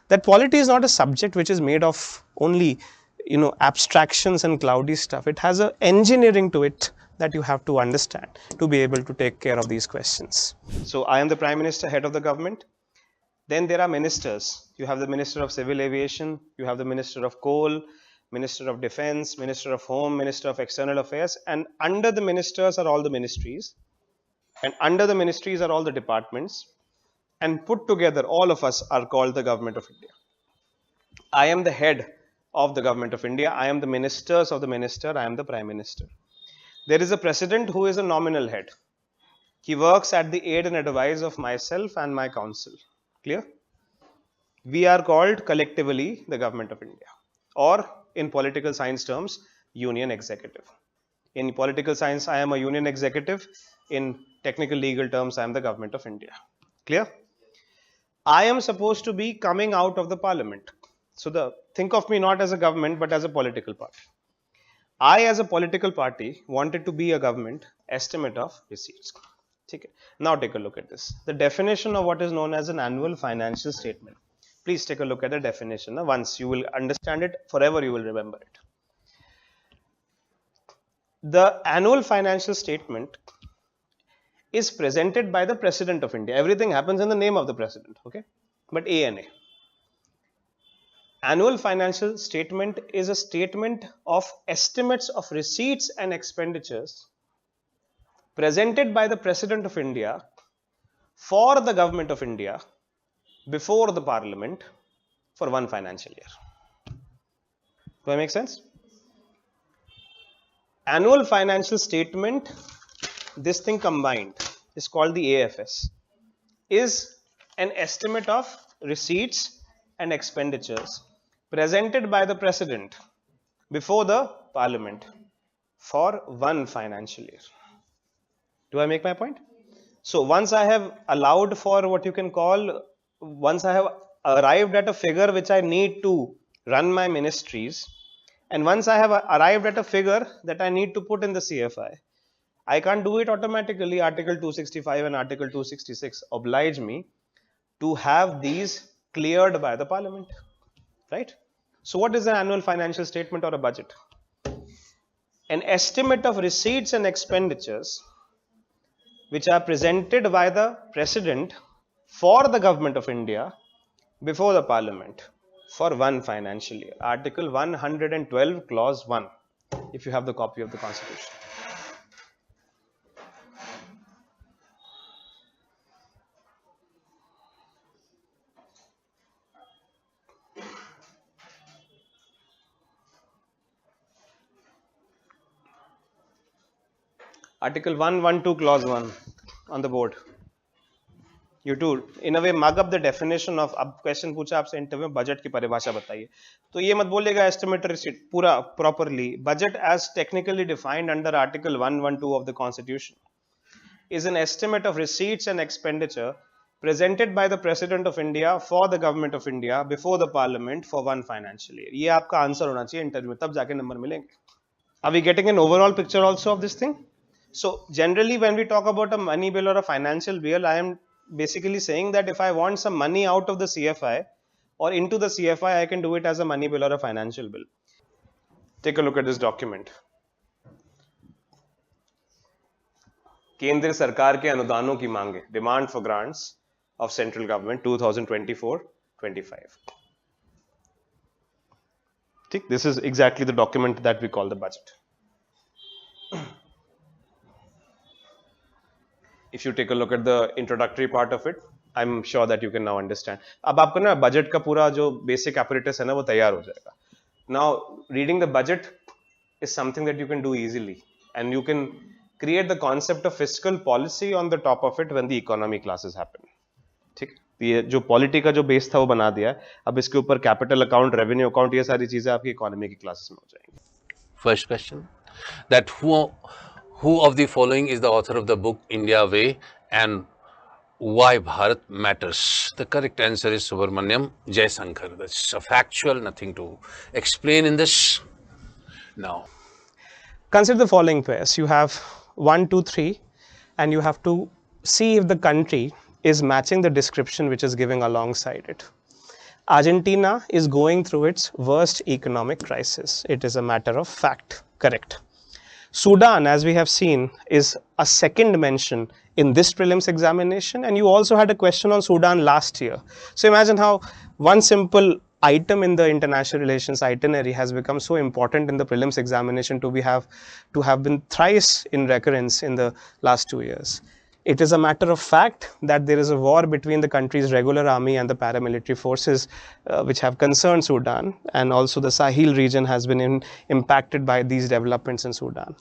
that polity is not a subject which is made of only abstractions and cloudy stuff. It has an engineering to it that you have to understand to be able to take care of these questions. So I am the Prime Minister, head of the government. Then there are ministers. You have the Minister of Civil Aviation, you have the Minister of Coal, Minister of Defense, Minister of Home, Minister of External Affairs, and under the ministers are all the ministries, and under the ministries are all the departments, and put together all of us are called the Government of India. I am the head of the Government of India. I am the ministers of the minister. I am the Prime Minister. There is a President who is a nominal head. He works at the aid and advice of myself and my council. Clear? We are called collectively the Government of India, or in political science terms, Union Executive. In political science, I am a Union Executive. In technical legal terms, I am the Government of India. Clear? I am supposed to be coming out of the parliament. So think of me not as a government but as a political party. I as a political party wanted to be a government estimate of receipts. Okay. Now take a look at this. The definition of what is known as an annual financial statement. Please take a look at the definition. Once you will understand it, forever you will remember it. The annual financial statement is presented by the President of India. Everything happens in the name of the President. Okay, but ANA. Annual financial statement is a statement of estimates of receipts and expenditures presented by the President of India for the Government of India before the Parliament for one financial year. Does that make sense? Annual financial statement, this thing combined is called the AFS, is an estimate of receipts and expenditures presented by the President before the Parliament for one financial year. Do I make my point? So once I have allowed for what you can call, once I have arrived at a figure which I need to run my ministries, and once I have arrived at a figure that I need to put in the CFI, I can't do it automatically. Article 265 and Article 266 oblige me to have these cleared by the Parliament, right? So what is an annual financial statement or a budget? An estimate of receipts and expenditures which are presented by the President for the Government of India before the Parliament for one financial year. Article 112, Clause 1, if you have the copy of the Constitution. Article 112, Clause 1 on the board. You too, in a way, mug up the definition of, अब question पूछा आपसे interview में budget की परिभाषा बताइए, तो ये मत बोलेगा estimate receipt पूरा properly. Budget as technically defined under Article 112 of the Constitution is an estimate of receipts and expenditure presented by the President of India for the Government of India before the Parliament for one financial year. ये आपका answer होना चाहिए interview में, तब जाके number मिलेंगे. Are we getting an overall picture also of this thing? So generally when we talk about a money bill or a financial bill, I am basically saying that if I want some money out of the CFI or into the CFI, I can do it as a money bill or a financial bill. Take a look at this document. केंद्र सरकार के अनुदानों की मांगे, demand for grants of central government 2024-25. This is exactly the document that we call the budget. If you take a look at the introductory part of it, I'm sure that you can now understand. अब आपको ना budget का पूरा जो basic apparatus है ना वो तैयार हो जाएगा. Now reading the budget is something that you can do easily, and you can create the concept of fiscal policy on the top of it when the economy classes happen. ठीक? ये जो polity का जो base था वो बना दिया है. अब इसके ऊपर कैपिटल अकाउंट, रेवेन्यू अकाउंट, ये सारी चीजें आपकी इकोनॉमी की क्लासेस में हो जाएंगी. First question, that who of the following is the author of the book India Way and why Bharat matters? The correct answer is Subramaniam Jaishankar. That's a factual, nothing to explain in this. Now, Consider the following pairs. You have 1, 2, 3, and you have to see if the country is matching the description which is given alongside it. Argentina is going through its worst economic crisis. It is a matter of fact. Correct. Sudan, as we have seen, is a second mention in this prelims examination, and you also had a question on Sudan last year. So imagine how one simple item in the international relations itinerary has become so important in the prelims examination to have been thrice in recurrence in the last 2 years. It is a matter of fact that there is a war between the country's regular army and the paramilitary forces which have concerned Sudan, and also the Sahel region has been impacted by these developments in Sudan.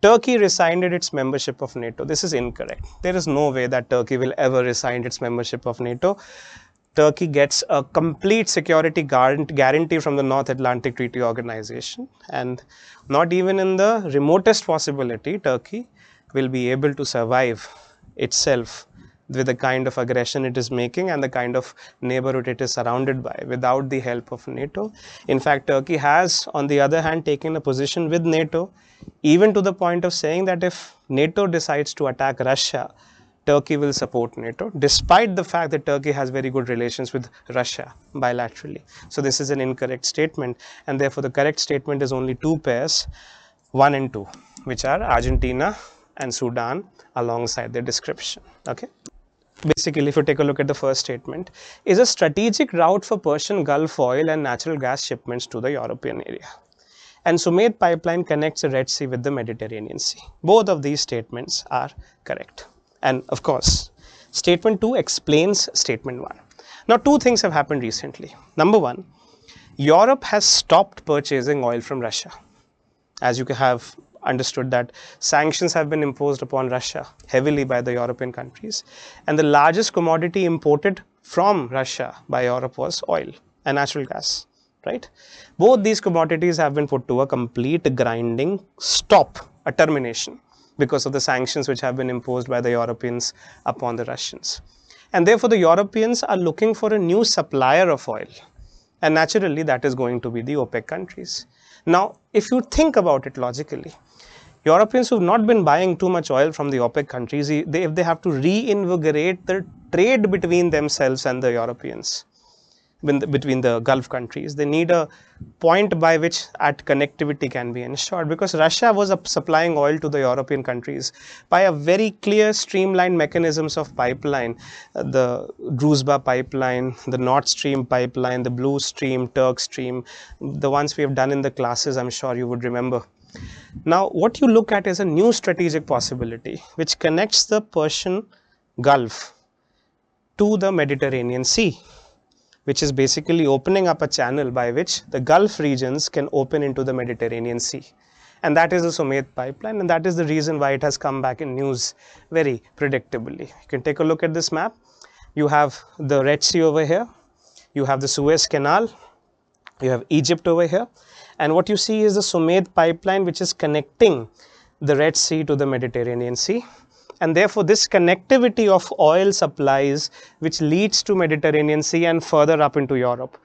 Turkey rescinded its membership of NATO. This is incorrect. There is no way that Turkey will ever rescind its membership of NATO. Turkey gets a complete security guarantee from the North Atlantic Treaty Organization, and not even in the remotest possibility Turkey will be able to survive itself with the kind of aggression it is making and the kind of neighborhood it is surrounded by without the help of NATO. In fact, Turkey has, on the other hand, taken a position with NATO, even to the point of saying that if NATO decides to attack Russia, Turkey will support NATO, despite the fact that Turkey has very good relations with Russia bilaterally. So this is an incorrect statement, and therefore the correct statement is only 2 pairs, 1 and 2, which are Argentina and Sudan alongside their description. Okay. Basically, if you take a look at the first statement, is a strategic route for Persian Gulf oil and natural gas shipments to the European area. And Suez pipeline connects the Red Sea with the Mediterranean Sea. Both of these statements are correct. And of course, statement 2 explains statement 1. Now, 2 things have happened recently. Number 1, Europe has stopped purchasing oil from Russia. As you have understood that sanctions have been imposed upon Russia heavily by the European countries, and the largest commodity imported from Russia by Europe was oil and natural gas, right? Both these commodities have been put to a complete grinding stop, a termination, because of the sanctions which have been imposed by the Europeans upon the Russians. And therefore the Europeans are looking for a new supplier of oil, and naturally that is going to be the OPEC countries. Now, if you think about it logically, Europeans who have not been buying too much oil from the OPEC countries, if they have to reinvigorate the trade between themselves and the Europeans, between the Gulf countries, they need a point by which connectivity can be ensured, because Russia was supplying oil to the European countries by a very clear streamlined mechanisms of pipeline, the Druzhba pipeline, the Nord Stream pipeline, the Blue Stream, Turk Stream, the ones we have done in the classes, I'm sure you would remember. Now, what you look at is a new strategic possibility which connects the Persian Gulf to the Mediterranean Sea, which is basically opening up a channel by which the Gulf regions can open into the Mediterranean Sea. And that is the Suez pipeline, and that is the reason why it has come back in news very predictably. You can take a look at this map. You have the Red Sea over here, you have the Suez Canal, you have Egypt over here, and what you see is the Suez pipeline which is connecting the Red Sea to the Mediterranean Sea. And therefore, this connectivity of oil supplies which leads to Mediterranean Sea and further up into Europe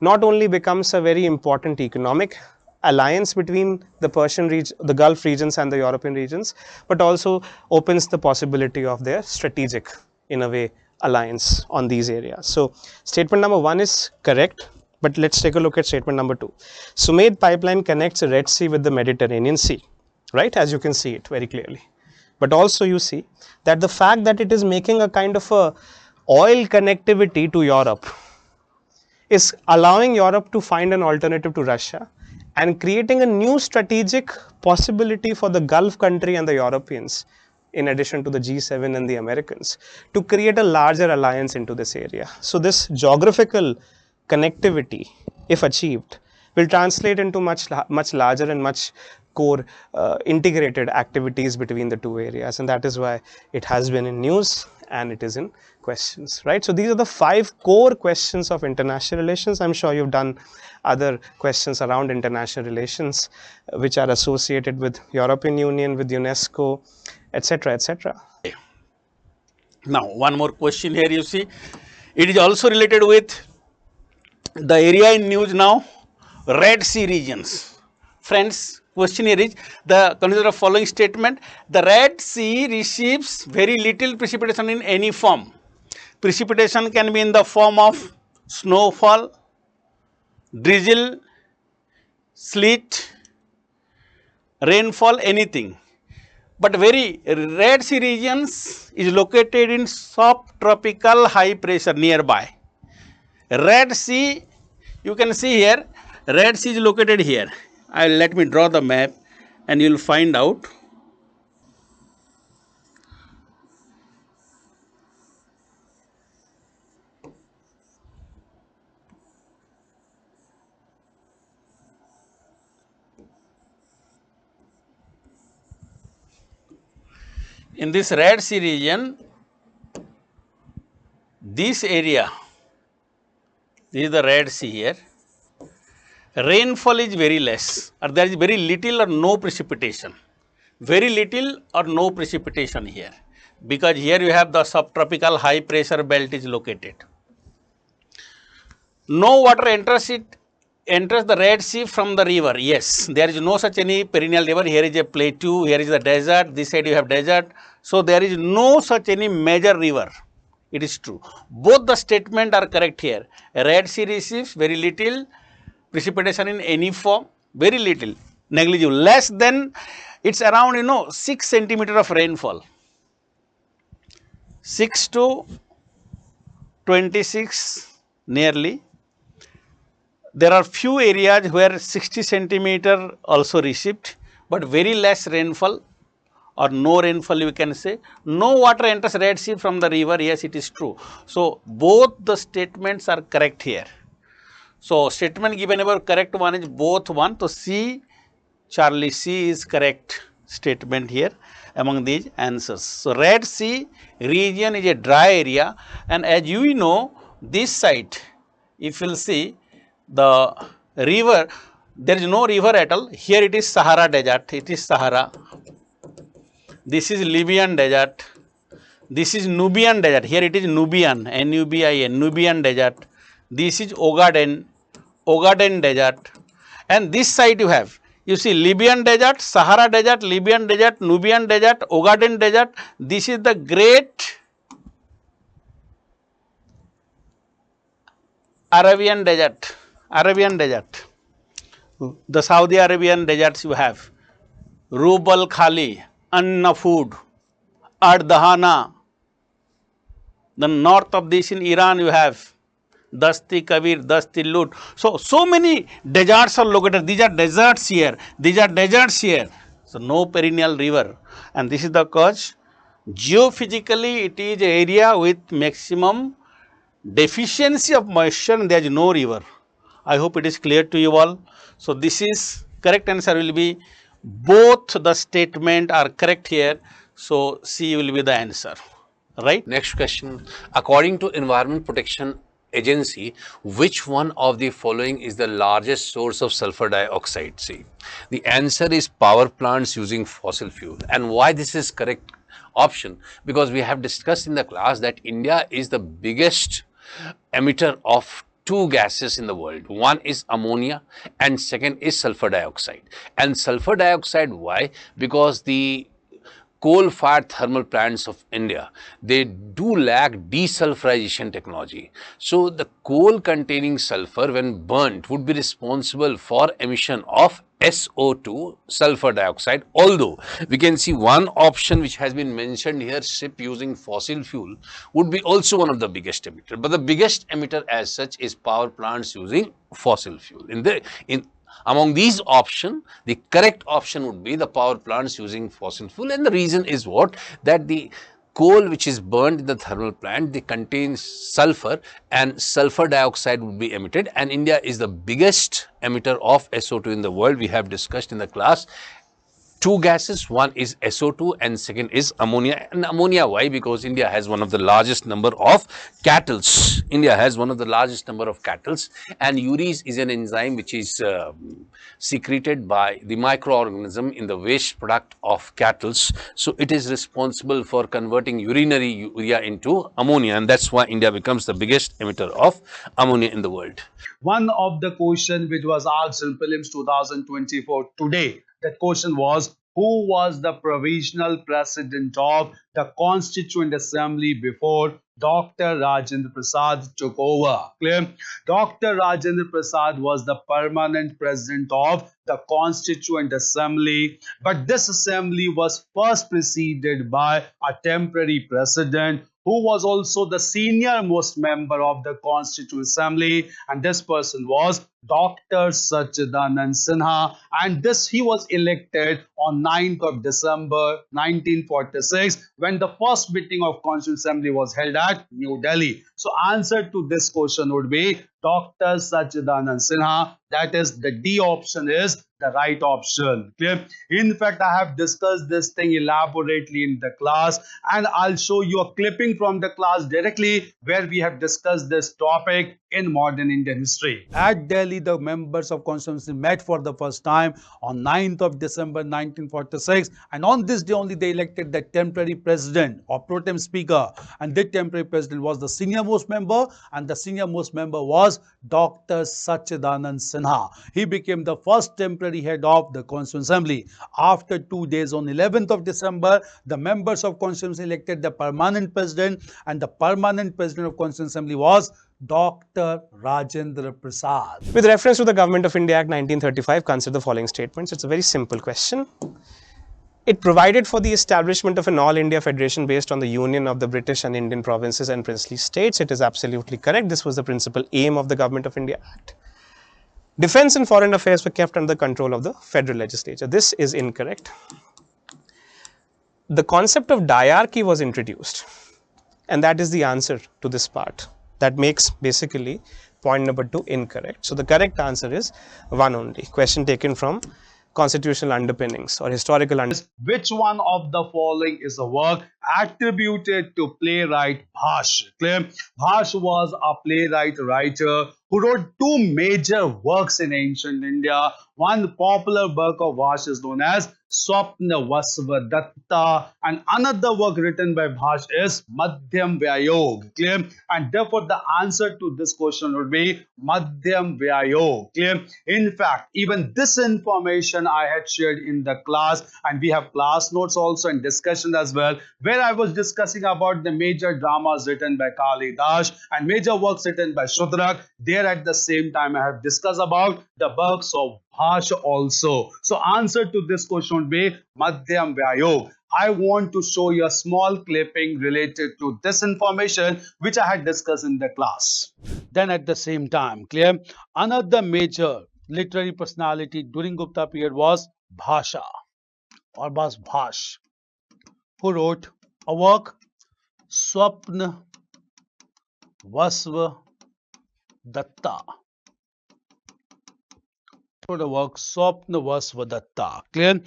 not only becomes a very important economic alliance between the Persian region, the Gulf regions and the European regions, but also opens the possibility of their strategic, in a way, alliance on these areas. So, statement number 1 is correct, but let's take a look at statement number 2. Suez pipeline connects the Red Sea with the Mediterranean Sea, right? As you can see it very clearly. But also you see that the fact that it is making a kind of a oil connectivity to Europe is allowing Europe to find an alternative to Russia and creating a new strategic possibility for the Gulf country and the Europeans, in addition to the G7 and the Americans, to create a larger alliance into this area. So this geographical connectivity, if achieved, will translate into much larger and much core integrated activities between the two areas, and that is why it has been in news, and it is in questions, right? So these are the 5 core questions of international relations. I'm sure you've done other questions around international relations which are associated with European Union, with UNESCO, etc., etc. Now, one more question here, you see, it is also related with the area in news now, Red Sea regions. Friends, question here is, consider the following statement: the Red Sea receives very little precipitation in any form. Precipitation can be in the form of snowfall, drizzle, sleet, rainfall, anything. But very Red Sea regions is located in subtropical high pressure nearby. Red Sea, you can see here, Red Sea is located here. Let me draw the map and you will find out. In this Red Sea region, this area, this is the Red Sea here, rainfall is very less, or there is very little or no precipitation. Very little or no precipitation here, because here you have the subtropical high pressure belt is located. No water enters the Red Sea from the river. Yes, there is no such any perennial river. Here is a plateau, here is the desert, this side you have desert. So there is no such any major river. It is true. Both the statement are correct here. Red Sea receives very little precipitation in any form, very little, negligible, less than, it's around 6 centimeter of rainfall. 6 to 26 nearly. There are few areas where 60 centimeter also received, but very less rainfall or no rainfall, you can say. No water enters Red Sea from the river. Yes, it is true. So both the statements are correct here. So statement given about correct one is both one. So C, Charlie, C is correct statement here among these answers. So Red Sea region is a dry area, and as you know, this side, if you will see the river, there is no river at all. Here it is Sahara desert, it is Sahara. This is Libyan desert. This is Nubian desert. Here it is Nubian, N-U-B-I-N, Nubian desert. This is Ogaden desert. And this side you have, you see Libyan desert, Sahara desert, Libyan desert, Nubian desert, Ogaden desert. This is the great Arabian desert. The Saudi Arabian deserts you have. Rubal Khali, An-Nafud, Ardhana. The north of this in Iran you have Dasti Kabir, Dasti Lut. So many deserts are located. These are deserts here. So no perennial river. And this is the cause. Geophysically, it is an area with maximum deficiency of moisture and there is no river. I hope it is clear to you all. So this is correct answer will be both the statement are correct here. So C will be the answer. Right? Next question. According to Environment Protection Agency, which one of the following is the largest source of sulfur dioxide? See, the answer is power plants using fossil fuel. And why this is correct option? Because we have discussed in the class that India is the biggest emitter of two gases in the world. One is ammonia and second is sulfur dioxide. And sulfur dioxide, why? Because the coal-fired thermal plants of India, they do lack desulfurization technology. So the coal containing sulfur when burnt would be responsible for emission of SO2, sulfur dioxide. Although we can see one option which has been mentioned here, ship using fossil fuel, would be also one of the biggest emitter. But the biggest emitter as such is power plants using fossil fuel. Among these options, the correct option would be the power plants using fossil fuel, and the reason is what? That the coal which is burned in the thermal plant, they contain sulfur and sulfur dioxide would be emitted, and India is the biggest emitter of SO2 in the world. We have discussed in the class. two gases. One is SO2 and second is ammonia. And ammonia, why? Because India has one of the largest number of cattles. India has one of the largest number of cattles, and urease is an enzyme which is secreted by the microorganism in the waste product of cattles. So it is responsible for converting urinary urea into ammonia, and that's why India becomes the biggest emitter of ammonia in the world. One of the question which was asked in Prelims 2024 today, that question was, who was the provisional president of the Constituent Assembly before Dr. Rajendra Prasad took over? Clear? Dr. Rajendra Prasad was the permanent president of the Constituent Assembly, but this assembly was first preceded by a temporary president who was also the senior most member of the Constituent Assembly, and this person was Dr. Sachidanand Sinha, and he was elected on 9th of December 1946 when the first meeting of Constituent Assembly was held at New Delhi. So answer to this question would be Dr. Sachidanand Sinha. That is, the D option is the right option. Clear? In fact, I have discussed this thing elaborately in the class, and I'll show you a clipping from the class directly where we have discussed this topic in modern Indian history. At Delhi, the members of Constituent Assembly met for the first time on 9th of December 1946, and on this day only they elected the temporary president or pro tem speaker, and the temporary president was the senior most member, and the senior most member was Dr. Sachidanand Sinha. He became the first temporary head of the Constituent Assembly. After 2 days, on 11th of December, the members of Constituent Assembly elected the permanent president, and the permanent president of Constituent Assembly was Dr. Rajendra Prasad. With reference to the Government of India Act 1935, consider the following statements. It's a very simple question. It provided for the establishment of an all India federation based on the union of the British and Indian provinces and princely states. It is absolutely correct. This was the principal aim of the Government of India Act. Defense and foreign affairs were kept under the control of the federal legislature. This is incorrect. The concept of diarchy was introduced, and that is the answer to this part. That makes basically point number 2 incorrect. So the correct answer is 1 only. Question taken from constitutional underpinnings or historical underpinnings. Which one of the following is a work attributed to playwright Bhash? Clear? Bhash was a playwright writer who wrote 2 major works in ancient India. One popular work of Bhash is known as Swapna Vasvadatta, and another work written by Bhash is Madhyam Vyayog. Clear? And therefore the answer to this question would be Madhyam Vyayog. Clear? In fact, even this information I had shared in the class, and we have class notes also and discussion as well, where I was discussing about the major dramas written by Kalidas and major works written by Shudrak. There at the same time I have discussed about the works of Bhash also. So answer to this question would be Madhyam Vyayog. I want to show you a small clipping related to this information which I had discussed in the class. Then at the same time, clear? Another major literary personality during Gupta period was Bhasha or was Bhash, who wrote a work Swapna Vasva Datta. The work Swapna Vasvadatta. Clear?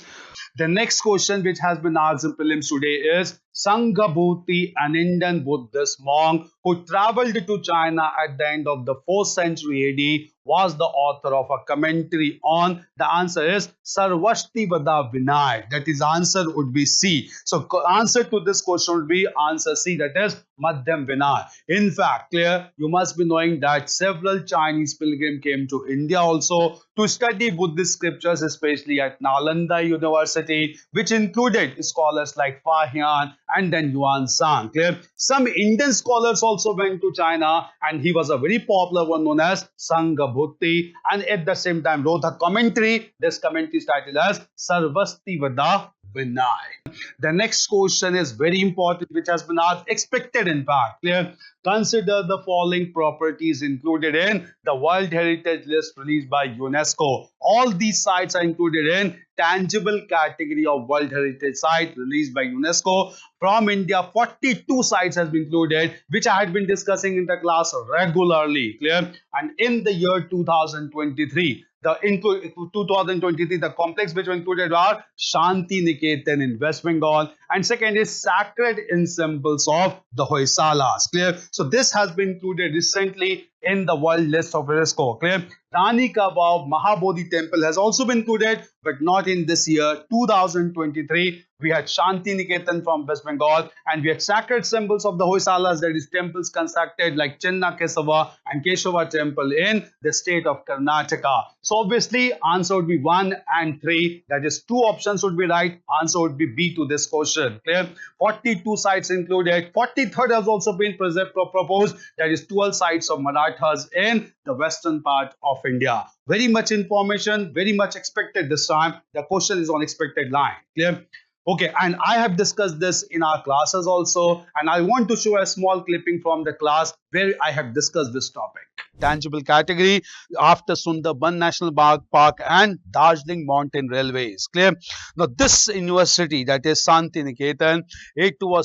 The next question which has been asked in prelims today is Sanghabhuti, an Indian Buddhist monk who traveled to China at the end of the 4th century AD, was the author of a commentary on, the answer is Sarvashti Vada Vinay. That is, answer would be C. So answer to this question would be answer C, that is Madhyam Vinay. In fact, clear, you must be knowing that several Chinese pilgrims came to India also to study Buddhist scriptures, especially at Nalanda University, which included scholars like Fahian and then Yuan Sang. Clear? Some Indian scholars also went to China, and he was a very popular one known as Sanghabhuti, and at the same time wrote a commentary. This commentary is titled as Sarvasti Vada Vinay. The next question is very important, which has been asked, expected in fact. Clear? Consider the following properties included in the World Heritage List released by UNESCO. All these sites are included in tangible category of World Heritage Site released by UNESCO. From India, 42 sites has been included, which I had been discussing in the class regularly. Clear? And in the year 2023, in 2023, the complex which were included are Shanti Niketan in West Bengal, and second is Sacred Ensembles of the Hoysalas. Clear? So this has been included recently in the world list of UNESCO. Clear? Rani Ka Vav Mahabodhi Temple has also been included, but not in this year, 2023. We had Shanti Niketan from West Bengal, and we had sacred symbols of the Hoysalas, that is temples constructed like Chenna Kesava and Keshava temple in the state of Karnataka. So obviously answer would be 1 and 3, that is 2 options would be right, answer would be B to this question. Clear? 42 sites included, 43rd has also been proposed, that is 12 sites of Marathas in the western part of India. Very much information, very much expected this time. The question is on expected line. Clear? Okay, and I have discussed this in our classes also, and I want to show a small clipping from the class where I have discussed this topic. Tangible category after Sundarban National Park and Darjeeling Mountain Railways. Clear? Now this university, that is Shanti Niketan,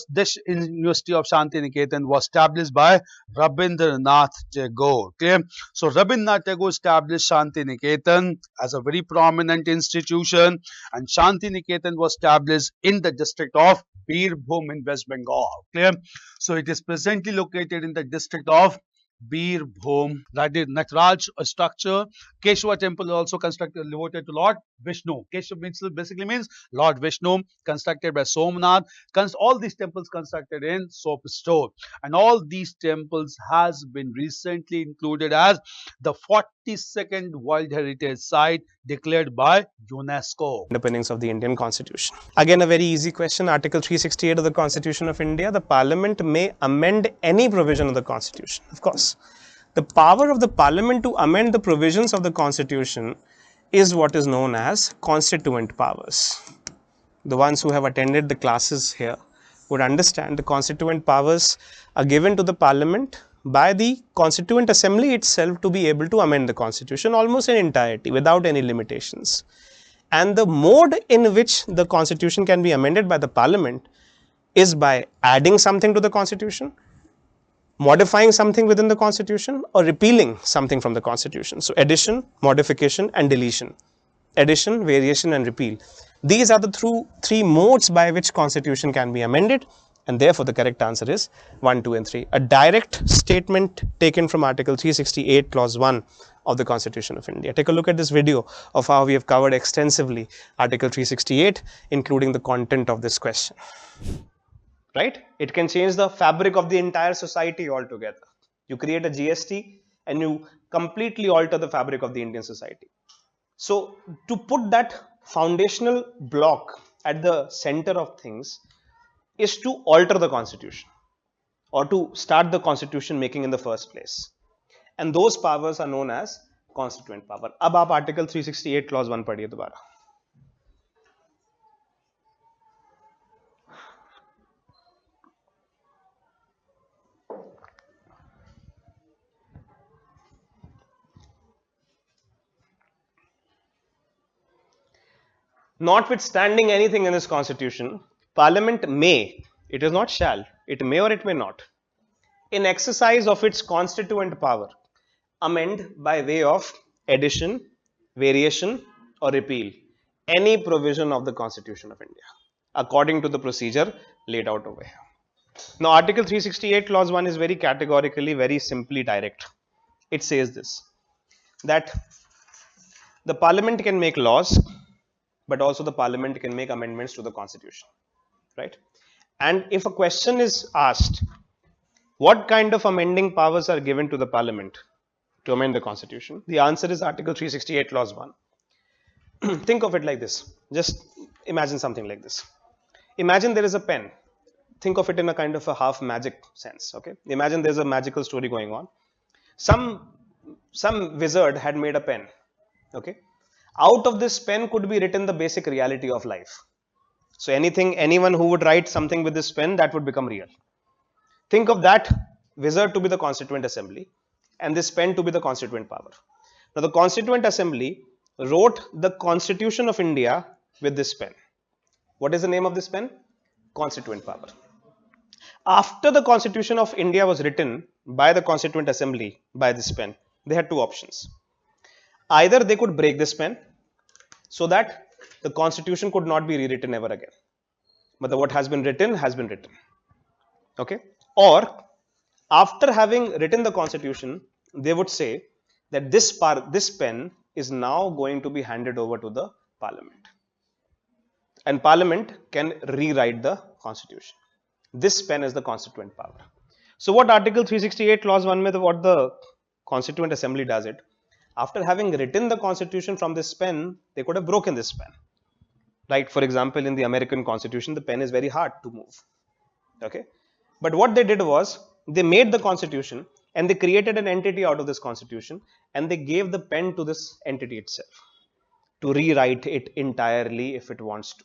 this University of Shanti Niketan was established by Rabindranath Tagore. Clear? So Rabindranath Tagore established Shanti Niketan as a very prominent institution, and Shanti Niketan was established in the district of Birbhum in West Bengal. Clear? So it is presently located in the district of Birbhum. That is Nataraj structure. Keshava temple also constructed, devoted to Lord Vishnu. Keshava basically means Lord Vishnu, constructed by Somnath. All these temples constructed in soapstone, and all these temples has been recently included as the 42nd World Heritage Site declared by UNESCO. Underpinnings of the Indian Constitution. Again, a very easy question. Article 368 of the Constitution of India. The Parliament may amend any provision of the Constitution. Of course, the power of the Parliament to amend the provisions of the Constitution is what is known as constituent powers. The ones who have attended the classes here would understand the constituent powers are given to the Parliament by the Constituent Assembly itself to be able to amend the Constitution almost in entirety without any limitations. And the mode in which the Constitution can be amended by the Parliament is by adding something to the Constitution, modifying something within the Constitution, or repealing something from the Constitution. So addition, modification and deletion. Addition, variation and repeal. These are the three modes by which Constitution can be amended, and therefore the correct answer is 1, 2 and 3. A direct statement taken from Article 368 Clause 1 of the Constitution of India. Take a look at this video of how we have covered extensively Article 368, including the content of this question. Right? It can change the fabric of the entire society altogether. You create a GST and you completely alter the fabric of the Indian society. So to put that foundational block at the center of things is to alter the Constitution or to start the Constitution making in the first place. And those powers are known as constituent power. अब आप Article 368 Clause 1 पढ़िए दोबारा. Notwithstanding anything in this Constitution, Parliament may, it is not shall, it may or it may not, in exercise of its constituent power, amend by way of addition, variation or repeal any provision of the Constitution of India according to the procedure laid out over here. Now Article 368 Clause 1 is very categorically, very simply direct. It says this, that the Parliament can make laws, but also the Parliament can make amendments to the Constitution, right? And if a question is asked, what kind of amending powers are given to the Parliament to amend the Constitution? The answer is Article 368 Clause 1. Think of it like this. Just imagine something like this. Imagine there is a pen. Think of it in a kind of a half magic sense, okay? Imagine there's a magical story going on. Some wizard had made a pen, okay? Out of this pen could be written the basic reality of life. So anyone who would write something with this pen, that would become real. Think of that wizard to be the Constituent Assembly and this pen to be the constituent power. Now the Constituent Assembly wrote the Constitution of India with this pen. What is the name of this pen? Constituent power. After the Constitution of India was written by the Constituent Assembly by this pen, they had two options. Either they could break this pen so that the constitution could not be rewritten ever again. But what has been written has been written. Okay? Or after having written the constitution, they would say that this pen is now going to be handed over to the parliament. And parliament can rewrite the constitution. This pen is the constituent power. So what Article 368 clause 1 mein what the Constituent Assembly does it, after having written the constitution from this pen, they could have broken this pen. Right? For example, in the American Constitution, the pen is very hard to move. Okay? But what they did was, they made the constitution and they created an entity out of this constitution and they gave the pen to this entity itself to rewrite it entirely if it wants to.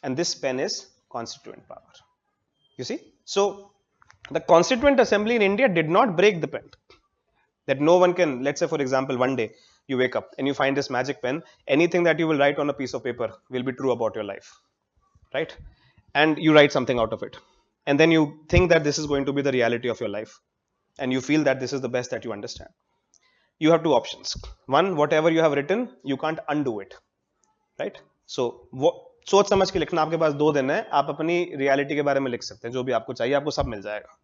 And this pen is constituent power. You see? So, the Constituent Assembly in India did not break the pen. That no one can, let's say for example, one day you wake up and you find this magic pen, anything that you will write on a piece of paper will be true about your life. Right? And you write something out of it. And then you think that this is going to be the reality of your life. And you feel that this is the best that you understand. You have two options. One, whatever you have written, you can't undo it. Right? So, सोच समझ के लिखना, आपके पास 2 दिन है, आप अपनी reality के बारे में लिख सकते हैं, जो भी आपको चाहिए आपको सब मिल जाएगा,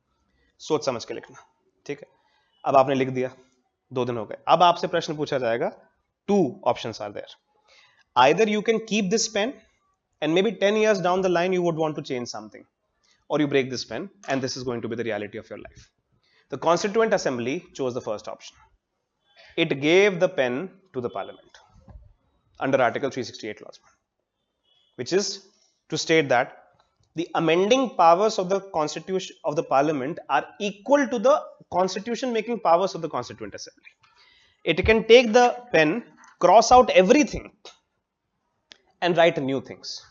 सोच समझ के लिखना, ठीक है? अब आपने लिख दिया, 2 दिन हो गए, अब आपसे प्रश्न पूछा जाएगा, 2 options are there. Either you can keep this pen and maybe 10 years down the line you would want to change something, or you break this pen and this is going to be the reality of your life. The Constituent Assembly chose the first option. It gave the pen to the parliament under Article 368 clause 1. Which is to state that the amending powers of the constitution of the parliament are equal to the constitution making powers of the Constituent Assembly. It can take the pen, cross out everything and write new things.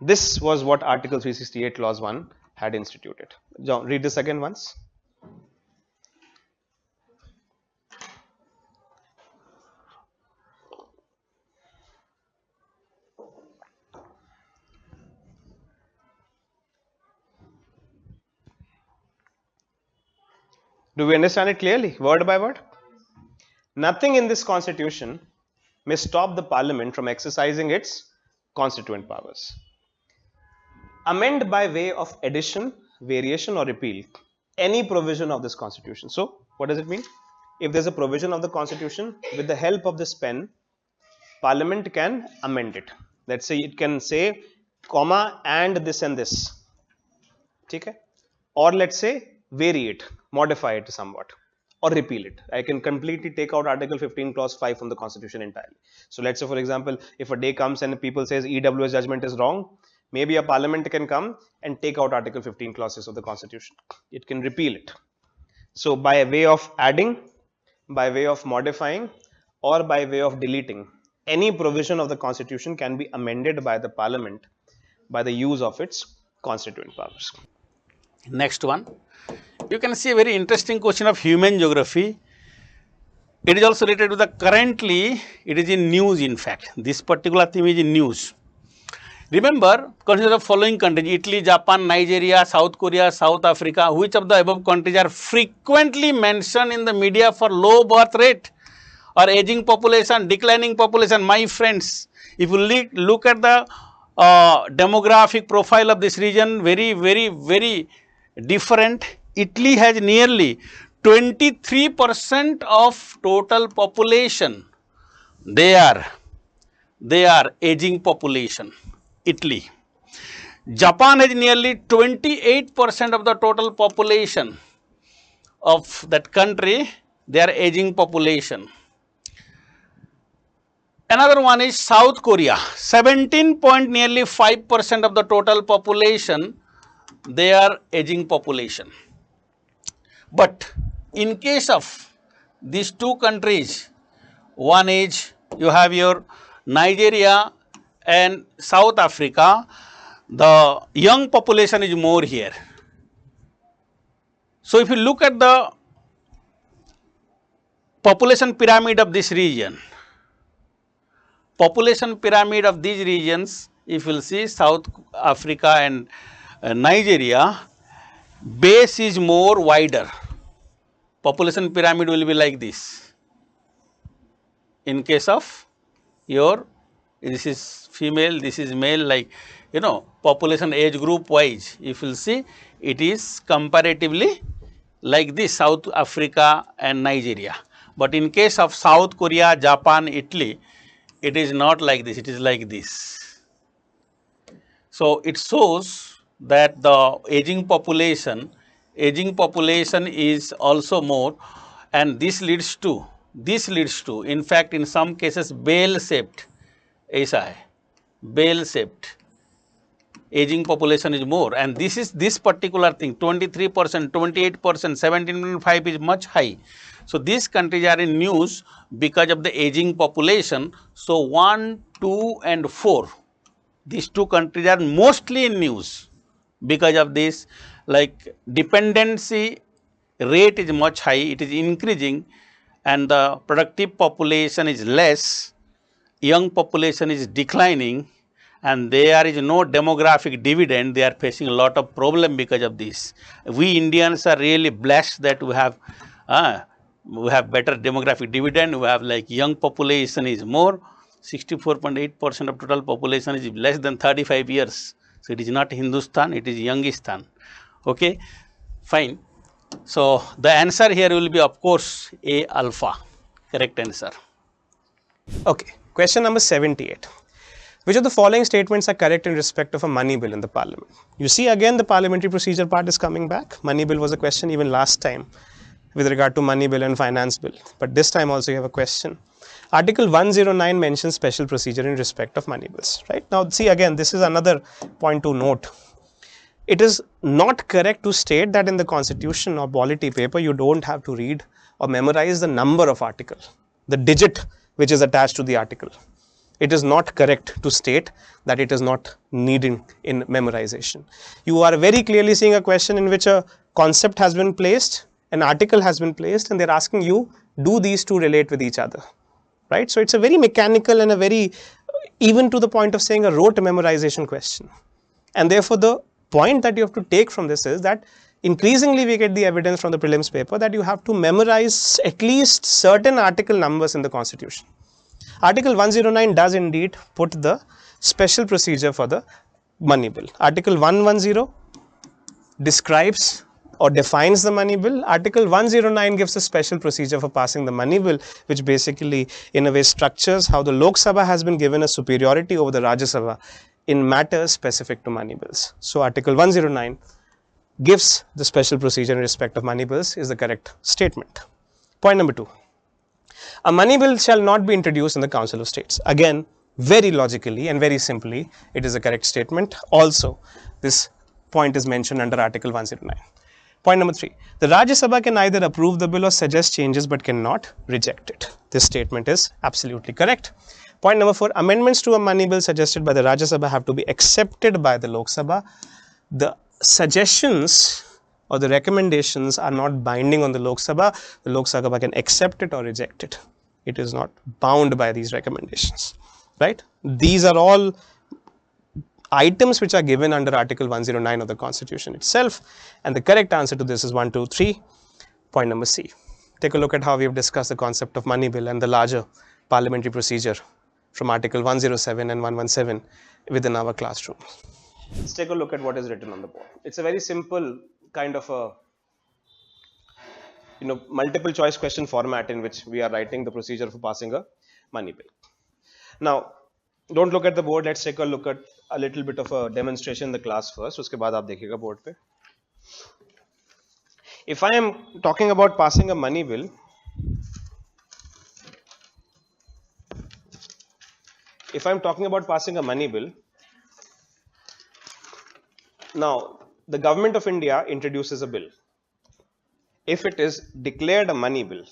This was what Article 368 clause 1 had instituted. John, read this again once. Do we understand it clearly, word by word? Nothing in this constitution may stop the parliament from exercising its constituent powers. Amend by way of addition, variation or repeal any provision of this constitution. So, what does it mean? If there's a provision of the constitution, with the help of this pen, parliament can amend it. Let's say it can say, comma and this and this. Okay? Or let's say, vary it, modify it somewhat, or repeal it. I can completely take out Article 15 clause 5 from the constitution entirely. So let's say for example, if a day comes and people says EWS judgment is wrong, maybe a parliament can come and take out Article 15 clauses of the constitution. It can repeal it. So by way of adding, by way of modifying, or by way of deleting, any provision of the constitution can be amended by the parliament by the use of its constituent powers. Next one. You can see a very interesting question of human geography. It is also related to the currently, it is in news in fact. This particular theme is in news. Remember, consider the following countries: Italy, Japan, Nigeria, South Korea, South Africa. Which of the above countries are frequently mentioned in the media for low birth rate or aging population, declining population? My friends, if you look at the demographic profile of this region, very different. Italy has nearly 23% of total population. They are aging population. Italy. Japan has nearly 28% of the total population of that country. They are aging population. Another one is South Korea. 17.5% of the total population. They are aging population. But in case of these two countries, one is you have your Nigeria and South Africa, the young population is more here. So if you look at the population pyramid of this region, population pyramid of these regions, if you will see South Africa and Nigeria, base is more wider. Population pyramid will be like this. in case of your, this is female, this is male, like population age group wise, if you will see, it is comparatively like this, South Africa and Nigeria. But in case of South Korea, Japan, Italy, it is not like this, it is like this. So it shows that the aging population is also more, and this leads to, in fact in some cases bell shaped, ऐसा है, bell shaped aging population is more, and this is this particular thing 23%, 28%, 17.5 is much high. So these countries are in news because of the aging population. So 1, 2 and 4, these two countries are mostly in news because of this, like dependency rate is much high, it is increasing, and the productive population is less, young population is declining, and there is no demographic dividend. They are facing a lot of problem because of this. We Indians are really blessed that we have better demographic dividend. We have like young population is more, 64.8% of total population is less than 35 years. So it is not Hindustan, it is Youngistan. Okay, fine. So the answer here will be of course A alpha, correct answer. Okay, question number 78. Which of the following statements are correct in respect of a money bill in the parliament? You see again the parliamentary procedure part is coming back. Money bill was a question even last time with regard to money bill and finance bill, but this time also you have a question. Article 109 mentions special procedure in respect of money bills, right? Now see again, this is another point to note. It is not correct to state that in the constitution or polity paper you don't have to read or memorize the number of article, the digit which is attached to the article. It is not correct to state that it is not needing in memorization. You are very clearly seeing a question in which a concept has been placed, an article has been placed, and they're asking you, do these two relate with each other, right? So it's a very mechanical and a very, even to the point of saying a rote memorization question. And therefore the point that you have to take from this is that increasingly we get the evidence from the prelims paper that you have to memorize at least certain article numbers in the constitution. Article 109 does indeed put the special procedure for the money bill. Article 110 describes or defines the money bill. Article 109 gives a special procedure for passing the money bill, which basically in a way structures how the Lok Sabha has been given a superiority over the Rajya Sabha in matters specific to money bills. So Article 109 gives the special procedure in respect of money bills is the correct statement. Point number 2. A money bill shall not be introduced in the Council of States. Again, very logically and very simply, it is a correct statement. Also, this point is mentioned under Article 109. Point number 3. The Rajya Sabha can either approve the bill or suggest changes but cannot reject it. This statement is absolutely correct. Point number 4. Amendments to a money bill suggested by the Rajya Sabha have to be accepted by the Lok Sabha. The suggestions or the recommendations are not binding on the Lok Sabha. The Lok Sabha can accept it or reject it. It is not bound by these recommendations, right? These are all items which are given under Article 109 of the Constitution itself, and the correct answer to this is 1, 2, 3. Point number C. Take a look at how we have discussed the concept of money bill and the larger parliamentary procedure from Article 107 and 117 within our classroom. Let's take a look at what is written on the board. It's a very simple kind of a multiple choice question format in which we are writing the procedure for passing a money bill. Now, don't look at the board. Let's take a look at a little bit of a demonstration in the class first. उसके बाद आप देखिएगा board पे. If I am talking about passing a money bill, now the government of India introduces a bill. If it is declared a money bill,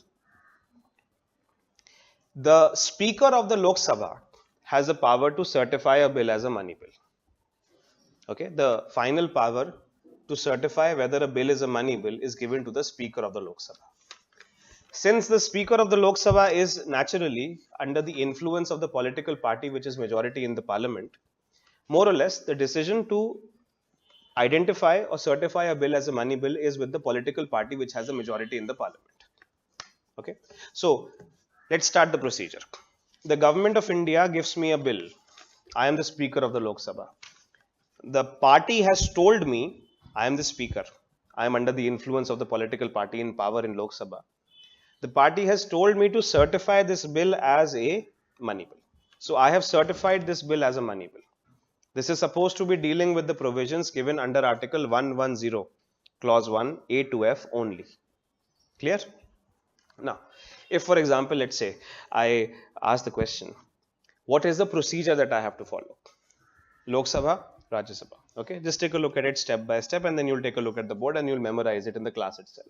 the Speaker of the Lok Sabha has the power to certify a bill as a money bill. Okay, the final power to certify whether a bill is a money bill is given to the Speaker of the Lok Sabha. Since the Speaker of the Lok Sabha is naturally under the influence of the political party which is majority in the parliament, more or less the decision to identify or certify a bill as a money bill is with the political party which has a majority in the parliament. Okay, so let's start the procedure. the government of India gives me a bill. I am the Speaker of the Lok Sabha. The party has told me I am the Speaker. I am under the influence of the political party in power in Lok Sabha. The party has told me to certify this bill as a money bill. So I have certified this bill as a money bill. This is supposed to be dealing with the provisions given under Article 110, Clause 1, A to F only. Clear? Now, if for example, let's say I ask the question, what is the procedure that I have to follow? Lok Sabha, Rajya Sabha. Okay, just take a look at it step by step and then you'll take a look at the board and you'll memorize it in the class itself.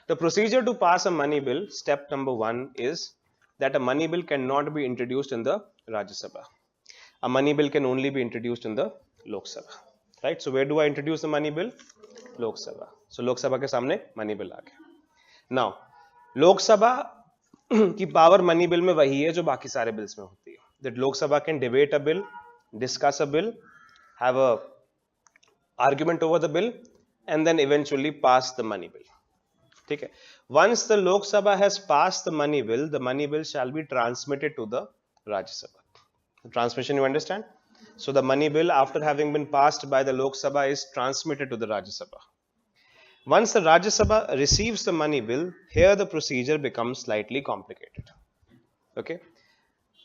The procedure to pass a money bill, step number 1 is that a money bill cannot be introduced in the Rajya Sabha. A money bill can only be introduced in the Lok Sabha. Right? So where do I introduce the money bill? Lok Sabha. So Lok Sabha के सामने money bill आ गया. Now, Lok Sabha की power money bill में वही है जो बाकी सारे bills में होती है. That Lok Sabha can debate a bill, discuss a bill, have a argument over the bill, and then eventually pass the money bill. ठीक है. Once the Lok Sabha has passed the money bill shall be transmitted to the Rajya Sabha. The transmission, you understand? So the money bill, after having been passed by the Lok Sabha, is transmitted to the Rajya Sabha. Once the Rajya Sabha receives the money bill, here the procedure becomes slightly complicated. Okay?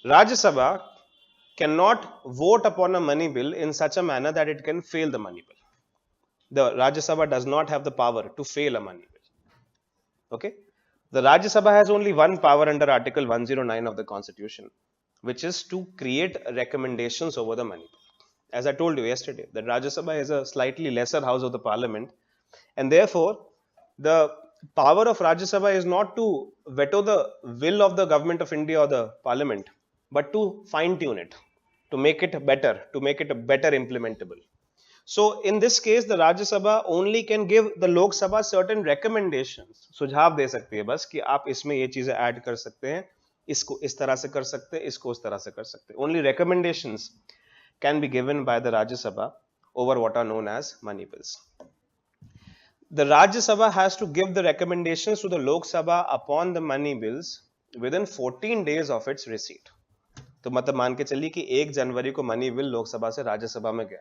Rajya Sabha cannot vote upon a money bill in such a manner that it can fail the money bill. The Rajya Sabha does not have the power to fail a money bill. Okay? The Rajya Sabha has only one power under Article 109 of the Constitution, which is to create recommendations over the money bill. As I told you yesterday, the Rajya Sabha is a slightly lesser house of the parliament, and therefore the power of Rajya Sabha is not to veto the will of the government of India or the parliament, but to fine tune it, to make it better, implementable. So in this case, the Rajya Sabha only can give the Lok Sabha certain recommendations. सुझाव दे सकती है बस कि आप इसमें ये चीजें add कर सकते हैं, इसको इस तरह से कर सकते हैं, इसको उस तरह से कर सकते हैं. Only recommendations can be given by the Rajya Sabha over what are known as money bills. The Rajya Sabha has to give the recommendations to the Lok Sabha upon the money bills within 14 days of its receipt. तो मतलब मान के चलिए कि 1 जनवरी को money bill Lok Sabha से राज्यसभा में गया.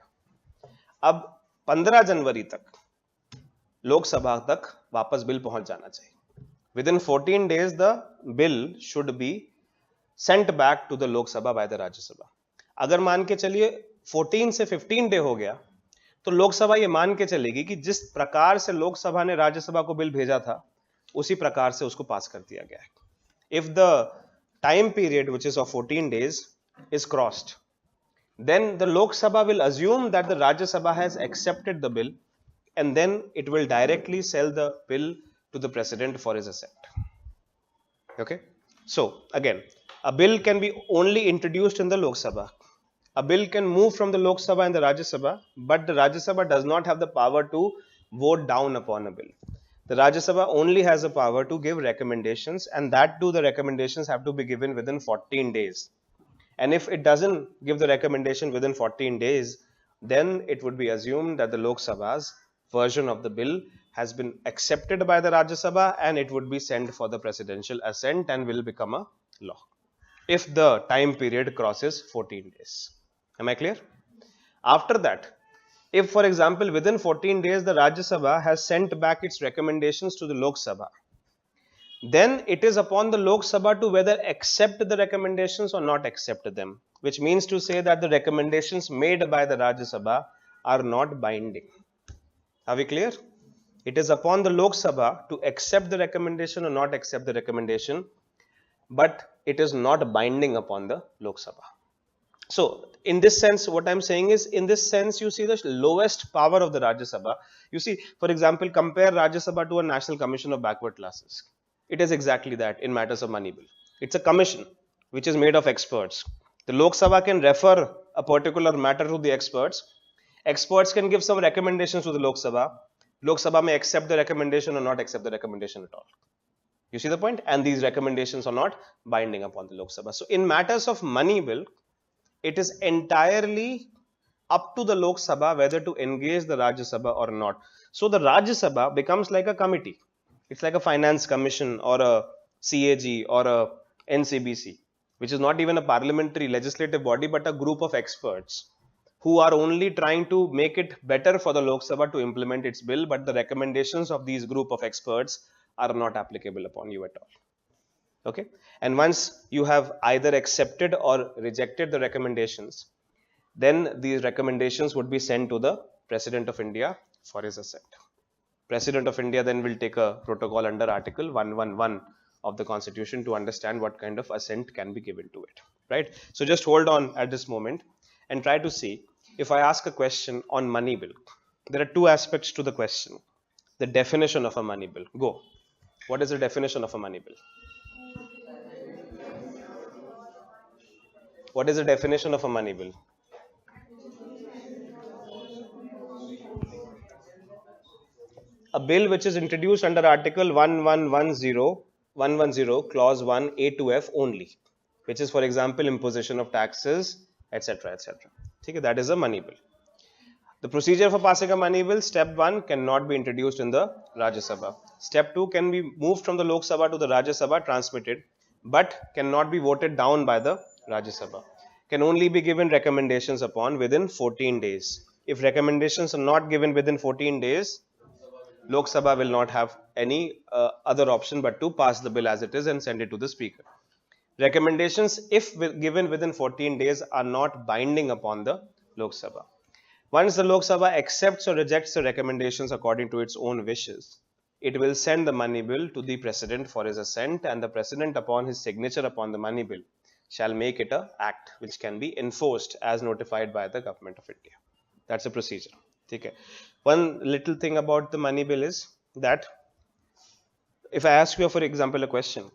अब 15 जनवरी तक लोकसभा तक वापस बिल पहुंच जाना चाहिए. Within 14 days, the bill should be sent back to the Lok Sabha by the Rajya Sabha. अगर मान के चलिए 14 से 15 डे हो गया, तो लोकसभा ये मान के चलेगी कि जिस प्रकार से लोकसभा ने राज्यसभा को बिल भेजा था, उसी प्रकार से उसको पास कर दिया गया है. If the time period, which is of 14 days, is crossed, then the Lok Sabha will assume that the Rajya Sabha has accepted the bill, and then it will directly sell the bill to the president for his assent. Okay? So, again, a bill can be only introduced in the Lok Sabha. A bill can move from the Lok Sabha and the Rajya Sabha, but the Rajya Sabha does not have the power to vote down upon a bill. The Rajya Sabha only has the power to give recommendations, and that too, the recommendations have to be given within 14 days. And if it doesn't give the recommendation within 14 days, then it would be assumed that the Lok Sabha's version of the bill has been accepted by the Rajya Sabha and it would be sent for the presidential assent and will become a law if the time period crosses 14 days. Am I clear? After that, if for example within 14 days the Rajya Sabha has sent back its recommendations to the Lok Sabha, then it is upon the Lok Sabha to whether accept the recommendations or not accept them, which means to say that the recommendations made by the Rajya Sabha are not binding. Are we clear? It is upon the Lok Sabha to accept the recommendation or not accept the recommendation, but it is not binding upon the Lok Sabha. So, in this sense, what I am saying is, in this sense, you see the lowest power of the Rajya Sabha. You see, for example, compare Rajya Sabha to a National Commission of Backward Classes. It is exactly that in matters of money bill. It's a commission which is made of experts. The Lok Sabha can refer a particular matter to the experts. Experts can give some recommendations to the Lok Sabha. Lok Sabha may accept the recommendation or not accept the recommendation at all. You see the point? And these recommendations are not binding upon the Lok Sabha. So, in matters of money bill, it is entirely up to the Lok Sabha whether to engage the Rajya Sabha or not. So, the Rajya Sabha becomes like a committee. It's like a finance commission or a CAG or a NCBC. which is not even a parliamentary legislative body but a group of experts who are only trying to make it better for the Lok Sabha to implement its bill, but the recommendations of these group of experts are not applicable upon you at all. Okay, and once you have either accepted or rejected the recommendations, then these recommendations would be sent to the President of India for his assent. President of India then will take a protocol under Article 111 of the Constitution to understand what kind of assent can be given to it, right? So just hold on at this moment and try to see, if I ask a question on money bill, there are two aspects to the question. The definition of a money bill. Go. What is the definition of a money bill? What is the definition of a money bill? A bill which is introduced under Article 110 clause 1 A to F only, which is, for example, imposition of taxes, etc., etc. Okay, that is a money bill. The procedure for passing a money bill: step 1 cannot be introduced in the Rajya Sabha. Step 2 can be moved from the Lok Sabha to the Rajya Sabha, transmitted, but cannot be voted down by the Rajya Sabha. Can only be given recommendations upon within 14 days. If recommendations are not given within 14 days, Lok Sabha will not have any other option but to pass the bill as it is and send it to the Speaker. Recommendations, if given within 14 days, are not binding upon the Lok Sabha. Once the Lok Sabha accepts or rejects the recommendations according to its own wishes, it will send the money bill to the President for his assent, and the President, upon his signature upon the money bill, shall make it an act which can be enforced as notified by the Government of India. That's a procedure. Okay. One little thing about the money bill is that if I ask you, for example, a question,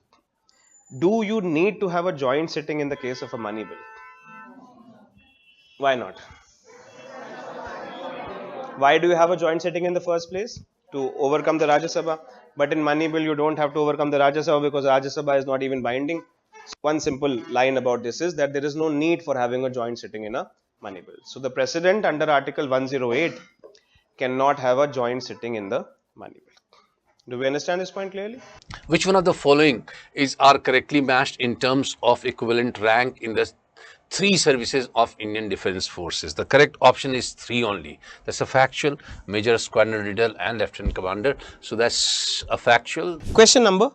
do you need to have a joint sitting in the case of a money bill? Why not? Why do you have a joint sitting in the first place? To overcome the Rajya Sabha. But in money bill, you don't have to overcome the Rajya Sabha because Rajya Sabha is not even binding. So one simple line about this is that there is no need for having a joint sitting in a money bill. So the President under Article 108 cannot have a joint sitting in the money bill. Do we understand this point clearly? Which one of the following are correctly matched in terms of equivalent rank in the three services of Indian Defence Forces? The correct option is 3 only. That's a factual: Major, Squadron Leader and Lieutenant Commander. So that's a factual. Question number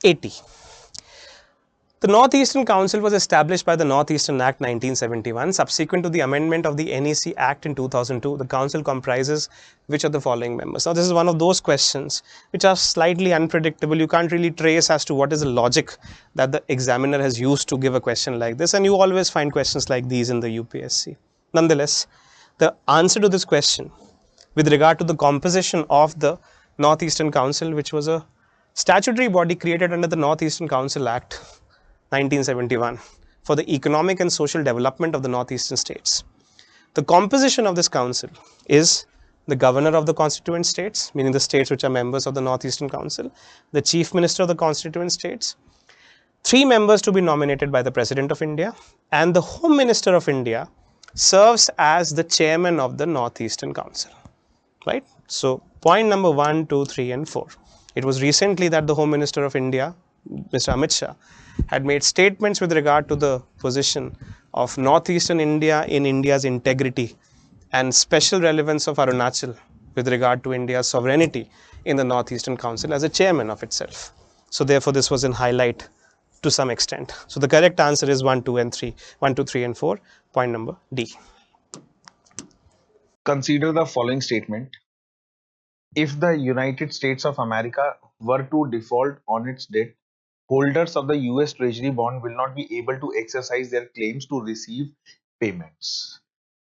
80. The Northeastern Council was established by the Northeastern Act 1971. Subsequent to the amendment of the NEC Act in 2002, the Council comprises which of the following members? Now, this is one of those questions which are slightly unpredictable. You can't really trace as to what is the logic that the examiner has used to give a question like this, and you always find questions like these in the UPSC. Nonetheless, the answer to this question with regard to the composition of the Northeastern Council, which was a statutory body created under the Northeastern Council Act 1971 for the economic and social development of the northeastern states. The composition of this council is the governor of the constituent states, meaning the states which are members of the Northeastern Council, the chief minister of the constituent states, 3 members to be nominated by the President of India, and the Home Minister of India serves as the chairman of the Northeastern Council, right? So point number 1, 2, 3 and 4. It was recently that the Home Minister of India, Mr. Amit Shah, had made statements with regard to the position of Northeastern India in India's integrity and special relevance of Arunachal with regard to India's sovereignty in the Northeastern Council as a chairman of itself. So therefore, this was in highlight to some extent. So the correct answer is 1, 2 and 3. 1, 2, 3 and 4. Point number D. Consider the following statement. If the United States of America were to default on its debt, holders of the US Treasury bond will not be able to exercise their claims to receive payments.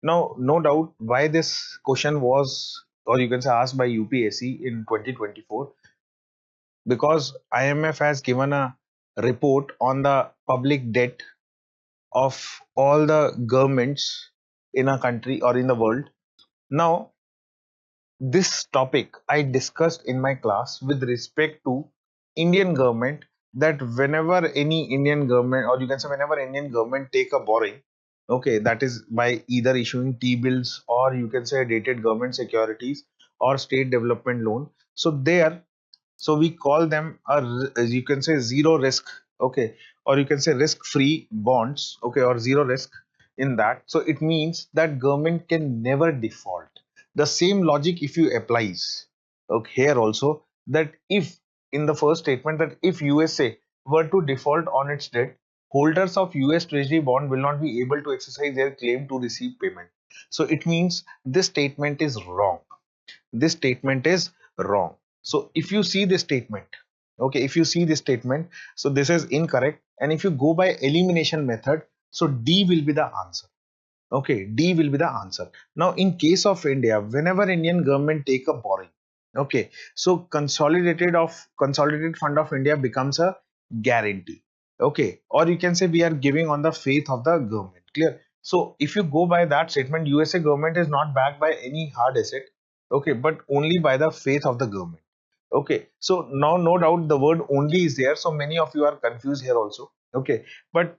Now, no doubt why this question was, or you can say, asked by UPSC in 2024, because IMF has given a report on the public debt of all the governments in a country or in the world. Now, this topic I discussed in my class with respect to Indian government, that whenever any Indian government, or you can say whenever Indian government take a borrowing, okay, that is by either issuing T-bills or you can say dated government securities or state development loan. So we call them you can say zero risk okay, or you can say risk-free bonds, okay, or zero risk in that. So it means that government can never default. The same logic if you applies, okay, here also, that if in the first statement that if USA were to default on its debt, holders of US Treasury bond will not be able to exercise their claim to receive payment. So it means this statement is wrong. This statement is wrong. So if you see this statement, okay, if you see this statement, so this is incorrect. And if you go by elimination method, so D will be the answer. Okay, D will be the answer. Now in case of India, whenever Indian government take a borrowing, okay, so consolidated fund of India becomes a guarantee, okay, or you can say we are giving on the faith of the government. Clear? So if you go by that statement, USA government is not backed by any hard asset, okay, but only by the faith of the government. Okay, so now no doubt the word only is there, so many of you are confused here also. Okay, but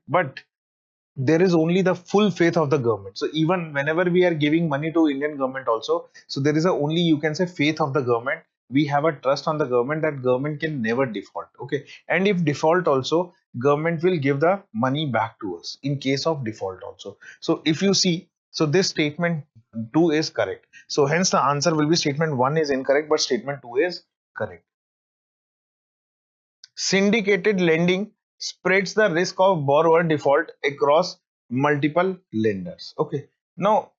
there is only the full faith of the government. So even whenever we are giving money to Indian government also, so there is a only, you can say, faith of the government. We have a trust on the government that government can never default. Okay, and if default also, government will give the money back to us in case of default also. So if you see, so this statement 2 is correct. So hence the answer will be statement 1 is incorrect, but statement 2 is correct. Syndicated lending spreads the risk of borrower default across multiple lenders. Okay. Now,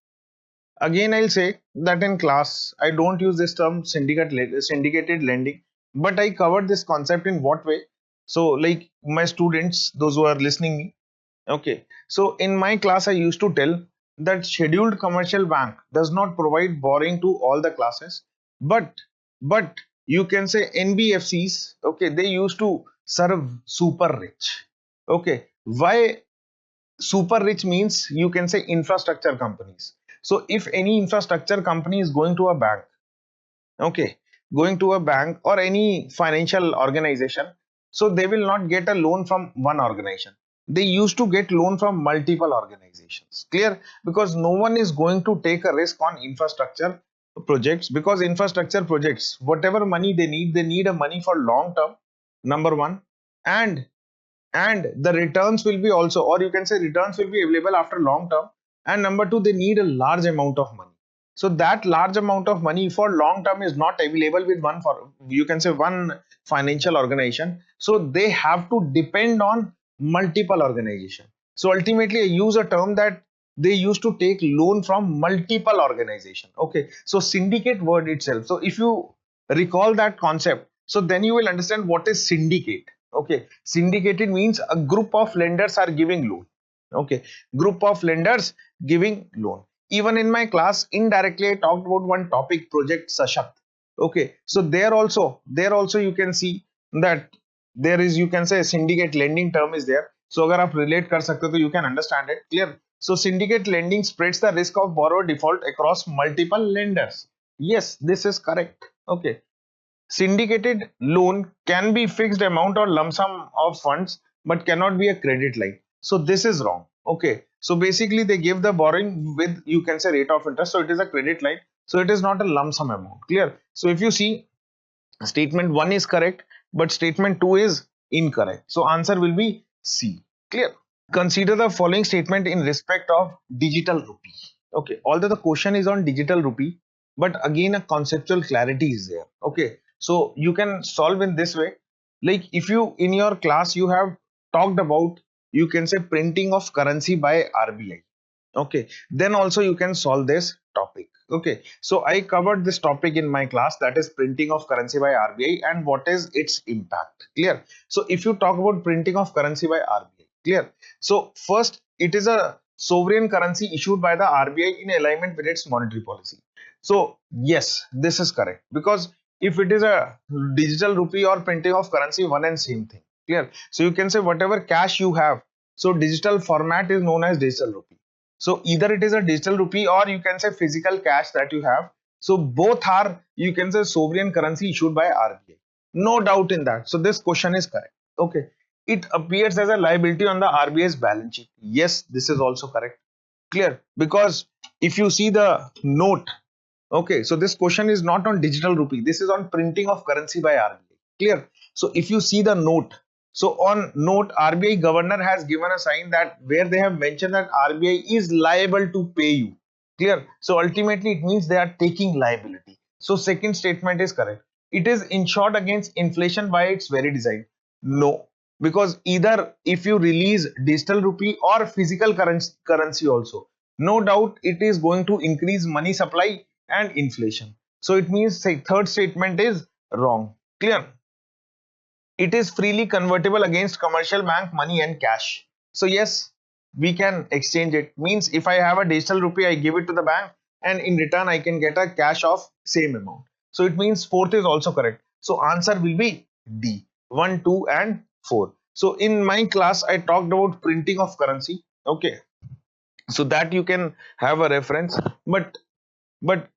again, I'll say that in class, I don't use this term syndicated lending, but I covered this concept in what way? So, like my students, those who are listening me, okay. So, in my class, I used to tell that scheduled commercial bank does not provide borrowing to all the classes, but you can say NBFCs, okay, they used to serve super rich. Okay, why super rich means? You can say infrastructure companies. So if any infrastructure company is going to a bank, okay, going to a bank or any financial organization, so they will not get a loan from one organization. They used to get loan from multiple organizations. Clear? Because no one is going to take a risk on infrastructure projects, because infrastructure projects, whatever money they need a money for long term, number one, and the returns will be also, or you can say returns will be available after long term, and number two, they need a large amount of money. So that large amount of money for long term is not available with one, for you can say one financial organization, so they have to depend on multiple organization. So ultimately I use a term that they used to take loan from multiple organization. Okay, so syndicate word itself, so if you recall that concept, so then you will understand what is syndicate. Okay, syndicated means a group of lenders are giving loan. Okay, group of lenders giving loan. Even in my class, indirectly I talked about one topic, project Sashakt. Okay, so there also you can see that there is, you can say, syndicate lending term is there. So agar aap relate kar sakte to you can understand it. Clear? So syndicate lending spreads the risk of borrower default across multiple lenders. Yes, this is correct. Okay, syndicated loan can be fixed amount or lump sum of funds, but cannot be a credit line. So this is wrong. Okay, so basically they give the borrowing with, you can say, rate of interest, so it is a credit line, so it is not a lump sum amount. Clear? So if you see, statement 1 is correct, but statement 2 is incorrect. So answer will be C. Clear? Consider the following statement in respect of digital rupee. Okay, although the question is on digital rupee, but again a conceptual clarity is there. Okay, so you can solve in this way. Like if you in your class you have talked about, you can say, printing of currency by RBI. Okay, then also you can solve this topic. Okay, so I covered this topic in my class, that is printing of currency by RBI and what is its impact. Clear? So if you talk about printing of currency by RBI, clear? So first, it is a sovereign currency issued by the RBI in alignment with its monetary policy. So yes, this is correct, because if it is a digital rupee or printing of currency, one and same thing. Clear? So you can say whatever cash you have, so digital format is known as digital rupee. So either it is a digital rupee or you can say physical cash that you have. So both are, you can say, sovereign currency issued by RBI. No doubt in that. So this question is correct. Okay. It appears as a liability on the RBI's balance sheet. Yes, this is also correct. Clear? Because if you see the note, okay, so this question is not on digital rupee. This is on printing of currency by RBI. Clear? So if you see the note, So on note, RBI governor has given a sign that where they have mentioned that RBI is liable to pay you. Clear? So ultimately it means they are taking liability. So second statement is correct. It is insured against inflation by its very design. No, because either if you release digital rupee or physical currency also, no doubt it is going to increase money supply and inflation. So it means say third statement is wrong. Clear? It is freely convertible against commercial bank money and cash. So yes, we can exchange it. Means if I have a digital rupee, I give it to the bank and in return I can get a cash of same amount. So it means fourth is also correct. So answer will be D, 1, 2 and 4. So in my class I talked about printing of currency. Okay, so that you can have a reference, but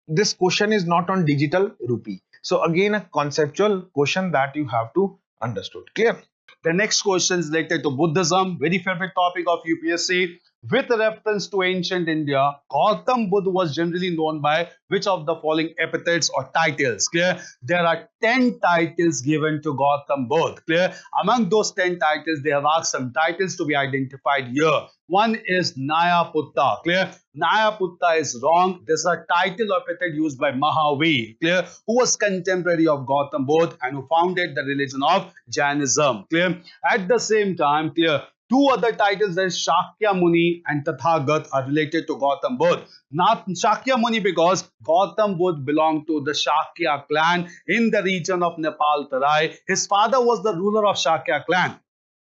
this question is not on digital rupee. So again a conceptual question that you have to understood. Clear? The next question is related to Buddhism, very favorite topic of UPSC. With reference to ancient India, Gautam Buddha was generally known by which of the following epithets or titles? Clear? There are 10 titles given to Gautam Buddha. Clear? Among those 10 titles, they have asked some titles to be identified here. One is Nyaputta. Clear? Nyaputta is wrong. This is a title or epithet used by Mahavir. Clear? Who was contemporary of Gautam Buddha and who founded the religion of Jainism. Clear? At the same time, clear, two other titles, that is Shakya Muni and Tathagat, are related to Gautam Buddha. Not Shakya Muni because Gautam Buddha belonged to the Shakya clan in the region of Nepal Tarai. His father was the ruler of Shakya clan.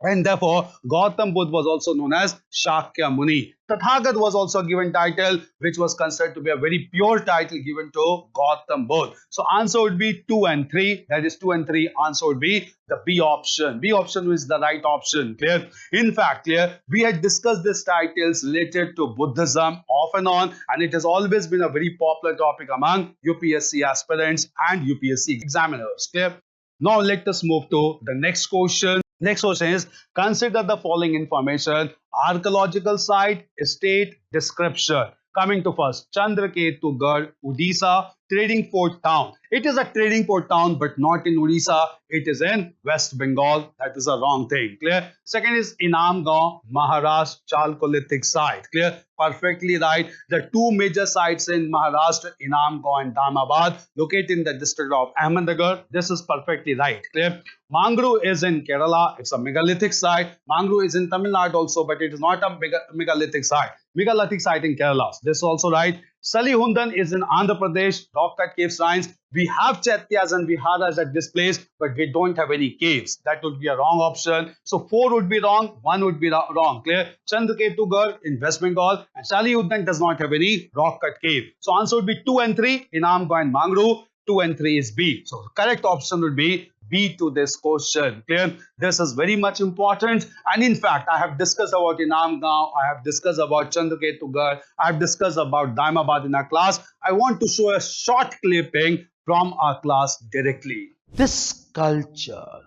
And therefore, Gautam Buddha was also known as Shakya Muni. Tathagat was also given title, which was considered to be a very pure title given to Gautam Buddha. So answer would be 2 and 3. That is 2 and 3. Answer would be the B option. B option is the right option. Clear? In fact, clear, we had discussed these titles related to Buddhism off and on, and it has always been a very popular topic among UPSC aspirants and UPSC examiners. Clear? Now let us move to the next question. Next question is, consider the following information: archaeological site, state, description. Coming to first, Chandraketugarh, Odisha, trading port town. It is a trading port town, but not in Odisha. It is in West Bengal. That is a wrong thing. Clear? Second is Inamgaon, Maharashtra, Chalcolithic site. Clear? Perfectly right. The two major sites in Maharashtra, Inamgaon and Damabad, located in the district of Ahmednagar. This is perfectly right. Clear? Mangru is in Kerala. It's a megalithic site. Mangru is in Tamil Nadu also, but it is not a megalithic site. Megalithic site in Kerala. This is also right. Salihundan is in Andhra Pradesh. Rock cut cave shrines. We have Chaityas and Viharas at this place, but we don't have any caves. That would be a wrong option. So 4 would be wrong, 1 would be wrong. Clear? Chandraketugarh in West Bengal, and Salihundan does not have any rock cut cave. So answer would be 2 and 3. Inamgaon and Mangru. 2 and 3 is B. So the correct option would be B to this question. Clear? This is very much important, and in fact I have discussed about Inamgaon, I have discussed about Chandraketugarh, I have discussed about Daimabad in our class. I want to show a short clipping from our class directly. This culture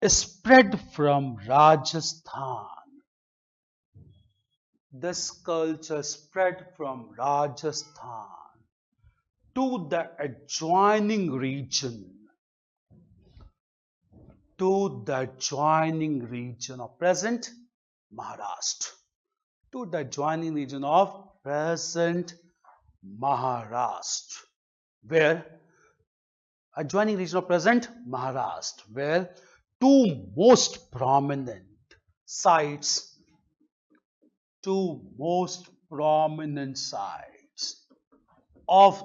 is spread from Rajasthan. This culture spread from Rajasthan to the adjoining region, of present Maharashtra, to the adjoining region of present Maharashtra, where adjoining region of present Maharashtra, where two most prominent sites of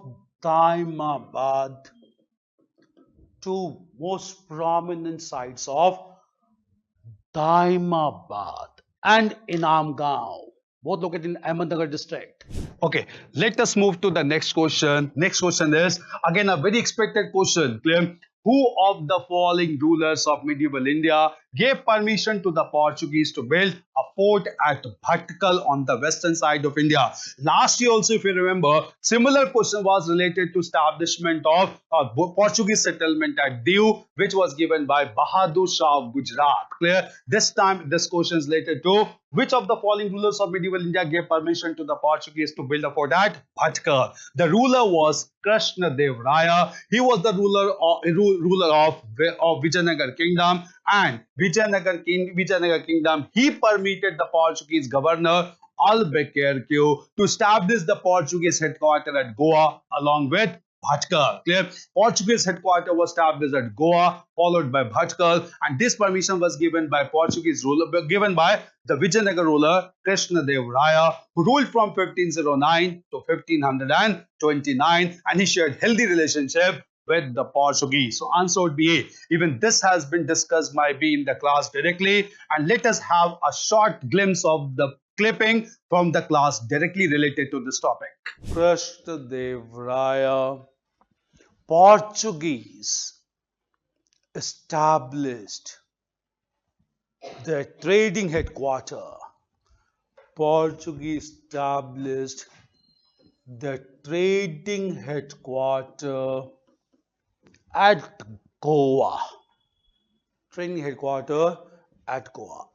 Daimabad, and Inamgaon, both located in Ahmednagar district. Okay, let us move to the next question. Next question is again a very expected question. Clear? Who of the following rulers of medieval India gave permission to the Portuguese to build a fort at Bhatkal on the western side of India? Last year also, if you remember, similar question was related to establishment of Portuguese settlement at Diu, which was given by Bahadur Shah of Gujarat. Clear? This time this question is related to which of the following rulers of medieval India gave permission to the Portuguese to build a fort at Bhatkal? The ruler was Krishna Dev Raya. He was the ruler of Vijayanagar kingdom, and Vijayanagar Kingdom, he permitted the Portuguese governor Albuquerque to establish the Portuguese headquarters at Goa along with Bhatkal. Clear? Portuguese headquarters was established at Goa, followed by Bhatkal, and this permission was given by Portuguese ruler, given by the Vijayanagar ruler Krishna Dev Raya, who ruled from 1509 to 1529, and he shared healthy relationship with the Portuguese. So answer would be A. Even this has been discussed by B in the class directly, and let us have a short glimpse of the clipping from the class directly related to this topic. Krishna Dev Raya, Portuguese established their trading headquarters. Portuguese established the trading headquarters at Goa. Trading headquarters at Goa.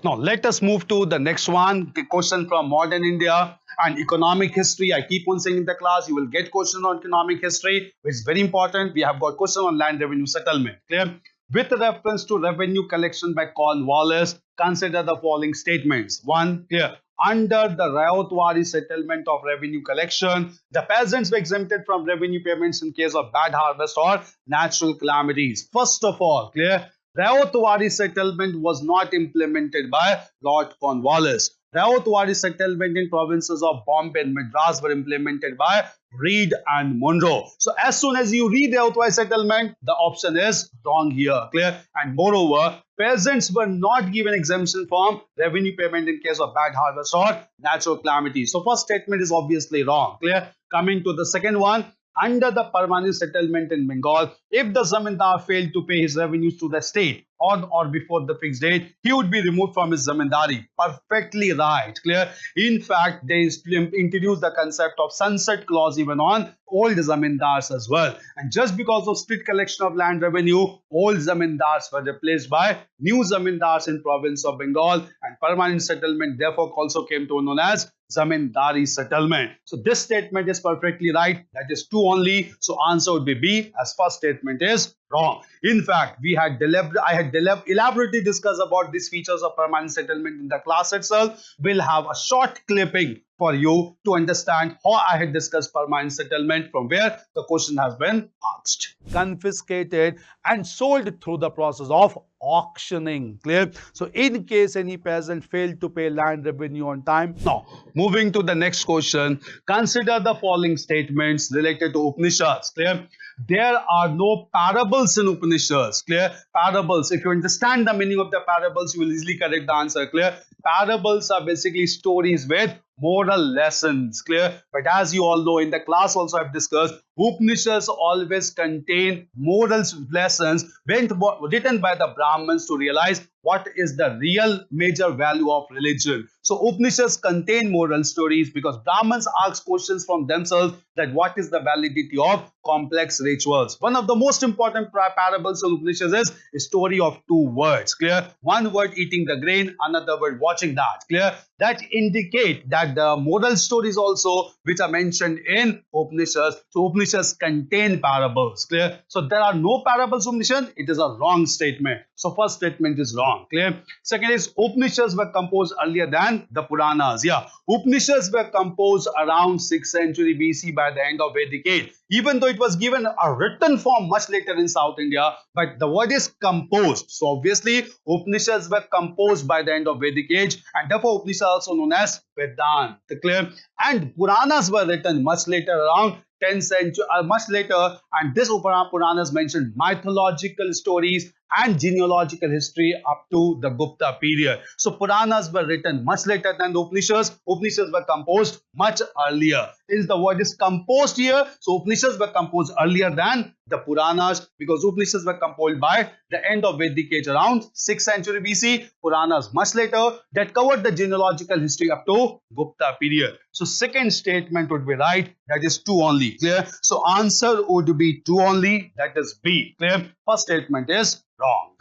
Now let us move to the next one. The question from modern India and economic history. I keep on saying in the class, you will get question on economic history, which is very important. We have got question on land revenue settlement. Clear? With reference to revenue collection by Cornwallis, consider the following statements. One, here, under the Rayotwari settlement of revenue collection, the peasants were exempted from revenue payments in case of bad harvest or natural calamities. First of all, clear? Rayotwari settlement was not implemented by Lord Cornwallis. Rayotwari settlement in provinces of Bombay and Madras were implemented by Reed and Monroe. So as soon as you read Rayotwari settlement, the option is wrong here. Clear? And moreover, peasants were not given exemption from revenue payment in case of bad harvest or natural calamities. So first statement is obviously wrong. Clear? Coming to the second one. Under the permanent settlement in Bengal, if the zamindar failed to pay his revenues to the state on or before the fixed date, he would be removed from his zamindari. Perfectly right. Clear? In fact, they introduced the concept of sunset clause even on old zamindars as well. And just because of strict collection of land revenue, old zamindars were replaced by new zamindars in province of Bengal, and permanent settlement therefore also came to known as zamindari settlement. So this statement is perfectly right. That is true only. So answer would be B, as first statement is wrong. In fact, I had elaborately discussed about these features of permanent settlement in the class itself. We'll have a short clipping for you to understand how I had discussed permanent settlement, from where the question has been asked. Confiscated and sold through the process of auctioning. Clear? So in case any peasant failed to pay land revenue on time. Now, moving to the next question, consider the following statements related to Upanishads. Clear? There are no parables in Upanishads. Clear? Parables. If you understand the meaning of the parables, you will easily correct the answer. Clear? Parables are basically stories with moral lessons. Clear? But as you all know, in the class also I've discussed, Upanishads always contain moral lessons written by the Brahmins to realize what is the real major value of religion. So Upanishads contain moral stories because Brahmins ask questions from themselves that what is the validity of complex rituals. One of the most important parables of Upanishads is a story of two words. Clear? One word eating the grain, another word watching that. Clear? That indicate that the moral stories also which are mentioned in Upanishads. So Upanishads contain parables. Clear? So there are no parables in Upanishads. It is a wrong statement. So first statement is wrong. Clear? Second is Upanishads were composed earlier than the Puranas. Yeah, Upanishads were composed around 6th century BC by the end of Vedic age. Even though it was given a written form much later in South India, but the word is composed. So obviously Upanishads were composed by the end of Vedic age, and therefore Upanishads are also known as Vedanta. Clear? And Puranas were written much later, around 10th century, much later, and this Puranas mentioned mythological stories and genealogical history up to the Gupta period. So Puranas were written much later than the Upanishads. Upanishads were composed much earlier. Since the word is composed here, so Upanishads were composed earlier than the Puranas, because Upanishads were composed by the end of Vedic age, around 6th century BC. Puranas much later, that covered the genealogical history up to Gupta period. So second statement would be right. That is 2 only. Clear? So answer would be 2 only. That is B. Clear? First statement is wrong.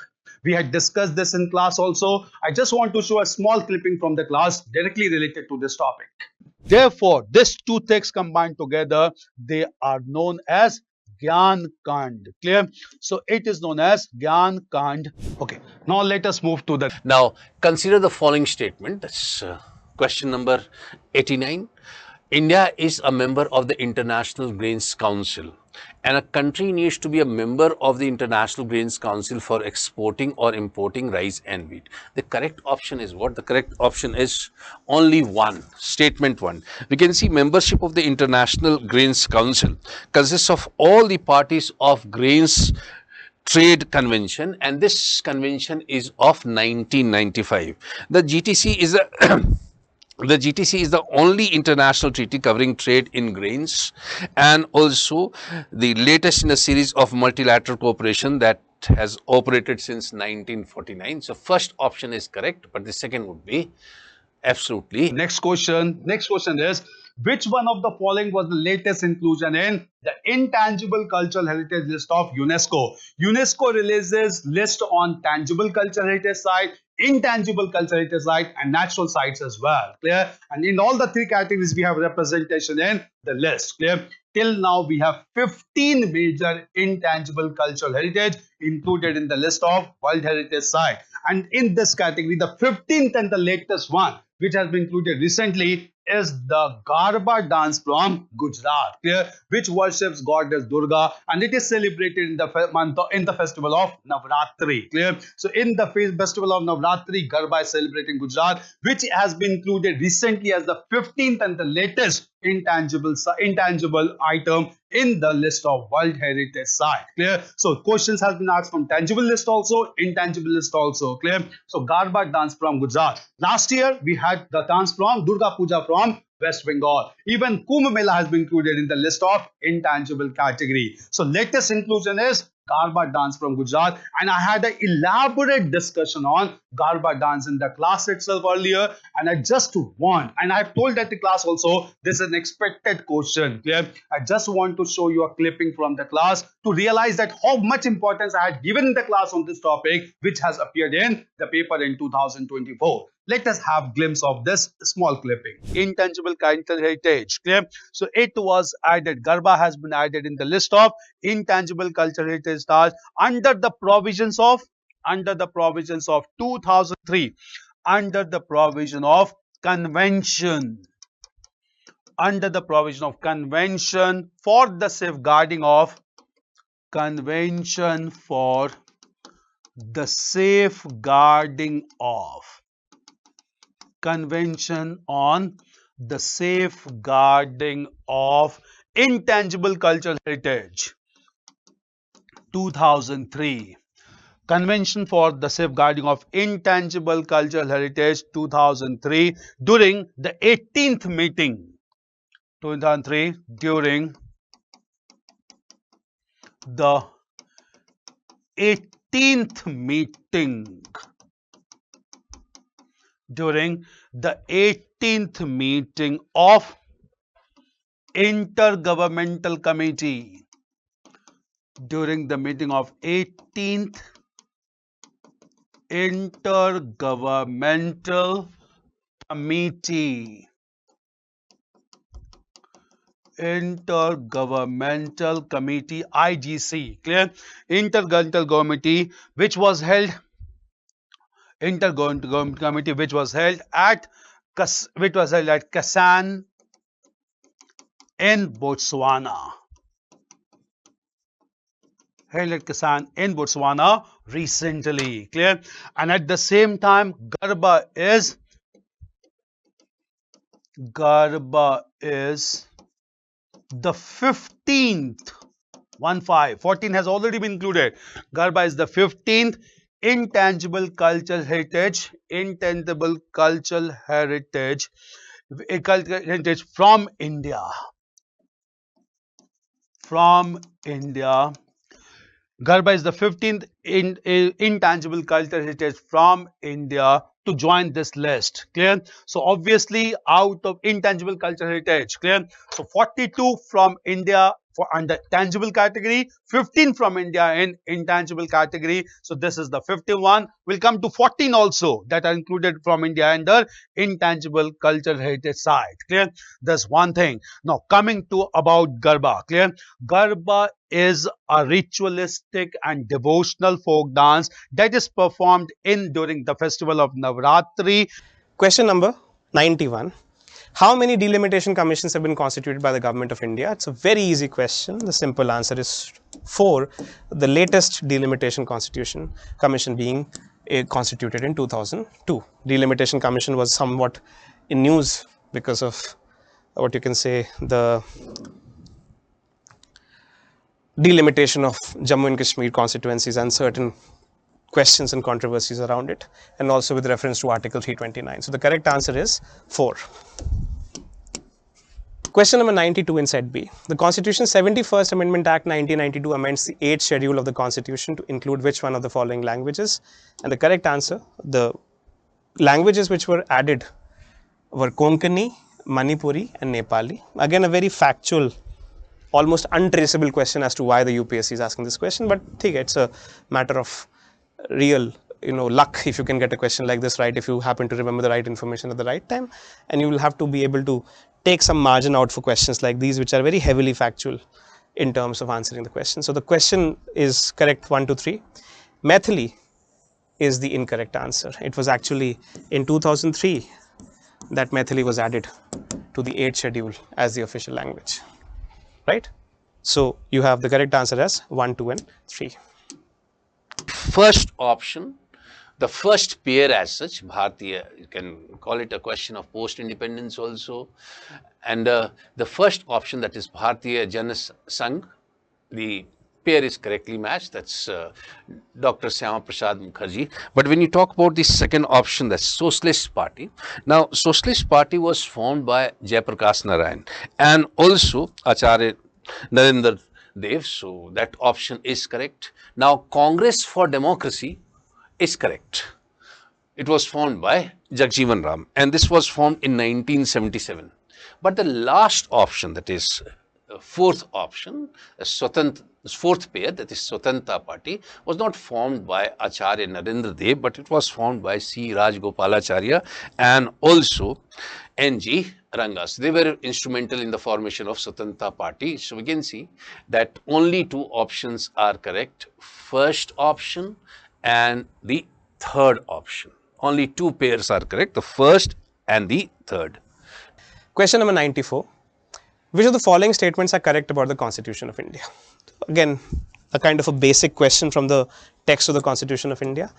We had discussed this in class also. I just want to show a small clipping from the class directly related to this topic. Therefore, these two texts combined together, they are known as Gyan Kand. Clear? So it is known as Gyan Kand. Okay. Now let us move to the Now, consider the following statement. That's question number 89. India is a member of the International Grains Council, and a country needs to be a member of the International Grains Council for exporting or importing rice and wheat. The correct option is what? The correct option is only one. Statement 1. We can see membership of the International Grains Council consists of all the parties of grains trade convention, and this convention is of 1995. The GTC is a the GTC is the only international treaty covering trade in grains, and also the latest in a series of multilateral cooperation that has operated since 1949. So first option is correct, but the second would be absolutely. next question. Next question is, which one of the following was the latest inclusion in the intangible cultural heritage list of UNESCO? UNESCO releases list on tangible cultural heritage site, intangible cultural heritage site, and natural sites as well. Clear? And in all the three categories, we have representation in the list. Clear? Till now, we have 15 major intangible cultural heritage included in the list of World Heritage Site. And in this category, the 15th and the latest one, which has been included recently, is the Garba dance from Gujarat, clear, which worships goddess Durga, and it is celebrated in the festival of Navratri. Clear. So in the festival of Navratri, Garba is celebrated in Gujarat, which has been included recently as the 15th and the latest intangible item in the list of World Heritage Site. Clear. So questions has been asked from tangible list also, intangible list also. Clear. So Garba dance from Gujarat. Last year we had the dance from Durga Puja from West Bengal. Even Kumbh Mela has been included in the list of intangible category. So latest inclusion is Garba dance from Gujarat, and I had an elaborate discussion on Garba dance in the class itself earlier, and I just want, and I told at the class also, this is an expected question. Clear? I just want to show you a clipping from the class to realize that how much importance I had given in the class on this topic, which has appeared in the paper in 2024. Let us have glimpse of this small clipping. Intangible cultural heritage. Clear? So it was added. Garba has been added in the list of intangible cultural heritage stars under the provisions of 2003, under the provision of convention, under the provision of convention for the safeguarding of convention for the safeguarding of Convention on the Safeguarding of Intangible Cultural Heritage 2003. Convention for the Safeguarding of Intangible Cultural Heritage 2003 during the 18th meeting 2003 during the 18th meeting during the 18th meeting of Intergovernmental Committee, during the meeting of 18th Intergovernmental Committee, Intergovernmental Committee IGC, clear? Intergovernmental Committee which was held Intergovernmental Committee which was held at Kasan in Botswana. Held at Kasan in Botswana recently. Clear? And at the same time, Garba is the 15th. 14 has already been included. Garba is the 15th intangible cultural heritage, from India. From India. Garba is the 15th intangible cultural heritage from India to join this list. Clear? So obviously out of intangible cultural heritage, clear? So 42 from India for under tangible category, 15 from India in intangible category. So this is the 51. We'll come to 14 also that are included from India under intangible cultural heritage site. Clear? That's one thing. Now coming to about Garba. Clear? Garba is a ritualistic and devotional folk dance that is performed during the festival of Navratri. Question number 91. How many delimitation commissions have been constituted by the government of India? It's a very easy question. The simple answer is 4. The latest delimitation commission being constituted in 2002. Delimitation commission was somewhat in news because of what you can say the delimitation of Jammu and Kashmir constituencies and certain questions and controversies around it, and also with reference to Article 329. So the correct answer is 4. Question number 92 in set B. The Constitution's 71st Amendment Act 1992 amends the 8th schedule of the Constitution to include which one of the following languages? And the correct answer, the languages which were added were Konkani, Manipuri and Nepali. Again, a very factual, almost untraceable question as to why the UPSC is asking this question, but it's a matter of real luck if you can get a question like this right, if you happen to remember the right information at the right time, and you will have to be able to take some margin out for questions like these which are very heavily factual in terms of answering the question. So the question is correct 1 to 3. Maithili is the incorrect answer. It was actually in 2003 that Maithili was added to the 8th schedule as the official language, right? So you have the correct answer as 1, 2 and 3. First option, the first pair as such, Bharatiya, you can call it a question of post-independence also. And the first option, that is Bharatiya Jana Sangh, the pair is correctly matched. That's Dr. Syama Prasad Mukherjee. But when you talk about the second option, that's Socialist Party. Now, Socialist Party was formed by Jayaprakash Narayan and also Acharya Narendra Dev. So that option is correct. Now, Congress for Democracy is correct. It was formed by Jagjeevan Ram, and this was formed in 1977. But the last option, that is fourth option, fourth pair, that is Swatanta Party, was not formed by Acharya Narendra Dev, but it was formed by C. Rajgopalacharya and also N.G. Rangas. They were instrumental in the formation of Swatanta Party. So we can see that only 2 options are correct. First option and the third option. Only 2 pairs are correct, the first and the third. Question number 94. Which of the following statements are correct about the Constitution of India? Again, a kind of a basic question from the text of the Constitution of India.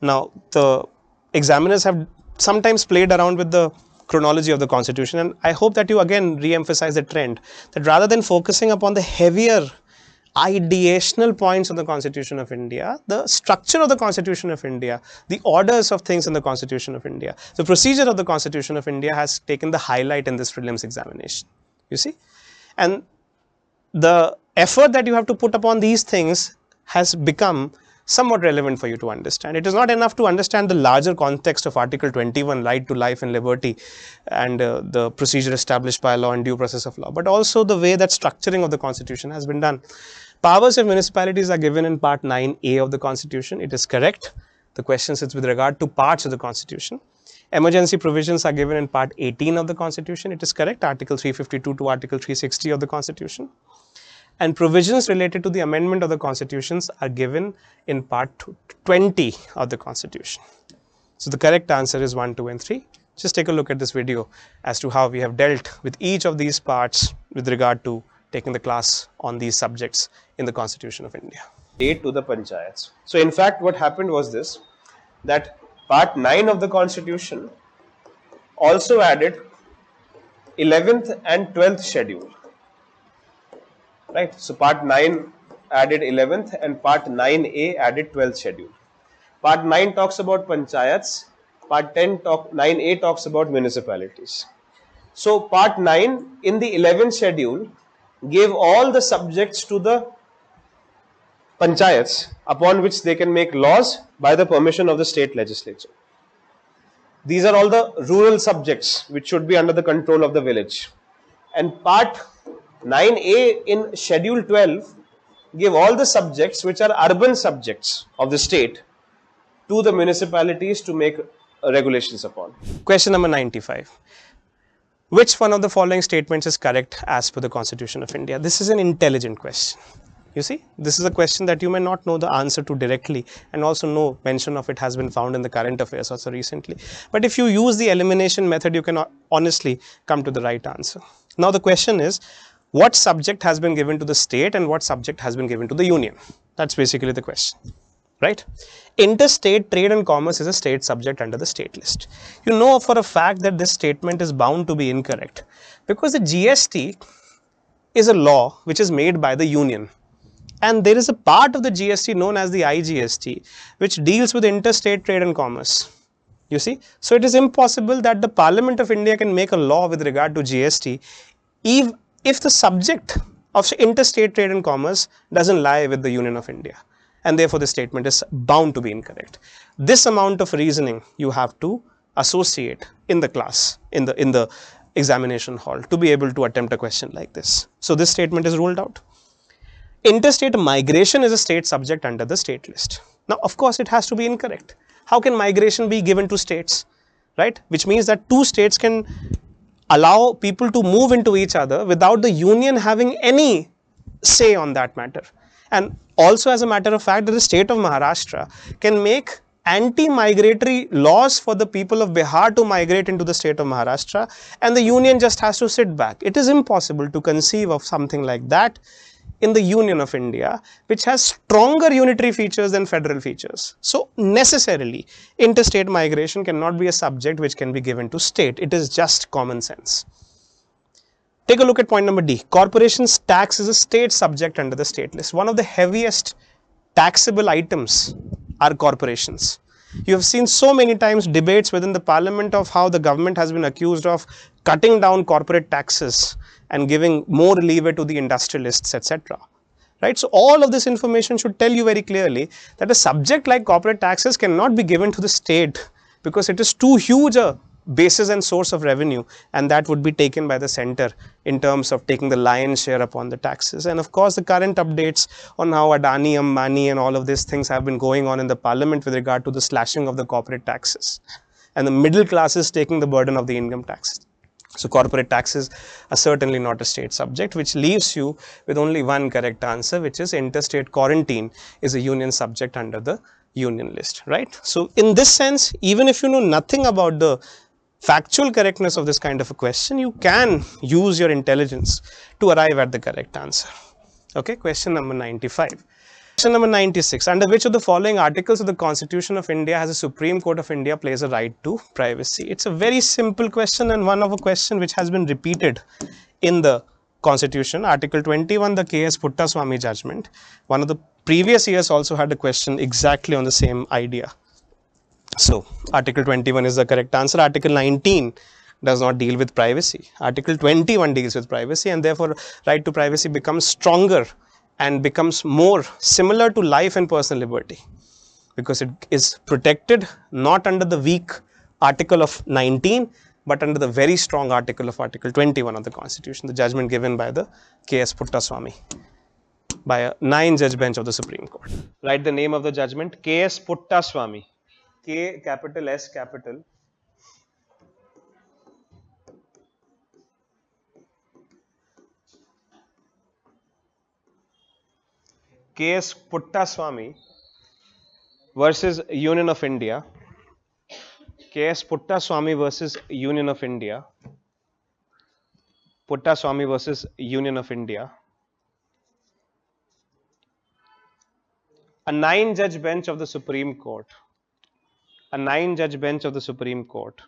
Now, the examiners have sometimes played around with the chronology of the Constitution, and I hope that you again re-emphasize the trend that rather than focusing upon the heavier ideational points of the Constitution of India, the structure of the Constitution of India, the orders of things in the Constitution of India, the procedure of the Constitution of India has taken the highlight in this prelims examination, you see. And the effort that you have to put upon these things has become somewhat relevant for you to understand. It is not enough to understand the larger context of Article 21, right to life and liberty, and the procedure established by law and due process of law, but also the way that structuring of the Constitution has been done. Powers of municipalities are given in Part 9A of the Constitution. It is correct. The question sits with regard to parts of the Constitution. Emergency provisions are given in Part 18 of the Constitution. It is correct. Article 352 to Article 360 of the Constitution. And provisions related to the amendment of the constitutions are given in Part 20 of the Constitution. So the correct answer is 1, 2 and 3. Just take a look at this video as to how we have dealt with each of these parts with regard to taking the class on these subjects in the Constitution of India. To the panchayats. So in fact what happened was this, that Part 9 of the Constitution also added 11th and 12th schedule. Right, so Part 9 added 11th and Part 9A added 12th schedule. Part 9 talks about panchayats, Part 9A talks about municipalities. So Part 9 in the 11th schedule gave all the subjects to the panchayats upon which they can make laws by the permission of the state legislature. These are all the rural subjects which should be under the control of the village. And Part 9A in Schedule 12 give all the subjects which are urban subjects of the state to the municipalities to make regulations upon. Question number 95. Which one of the following statements is correct as per the Constitution of India? This is an intelligent question. You see, this is a question that you may not know the answer to directly, and also no mention of it has been found in the current affairs also recently. But if you use the elimination method, you can honestly come to the right answer. Now the question is, what subject has been given to the state and what subject has been given to the union? That's basically the question, right? Interstate trade and commerce is a state subject under the state list. You know for a fact that this statement is bound to be incorrect because the GST is a law which is made by the union. And there is a part of the GST known as the IGST which deals with interstate trade and commerce. You see, so it is impossible that the Parliament of India can make a law with regard to GST if the subject of interstate trade and commerce doesn't lie with the Union of India, and therefore the statement is bound to be incorrect. This amount of reasoning you have to associate in the class, in the examination hall, to be able to attempt a question like this. So this statement is ruled out. Interstate migration is a state subject under the state list. Now, of course, it has to be incorrect. How can migration be given to states, right? Which means that two states can allow people to move into each other without the union having any say on that matter. And also, as a matter of fact, the state of Maharashtra can make anti-migratory laws for the people of Bihar to migrate into the state of Maharashtra, and the union just has to sit back. It is impossible to conceive of something like that in the Union of India, which has stronger unitary features than federal features. So necessarily, interstate migration cannot be a subject which can be given to state. It is just common sense. Take a look at point number D. Corporations tax is a state subject under the state list. One of the heaviest taxable items are corporations. You have seen so many times debates within the parliament of how the government has been accused of cutting down corporate taxes and giving more leeway to the industrialists, etc. Right? So all of this information should tell you very clearly that a subject like corporate taxes cannot be given to the state because it is too huge a basis and source of revenue, and that would be taken by the center in terms of taking the lion's share upon the taxes. And of course, the current updates on how Adani, Ambani and all of these things have been going on in the parliament with regard to the slashing of the corporate taxes and the middle classes taking the burden of the income tax. So corporate taxes are certainly not a state subject, which leaves you with only one correct answer, which is interstate quarantine is a union subject under the union list, right? So in this sense, even if you know nothing about the factual correctness of this kind of a question, you can use your intelligence to arrive at the correct answer. Okay, question number 95. Question number 96. Under which of the following articles of the Constitution of India has the Supreme Court of India plays a right to privacy? It's a very simple question and one of a question which has been repeated in the Constitution. Article 21, the KS Puttaswamy judgment. One of the previous years also had a question exactly on the same idea. So, Article 21 is the correct answer. Article 19 does not deal with privacy. Article 21 deals with privacy, and therefore right to privacy becomes stronger and becomes more similar to life and personal liberty because it is protected not under the weak article of 19 but under the very strong article of Article 21 of the Constitution, the judgment given by the KS Puttaswamy by a 9-judge bench of the Supreme Court. Write the name of the judgment, KS Puttaswamy, K capital S capital KS Puttaswamy versus Union of India. KS Puttaswamy versus Union of India. Puttaswamy versus Union of India. A 9-judge bench of the Supreme Court. A 9-judge bench of the Supreme Court.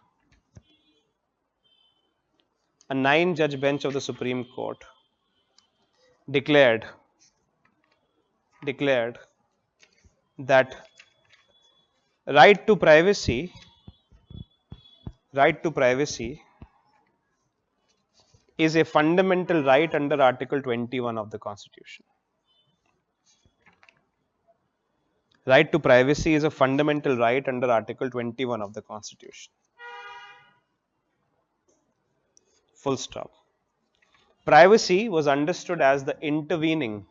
A 9-judge bench of the Supreme Court declared that right to privacy is a fundamental right under Article 21 of the Constitution. Right to privacy is a fundamental right under Article 21 of the Constitution. Full stop. Privacy was understood as the intervening.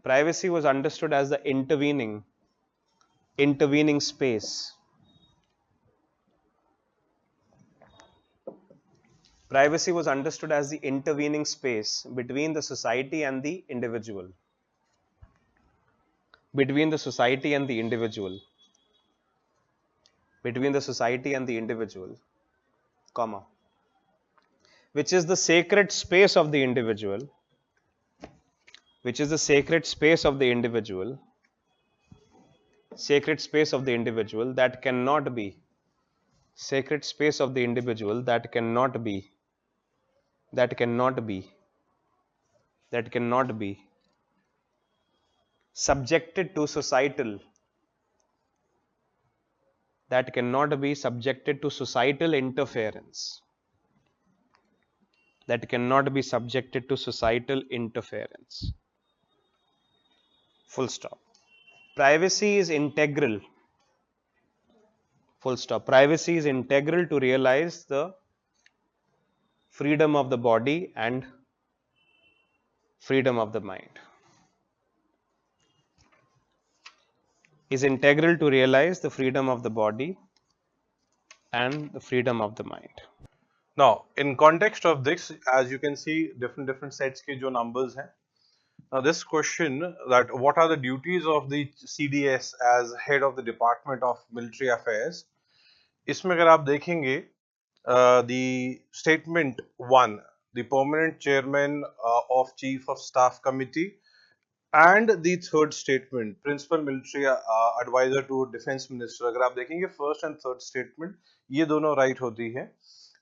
Privacy was understood as the intervening space. Privacy was understood as the intervening space between the society and the individual. Between the society and the individual. Between the society and the individual, comma, which is the sacred space of the individual, which is the sacred space of the individual, sacred space of the individual that cannot be, sacred space of the individual that cannot be, that cannot be, that cannot be subjected to societal, that cannot be subjected to societal interference, that cannot be subjected to societal interference. Full stop. Privacy is integral. Full stop. Privacy is integral to realize the freedom of the body and freedom of the mind. Is integral to realize the freedom of the body and the freedom of the mind. Now, in context of this, as you can see, different sets के जो numbers हैं. Now, this question that what are the duties of the CDS as head of the Department of Military Affairs? इसमें अगर आप देखेंगे, the statement 1, the permanent chairman of Chief of Staff Committee, and the third statement, principal military advisor to Defense Minister. अगर आप देखेंगे first and third statement ये दोनों right होती है,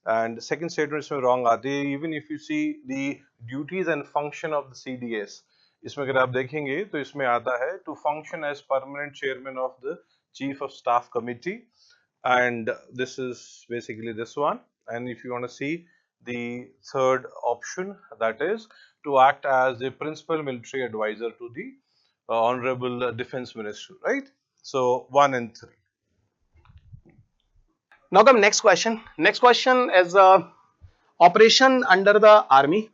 and second statement इसमें wrong आती है. Even if you see the duties and function of the CDS, इसमें अगर आप देखेंगे तो इसमें आता है to function as permanent chairman of the Chief of Staff Committee, and this is basically this one. And if you want to see the third option, that is to act as the principal military advisor to the Honorable Defense Minister, right? So 1 and 3. Now come next question. Next question is operation under the army,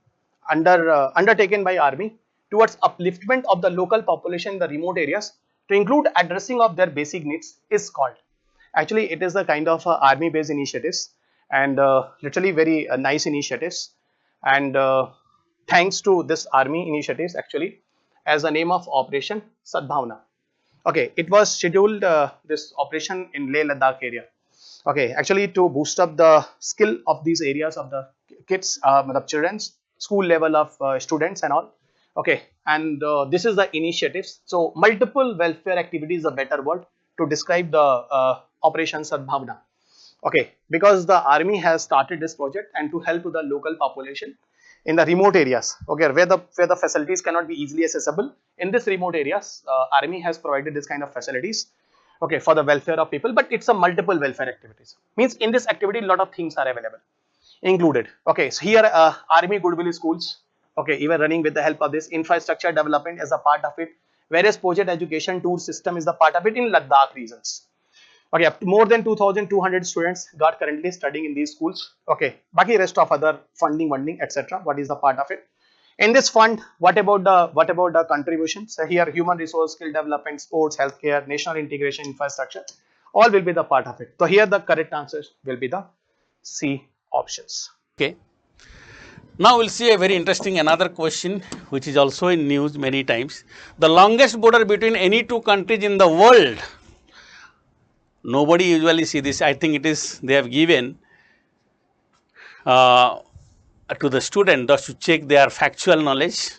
undertaken by army towards upliftment of the local population in the remote areas to include addressing of their basic needs is called. Actually, it is a kind of army based initiatives, and literally very nice initiatives, and thanks to this army initiatives actually as the name of operation Sadbhavna. Okay, it was scheduled this operation in Leh Ladakh area. Okay, actually to boost up the skill of these areas of the kids, children's school level of students and all. Okay, and this is the initiatives. So multiple welfare activities is a better word to describe the operation Sadbhavna. Okay, because the army has started this project and to help to the local population in the remote areas, okay, where the facilities cannot be easily accessible. In this remote areas, army has provided this kind of facilities, okay, for the welfare of people, but it's a multiple welfare activities. Means in this activity, a lot of things are available, included. Okay, so here army goodwill schools, okay, even running with the help of this infrastructure development as a part of it. Various project education tour system is the part of it in Ladakh regions. Okay, up to more than 2,200 students got currently studying in these schools. Okay, baki rest of other funding, etc. What is the part of it? In this fund, what about the contributions? So here, human resource, skill development, sports, healthcare, national integration, infrastructure, all will be the part of it. So here, the correct answers will be the C options. Okay. Now we'll see a very interesting another question which is also in news many times. The longest border between any two countries in the world. Nobody usually see this. I think it is they have given to the student just to check their factual knowledge.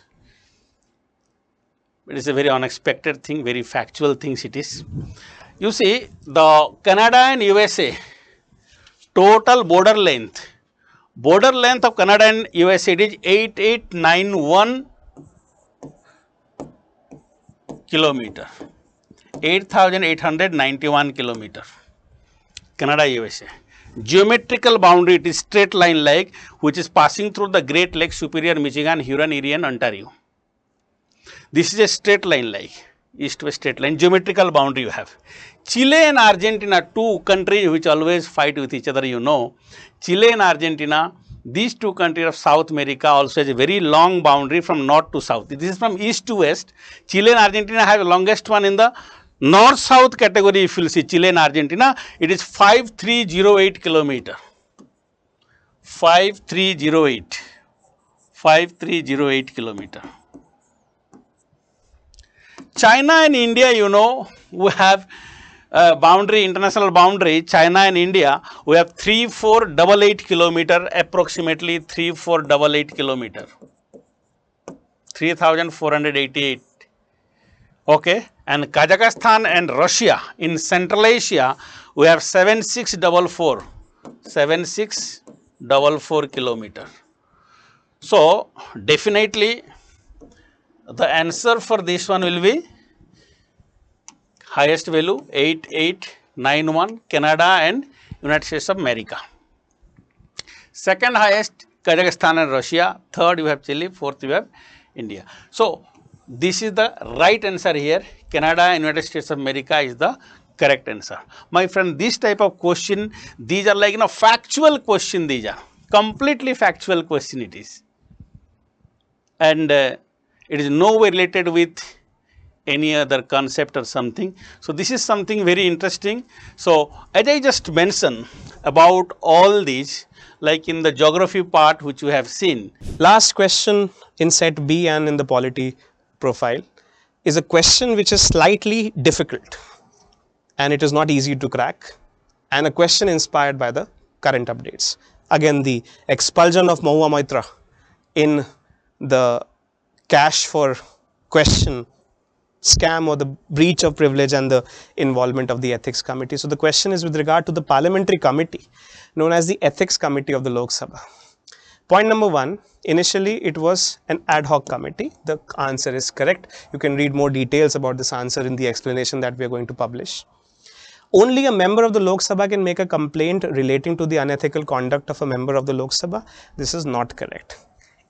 It is a very unexpected thing, very factual things it is. You see, the Canada and USA total border length of Canada and USA is 8891 kilometer. 8,891 kilometer, Canada, USA. Geometrical boundary, it is straight line like which is passing through the Great Lakes, Superior, Michigan, Huron, Erie and Ontario. This is a straight line like, east-west straight line, geometrical boundary you have. Chile and Argentina, two countries which always fight with each other, you know. Chile and Argentina, These two countries of South America also has a very long boundary from north to south. This is from east to west. Chile and Argentina have the longest one in the north-south category. If you see Chile and Argentina, it is 5308 kilometer. 5308. 5308 kilometer. China and India, you know, we have boundary, international boundary, China and India, we have 3488 kilometer, approximately 3488 kilometer, 3488. Okay, and Kazakhstan and Russia in Central Asia, we have 7644, 7644 kilometer. So definitely the answer for this one will be highest value 8891, Canada and United States of America. Second highest Kazakhstan and Russia, third you have Chile, fourth you have India. So this is the right answer here. Canada and United States of America is the correct answer. My friend, this type of question, these are like, you know, factual question, these are completely factual question it is. And it is no way related with any other concept or something. So this is something very interesting. So as I just mentioned about all these, like in the geography part which you have seen. Last question in set B and in the polity profile is a question which is slightly difficult and it is not easy to crack, and a question inspired by the current updates. Again, the expulsion of Mahua Maitra in the cash for question scam or the breach of privilege and the involvement of the ethics committee. So the question is with regard to the parliamentary committee known as the ethics committee of the Lok Sabha. Point number one, initially it was an ad hoc committee. The answer is correct. You can read more details about this answer in the explanation that we are going to publish. Only a member of the Lok Sabha can make a complaint relating to the unethical conduct of a member of the Lok Sabha. This is not correct.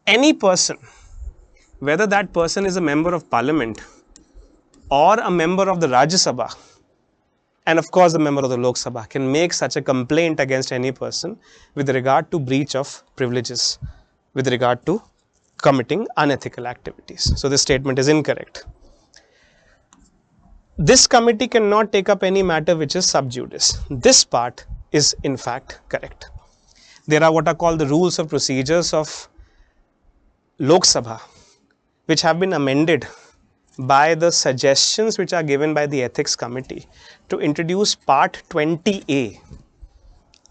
Any person, whether that person is a member of parliament or a member of the Rajya Sabha, and of course a member of the Lok Sabha, can make such a complaint against any person with regard to breach of privileges, with regard to committing unethical activities. So this statement is incorrect. This committee cannot take up any matter which is sub judice. This part is in fact correct. There are what are called the rules of procedures of Lok Sabha, which have been amended by the suggestions which are given by the ethics committee to introduce part 20A,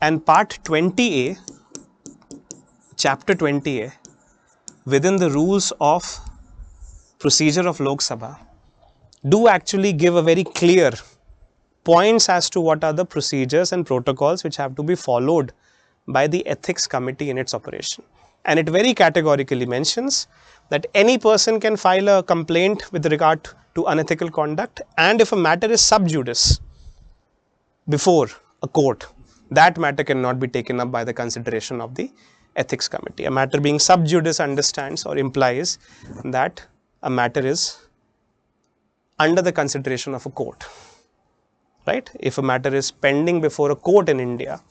and part 20A, chapter 20A within the rules of procedure of Lok Sabha do actually give a very clear points as to what are the procedures and protocols which have to be followed by the ethics committee in its operation. And it very categorically mentions that any person can file a complaint with regard to unethical conduct, and if a matter is sub judice before a court, that matter cannot be taken up by the consideration of the ethics committee. A matter being sub judice understands or implies that a matter is under the consideration of a court, right? If a matter is pending before a court in India,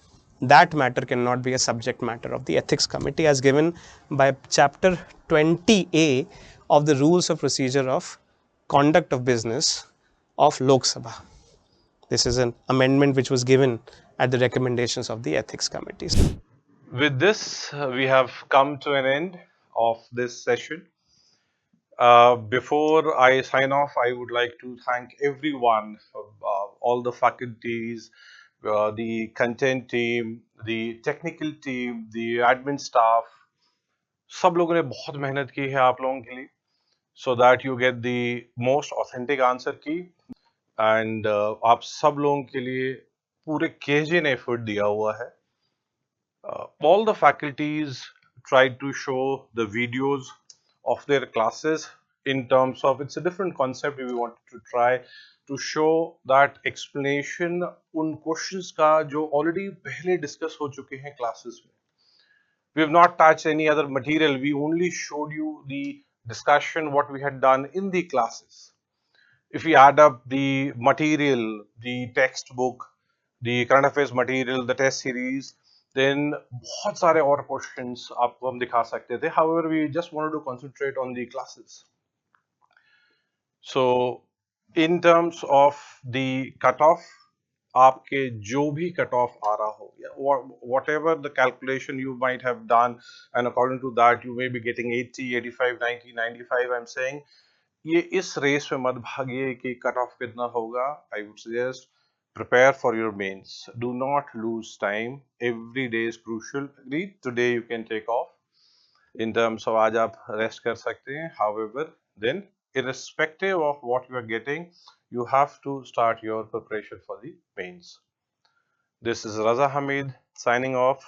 that matter cannot be a subject matter of the ethics committee as given by chapter 20A of the rules of procedure of conduct of business of Lok Sabha. This is an amendment which was given at the recommendations of the ethics committees. With this, we have come to an end of this session. Before I sign off, I would like to thank everyone, all the faculties, the content team, the technical team, the admin staff. सब लोगों ने बहुत मेहनत की है आप लोगों के लिए, so that you get the most authentic answer key, and आप सब लोगों के लिए पूरे KSG ने effort दिया हुआ है. All the faculties tried to show the videos of their classes in terms of, it's a different concept we wanted to try to show that explanation उन questions का जो already पहले discuss हो चुके हैं classes में. We have not touched any other material. We only showed you the discussion what we had done in the classes. If we add up the material, the textbook, the current affairs material, the test series, then बहुत सारे और questions आपको हम दिखा सकते थे. However, we just wanted to concentrate on the classes. So, in terms of the cutoff, आपके जो भी कट ऑफ आ रहा हो, whatever the calculation you might have done, and according to that you may be getting 80, 85, 90, 95. I'm saying ये इस race में मत भागिए कि कट ऑफ कितना होगा. I would suggest prepare for your mains. Do not lose time. Every day is crucial. Agreed? Today you can take off. In terms of आज आप rest कर सकते हैं. However, then irrespective of what you are getting, you have to start your preparation for the mains. This is Raza Hamid signing off.